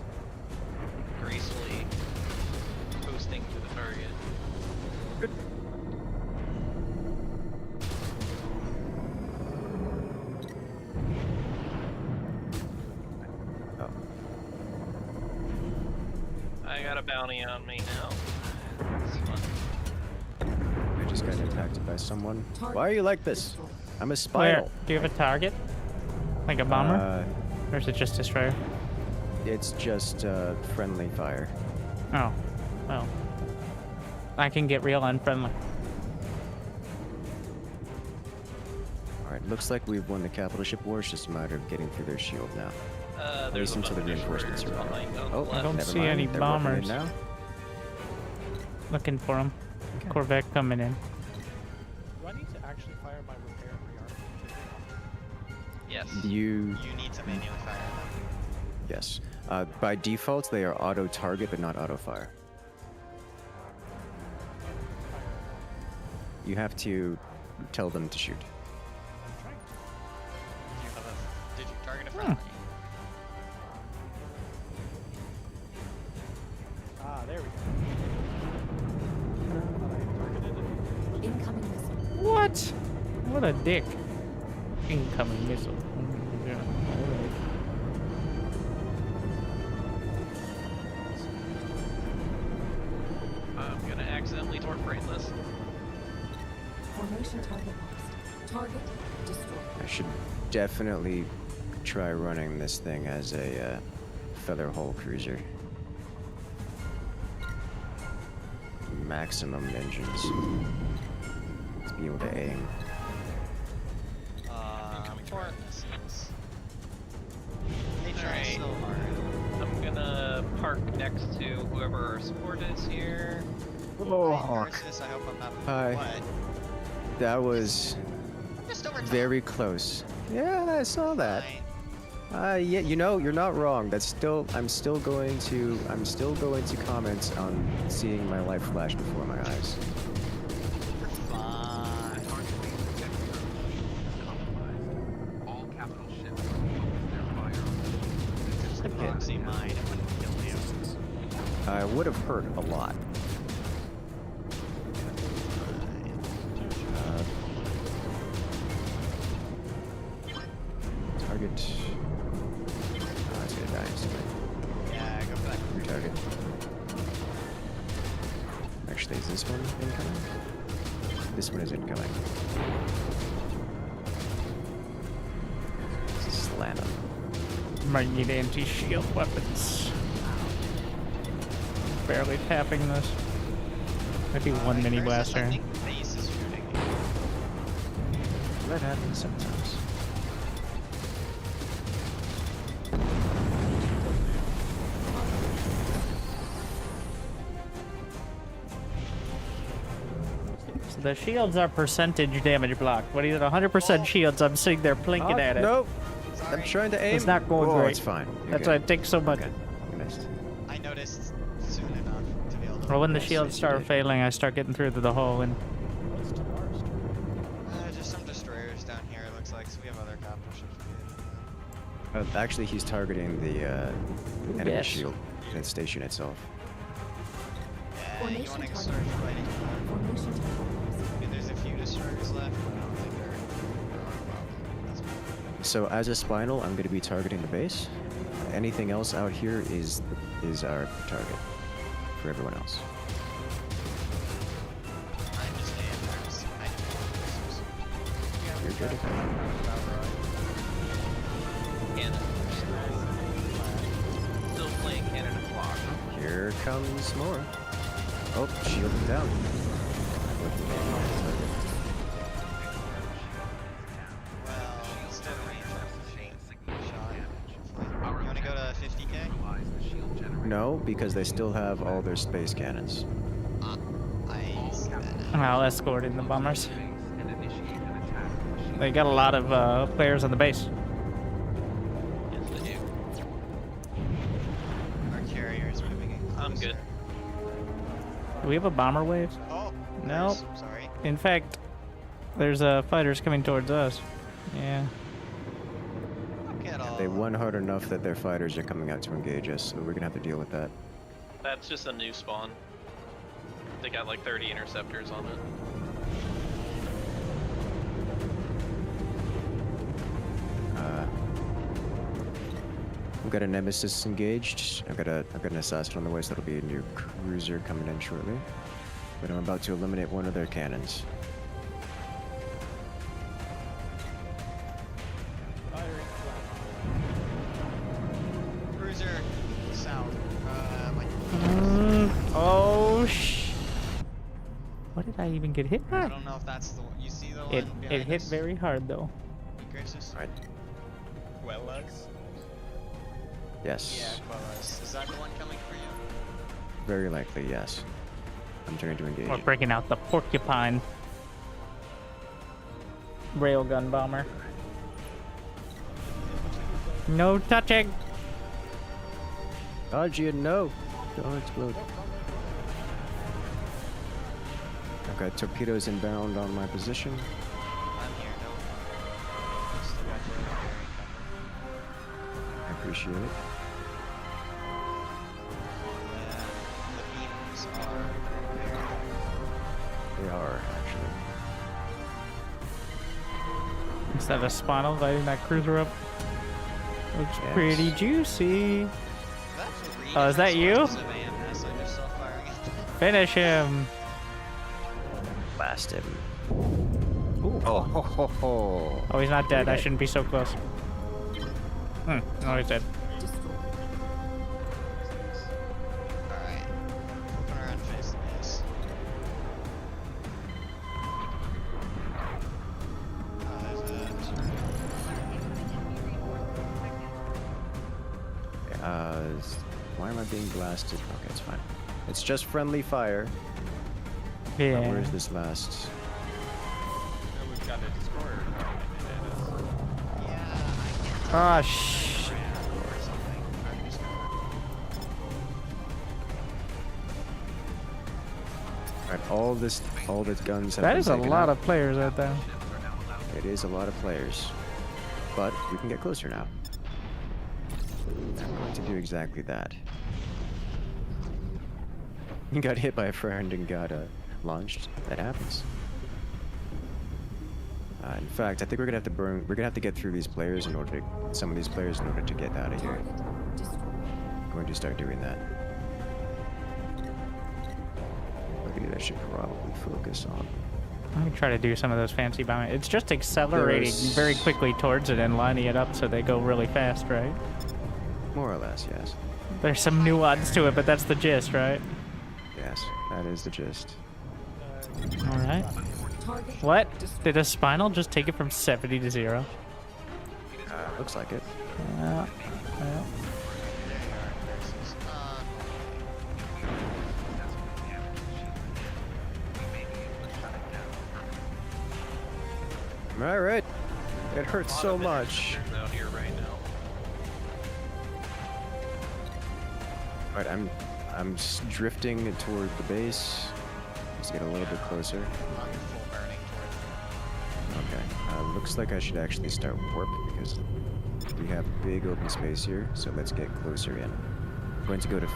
gracefully coasting to the target. Good. Oh. I got a bounty on me now. It's fun. I just got impacted by someone. Why are you like this? I'm a Where? Spinal. Do you have a target? Like a bomber? Or is it just destroyer? It's just friendly fire. Oh. Well. I can get real unfriendly. Alright, looks like we've won the capital ship war. It's just a matter of getting through their shield now. There's a Listen to the bunch of reinforcements destroyers around. behind on Oh, the I left. don't never see mind. any They're working in bombers. now. Looking for them. Corvette coming in. Do I need to actually fire my repair and rearm? Yes. You need to manually fire them. yes. By default, they are auto target but not auto fire. you have to tell them to shoot. Did you target a friendly? Ah, there we go. Incoming missile. What? What a dick. Incoming missile. Yeah. Alright. I'm gonna accidentally torp brain this. Formation target lost. Target destroyed. I should definitely try running this thing as a feather hull cruiser. Maximum engines. Let's be able to aim. Four missiles. They try Alright. so hard. I'm gonna park next to whoever our support is here. Hi, Narcissus, I hope I'm not. Hi. What? That was Just over time. very close. Yeah, I saw that. Fine. Yeah, you know, you're not wrong. That's still, I'm still going to comment on seeing my life flash before my eyes. Fine. All capital ships focus their fire on Just a proxy mine, it wouldn't kill you. I would have hurt a lot. Target. Oh, it's gonna die instantly. Yeah, go for that. New target. Actually, is this one incoming? This one is incoming. Slam him. Might need anti-shield weapons. Barely tapping this. Might be one mini Narcissus, blaster. I think base is shooting you. That happens sometimes. So the shields are percentage damage blocked. When he's at 100% shields, I'm sitting there blinking at it. Nope. Sorry. I'm trying to aim. It's not going oh, great. It's fine. You're That's why good. it takes so much. Okay. You missed. I noticed soon enough to be able to. Or when the Yes, shields yes, you start did. failing, I start getting through to the hole and What's Tamar's target? Just some destroyers down here, it looks like. So we have other capital ships. we can- Actually, he's targeting the enemy Yes. shield and station itself. Yeah, you Formation want to target. start fighting? Formation target lost. I mean, there's a few destroyers left, but I don't think they're a problem. That's fine. So as a Spinal, I'm going to be targeting the base. Anything else out here is our target for everyone else. I'm just AFRs. I do You're good. Cannon. Still playing cannon and block. Here comes more. Oh, shield him down. Well, still waiting for a shot. You want to go to 50k? No, because they still have all their space cannons. I see that now. I'll escort in the bombers. They got a lot of players on the base. Yes, they do. Our carrier is moving in closer. I'm good. Do we have a bomber wave? Oh, Nope. there's- sorry. In fact, there's fighters coming towards us. Yeah. Look at all. They won hard enough that their fighters are coming out to engage us, so we're gonna have to deal with that. That's just a new spawn. They got like 30 interceptors on it. I've got a Nemesis engaged. I've got an assassin on the way, so that'll be a new cruiser coming in shortly. But I'm about to eliminate one of their cannons. Cruiser south. Like. Oh what did I even get hit I by? don't know if that's the one. You see the one It behind hit us? very hard though. Gracious? Right. Quellas? Yes. Yeah, Quellas. Is that the one coming for you? Very likely, yes. I'm trying to engage. We're it. breaking out the porcupine railgun bomber. No touching. Dodge you, no! Don't explode. I've got torpedoes inbound on my position. I'm here, no. Still got the military cover. I appreciate it. The beams are there. They are, actually. Is that a Spinal lighting that cruiser up? Looks pretty juicy. Oh, is that you? Finish him. Blast him. Ooh. Oh, ho, ho, ho. Oh, he's not dead. I shouldn't be so close. Oh, he's dead. Alright. Open around face the base. Why am I being blasted? Okay, it's fine. It's just friendly fire. Yeah. Where's this last? We've got a destroyer. Ah, shh. Alright, all the guns have That been is a taken lot out. of players out there. It is a lot of players. But we can get closer now. I'm going to do exactly that. He got hit by a friend and got launched. That happens. In fact, I think we're gonna have to burn. We're gonna have to get through these players in order to some of these players in order to get out of here. I'm going to start doing that. Maybe I should probably focus on. I'm gonna try to do some of those fancy bombing. It's just accelerating very quickly towards it and lining it up so they go really fast, right? More or less, yes. There's some nuance to it, but that's the gist, right? Yes, that is the gist. All right. What? Did a Spinal just take it from 70 to 0? Looks like it. Well. All right. It hurts so much. Out here right now. All right, I'm drifting toward the base. Let's get a little bit closer. Okay. Looks like I should actually start warp because we have big open space here. So let's get closer in. I'm going to go to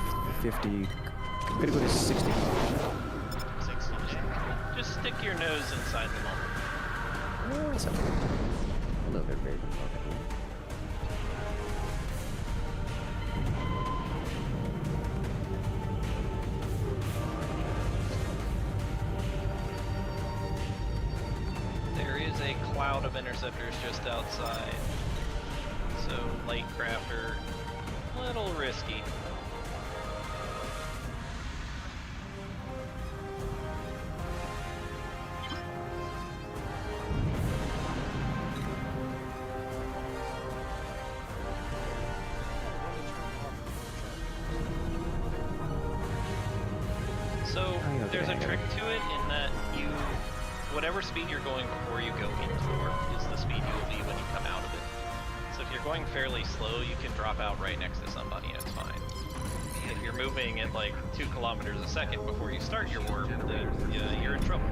50. I'm going to go to 60. 60. Just stick your nose inside the moment. It's a little bit big. Okay. There is a cloud of interceptors just outside, so light crafter, a little risky. So there's a trick to it in that whatever speed you're going before you go into warp is the speed you'll be when you come out of it. So if you're going fairly slow, you can drop out right next to somebody and it's fine. If you're moving at like 2 kilometers a second before you start your warp, then you're in trouble.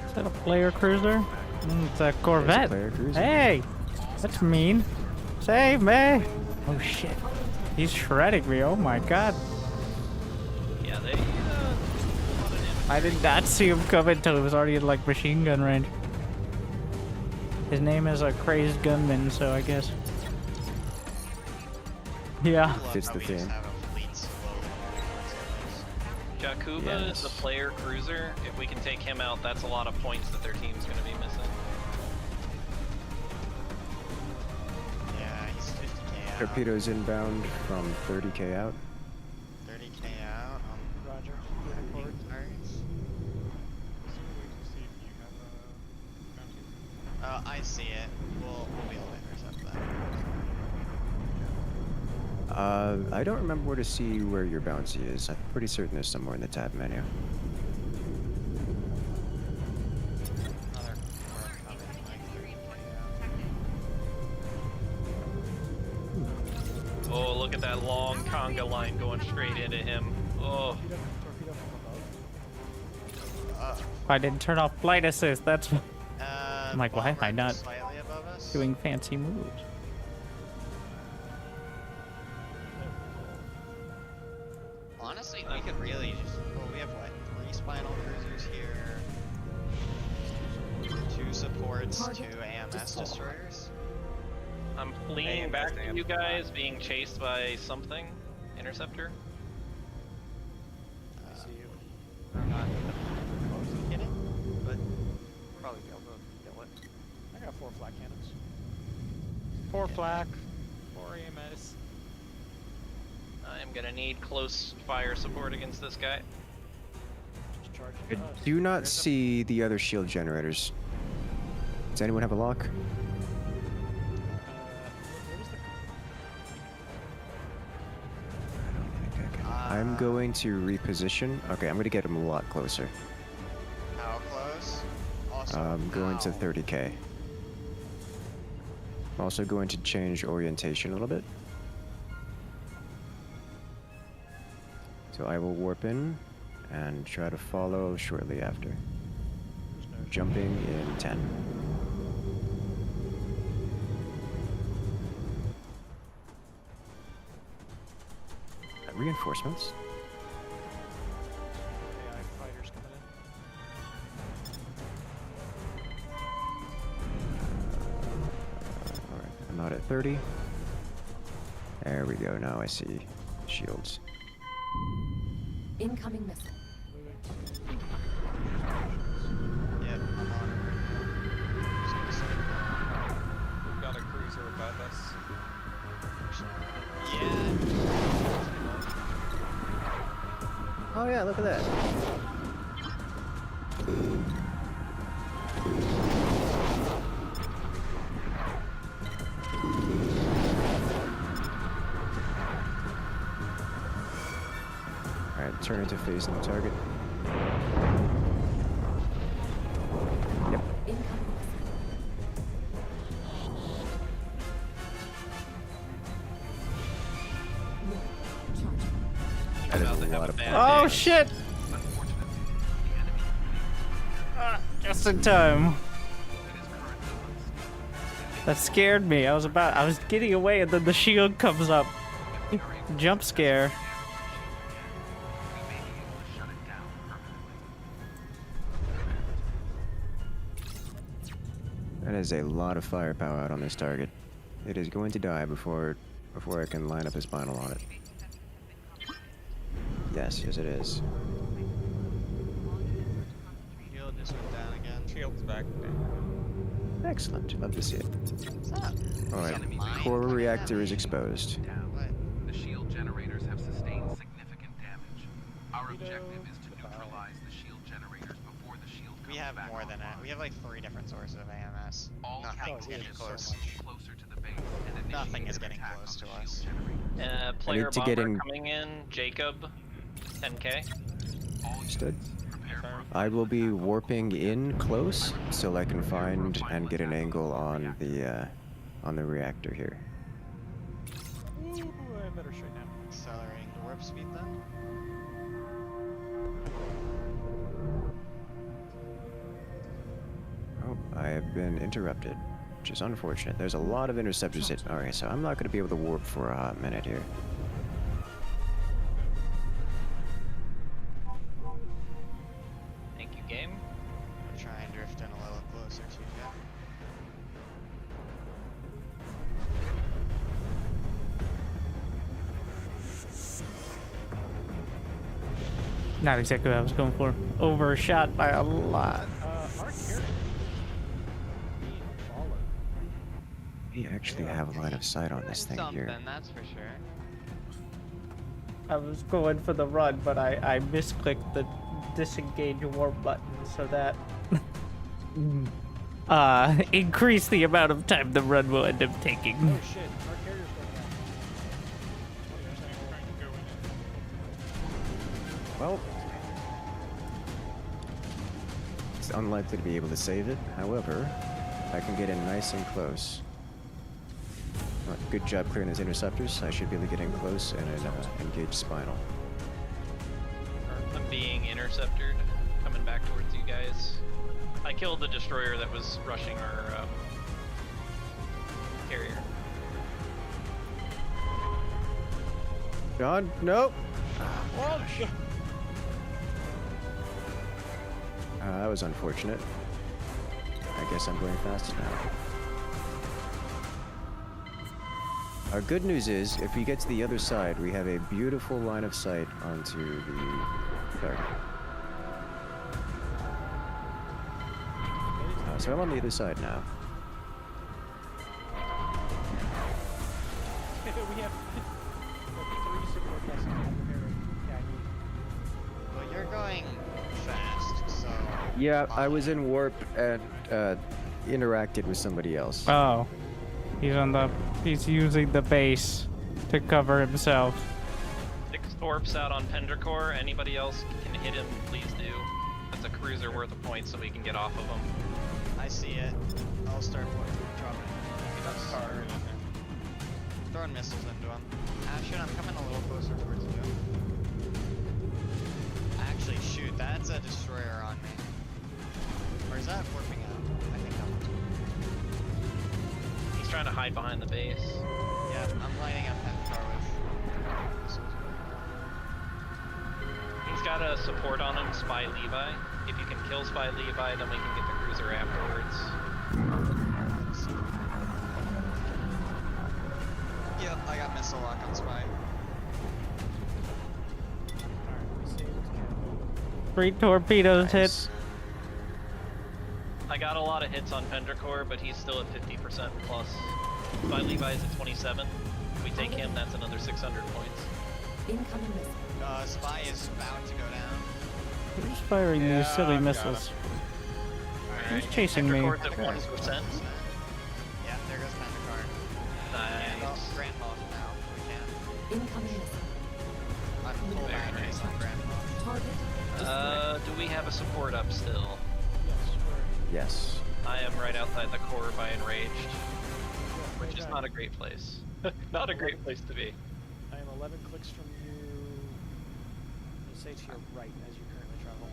Is that a player cruiser? It's a Corvette. Player cruiser. Hey! That's mean. Save me! Oh shit. He's shredding me, oh my god. Yeah, they I did not see him come until he was already in like machine gun range. His name is a crazed gunman, so I guess. Yeah. Fits the theme. Jakuba is the player cruiser. If we can take him out, that's a lot of points that their team's going to be missing. Yeah, he's 50k out. Torpedoes inbound from 30k out. 30k out. Roger. I see it. We'll be able to intercept that. I don't remember where to see where your bouncy is. I'm pretty certain there's somewhere in the tab menu. Oh, look at that long conga line going straight into him. Oh. Torpedo from above. I didn't turn off flight assist. That's. I'm like, why am I bomber not just slightly above us. doing fancy moves? Honestly, we could really just. Well, we have what? 3 Spinal cruisers here. 2 supports, 2 AMS destroyers. I'm fleeing back to you guys, being chased by something. Interceptor. I see you. I'm not close to hitting, but probably be able to kill it. I got 4 flat cannons. 4 flak, 4 EMS. I am gonna need close fire support against this guy. Just charging I us. do not see the other shield generators. Does anyone have a lock? What was the... I'm going to reposition. Okay, I'm going to get him a lot closer. How close? Also, I'm going to how? 30k. I'm also going to change orientation a little bit. So I will warp in and try to follow shortly after. Jumping in 10. Reinforcements. AI fighters coming in. Alright, I'm not at 30. There we go, now I see shields. Incoming missile. Yep, I'm on it right now. Just gonna say We've got a cruiser above us. yeah. Oh yeah, look at that. Alright, turn into facing the target. Yep. That is a lot of Oh shit! Just in time. That scared me. I was getting away and then the shield comes up. Jump scare. That is a lot of firepower out on this target. It is going to die before I can line up a spinal on it. Yes, yes it is. Shield just went down again. Shield's back down. Excellent, love to see it. What's up? Alright, core reactor is exposed. What? The shield generators have sustained significant damage. Our objective is to neutralize the shield generators before the shield comes We have back more than online. that. We have like 3 different sources of AMS. All Nothing's shield getting generators close. closer to the base and Nothing initiate is an getting attack close on to the us. shield generators. Player to bomber get in- coming in. Jacob, 10k. Understood. I will be warping in close so I can find and get an angle on the reactor here. Ooh, I better straighten out. Accelerating to warp speed then. Oh, I have been interrupted, which is unfortunate. There's a lot of interceptors hit. Alright, so I'm not going to be able to warp for a hot minute here. Thank you, game. I'll try and drift in a little closer to you. Not exactly what I was going for. Overshot by a lot. Our carrier being followed. We actually have a line of sight on this thing here. Something, that's for sure. I was going for the run, but I misclicked the disengage warp button so that increase the amount of time the run will end up taking. Oh shit, our carrier's going down. Well, it's unlikely to be able to save it. However, I can get in nice and close. Good job clearing those interceptors. I should be able to get in close and engage Spinal. I'm being intercepted, coming back towards you guys. I killed the destroyer that was rushing our carrier. John, nope. That was unfortunate. I guess I'm going fast now. Our good news is, if we get to the other side, we have a beautiful line of sight onto the target. So I'm on the other side now. We have 3 support vessels preparing. Well, you're going fast, so. Yeah, I was in warp and interacted with somebody else. Oh. He's using the base to cover himself. 6 torps out on Pendracore. Anybody else can hit him, please do. That's a cruiser worth of points so we can get off of him. I see it. I'll start dropping. That's hard. Throwing missiles into him. Ashton, I'm coming a little closer towards you. Actually, shoot, that's a destroyer on me. Or is that warping out? I think that one's He's trying to hide behind the base. Yeah, I'm lighting up Pentar with missiles. He's got a support on him, Spy Levi. If you can kill Spy Levi, then we can get the cruiser afterwards. Yep, I got missile lock on Spy. 3 torpedoes hit. I got a lot of hits on Pendracore, but he's still at 50% plus. Spy Levi's at 27. If we take him, that's another 600 points. Incoming missile. Spy is about to go down. Who's firing these silly missiles? Who's chasing me? Pendracore's at 1%. Yeah, there goes Pendracore. Nice. Grand Moff now, if we can. Incoming missile. I'm full batteries on Grand Moff. Target. Do we have a support up still? Yes. I am right outside the core by Enraged, which is not a great place. Not a great place to be. I am 11 clicks from you. Let's say to your right as you currently travel.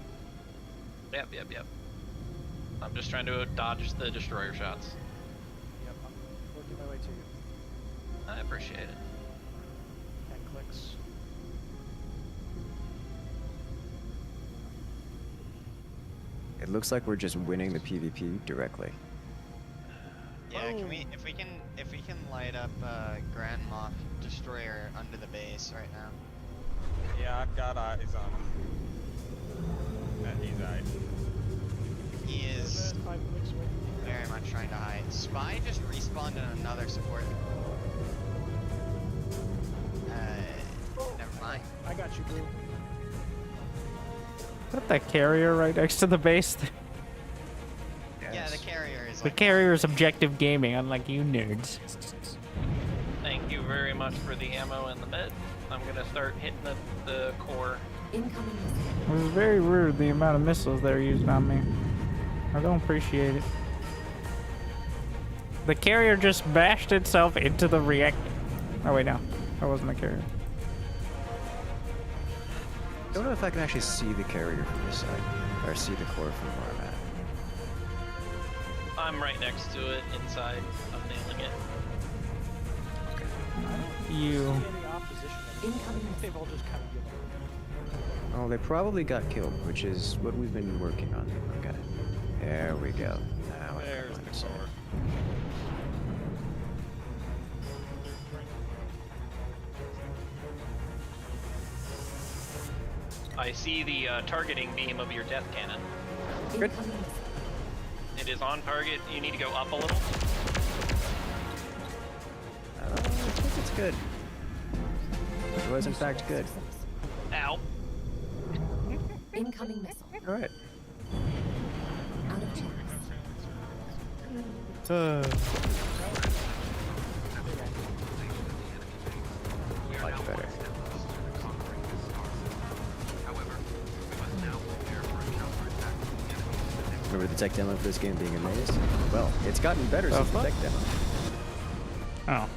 Yep. I'm just trying to dodge the destroyer shots. Yep, I'm working my way to you. I appreciate it. 10 clicks. It looks like we're just winning the PvP directly. Yeah, if we can light up Grand Moff destroyer under the base right now. Yeah, I've got eyes on him. He's eyes. He is very much trying to hide. Spy just respawned in another support. Never mind. I got you, Blue. Got that carrier right next to the base. Yeah, the carrier is The like carrier's objective gaming, unlike you nerds. Thank you very much for the ammo and the med. I'm gonna start hitting the core. Incoming missile. It was very rude, the amount of missiles they're using on me. I don't appreciate it. The carrier just bashed itself into the reactor. Oh wait, no. That wasn't the carrier. I don't know if I can actually see the carrier from this side, or see the core from where I'm at. I'm right next to it, inside. I'm nailing it. You. Any opposition? Incoming They've all just kind of given up. Oh, they probably got killed, which is what we've been working on. Okay. There we go. Now I There's can the see. core. I see the targeting beam of your death cannon. Incoming missile. It is on target. You need to go up a little. I think it's good. It was in fact good. Ow. Incoming missile. Alright. Out of chance. Much better. Remember the tech demo for this game being amazed? Well, it's gotten better since the tech demo. Oh.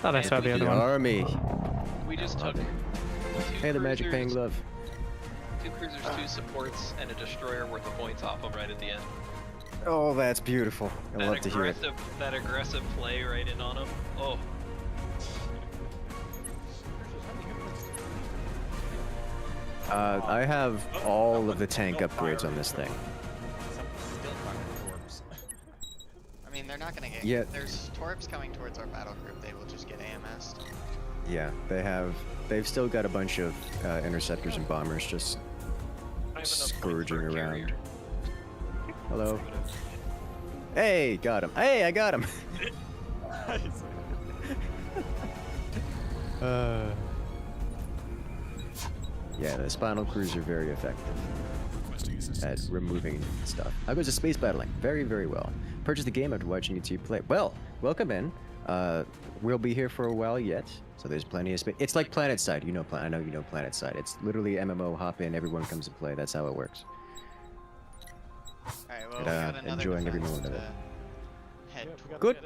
Thought I saw the other one. Army. We just took Hey, the magic paying glove. 2 cruisers, 2 supports, and a destroyer worth of points off them right at the end. Oh, that's beautiful. I love to hear it. That aggressive play right in on him. Oh. I have all of the tank upgrades on this thing. I mean, they're not gonna get. Yeah. There's torps coming towards our battle group. They will just get AMS'd. Yeah, they've still got a bunch of interceptors and bombers just scourging around. Hello. Hey, got him. Hey, I got him. Yeah, the Spinal crews are very effective at removing stuff. How goes the space battling? Very, very well. Purchase the game after watching YouTube play. Well, welcome in. We'll be here for a while yet, so there's plenty of space. It's like Planetside. You know, I know you know Planetside. It's literally MMO. Hop in, everyone comes to play. That's how it works. Alright, well, we got another enjoying every defense moment of it. Head Good.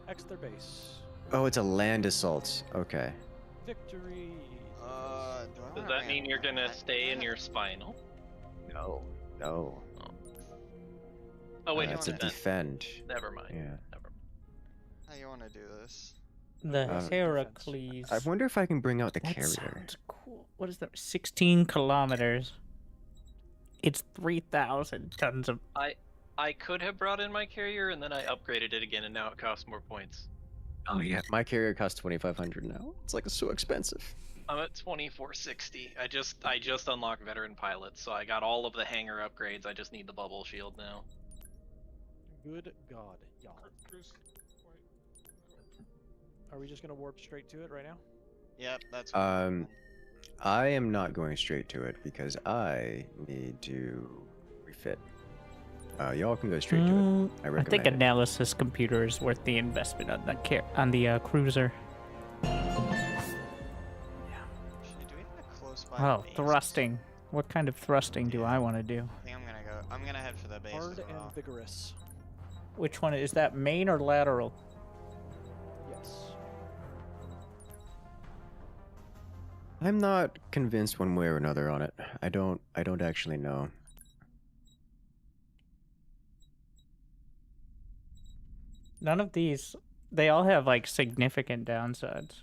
X their base. Oh, it's a land assault. Okay. Victory. Does that mean you're gonna stay in your Spinal? No. No. Oh wait, it's a defend. Never mind. Yeah. Never mind. How you want to do this? The Heracles. I wonder if I can bring out the That carrier. sounds cool. What is that? 16 kilometers. It's 3,000 tons of. I could have brought in my carrier and then I upgraded it again and now it costs more points. Oh yeah, my carrier costs 2,500 now. It's like so expensive. I'm at 2460. I just unlocked veteran pilots, so I got all of the hangar upgrades. I just need the bubble shield now. Good God, y'all. Are we just gonna warp straight to it right now? Yep, that's. I am not going straight to it because I need to refit. Y'all can go straight to it. I I recommend think it. analysis computer is worth the investment on the cruiser. Oh, thrusting. What kind of thrusting do I want to do? I think I'm gonna head for the base Hard as well. and vigorous. Which one is that? Main or lateral? Yes. I'm not convinced one way or another on it. I don't actually know. None of these. They all have like significant downsides.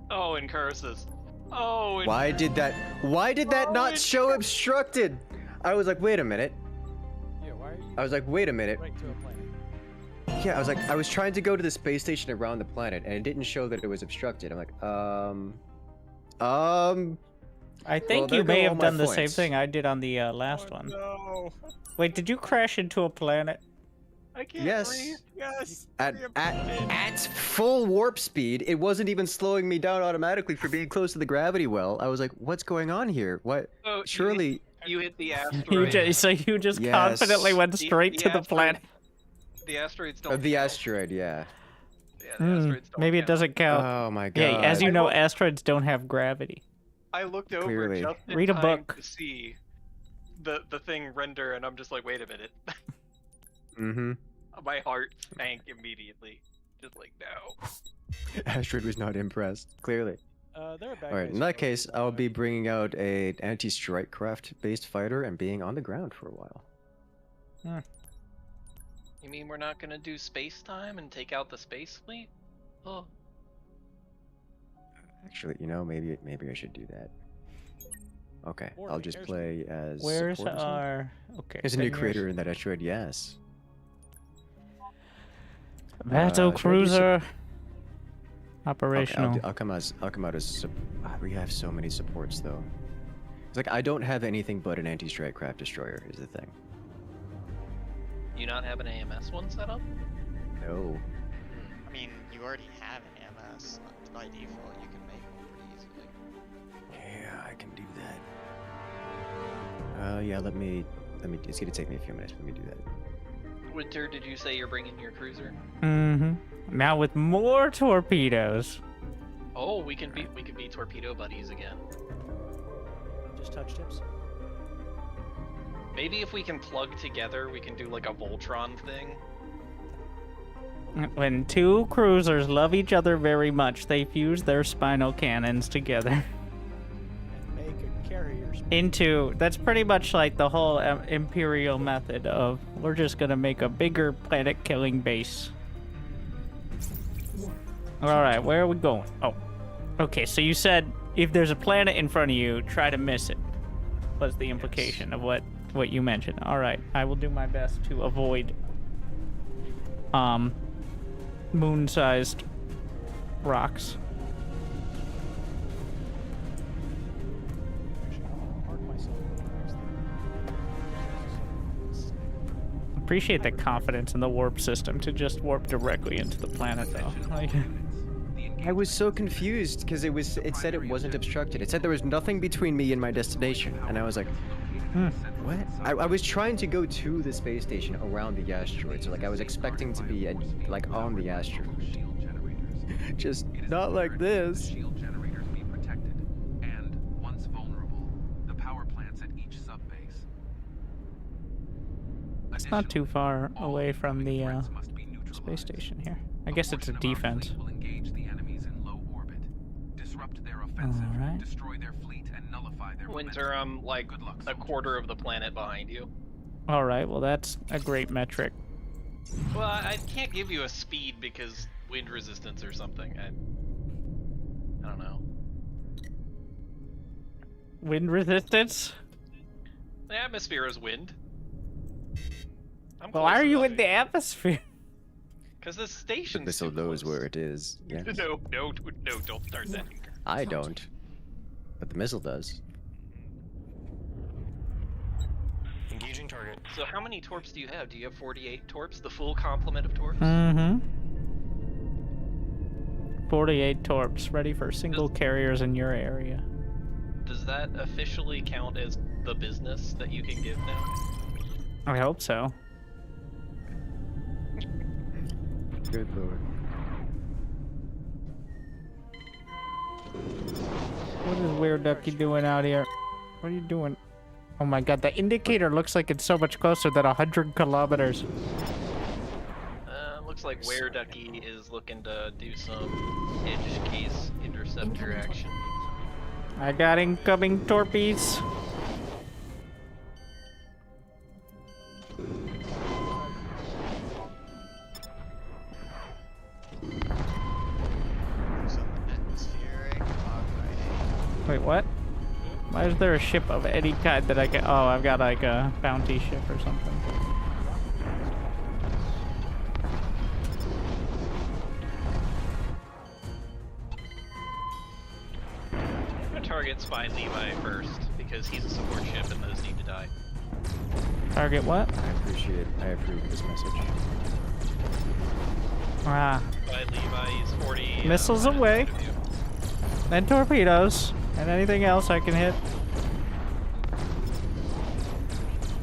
Oh, and curses. Oh. And Why did that not show obstructed? I was like, wait a minute. Yeah, why are you? I was like, wait a minute. Right to a planet. Yeah, I was trying to go to the space station around the planet, and it didn't show that it was obstructed. I'm like, I think well, you may there go have all my done the same points. thing I did on the last one. No. Wait, did you crash into a planet? I can't Yes. breathe. Yes. At full warp speed, it wasn't even slowing me down automatically for being close to the gravity well. I was like, what's going on here? What? Oh, Surely. you hit the You asteroid. so you just Yes. confidently went The- straight the to the asteroid- planet. The asteroids don't. The count. asteroid, yeah. Yeah, the asteroids don't Maybe it count. doesn't count. Oh my god. Yeah, as you know, asteroids don't have gravity. I looked over Clearly. just in Read a time book. to see the thing render, and I'm just like, wait a minute. Mm-hmm. My heart sank immediately. Just like, no. Asteroid was not impressed. Clearly. They're a bad All right. guys In that for case, I'll be bringing out a anti-strike craft based fighter and being on the ground for a while. You mean we're not gonna do space time and take out the space fleet? Oh. Actually, you know, maybe I should do that. Okay, I'll Warning, just airspeed. play as. Where's support or something. our? Okay. There's a new Fingers. creator in that asteroid. Yes. Battle should I do cruiser. Okay, Operational. I'll come out as. We have so many supports though. It's like I don't have anything but an anti-strike craft destroyer. Is the thing. You not have an AMS one set up? No. I mean, you already have an MS. By default, you can make one pretty easily. Yeah, I can do that. Yeah. Let me. It's gonna take me a few minutes. Let me do that. Winter, did you say you're bringing your cruiser? Mm-hmm. Now with more torpedoes. Oh, we can be torpedo buddies again. Just touch tips. Maybe if we can plug together, we can do like a Voltron thing. When two cruisers love each other very much, they fuse their spinal cannons together. And make a carrier Into, that's pretty much like the whole Imperial method of, we're just gonna make a bigger planet-killing base. Alright, where are we going? Oh. Okay, so you said, if there's a planet in front of you, try to miss it. Was the implication of what you mentioned. Alright, I will do my best to avoid, moon-sized rocks. Appreciate the confidence in the warp system to just warp directly into the planet, though. Like, I was so confused because it said it wasn't obstructed. It said there was nothing between me and my destination, and I was like, what? I was trying to go to the space station around the asteroid, so like I was expecting to be like on the asteroid. Just not like this. Shield generators be protected, and once vulnerable, the power plants at each subbase. it's not too far away from the space station here. I guess it's a defense. Will engage the enemies in low orbit, disrupt their offensive, Alright. destroy their fleet, and nullify their Winter, I'm like a quarter of the planet behind you. Alright, well that's a great metric. Well, I can't give you a speed because wind resistance or something. I don't know. Wind resistance? The atmosphere is wind. Well, why are you in the atmosphere? Because the station. The missile knows where it is. Yeah. No, don't start that. I don't. But the missile does. Engaging target. So how many torps do you have? Do you have 48 torps? The full complement of torps? Mm-hmm. 48 torps, ready for single carriers in your area. Does that officially count as the business that you can give now? I hope so. Good lord. What is Weird Ducky doing out here? What are you doing? Oh my god, the indicator looks like it's so much closer than 100 kilometers. Looks like Were Ducky is looking to do some edge case interceptor action. I got incoming torpedoes. Wait, what? Why is there a ship of any kind that I can... Oh, I've got like a bounty ship or something. I'm gonna target Spy Levi first, because he's a support ship and those need to die. Target what? I approve this message. Ah. Spy Levi is 40... Missiles away. Then torpedoes. And anything else I can hit.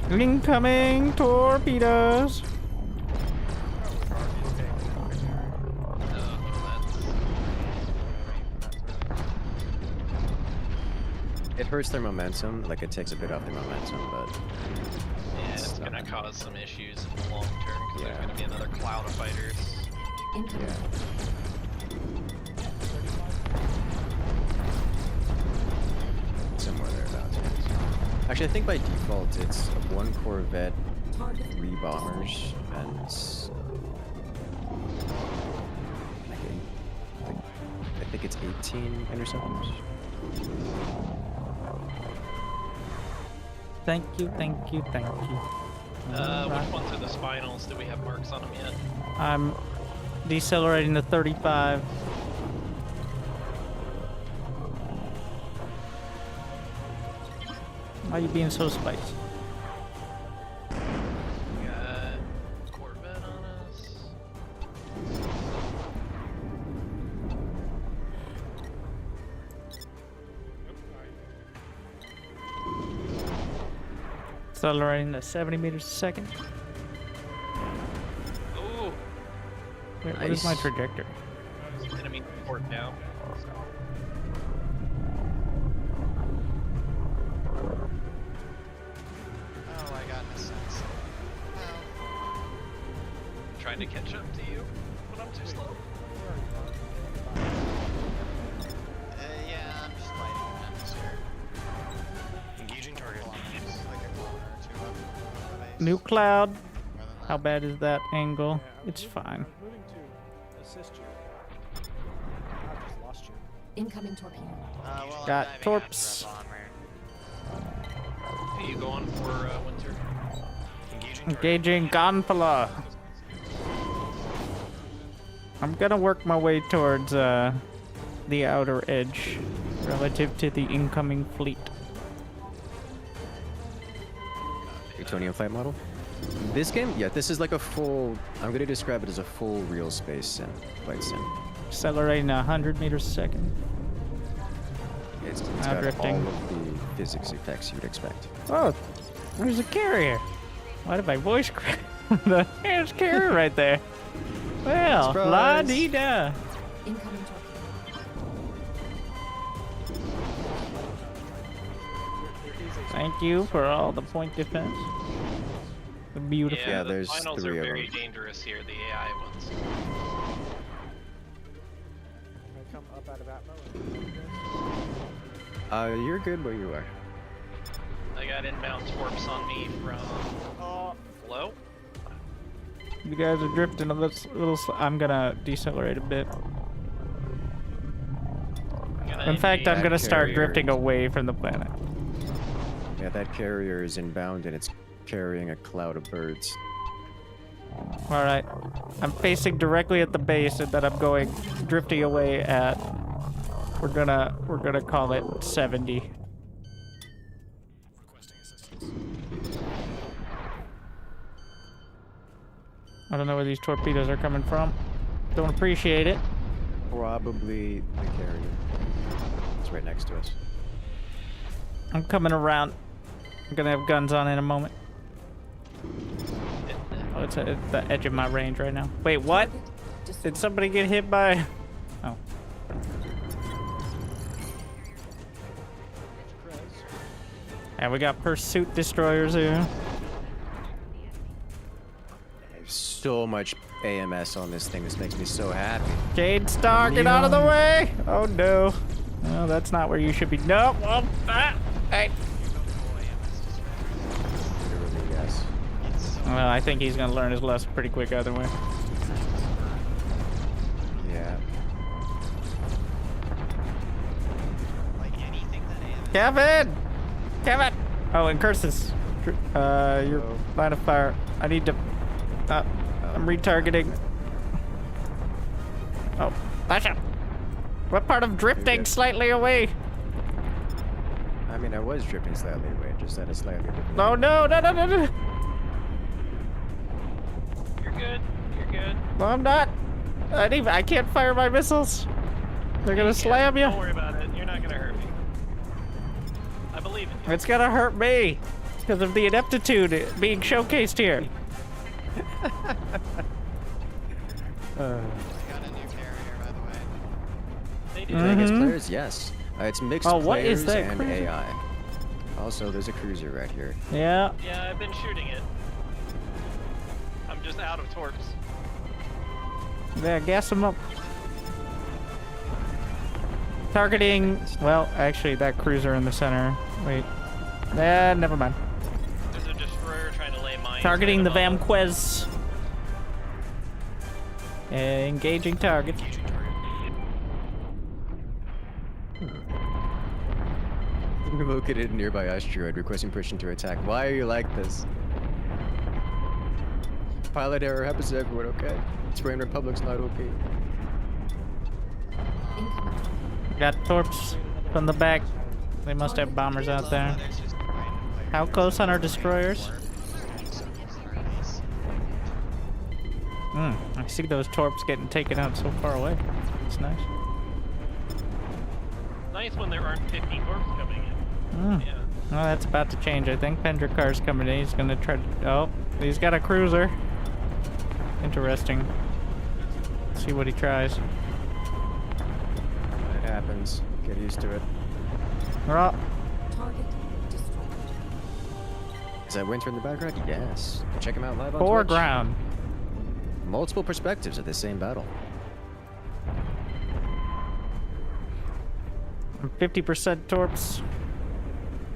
Incoming torpedoes. It hurts their momentum, like it takes a bit off their momentum, but... Yeah, it's gonna cause some issues in the long term, because there's gonna be another cloud of fighters. Yeah. Somewhere thereabouts. Actually, I think by default it's 1 Corvette, 3 bombers, and I think it's 18 interceptors. Thank you, thank you, thank you. Which ones are the Spinals? Do we have marks on them yet? I'm decelerating to 35. Why are you being so spicy? We got Corvette on us. Accelerating to 70 meters a second. Ooh! Wait, what is my trajectory? Enemy port now. Oh, I got in a sense. Trying to catch up to you. New cloud. More than that. How bad is that angle? Yeah, It's fine. I was moving to assist you. I just lost you. Incoming torpedo. Well, I'm Got diving torps. after a bomber. Are you going for Winter? Engaging Gonfala. I'm gonna work my way towards the outer edge relative to the incoming fleet. Plutonium flight model. This game, yeah, this is like a full. I'm gonna describe it as a full real space sim, flight sim. Accelerating 100 meters a second. It's Now got drifting. all of the physics effects you would expect. Oh, there's a carrier. Why did my voice crack? There's a carrier right there. Well, la Surprise. dee da. Incoming torpedo. Thank you for all the point defense. The beautiful. Yeah, the there's finals 3 are of very them. dangerous here, the AI ones. Can I come up out of Atmo? You're good where you are. I got inbound torps on me from below. You guys are drifting a little. I'm gonna decelerate a bit. In fact, I'm That gonna start carrier drifting is- away from the planet. Yeah, that carrier is inbound and it's carrying a cloud of birds. All right, I'm facing directly at the base, and then I'm going drifting away at. We're gonna call it 70. I don't know where these torpedoes are coming from. Don't appreciate it. Probably the carrier. It's right next to us. I'm coming around. I'm gonna have guns on in a moment. Oh, it's at the edge of my range right now. Wait, what? Did somebody get hit by? Oh. And we got pursuit destroyers here. There's so much AMS on this thing. This makes me so happy. Jade Star, get out of the way! Oh no. No, that's not where you should be. No! Oh, ah, hey. Literally, yes. Well, I think he's gonna learn his lesson pretty quick either way. Yeah. Like anything that AMS. Kevin! Kevin! Oh, and curses. Your line of fire. I need to. I'm retargeting. Oh, Basha! What part of drifting slightly away? I mean, I was drifting slightly away, just at a slightly different. Oh no, no, no, no, no! You're good. You're good. No, I'm not. I can't fire my missiles. They're gonna slam you. Don't worry about it. You're not gonna hurt me. I believe in you. It's gonna hurt me because of the ineptitude being showcased here. I got a new carrier, by the way. They do. Playing as players, yes. It's mixed Oh, what players is that and cruiser? AI. Also, there's a cruiser right here. Yeah. Yeah, I've been shooting it. I'm just out of torps. Yeah, gas them up. Targeting. Well, actually, that cruiser in the center. Wait. Never mind. There's a destroyer trying to lay mines. Targeting the right above us. Vamquez. Engaging target. Located a nearby asteroid, requesting permission to attack. Why are you like this? Pilot error happens to everyone, okay? Spring Republic's not okay. Got torps from the back. They must have bombers out there. How close on our destroyers? I see those torps getting taken out so far away. It's nice. Nice when there aren't 50 torps coming in. Yeah. Well, that's about to change, I think. Pendricar's coming in. He's gonna try to... Oh, he's got a cruiser. Interesting. Let's see what he tries. It happens. Get used to it. Oh, Target destroyed. Is that Winter in the background? Yes. Check him out live on Twitch. foreground. Multiple perspectives of the same battle. I'm 50% torps.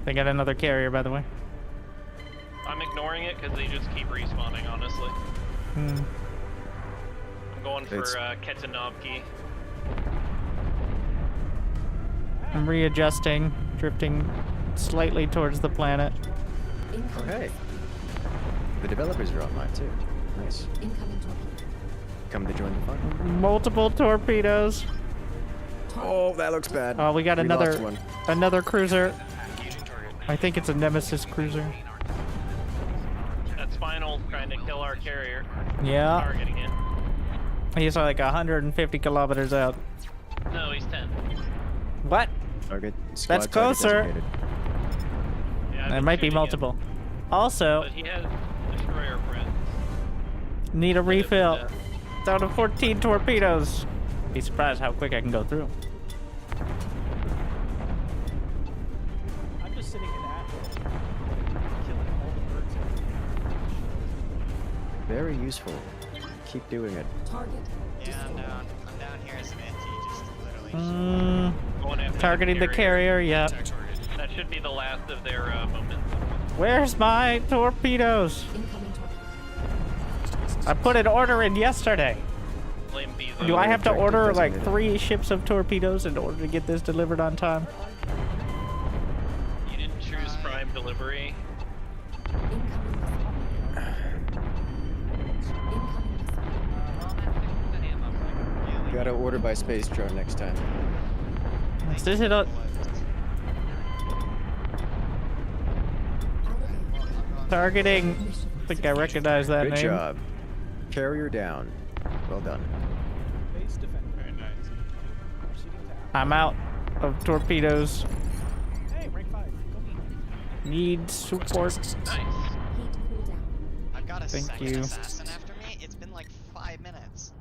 They got another carrier, by the way. I'm ignoring it because they just keep respawning, honestly. Hmm. I'm going for Ketanovki. I'm readjusting, drifting slightly towards the planet. Oh, hey. The developers are online too. Nice. Come to join the fun. Multiple torpedoes. Oh, that looks bad. Oh, we got lost one. another cruiser. I think it's a Nemesis cruiser. That's Spinal trying to kill our carrier. Yeah. Targeting it. He's like 150 kilometers out. No, he's 10. What? Target. That's closer. Yeah, There might be multiple. Also, but he has destroyer friends. need a refill. Down to 14 torpedoes. Be surprised how quick I can go through. I'm just sitting in that killing all the birds. Very useful. Keep doing it. Yeah, I'm down here as an anti, just literally. Going after Targeting the carrier, yeah. That should be the last of their momentum. Where's my torpedoes? I put an order in yesterday. Blame Bezo. Do I have to order like 3 ships of torpedoes in order to get this delivered on time? You didn't choose prime delivery. Gotta order by space drone next time. This it up. Targeting. I think I recognize that Good name. job. Carrier down. Well done. Base defender. Very nice. I'm out of torpedoes. Hey, rank 5. Need support. Nice. I've got a Thank second you. assassin after me. It's been like 5 minutes.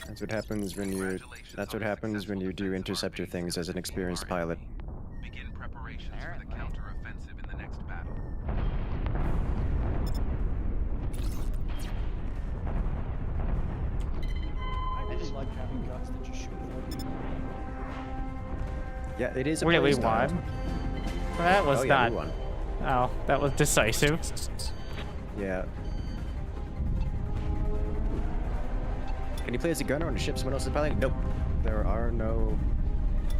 That's what happens when you. That's what happens when you do interceptor things as an experienced pilot. Begin preparations for the counter-offensive in the next battle. I really like having guns that just shoot for you. Yeah, it is a Really, we playstyle. won? That was Oh, yeah, not. we won. Oh, that was decisive. Yeah. Can you play as a gunner on a ship someone else is piloting? Nope. There are no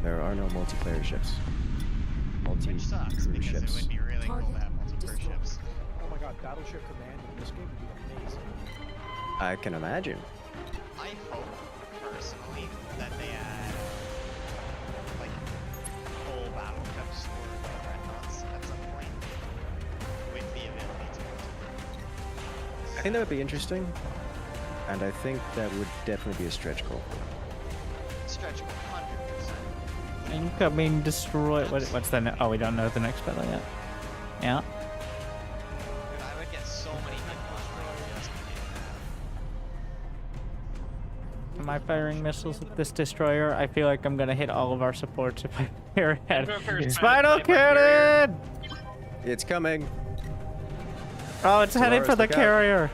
multiplayer ships. Which sucks, because ships. it would be really cool to have multiplayer ships. Oh my god, Battleship Command in this game would be amazing. I can imagine. I hope, personally, that they add, like, full battleship score of dreadnoughts at some point, with the ability to multiplayer. I think that would be interesting, and I think that would definitely be a stretch goal. Stretch 100%. Incoming destroy. What's the? Oh, we don't know the next battle yet. Yeah. Dude, I would get so many hit points just to do that. Am I firing missiles at this destroyer? I feel like I'm gonna hit all of our supports if I fire at Spinal cannon! It's coming. Oh, it's heading Solaris, for the look out. carrier.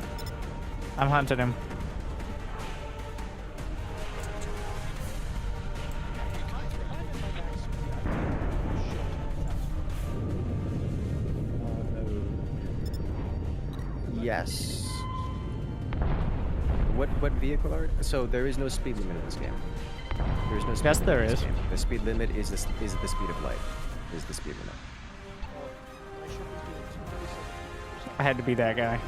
I'm hunting him. Yes. What vehicle are? So there is no speed limit in this game. There is no speed Yes, limit there in this is. game. The speed limit is the speed of light. Is the speed limit. I had to be that guy.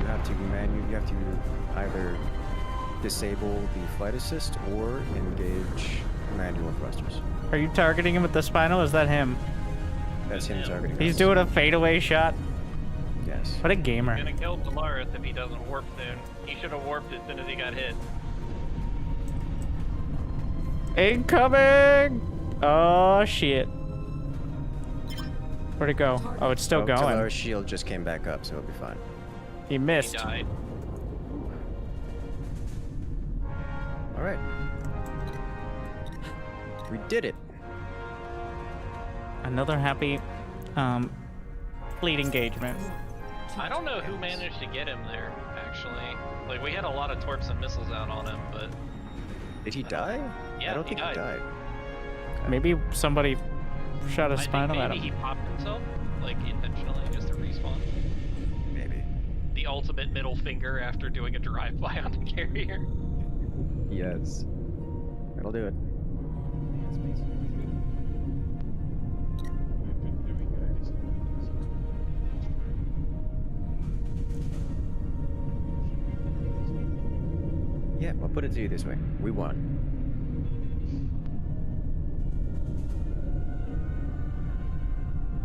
You have to you have to either disable the flight assist or engage manual thrusters. Are you targeting him with the Spinal? Is that him? That's him targeting. He's us. doing a fadeaway shot. Yes. What a gamer. Gonna kill Polaris if he doesn't warp soon. He should have warped as soon as he got hit. Incoming! Oh shit. Where'd it go? Oh, it's still going. Our shield just came back up, so it'll be fine. He missed. He died. All right. We did it. Another happy fleet engagement. I don't know who managed to get him there, actually. Like, we had a lot of torps and missiles out on him, but... Did he die? Yeah, I don't think he died. Maybe somebody shot a I think Spinal at maybe him. he popped himself. like intentionally, just to respawn. Maybe. The ultimate middle finger after doing a drive-by on the carrier. Yes. That'll do it. Yeah, I'll put it to you this way. We won.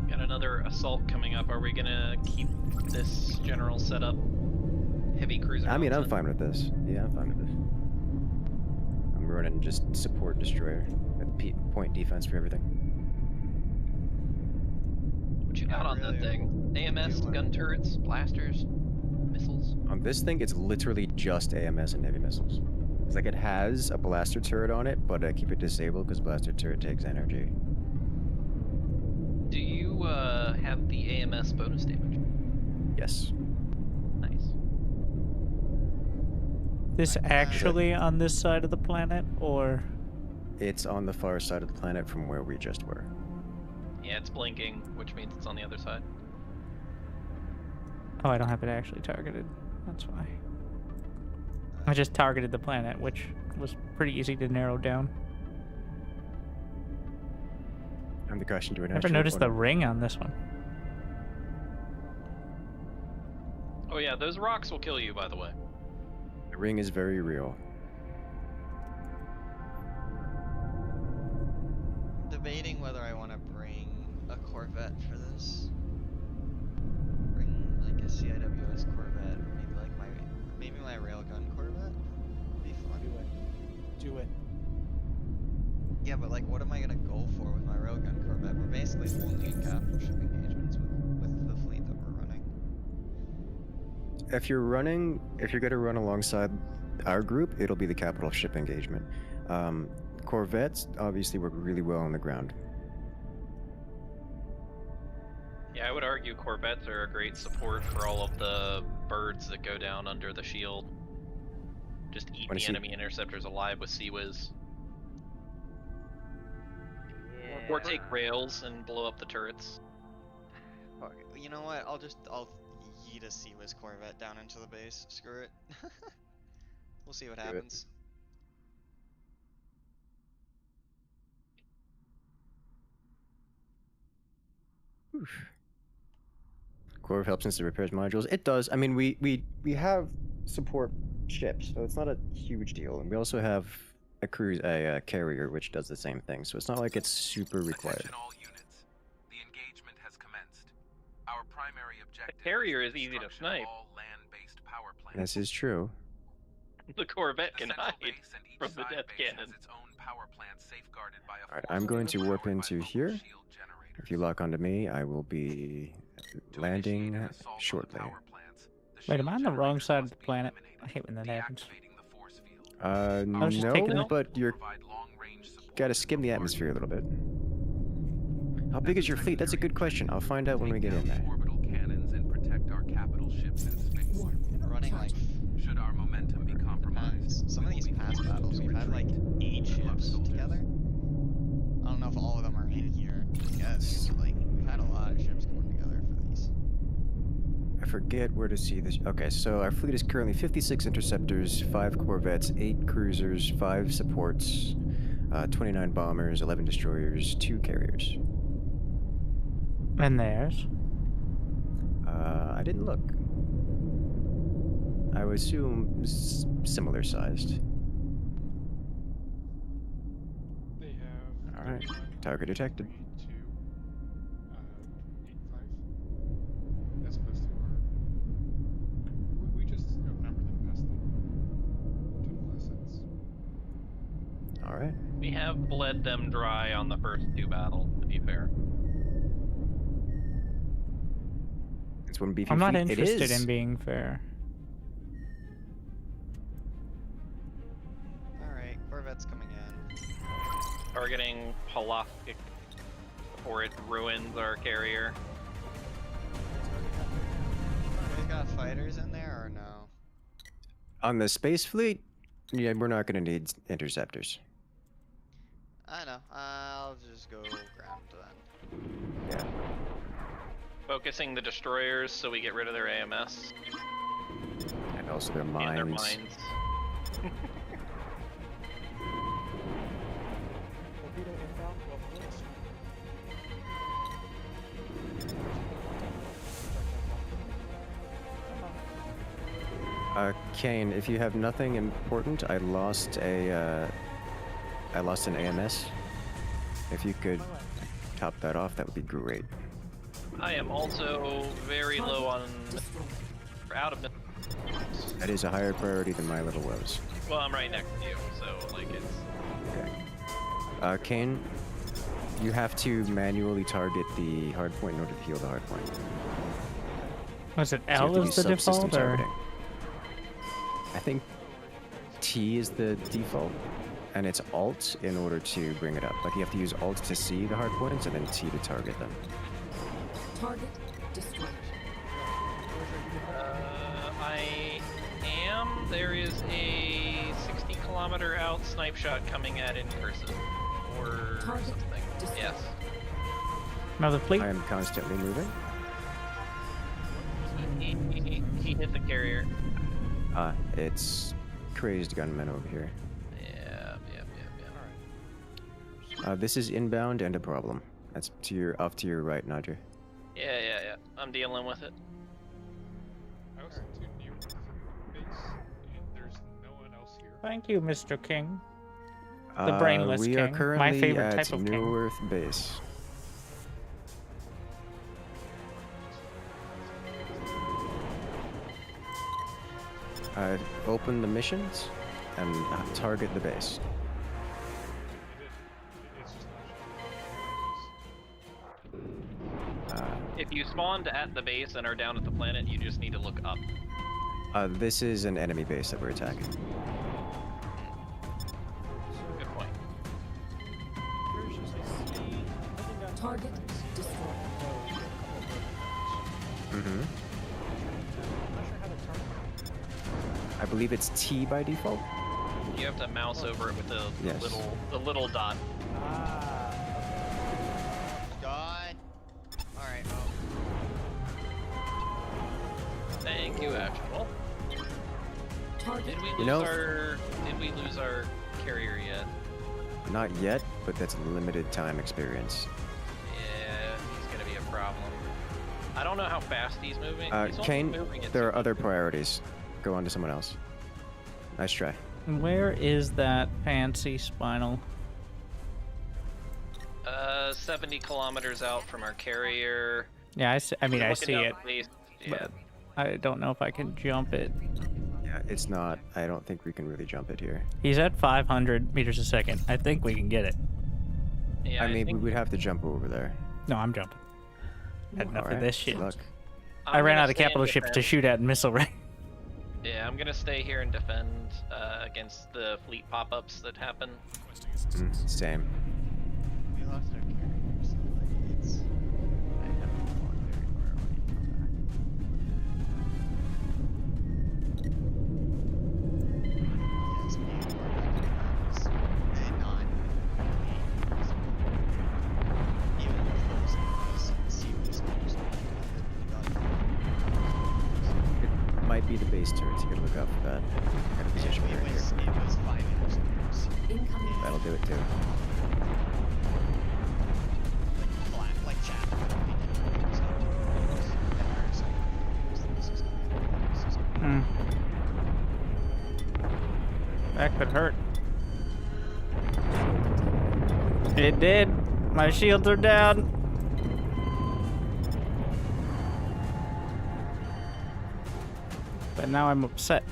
Got another assault coming up. Are we gonna keep this general setup? Heavy cruiser. I mean, I'm nonsense? fine with this. Yeah, I'm fine with this. I'm running just support destroyer at point defense for everything. What you got on that thing? AMS, gun turrets, blasters, missiles? On this thing, it's literally just AMS and heavy missiles. It's like it has a blaster turret on it, but I keep it disabled because blaster turret takes energy. Do you have the AMS bonus damage? Yes. Nice. This actually on this side of the planet, or? It's on the far side of the planet from where we just were. Yeah, it's blinking, which means it's on the other side. Oh, I don't have it actually targeted. That's why. I just targeted the planet, which was pretty easy to narrow down. And the question, do I Never noticed the ring on this one. Oh yeah, those rocks will kill you, by the way. The ring is very real. I'm debating whether I want to bring a Corvette for this. Bring like a CIWS Corvette, or maybe my railgun Corvette. Would be fun. Do it. Yeah, but like, what am I gonna go for with my railgun Corvette? We're basically only in capital ship engagements with the fleet that we're running. If you're gonna run alongside our group, it'll be the capital ship engagement. Corvettes obviously work really well on the ground. Yeah, I would argue Corvettes are a great support for all of the birds that go down under the shield. Just eat the enemy interceptors alive with Sea-Wiz. Yeah. Or take rails and blow up the turrets. Fuck it. You know what? I'll yeet a Sea-Wiz Corvette down into the base. Screw it. We'll see what happens. Corv helps instantly repairs modules. It does. I mean, we have support ships, so it's not a huge deal. And we also have a carrier which does the same thing, so it's not like it's super required. Attention all units. The engagement has commenced. Our primary objective The carrier is easy to snipe. all land-based power plants. This is true. The Corvette can central hide base and each from the side death base cannon. has its own power plant safeguarded by a Alright, force I'm going field to warp powered by into mobile here. shield generators. If you lock onto me, I will be landing shortly. Wait, am I on the wrong side of the planet? I hate when that happens. was just taking No, it. but you're gotta skim the atmosphere a little bit. How big is your fleet? That's a good question. I'll find out when we get in there. Orbital cannons and protect our capital ships in space. Running like Should our momentum be compromised, some of these past battles, we've had like 8 ships together. I don't know if all of them are in here. Yes, like we've had a lot of ships going together for these. I forget where to see this. Okay, so our fleet is currently 56 interceptors, 5 corvettes, 8 cruisers, 5 supports, 29 bombers, 11 destroyers, 2 carriers. And theirs. I didn't look. I would assume similar sized. They have. Alright, target detected. 85. As opposed to our. We just outnumber them past them. Total assets. Alright. We have bled them dry on the first 2 battles, to be fair. It's one beefy I'm not fleet. interested in being fair. Alright, Corvette's coming in. Targeting Polaskic before it ruins our carrier. We got fighters in there or no? On the space fleet, yeah, we're not gonna need interceptors. I know. I'll just go ground then. Yeah. Focusing the destroyers so we get rid of their AMS. And also their mines. And their mines. Torpedo inbound, well placed. Kane, if you have nothing important, I lost an AMS. If you could top that off, that would be great. I am also very low on out of. That is a higher priority than my little woes. Well, I'm right next to you, so like it's. Okay. Kane, you have to manually target the hardpoint in order to heal the hardpoint. Was it So you have L to is use the subsystem default, or? targeting. I think T is the default, and it's Alt in order to bring it up. Like you have to use Alt to see the hardpoints, and then T to target them. Target destroyed. I am. There is a 60-kilometer out snipe shot coming at in person, or Target something. destroyed. Yes. Another fleet? I am constantly moving. He hit the carrier. It's crazed gunmen over here. Yeah. This is inbound and a problem. That's off to your right, Nadja. Yeah. I'm dealing with it. I was too near the base, and there's no one else here. Thank you, Mr. King. The brainless we king. are currently My favorite at type of New king. Earth base. Open the missions and target the base. It's just If you spawned at the base and are down at the planet, you just need to look up. This is an enemy base that we're attacking. Good point. Target destroyed. Mm-hmm. I believe it's T by default. You have to mouse over it with the Yes. little dot. God. Alright, Thank you, actual. Target. Did we You know- lose our carrier yet? Not yet, but that's limited time experience. Yeah, he's gonna be a problem. I don't know how fast he's moving. He's only Kane, moving at there are other priorities. Go on to someone else. Nice try. Where is that fancy Spinal? 70 kilometers out from our carrier. Yeah, I see Looking it. down the base, yeah. But I don't know if I can jump it. Yeah, it's not. I don't think we can really jump it here. He's at 500 meters a second. I think we can get it. Yeah, I mean, we think would have to jump over there. No, I'm jumping. Had enough of Alright, this shit. good luck. I ran gonna out of stay in capital ships to defense. shoot at missile range. Yeah, I'm gonna stay here and defend against the fleet pop-ups that happen. Same. we lost our carrier, so like it's. I haven't gone very far away from It might be the base turrets. You gotta look out for that. Gotta position right here. It was 5 interceptors. Incoming. That'll do it too. Like chat. That could hurt. It did. My shields are down. But now I'm upset.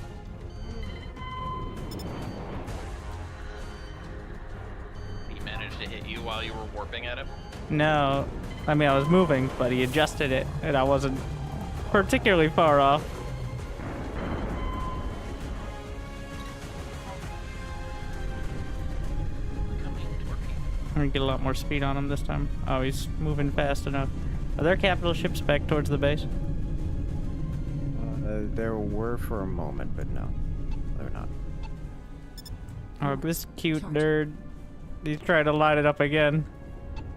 He managed to hit you while you were warping at him. No, I mean I was moving, but he adjusted it, and I wasn't particularly far off. I'm gonna get a lot more speed on him this time. Oh, he's moving fast enough. Are there capital ships back towards the base? There were for a moment, but no, they're not. Oh, this cute nerd. He's trying to line it up again.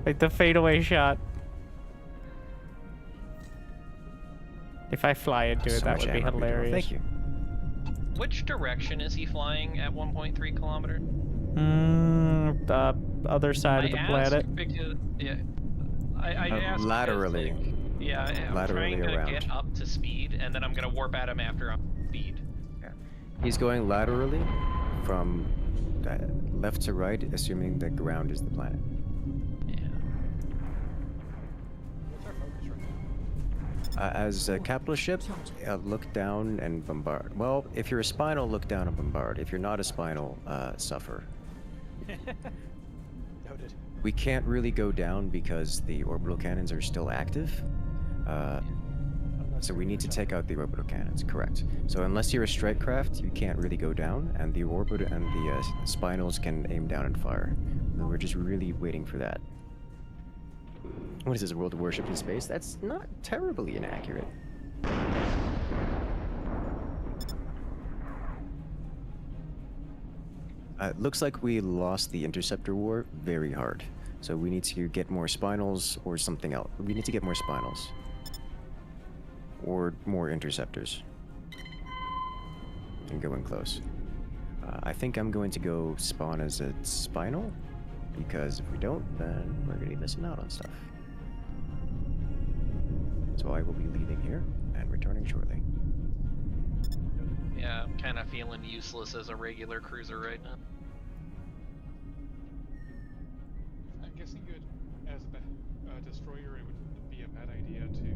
Like the fadeaway shot. If I fly into it, So that much would be ammo. hilarious. Thank you. Which direction is he flying at 1.3 kilometer? The other side of the planet. Because, yeah, I asked laterally. Because, like, yeah, I'm Laterally trying to around. get up to speed, and then I'm gonna warp at him after I'm speed. Yeah. He's going laterally from left to right, assuming the ground is the planet. Yeah. What's our focus right now? As a capital ship, look down and bombard. Well, if you're a Spinal, look down and bombard. If you're not a Spinal, suffer. Noted. We can't really go down because the orbital cannons are still active. So we need to take out the orbital cannons, correct. So unless you're a strike craft, you can't really go down, and the orbit and the Spinals can aim down and fire. And we're just really waiting for that. What is this, World of Warship in space? That's not terribly inaccurate. Looks like we lost the Interceptor war very hard. So we need to get more Spinals or something else. We need to get more Spinals. Or more Interceptors. And go in close. I think I'm going to go spawn as a Spinal. Because if we don't, then we're going to be missing out on stuff. So I will be leaving here and returning shortly. Yeah, I'm kind of feeling useless as a regular cruiser right now. I'm guessing good as a destroyer, it would be a bad idea to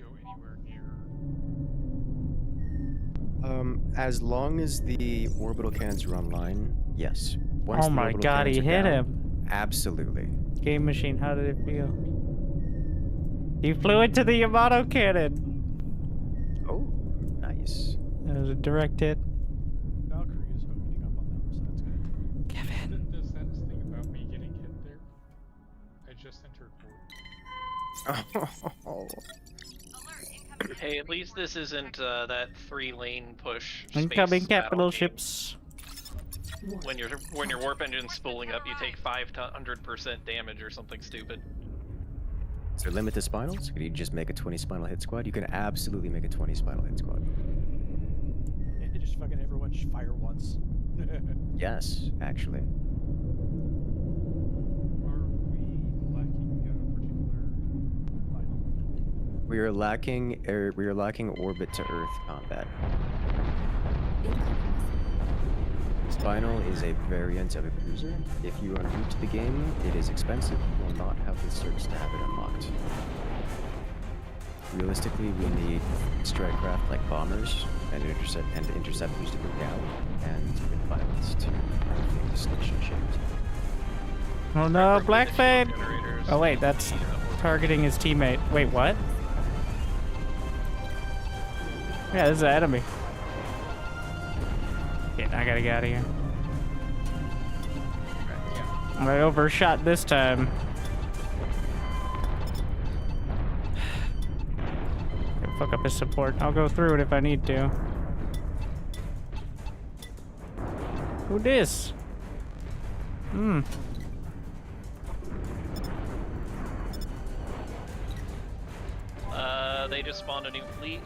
go anywhere near. As long as the orbital cannons are online, yes. Once Oh the my orbital god, he cannons are hit down, him. Absolutely. Game machine, how did it feel? You flew into the Yamato cannon. Oh, nice. That was a direct hit. Valkyrie is opening up on them, so that's good. Kevin. The saddest thing about me getting hit there, I just entered port. Hey, at least this isn't that 3-lane push. Incoming space capital battle game. ships. When your warp engine's spooling up, you take 500% damage or something stupid. Is there a limit to Spinals? Could you just make a 20 Spinal hit squad? You can absolutely make a 20 Spinal hit squad. Just fucking everyone just fire once. Yes, actually. Are we lacking particular? We are lacking orbit to Earth combat. Spinal is a variant of a cruiser. If you are new to the game, it is expensive. You will not have the certs to have it unlocked. Realistically, we need strike craft like bombers and interceptors to go down, and with pilots to make the station shaped. Oh no, Black Fade! Oh wait, that's targeting his teammate. Wait, what? Yeah, this is an enemy. Shit, I gotta get out of here. I overshot this time. Fuck up his support. I'll go through it if I need to. Who dis? They just spawned a new fleet.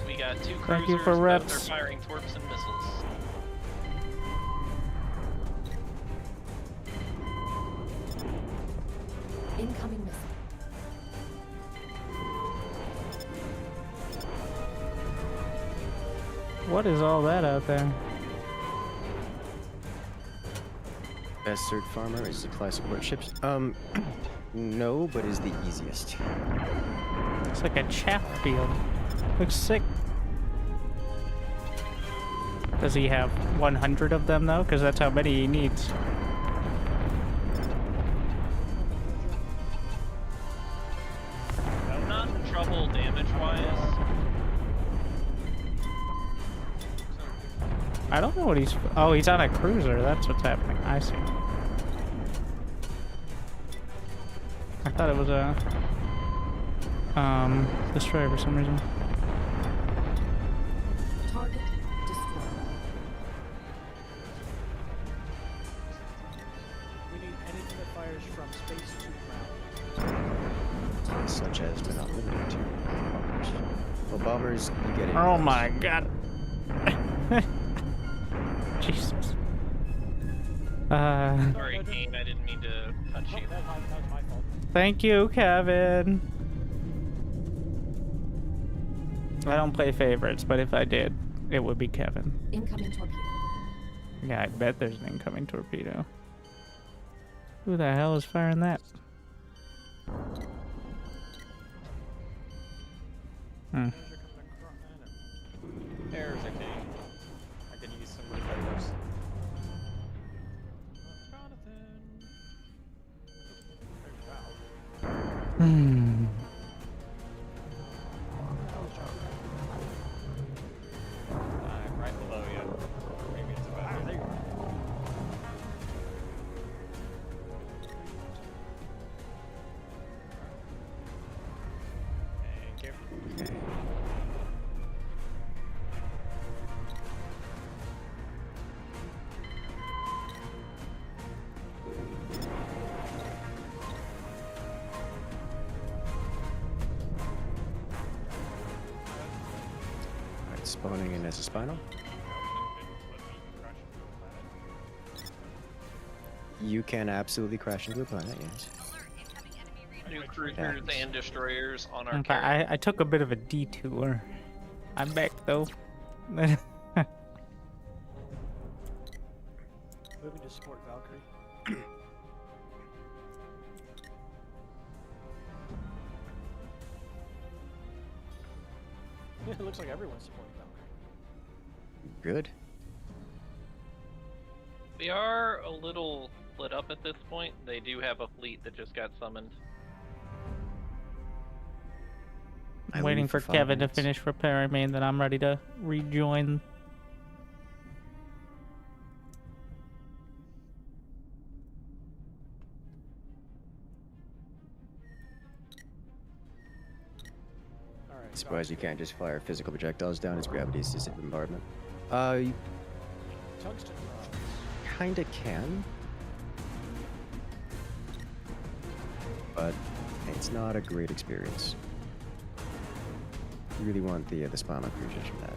We got 2 cruisers. Thank you for both reps. are firing torps and missiles. Incoming missile. What is all that out there? Best cert farmer is supply support ships. No, but is the easiest. It's like a chaff field. Looks sick. Does he have 100 of them though? Because that's how many he needs. I'm not in trouble damage-wise. I don't know what he's... Oh, he's on a cruiser. That's what's happening. I see. I thought it was a... destroyer for some reason. Target destroyed. We need anything that fires from space to ground. Such as, but not limited to. bombers. Well, bombers, you get it. Oh my god. Jesus. Sorry, Kane, I didn't mean to touch you. That was my fault. Thank you, Kevin. I don't play favorites, but if I did, it would be Kevin. Incoming torpedo. Yeah, I bet there's an incoming torpedo. Who the hell is firing that? Hmm. There's a Kane. I can use some repairs. Hmm. I'm right below you. Maybe it's about there. Thank you. Alright, spawning in as a Spinal. You can absolutely crash into a planet, yes. New cruisers and destroyers on our Okay, carrier. I took a bit of a detour. I'm back though. Moving to support Valkyrie. It looks like everyone's supporting Valkyrie. Good. We are a little split up at this point. They do have a fleet that just got summoned. I'm waiting for 5 Kevin minutes. to finish repairing me, and then I'm ready to rejoin. Alright. Surprised you can't just fire physical projectiles down as gravity-assisted bombardment. You Tungsten rods. kinda can. But it's not a great experience. You really want the Spinal cruisers from that.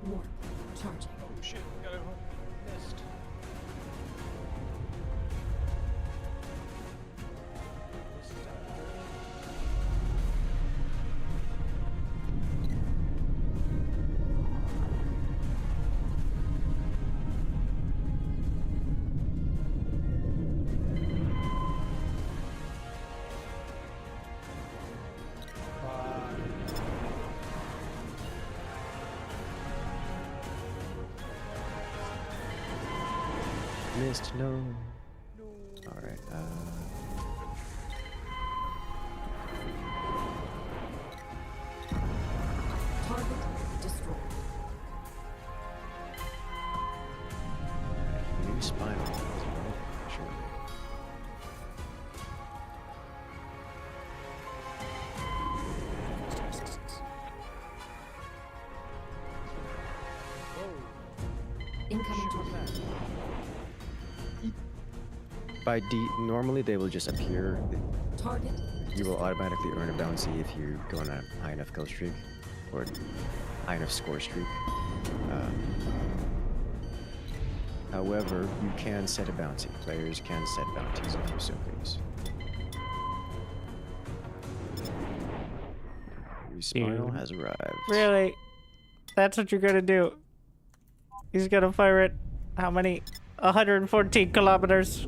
Warp. Charging. Oh shit, got it missed. This is down to 30. Missed, no. Alright, Target destroyed. new Spinal. Sure. Incoming torpedo. Normally they will just appear. Target. You will automatically earn a bounty if you go on a high enough kill streak or high enough score streak. However, you can set a bounty. Players can set bounties if you so please. New Spinal has arrived. Really? That's what you're gonna do? He's gonna fire it. How many? 114 kilometers.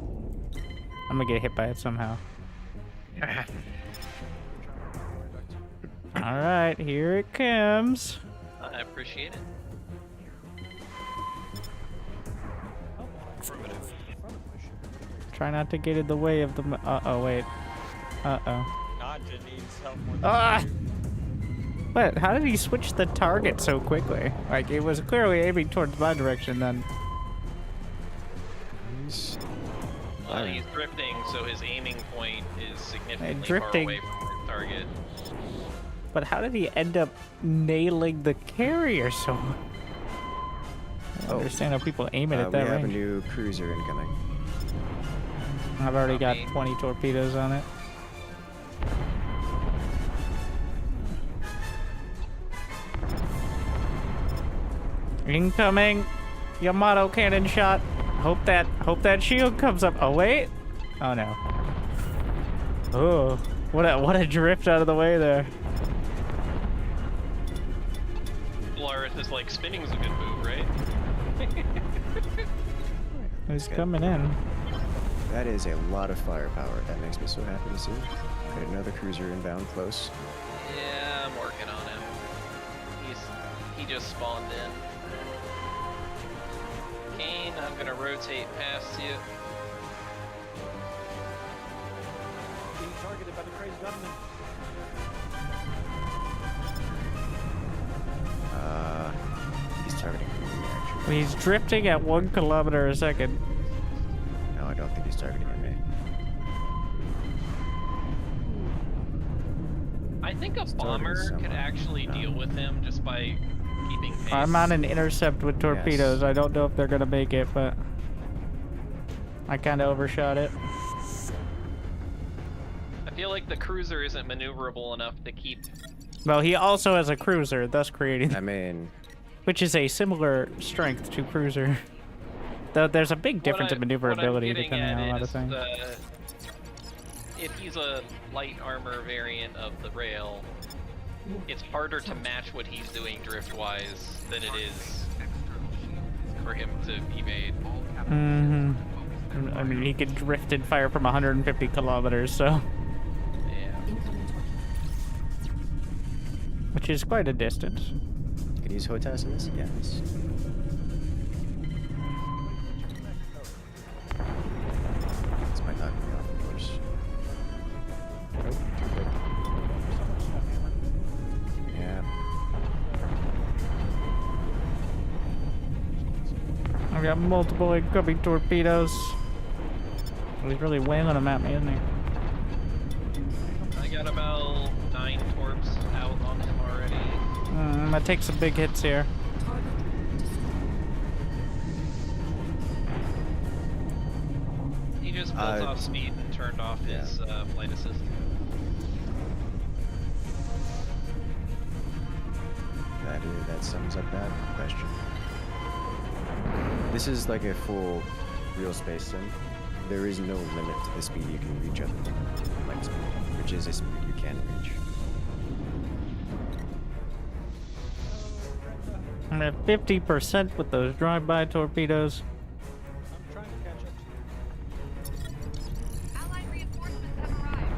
I'm gonna get hit by it somehow. Alright, here it comes. I appreciate it. Affirmative. Try not to get in the way of the. Uh-oh, wait. Uh-oh. Nadja needs help more than Ah! you. What? How did he switch the target so quickly? Like, it was clearly aiming towards my direction then. He's drifting, so his aiming point is significantly far drifting. away from his target. But how did he end up nailing the carrier so much? I don't understand how people aim it at We that have a range. new cruiser incoming. I've already got Copy. 20 torpedoes on it. Incoming. Yamato cannon shot. Hope that shield comes up. Oh wait. Oh no. Oh, what a drift out of the way there. Polaris is like, spinning's a good move, right? He's coming in. That is a lot of firepower. That makes me so happy to see. Got another cruiser inbound close. Yeah, I'm working on him. He just spawned in. Kane, I'm gonna rotate past you. Being targeted by the crazy gunman. He's targeting me, actually. He's drifting at 1 kilometer a second. No, I don't think he's targeting me. I think a bomber could actually deal with him just by keeping pace. I'm on an intercept with torpedoes. I don't know if they're gonna make it, but I kind of overshot it. I feel like the cruiser isn't maneuverable enough to keep. Well, he also has a cruiser, thus creating. I mean, which is a similar strength to cruiser. Though there's a big difference in maneuverability depending on a lot of things. If he's a light armor variant of the rail, it's harder to match what he's doing drift-wise than it is for him to evade. Mm-hmm. I mean, he could drift and fire from 150 kilometers, so. Yeah. Which is quite a distance. Could use HOTAS in this? Yes. This might knock me off, of course. Nope, too quick. Yeah. I've got multiple incoming torpedoes. He's really wailing them at me, isn't he? I got about 9 torps out on him already. I'm gonna take some big hits here. He just built off speed and turned off his flight assist. That sums up that question. This is like a full real space sim. There is no limit to the speed you can reach up to light speed, which is a speed you can reach. I'm at 50% with those drive-by torpedoes. I'm trying to catch up to you. Allied reinforcements have arrived.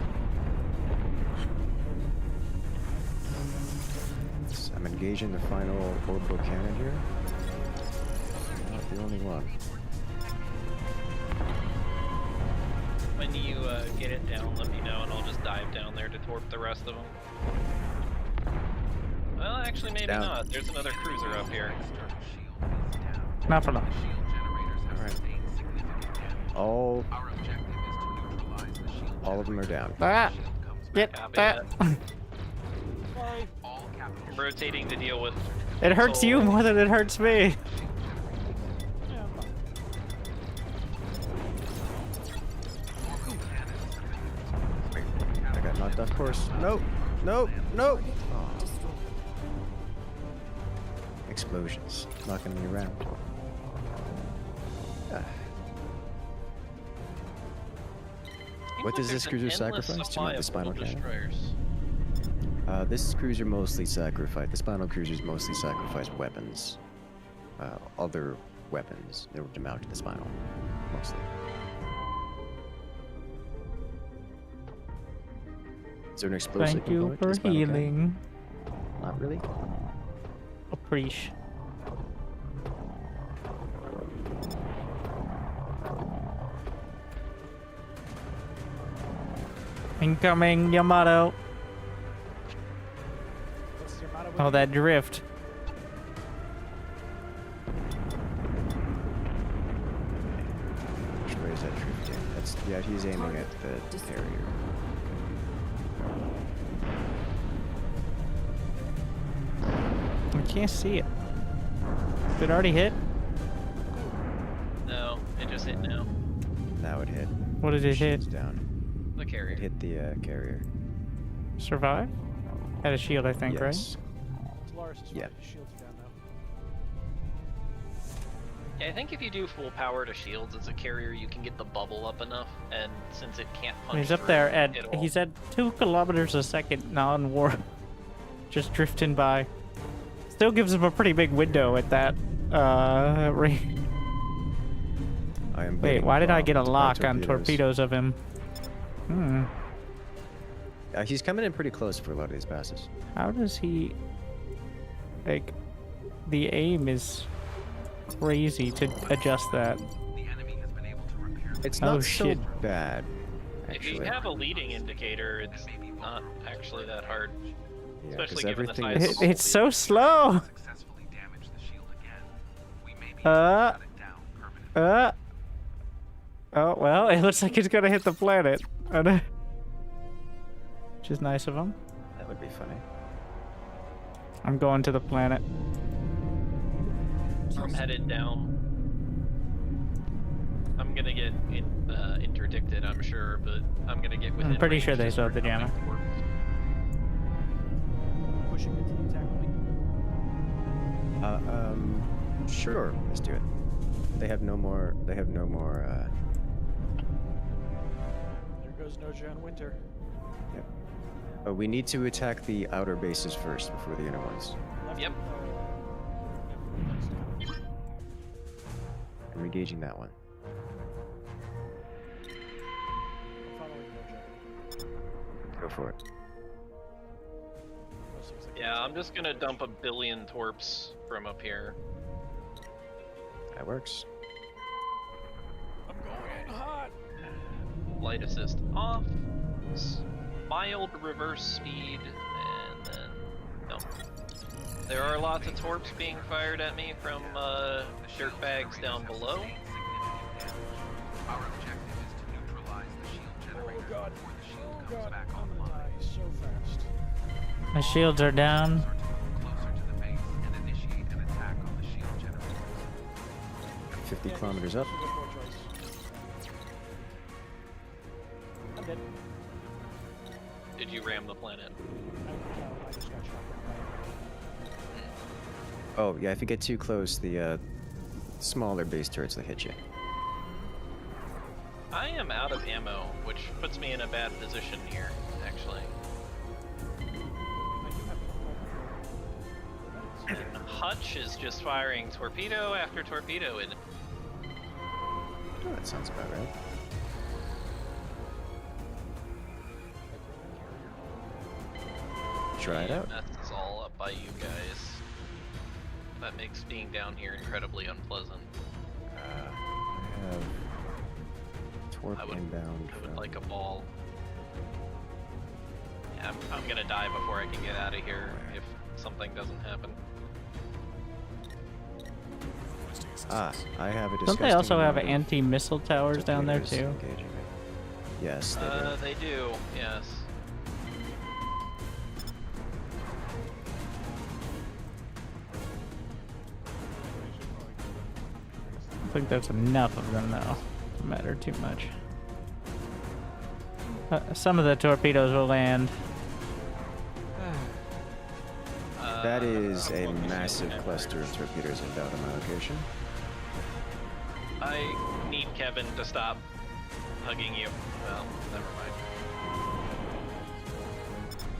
I'm engaging the final orbital cannon here. Not the only one. When you get it down, let me know and I'll just dive down there to torp the rest of them. Well, actually, maybe not. There's another cruiser up here. Not for long. All of them are down. Ah! Get that! I'm rotating to deal with. It hurts you more than it hurts me. I got knocked off course. Nope. Nope. Nope. Oh. Explosions. Knocking me around. What does this cruiser sacrifice to make the Spinal cannon? This cruiser mostly sacrifice. The Spinal cruisers mostly sacrifice weapons. Other weapons in order to mount the Spinal, mostly. Is there an explosive Thank you component to the for Spinal cannon? healing. Not really. Appreciate. Incoming Yamato. Oh, that drift. Which way is that drifting? That's he's aiming at the carrier. I can't see it. Did it already hit? No, it just hit now. Now it hit. What did it hit? It's down. The carrier. It hit the carrier. Survive? Had a shield, I think, right? Polaris is Yeah. His shields are down Yeah, I think if you do full power to shields as a carrier, you can get the bubble up enough, and since it can't punch He's up through, there at it'll- he's at 2 kilometers a second non-warp, just drifting by. Still gives him a pretty big window at that range. Wait, why did I get a lock on torpedoes of him? Hmm. He's coming in pretty close for a lot of these passes. How does he... Like, the aim is crazy to adjust that. It's Oh, not shit. so bad, If you actually. have a leading indicator, it's not actually that hard. Yeah, Especially 'cause given the everything size is- of the It's so slow! Oh, well, it looks like it's gonna hit the planet. Which is nice of him. That would be funny. I'm going to the planet. I'm headed down. I'm gonna get interdicted, I'm sure, but I'm gonna get within I'm pretty range sure they to still have the start jammer. helping work. Pushing into the attack point. Sure, let's do it. They have no more. They have no more. There goes no John Winter. Yep. Oh, we need to attack the outer bases first before the inner ones. Yep. I'm engaging that one. Go for it. Yeah, I'm just gonna dump 1 billion torps from up here. That works. I'm going in hot. Light assist off. Mild reverse speed, and then dump. There are lots of torps being fired at me from dirtbags down below. Our objective is to neutralize the shield generator before the shield comes God, back I'm gonna online. die so fast. My shields are down. Closer to the base and initiate an attack on the shield generator. 50 kilometers up. I'm dead. Did you ram the planet? I just got shot. Oh yeah, if you get too close, the smaller base turrets will hit you. I am out of ammo, which puts me in a bad position here, actually. Hutch is just firing torpedo after torpedo in. Oh, that sounds about right. Try it out. That's all up by you guys. That makes being down here incredibly unpleasant. I have torp inbound. I would like a ball. Yeah, I'm gonna die before I can get out of here if something doesn't happen. I have a Don't disgusting they also have amount of anti-missile towers down there torpedoes too? engaging me. Yes, they do. They do, yes. I think there's enough of them though to matter too much. Some of the torpedoes will land. That is a massive cluster of torpedoes inbound on my location. I need Kevin to stop hugging you. Well, never mind.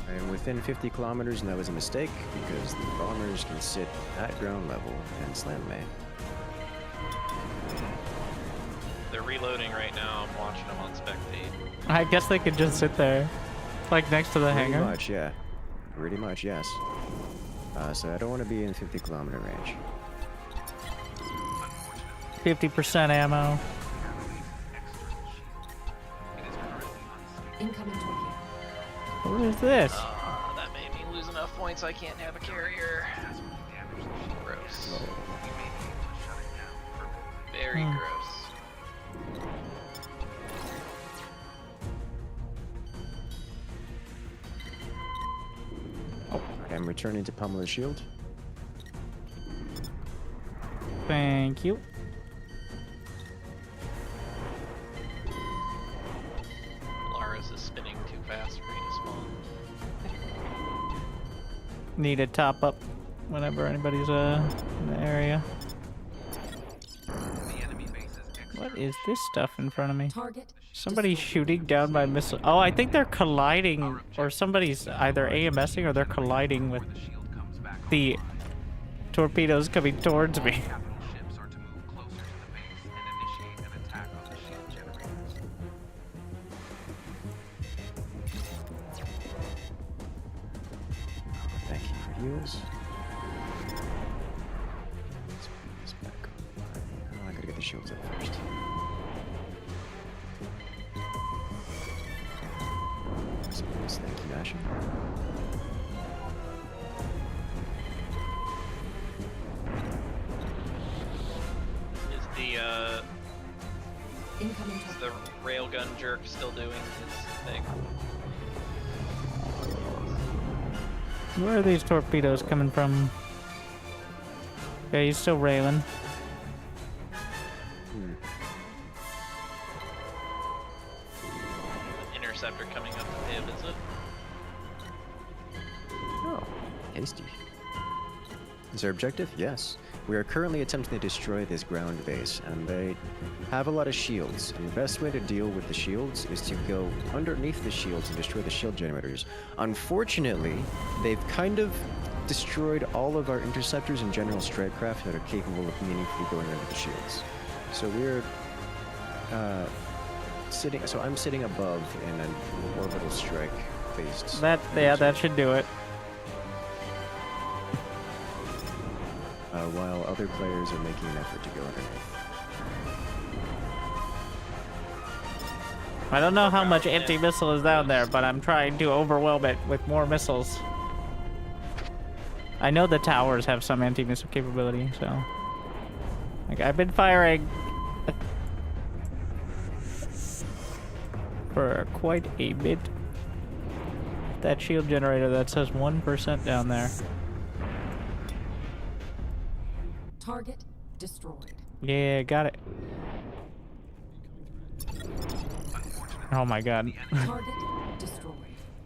I am within 50 kilometers, and that was a mistake because the bombers can sit at ground level and slam me. They're reloading right now. I'm watching them on spectate. I guess they could just sit there, like next to the Pretty hangar. much, yeah. Pretty much, yes. So I don't want to be in 50 kilometer range. 50% ammo. Incoming torpedo. What is this? That made me lose enough points. I can't have a carrier. Gross. Very gross. Okay, I'm returning to pummel the shield. Thank you. Lara's is spinning too fast for me to spawn. Need a top up whenever anybody's in the area. What is this stuff in front of me? Target Somebody's shooting down my missile. Oh, I think they're colliding, or somebody's either AMSing or they're colliding with the torpedoes coming towards me. Ships are to move closer to the base and initiate an attack on the shield generators. Thank you for heals. Let's bring this back online. Oh, I gotta get the shields up first. So, yes, thank you, Ashen. Is Incoming the railgun jerk still doing his thing? Where are these torpedoes coming from? Okay, he's still railing. Interceptor coming up to pay a visit. Oh, hasty. Is our objective? Yes. We are currently attempting to destroy this ground base, and they have a lot of shields. And the best way to deal with the shields is to go underneath the shields and destroy the shield generators. Unfortunately, they've kind of destroyed all of our interceptors and general strike craft that are capable of meaningfully going under the shields. So we're sitting. So I'm sitting above in an orbital strike based. That should do it. While other players are making an effort to go underneath. I don't know how much anti-missile is down there, but I'm trying to overwhelm it with more missiles. I know the towers have some anti-missile capability, so... Like, I've been firing... for quite a bit. That shield generator that says 1% down there. Target destroyed. Yeah, got it. Oh my god. Target destroyed.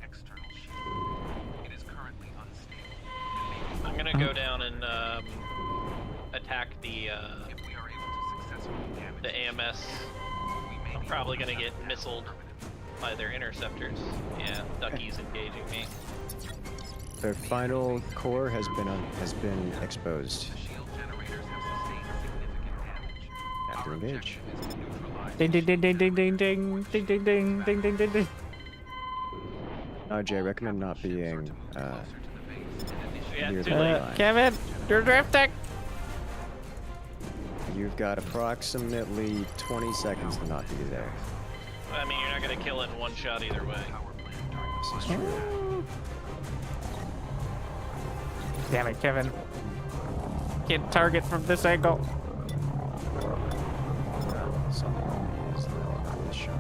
External shield. It is currently unstable. I'm gonna go down and attack the If we are able to successfully damage the AMS. I'm probably gonna get missiled by their interceptors. Yeah, Ducky's engaging me. Their final core has been exposed. Have to engage. Ding ding ding ding ding ding ding ding ding ding ding ding ding ding. Jay, I recommend not being Yeah, near too the late. line. Kevin, you're drifting. You've got approximately 20 seconds to not be there. I mean, you're not gonna kill it in one shot either way. This is true. Damn it, Kevin. Can't target from this angle. Someone is not this shot.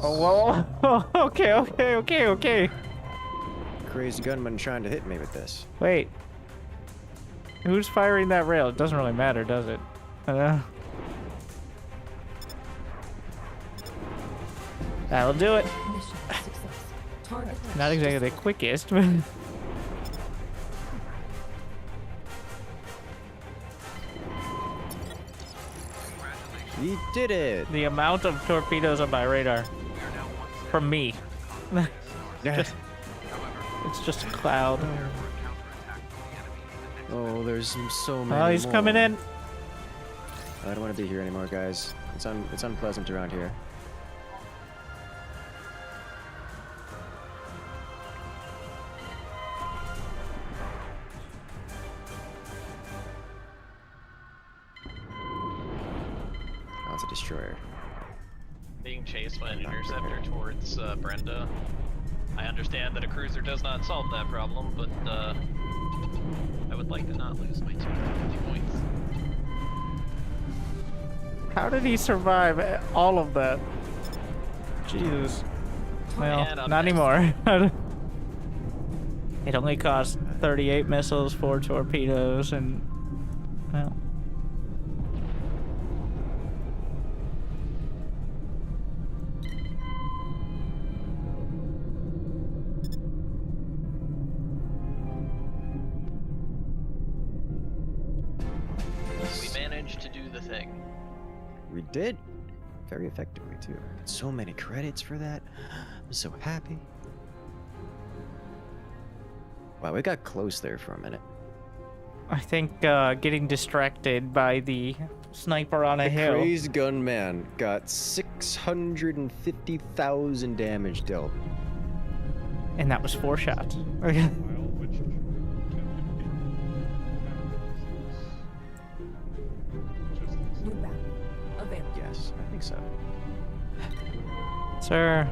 Oh, whoa. Okay. Crazy gunman trying to hit me with this. Wait. Who's firing that rail? It doesn't really matter, does it? That'll do it. Mission success. Target Not exactly the quickest, but... He did it! The amount of torpedoes on my radar. From me. It's just a cloud. Oh, there's so many Oh, he's more. coming in. I don't want to be here anymore, guys. It's unpleasant around here. Oh, it's a destroyer. Being chased by an interceptor towards Brenda. I understand that a cruiser does not solve that problem, but I would like to not lose my 250 points. How did he survive all of that? Jesus. Well, And up not next. anymore. It only cost 38 missiles, 4 torpedoes, and... Well... We did. Very effectively, too. I got so many credits for that. I'm so happy. Wow, we got close there for a minute. I think getting distracted by the sniper on a The hill. crazed gunman got 650,000 damage dealt. And that was 4 shots. New battle. Available. Yes, I think so. Sir,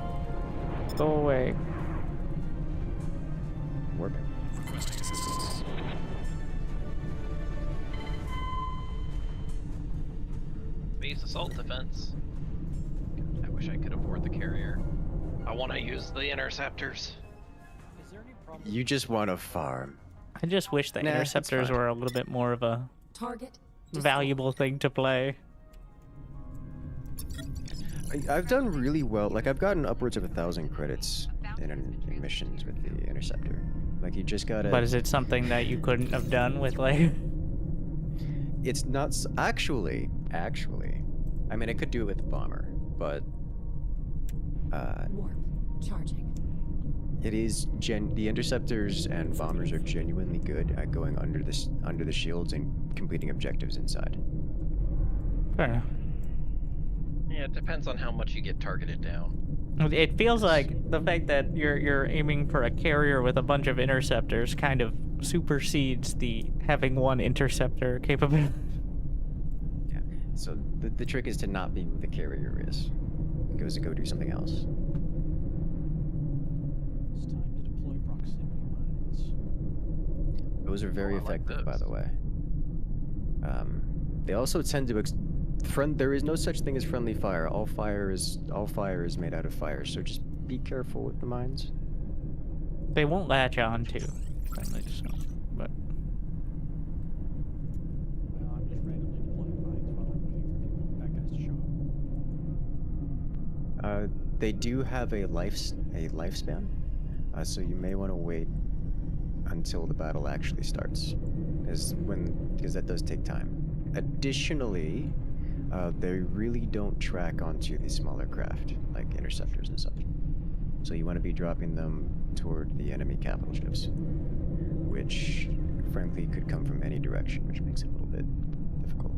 go away. Warping. Base assault defense. I wish I could afford the carrier. I want to use the interceptors. Is there any problem? You just want to farm. I just wish the Nah, it's interceptors fine. were a little bit more of a Target. valuable thing to play. I've done really well. Like, I've gotten upwards of 1,000 credits in missions with the Interceptor. Like, you just gotta... But is it something that you couldn't have done with, like... It's not... Actually, I mean, I could do it with the bomber, but... Warp. Charging. It is the interceptors and bombers are genuinely good at going under the shields and completing objectives inside. Fair enough. Yeah, it depends on how much you get targeted down. It feels like the fact that you're aiming for a carrier with a bunch of interceptors kind of supersedes the having one interceptor capability. Yeah. So the trick is to not be who the carrier is. Go do something else. It's time to deploy proximity mines. Those are very Oh, I like effective, by those. the way. They also tend to there is no such thing as friendly fire. All fire is made out of fire. So just be careful with the mines. They won't latch on to friendly, so, but Well, I'm just randomly deploying mines while I'm waiting for bad guys to show up. They do have a lifespan, so you may want to wait until the battle actually starts, because that does take time. Additionally, they really don't track onto the smaller craft like interceptors and such. So you want to be dropping them toward the enemy capital ships, which frankly could come from any direction, which makes it a little bit difficult.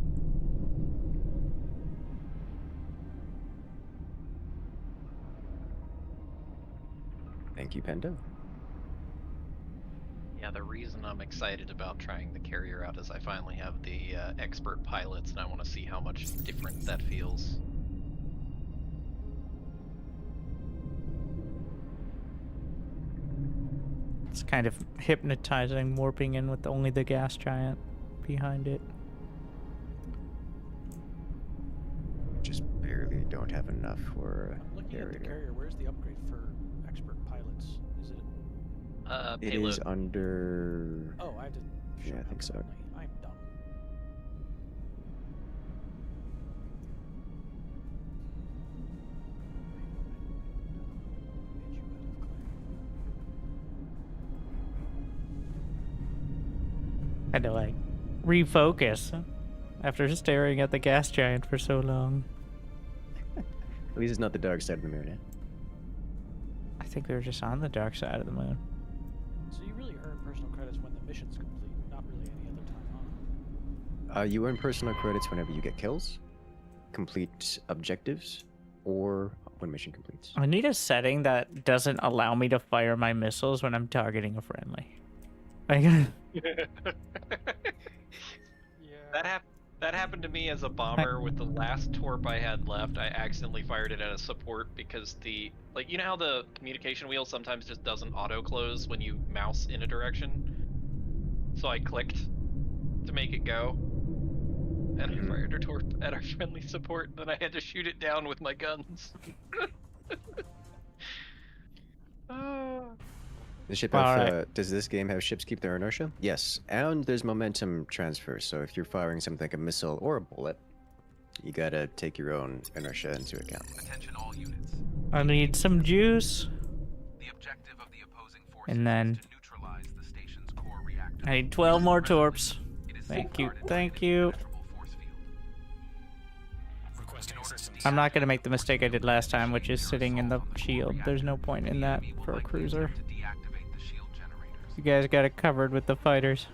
Thank you, Pendo. Yeah, the reason I'm excited about trying the carrier out is I finally have the expert pilots, and I want to see how much different that feels. it's kind of hypnotizing, warping in with only the gas giant behind it. Just barely don't have enough for I'm looking carrier. at the carrier. Where's the upgrade for expert pilots? Is it? It Payload. is under... Oh, I have to. Yeah, show I think so. only. I'm dumb. Had to like refocus after staring at the gas giant for so long. At least it's not the dark side of the moon, eh? I think we were just on the dark side of the moon. So you really earn personal credits when the mission's complete, not really any other time, huh? You earn personal credits whenever you get kills, complete objectives, or when mission completes. I need a setting that doesn't allow me to fire my missiles when I'm targeting a friendly. Like, That happened to me as a bomber with the last torp I had left. I accidentally fired it at a support because you know how the communication wheel sometimes just doesn't auto close when you mouse in a direction? So I clicked to make it go, and I fired a torp at our friendly support, then I had to shoot it down with my guns. The ship All have, right. does this game have ships keep their inertia? Yes, and there's momentum transfer, so if you're firing something like a missile or a bullet, you gotta take your own inertia into account. Attention all units. I need some juice. The objective of the opposing forces And then is to neutralize the station's core reactor. I need 12 more torps. It is Thank you, safeguarded by thank an you. impenetrable force field. I'm not gonna make the mistake I did last time, which is sitting in the shield. There's no point in that for a cruiser. You guys got it covered with the fighters.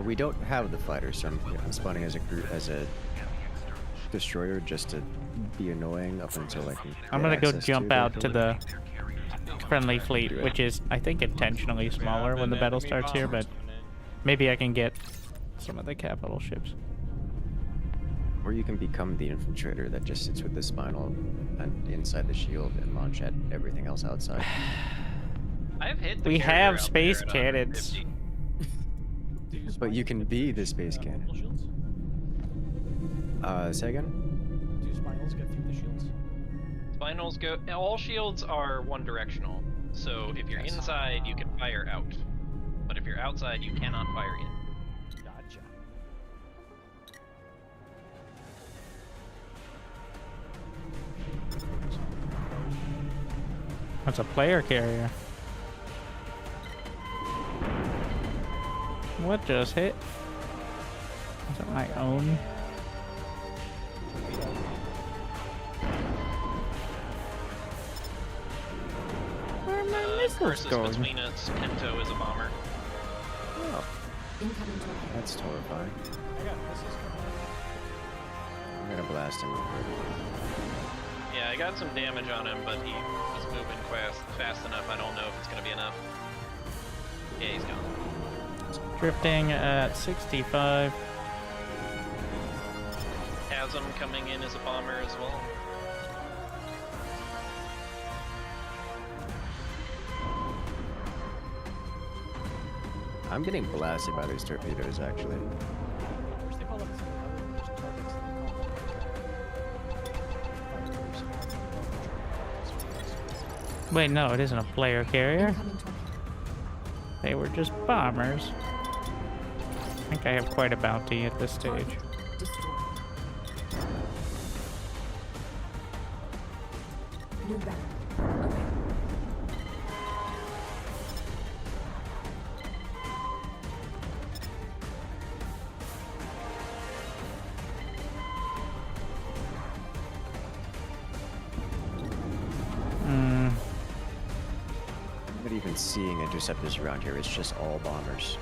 We don't have the fighters, so I'm spawning as a destroyer just to be annoying up until I can. I'm gonna go jump out to the friendly fleet, which is, I think, intentionally smaller when the battle starts here, but maybe I can get some of the capital ships. Or you can become the infiltrator that just sits with the spinal and inside the shield and launch at everything else outside. I've hit the We carrier have out space there at cannons. 150. But you can be the space cannon. Say again? Do spinals get through the shields? Spinals go. All shields are one directional. So if you're inside, you can fire out. But if you're outside, you cannot fire in. Gotcha. That's a player carrier. What just hit? Is that my own? Where are my missiles Versus going? between us, Pinto is a bomber. Oh, Incoming target. That's terrifying. I got missiles coming I'm gonna blast him. Yeah, I got some damage on him, but he was moving fast enough. I don't know if it's gonna be enough. Yeah, he's gone. drifting at 65. Chasm coming in as a bomber as well. I'm getting blasted by these torpedoes, actually. First they call them some other just targets, then they call them Wait, no, it isn't a player carrier. Incoming torpedo. They were just bombers. I think I have quite a bounty at this stage. Target destroyed. New battle. Okay. Hmm. I'm not even seeing interceptors around here. It's just all bombers.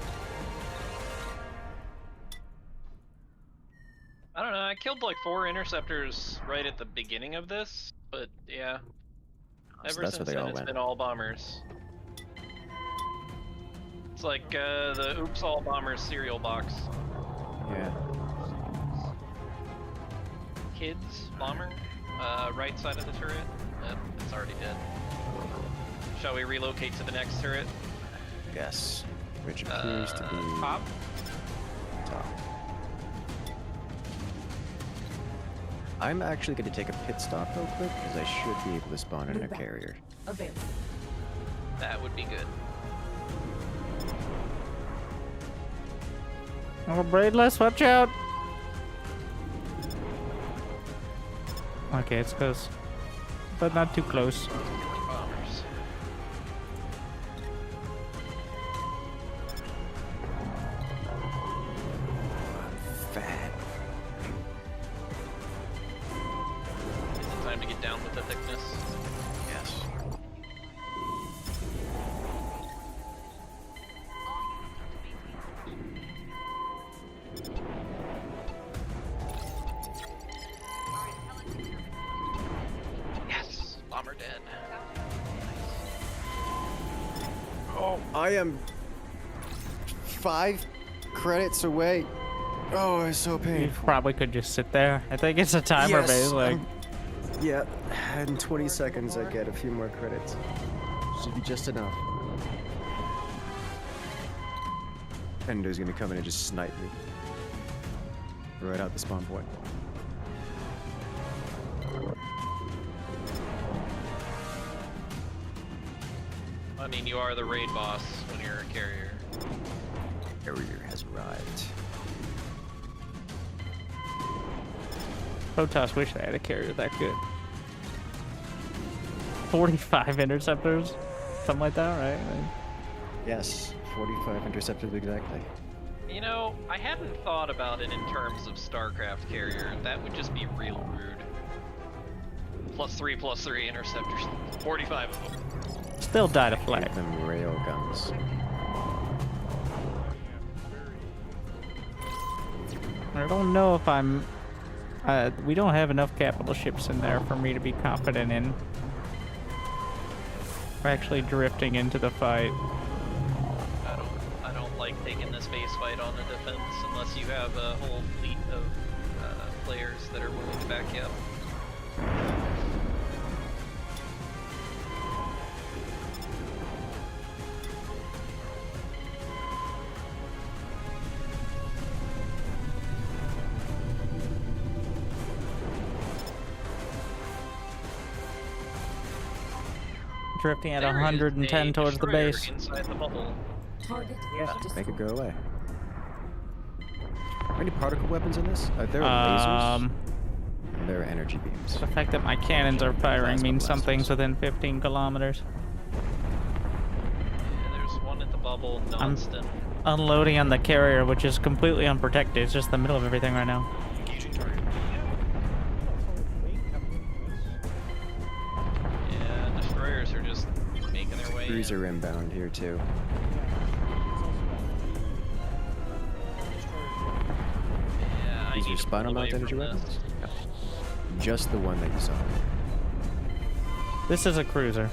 I don't know, I killed like 4 interceptors right at the beginning of this, but yeah. So Ever that's since where they then all it's went. been all bombers. It's like the Oops All Bombers cereal box. Yeah. Kids, bomber, right side of the turret. It's already dead. Shall we relocate to the next turret? Yes. Which appears to be Top? top. I'm actually going to take a pit stop real quick because I should be able to spawn in a carrier. Available. That would be good. Oh, braidless, watch out! Okay, it's close. But not too close. Bombers. Fat. Is it time to get down with the thickness? Yes. Yes! Bomber dead. Oh, I am 5 credits away. Oh, it's so You painful. probably could just sit there. I think it's a timer Yes, base, like. Yeah, in 20 seconds I get a few more credits. Should be just enough. Endo's gonna come in and just snipe me. Right out the spawn point. I mean, you are the raid boss when you're a carrier. Carrier has arrived. Protoss wish they had a carrier that good. 45 interceptors? Something like that, right? Like, Yes, 45 interceptors exactly. You know, I hadn't thought about it in terms of StarCraft carrier. That would just be real rude. +3/+3 interceptors. 45 of them. Still die to flag. Give them rail guns. I don't know if I'm... we don't have enough capital ships in there for me to be confident in. We're actually drifting into the fight. I don't like taking this base fight on the defense unless you have a whole fleet of players that are willing to back you up. Drifting at There is 110 a towards the destroyer base. inside the bubble. Target Yeah, destroyed. make it go away. Are any particle weapons in this? There are lasers. And there are energy beams. The fact that my cannons are firing means something's within 15 kilometers. Yeah, there's one at the bubble, Nonston. Unloading on the carrier, which is completely unprotected. It's just the middle of everything right now. Engaging target. Yeah, destroyers are just making their way in. Cruiser inbound here too. Yeah, I These need are to Spinal pull away mount energy from this. weapons? No. Just the one that you saw. This is a cruiser.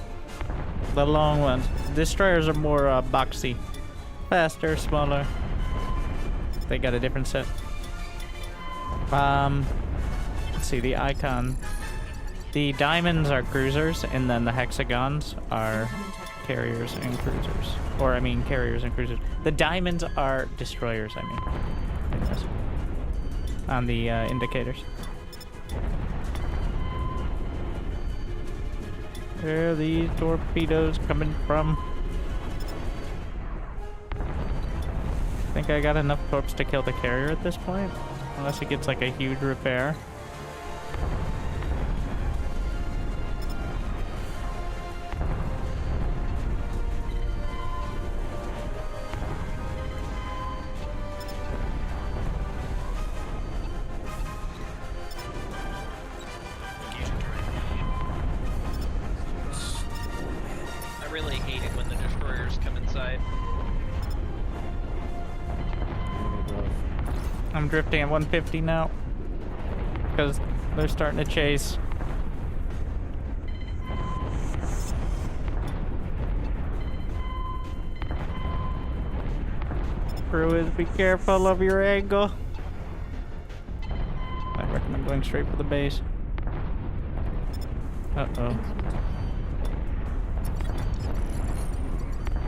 The long ones. Destroyers are more boxy. Faster, smaller. They got a different set. Let's see, the icon. The diamonds are cruisers, and then the hexagons are carriers and cruisers. Or, I mean, carriers and cruisers. The diamonds are destroyers, I mean. Yes. On the indicators. Where are these torpedoes coming from? I think I got enough torps to kill the carrier at this point. Unless it gets like a huge repair. I really hate it when the destroyers come inside. I'm drifting at 150 now. Because they're starting to chase. Crew, be careful of your angle. I recommend going straight for the base. Uh-oh.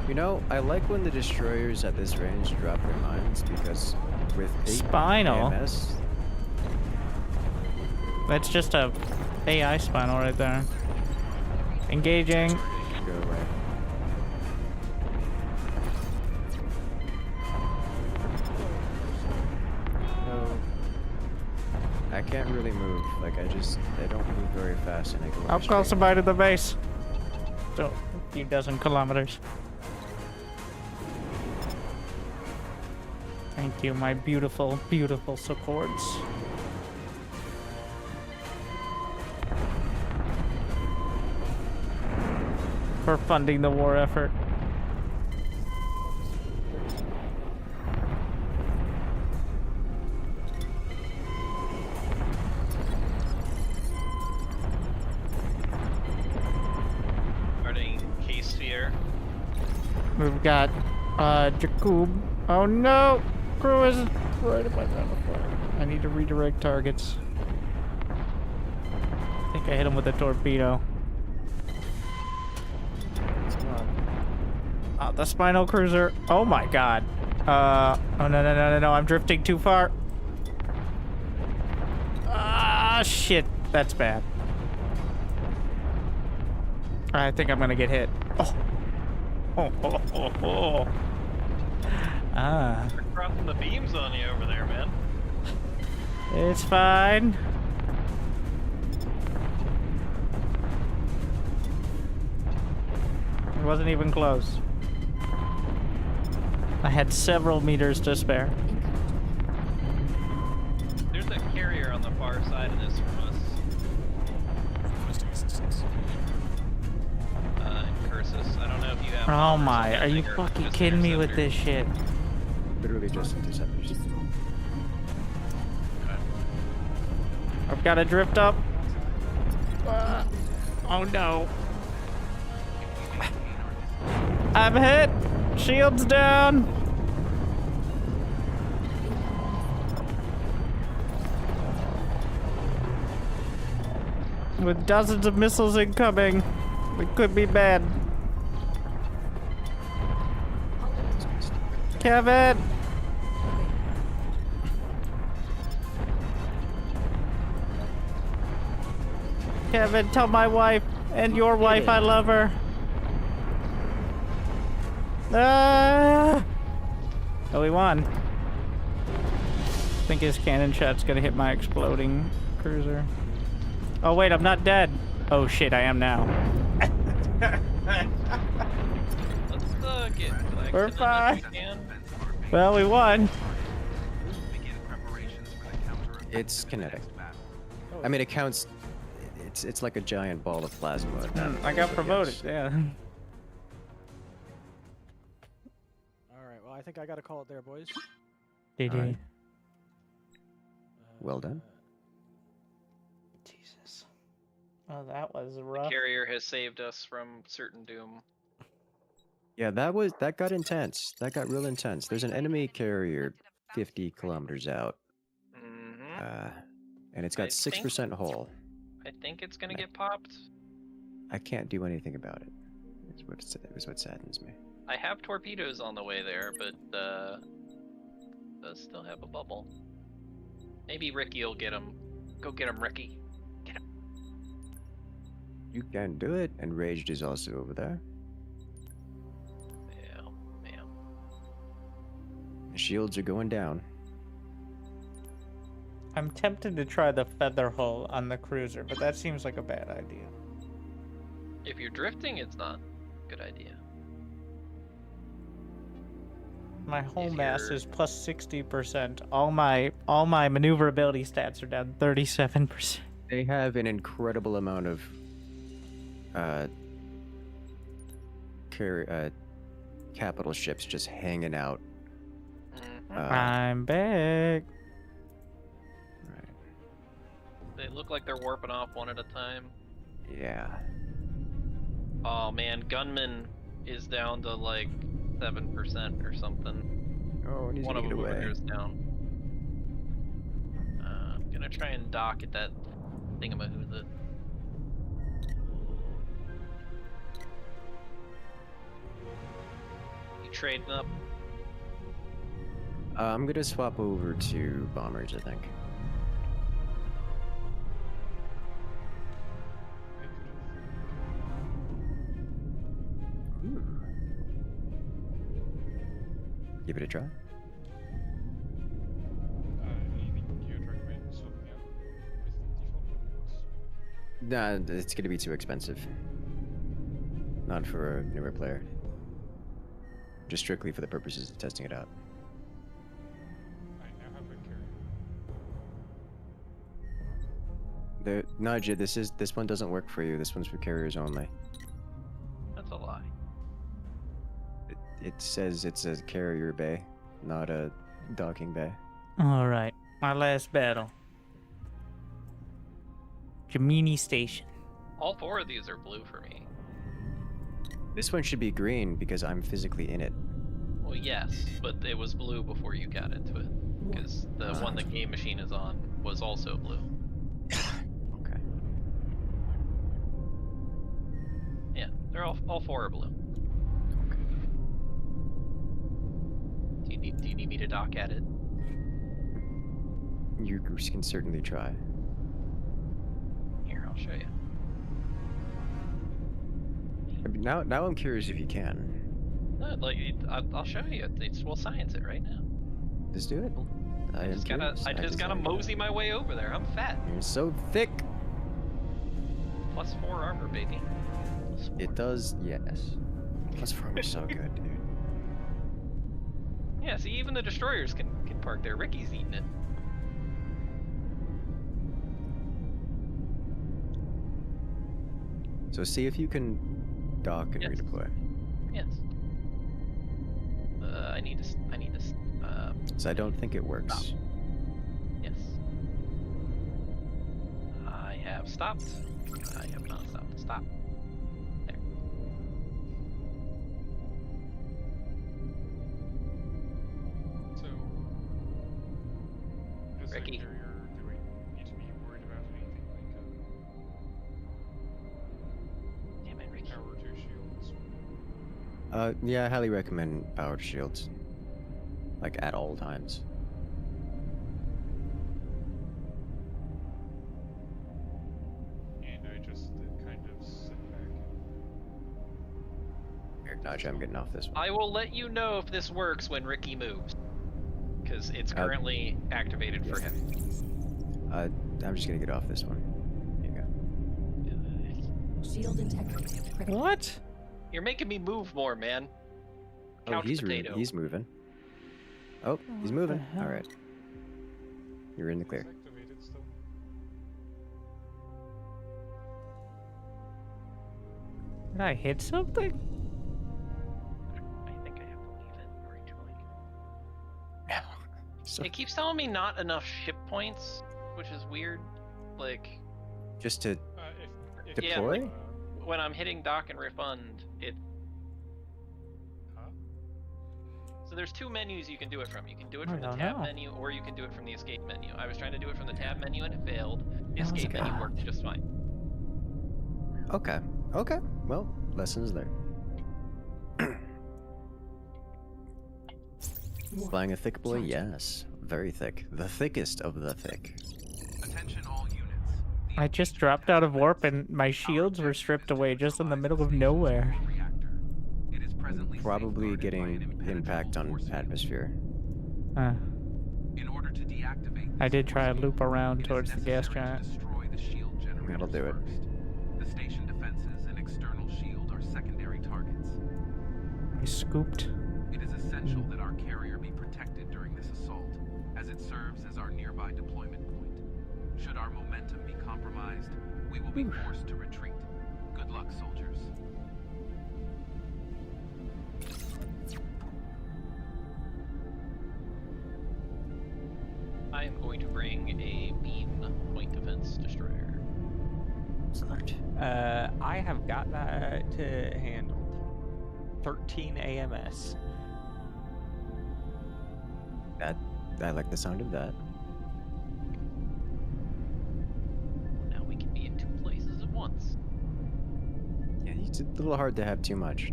You know, I like when the destroyers at this range drop their mines because with 8 Spinal? AMS, That's just a AI Spinal right there. Engaging. go away. No. I can't really move. Like, I don't move very fast and I go I'll straight. call somebody to the base. So, a few dozen kilometers. Thank you, my beautiful, beautiful supports. For funding the war effort. Starting K-Sphere. We've got, Jakub. Oh no! Crew is right about that before. I need to redirect targets. I think I hit him with a torpedo. The Spinal cruiser. Oh my god. Oh no, I'm drifting too far. Ah, shit. That's bad. I think I'm gonna get hit. Oh. Oh. Ah. They're crossing the beams on you over there, man. It's fine. It wasn't even close. I had several meters to spare. There's a carrier on the far side of this from us. Requesting assistance. In Cursus. I don't know if you have. Oh my, are you or fucking just kidding me with Interceptor. this shit? Literally just interceptors. I've got to drift up. Oh no. I'm hit. Shields down. With dozens of missiles incoming. It could be bad. Kevin! Kevin, tell my wife and your wife I love her. Ah! Oh, we won. I think his cannon shot's gonna hit my exploding cruiser. Oh wait, I'm not dead. Oh shit, I am now. Let's get collected We're if fine. we can. Well, we won. It's kinetic. I mean, it counts. It's like a giant ball of plasma. I got promoted, yeah. Alright, well, I think I gotta call it there, boys. GG. Alright. Well done. Jesus. Oh, that was rough. Carrier has saved us from certain doom. Yeah, that got intense. That got real intense. There's an enemy carrier 50 kilometers out. And it's got 6% hull. I think it's gonna get popped. I can't do anything about it. It's what saddens me. I have torpedoes on the way there, but does still have a bubble. Maybe Ricky will get him. Go get him, Ricky. Get him. You can do it, and Raged is also over there. Yeah, man. The shields are going down. I'm tempted to try the feather hull on the cruiser, but that seems like a bad idea. If you're drifting, it's not a good idea. My hull mass is plus 60%. All my maneuverability stats are down 37%. They have an incredible amount of capital ships just hanging out. I'm back. They look like they're warping off one at a time. Yeah. Oh man, Gunman is down to like 7% or something. Oh, it needs one to of get them over away. there is down. I'm gonna try and dock at that thingamahooza. You trading up? I'm gonna swap over to bombers, I think. Ooh. Give it a try. Anything you'd recommend swapping out with the default? Nah, it's gonna be too expensive. Not for a newer player. Just strictly for the purposes of testing it out. I now have a carrier. Naja, this one doesn't work for you. This one's for carriers only. That's a lie. It says it's a carrier bay, not a docking bay. Alright, my last battle. Gemini Station. All four of these are blue for me. This one should be green because I'm physically in it. Well, yes, but it was blue before you got into it. Because the one the game machine is on was also blue. Okay. Yeah, they're all four are blue. Do you need me to dock at it? You can certainly try. Here, I'll show you. I mean, now I'm curious if you can. No, like I'll show you. We'll science it right now. Just do it. I just gotta mosey my way over there. I'm fat. You're so thick. +4 armor, baby. It does, yes. +4 is so good, dude. Yeah, see, even the destroyers can park there. Ricky's eating it. So see if you can dock and Yes. redeploy. Yes. I need to. So I don't think it works. Stop. Yes. I have stopped. I have not stopped. Stop. There. So, as a Ricky. carrier, do we need to be worried about anything like Damn it, Ricky. power to shields? Yeah, I highly recommend powered shields. Like at all times. And I just kind of sit back Here, Nudge, I'm getting off this one. I will let you know if this works when Ricky moves. Because it's currently activated for him. I'm just gonna get off this one. Here you go. Shield integrity. Critical. What? You're making me move more, man. Oh, Couch he's potato. he's moving. Oh, he's moving. All right. You're in the clear. activated still. Did I hit something? I think I have to leave it or rejoin. So It keeps telling me not enough ship points, which is weird. Like, just to If deploy? Yeah, when I'm hitting dock and refund, it. Huh? So there's two menus you can do it from. You can do it I from the don't tab know. menu, or you can do it from the escape menu. I was trying to do it from the tab menu and it failed. The Oh, escape menu God. worked just fine. Okay. Okay. Well, lessons there. Flying a thick boy? Yes. Very thick. The thickest of the thick. Attention all units. The I just dropped out of warp and my shields were stripped away just in the middle of nowhere. reactor. It is presently Probably safeguarded by an getting impenetrable impact on force field. atmosphere. In order to deactivate I this did try force to loop field, around it is towards the gas necessary to giant. destroy the shield generators That'll do it. first. The station defenses and external shield are secondary targets. I scooped. It is essential that our carrier be protected during this assault, as it serves as our nearby deployment point. Should our momentum be compromised, we will be forced to retreat. Good luck, soldiers. I am going to bring a beam point defense destroyer. Excellent. I have got that handled. 13 AMS. I like the sound of that. Now we can be in two places at once. Yeah, it's a little hard to have too much.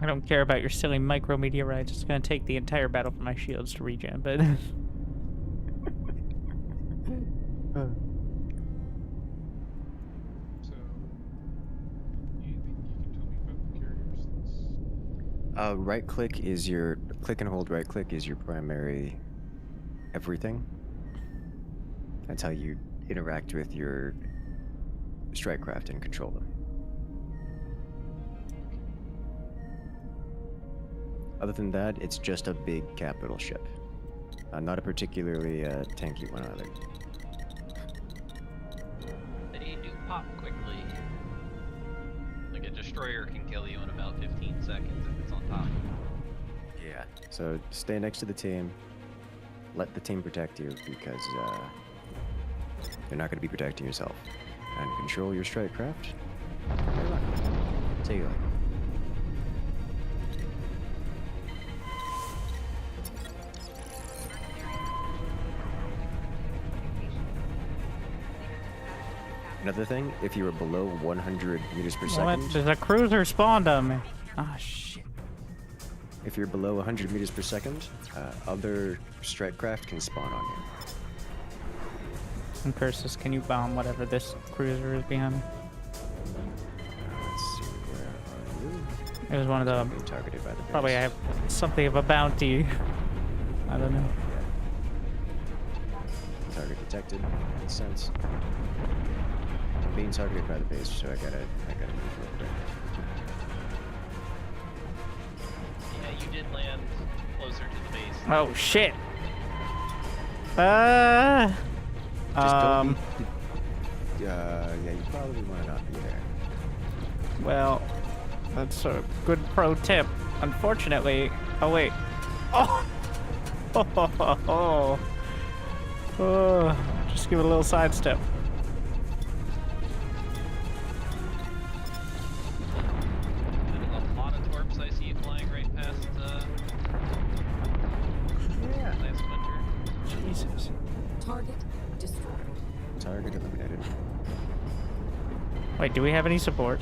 I don't care about your silly micrometeorites. It's gonna take the entire battle for my shields to regen, but So, anything you can tell me about the carriers? Right click is your click and hold. Right click is your primary everything. That's how you interact with your strike craft and control them. Other than that, it's just a big capital ship. Not a particularly tanky one either. They do pop quickly. Like a destroyer can kill you in about 15 seconds if it's on top. Yeah. So stay next to the team. Let the team protect you because you're not going to be protecting yourself. And control your strike craft. Take it. Another thing, if you are below 100 meters per what? second, There's a cruiser spawned on me. Ah, shit. if you're below 100 meters per second, other strike craft can spawn on you. And Curses, can you bomb whatever this cruiser is behind me? Let's see, where are you? It was one of Being the. targeted by the base. Probably I have something of a bounty. I don't know. Target detected. Makes sense. being targeted by the base, so I gotta move real quick. Yeah, you did land closer to the base. Oh shit. Just don't be, yeah, you probably want to not be there. Well, that's a good pro tip. Unfortunately, oh wait. Oh, just give it a little sidestep. A lot of torps I see flying right past last winter. Jesus. Target destroyed. Target eliminated. Wait, do we have any support?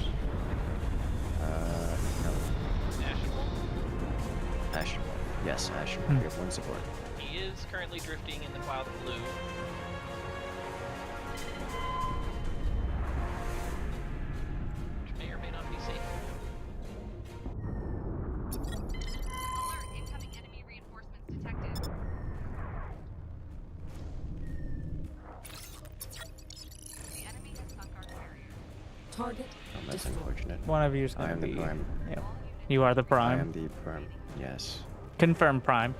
No. Ashenwolf? Ashenwolf. Yes, Ashenwolf. We have one support. He is currently drifting in the cloud of blue. Which may or may not be safe. Alert, incoming enemy reinforcements detected. The enemy has sunk our carrier. Target Oh, that's unfortunate. One of you is I going to am the be. prime. Yeah. You are the I prime. am the prime. Yes. Confirm prime.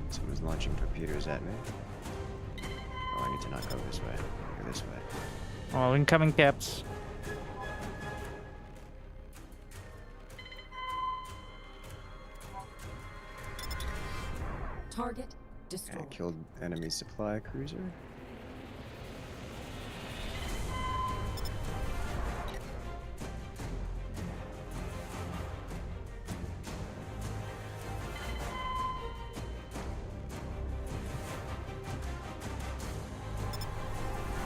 Someone's launching torpedoes at me. Oh, I need to not go this way. Go this way. All incoming caps. target I destroyed. killed enemy supply cruiser.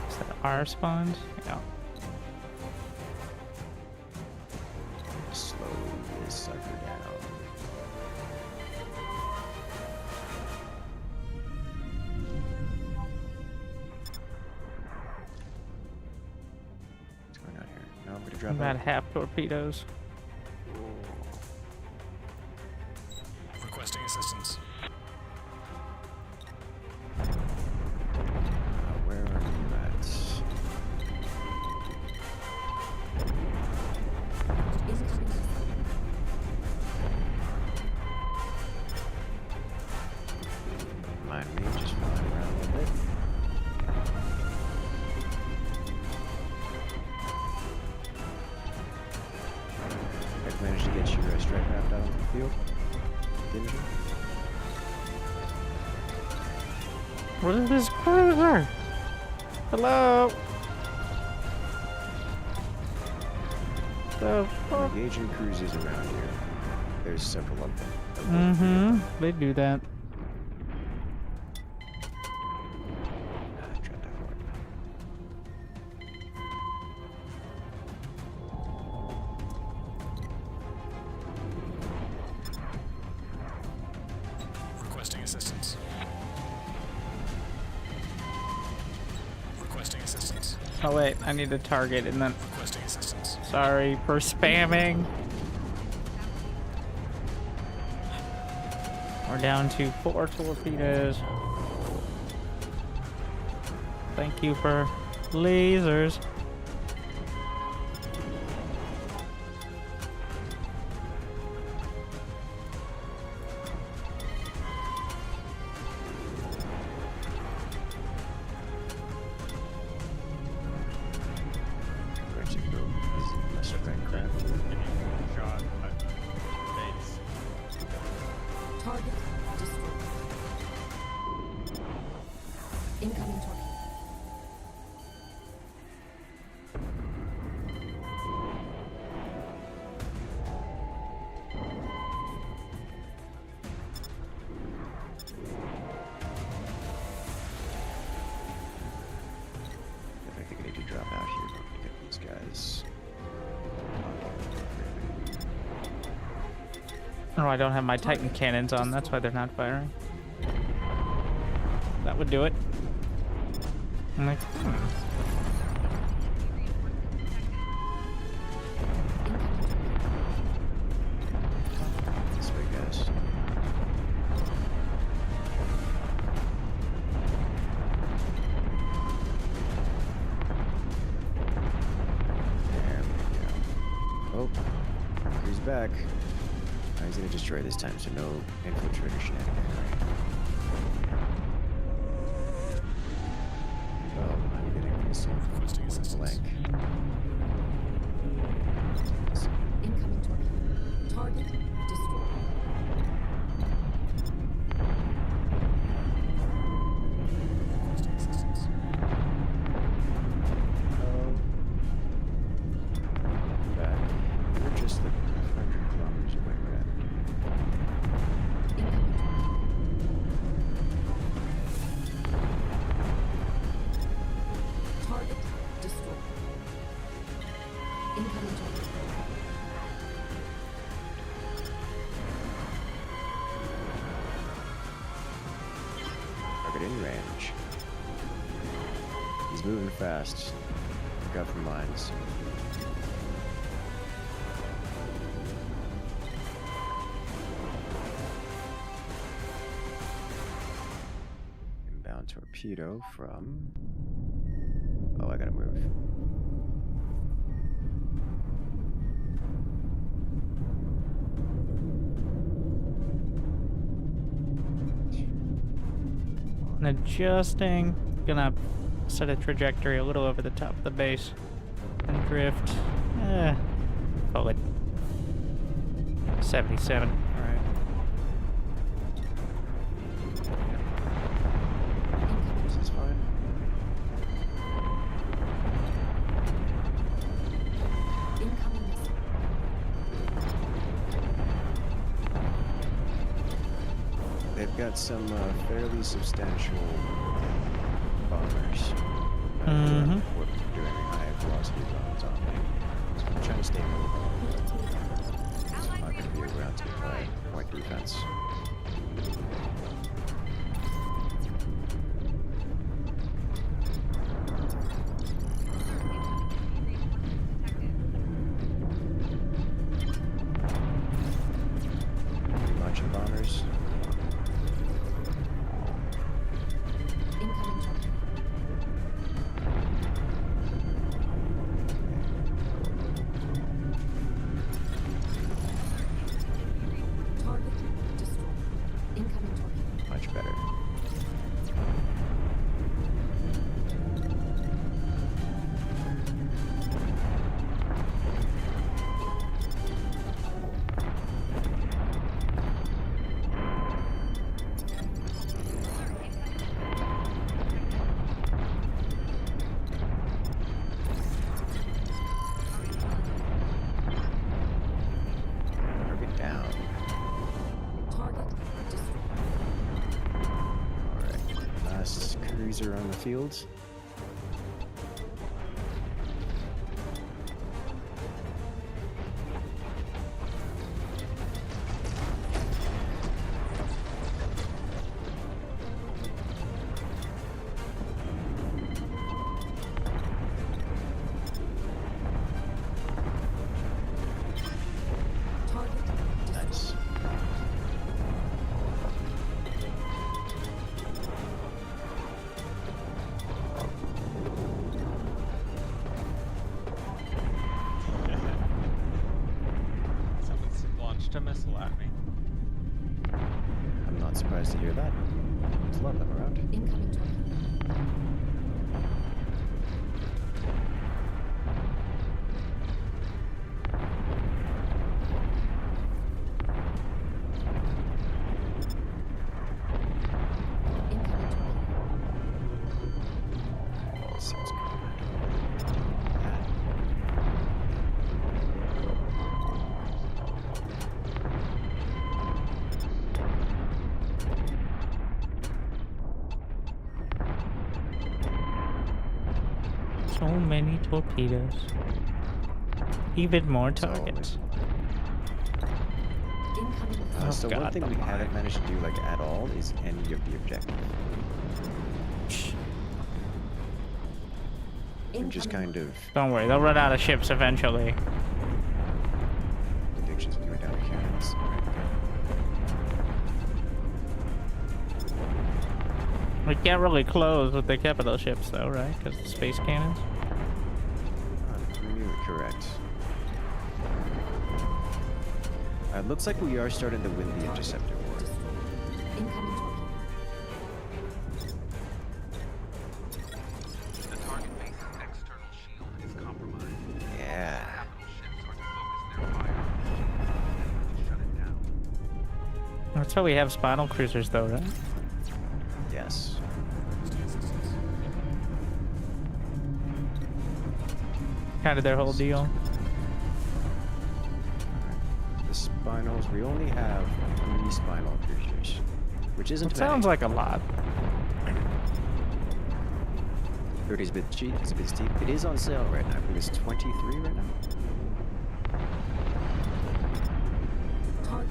Is that R spawned? Yeah. Slow this sucker down. What's going on here? No, I'm gonna drop About out. half torpedoes. Requesting assistance. Where are you at? Mind me, just flying around a little bit. I've managed to get your strike craft out on the field. Didn't you? What is this cruiser? Hello? The fuck? Engaging cruisers around here. There's several of them. Mm-hmm. They do that. Tried to avoid. Requesting assistance. Requesting assistance. Oh wait, I need to target and then. Requesting assistance. Sorry for spamming. We're down to 4 torpedoes. Thank you for lasers. Where'd you go? My strike craft. Shot at base. Target destroyed. Incoming torpedo. I think I need to drop out here to get these guys. Oh, I don't have my Titan cannons on. That's why they're not firing. That would do it. I'm like, This way, guys. back. He's gonna destroy this time, so no infiltrator shenanigans. Oh, I'm getting this blank. Incoming torpedo. Target destroyed. Requesting assistance. Back. We're just like 100 kilometers away, right? Target destroyed. Incoming torpedo. Target in range. He's moving fast. Look out for mines. Inbound torpedo from... Oh, I gotta move. And adjusting. Gonna set a trajectory a little over the top of the base. And drift. Call it 77. Alright. This is fine. Incoming missile. They've got some fairly substantial bombers. Mhm. What they're doing high velocity bombs on me. So I'm trying to stay mobile. I'm not going to be around to play point defense. Launching bombers. Incoming torpedo. Target destroyed. Incoming torpedo. Much better. Target down. Target destroyed. Alright. Last cruiser on the field. Target destroyed. Nice. Someone's launched a missile at me. I'm not surprised to hear that. There's a lot of them around. Incoming torpedo. Incoming torpedo. All sounds good. So many torpedoes. Even more So targets. Incoming missile. Oh So one God, thing the we haven't mine. managed to do like at all is any of the objective. We're just Incoming. kind of Don't worry, they'll run out of ships eventually. predictions going down the cannons. We can't really close with the capital ships though, right? Because the space cannons. Correct. It looks like we are starting to win the Interceptor war. Incoming torpedo. The target base's external shield is compromised. Yeah. Capital ships are to focus their fire on the shield and shut it down. That's why we have Spinal cruisers, though, right? Yes. Kind of their whole deal. The Spinals, we only have 3 Spinal cruisers, which isn't It sounds like a lot. 30 is a bit cheap, it's a bit steep. It is on sale right now. I think it's 23 right now. Target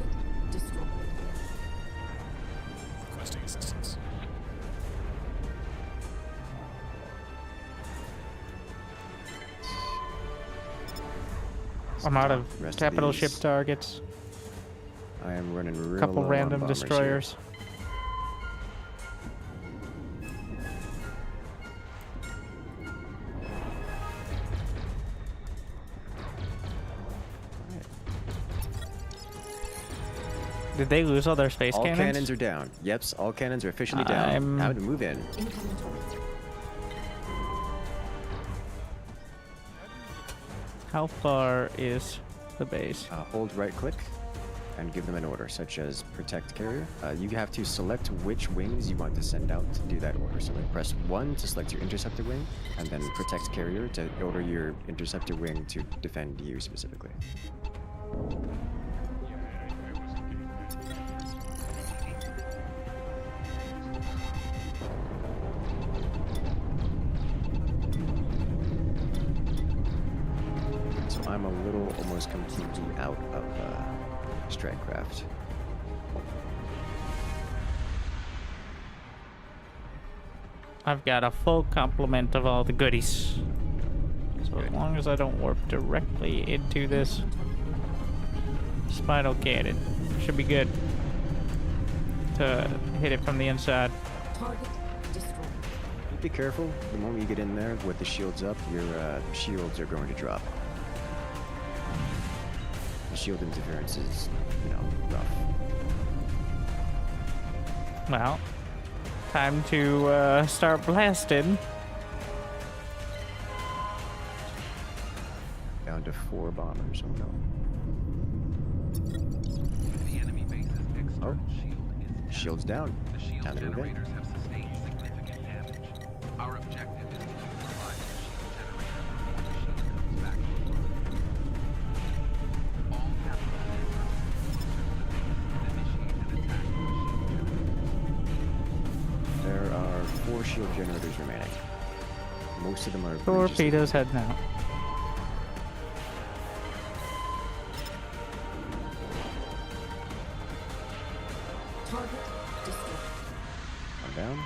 destroyed. Requesting assistance. I'm out of Rest capital these. ship targets. I am running real Couple low on random bombers here. destroyers. Did they lose all their space All cannons? cannons are down. Yep, all cannons are officially down. Time to move in. Incoming torpedo. How far is the base? Hold right click and give them an order, such as protect carrier. You have to select which wings you want to send out to do that order. So like press 1 to select your interceptor wing, and then protect carrier to order your interceptor wing to defend you specifically. So I'm a little almost completely out of Strikecraft. I've got a full complement of all the goodies. So as long as I don't warp directly into this Spinal cannon, should be good to hit it from the inside. Target destroyed. Be careful. The moment you get in there with the shields up, your shields are going to drop. The shield interference is, rough. Well, time to start blasting. Down to 4 bombers. Oh no. The enemy base's external shield is Shield's down. The shield Time to move in. generators have sustained significant damage. Our objective is to neutralize the shield generator before the shield comes back online. All capital initiate an attack on the shield generator. There are 4 shield generators remaining. Most of them are Torpedoes heading out. Target destroyed. One down.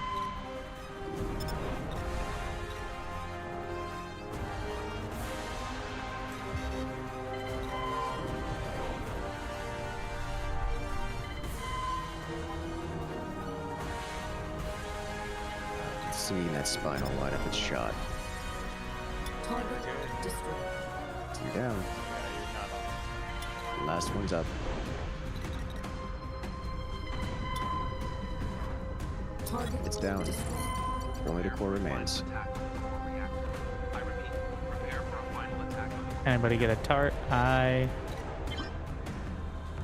Seeing that Spinal light up its shot. Target destroyed. 2 down. Last one's up. Target It's down. destroyed. Only the core remains. Attack on the core reactor. I repeat, prepare for a final attack on the Anybody get a tart?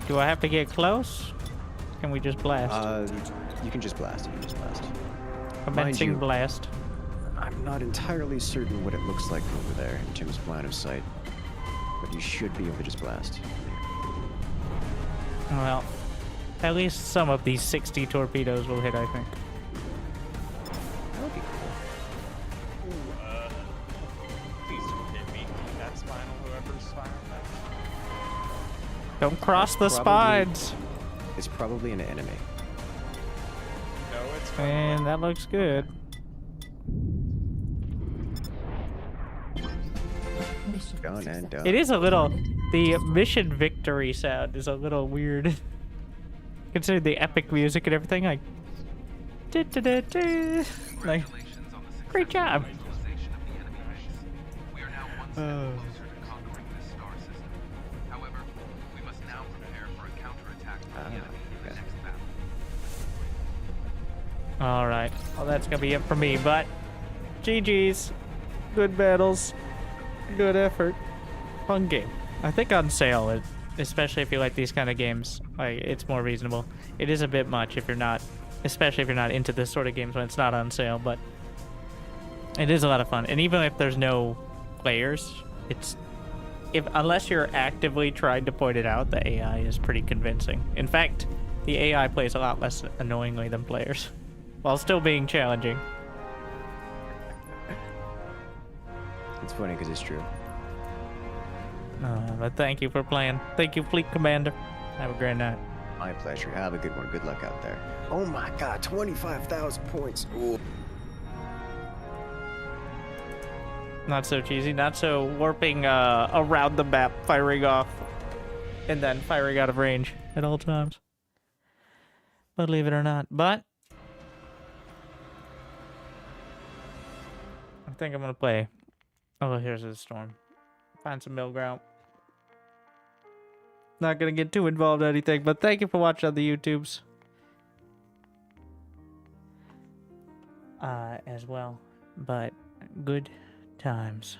Do I have to get close? Can we just blast? You can just blast. You can just blast. Commencing you- blast. I'm not entirely certain what it looks like over there in terms of line of sight, but you should be able to just blast. Well, at least some of these 60 torpedoes will hit, I think. That would be cool. Ooh, please don't hit me. That Spinal, whoever's firing that. Don't cross the Probably- spines. It's probably an enemy. No, it's And that looks good. Mission Done and success. done. It is a little... The mission victory sound is a little weird. Considering the epic music and everything, like... Like, Congratulations on the great job. neutralization of the enemy base. We are now one step closer to conquering this star system. However, we must now prepare for All right. Well, that's gonna be it for me. But GG's, good battles, good effort, fun game. I think on sale, especially if you like these kind of games, like it's more reasonable. It is a bit much if you're not, especially if you're not into this sort of games when it's not on sale. But it is a lot of fun. And even if there's no players, unless you're actively trying to point it out, the AI is pretty convincing. In fact, the AI plays a lot less annoyingly than players, while still being challenging. It's funny because it's true. But thank you for playing. Thank you, Fleet Commander. Have a great night. My pleasure. Have a good one. Good luck out there. Oh my god, 25,000 points. Ooh. Not so cheesy, not so warping around the map, firing off, and then firing out of range at all times. Believe it or not. But I think I'm gonna play. Oh, here's the storm. Find some middle ground. Not gonna get too involved in anything, but thank you for watching on the YouTubes. As well. But good times.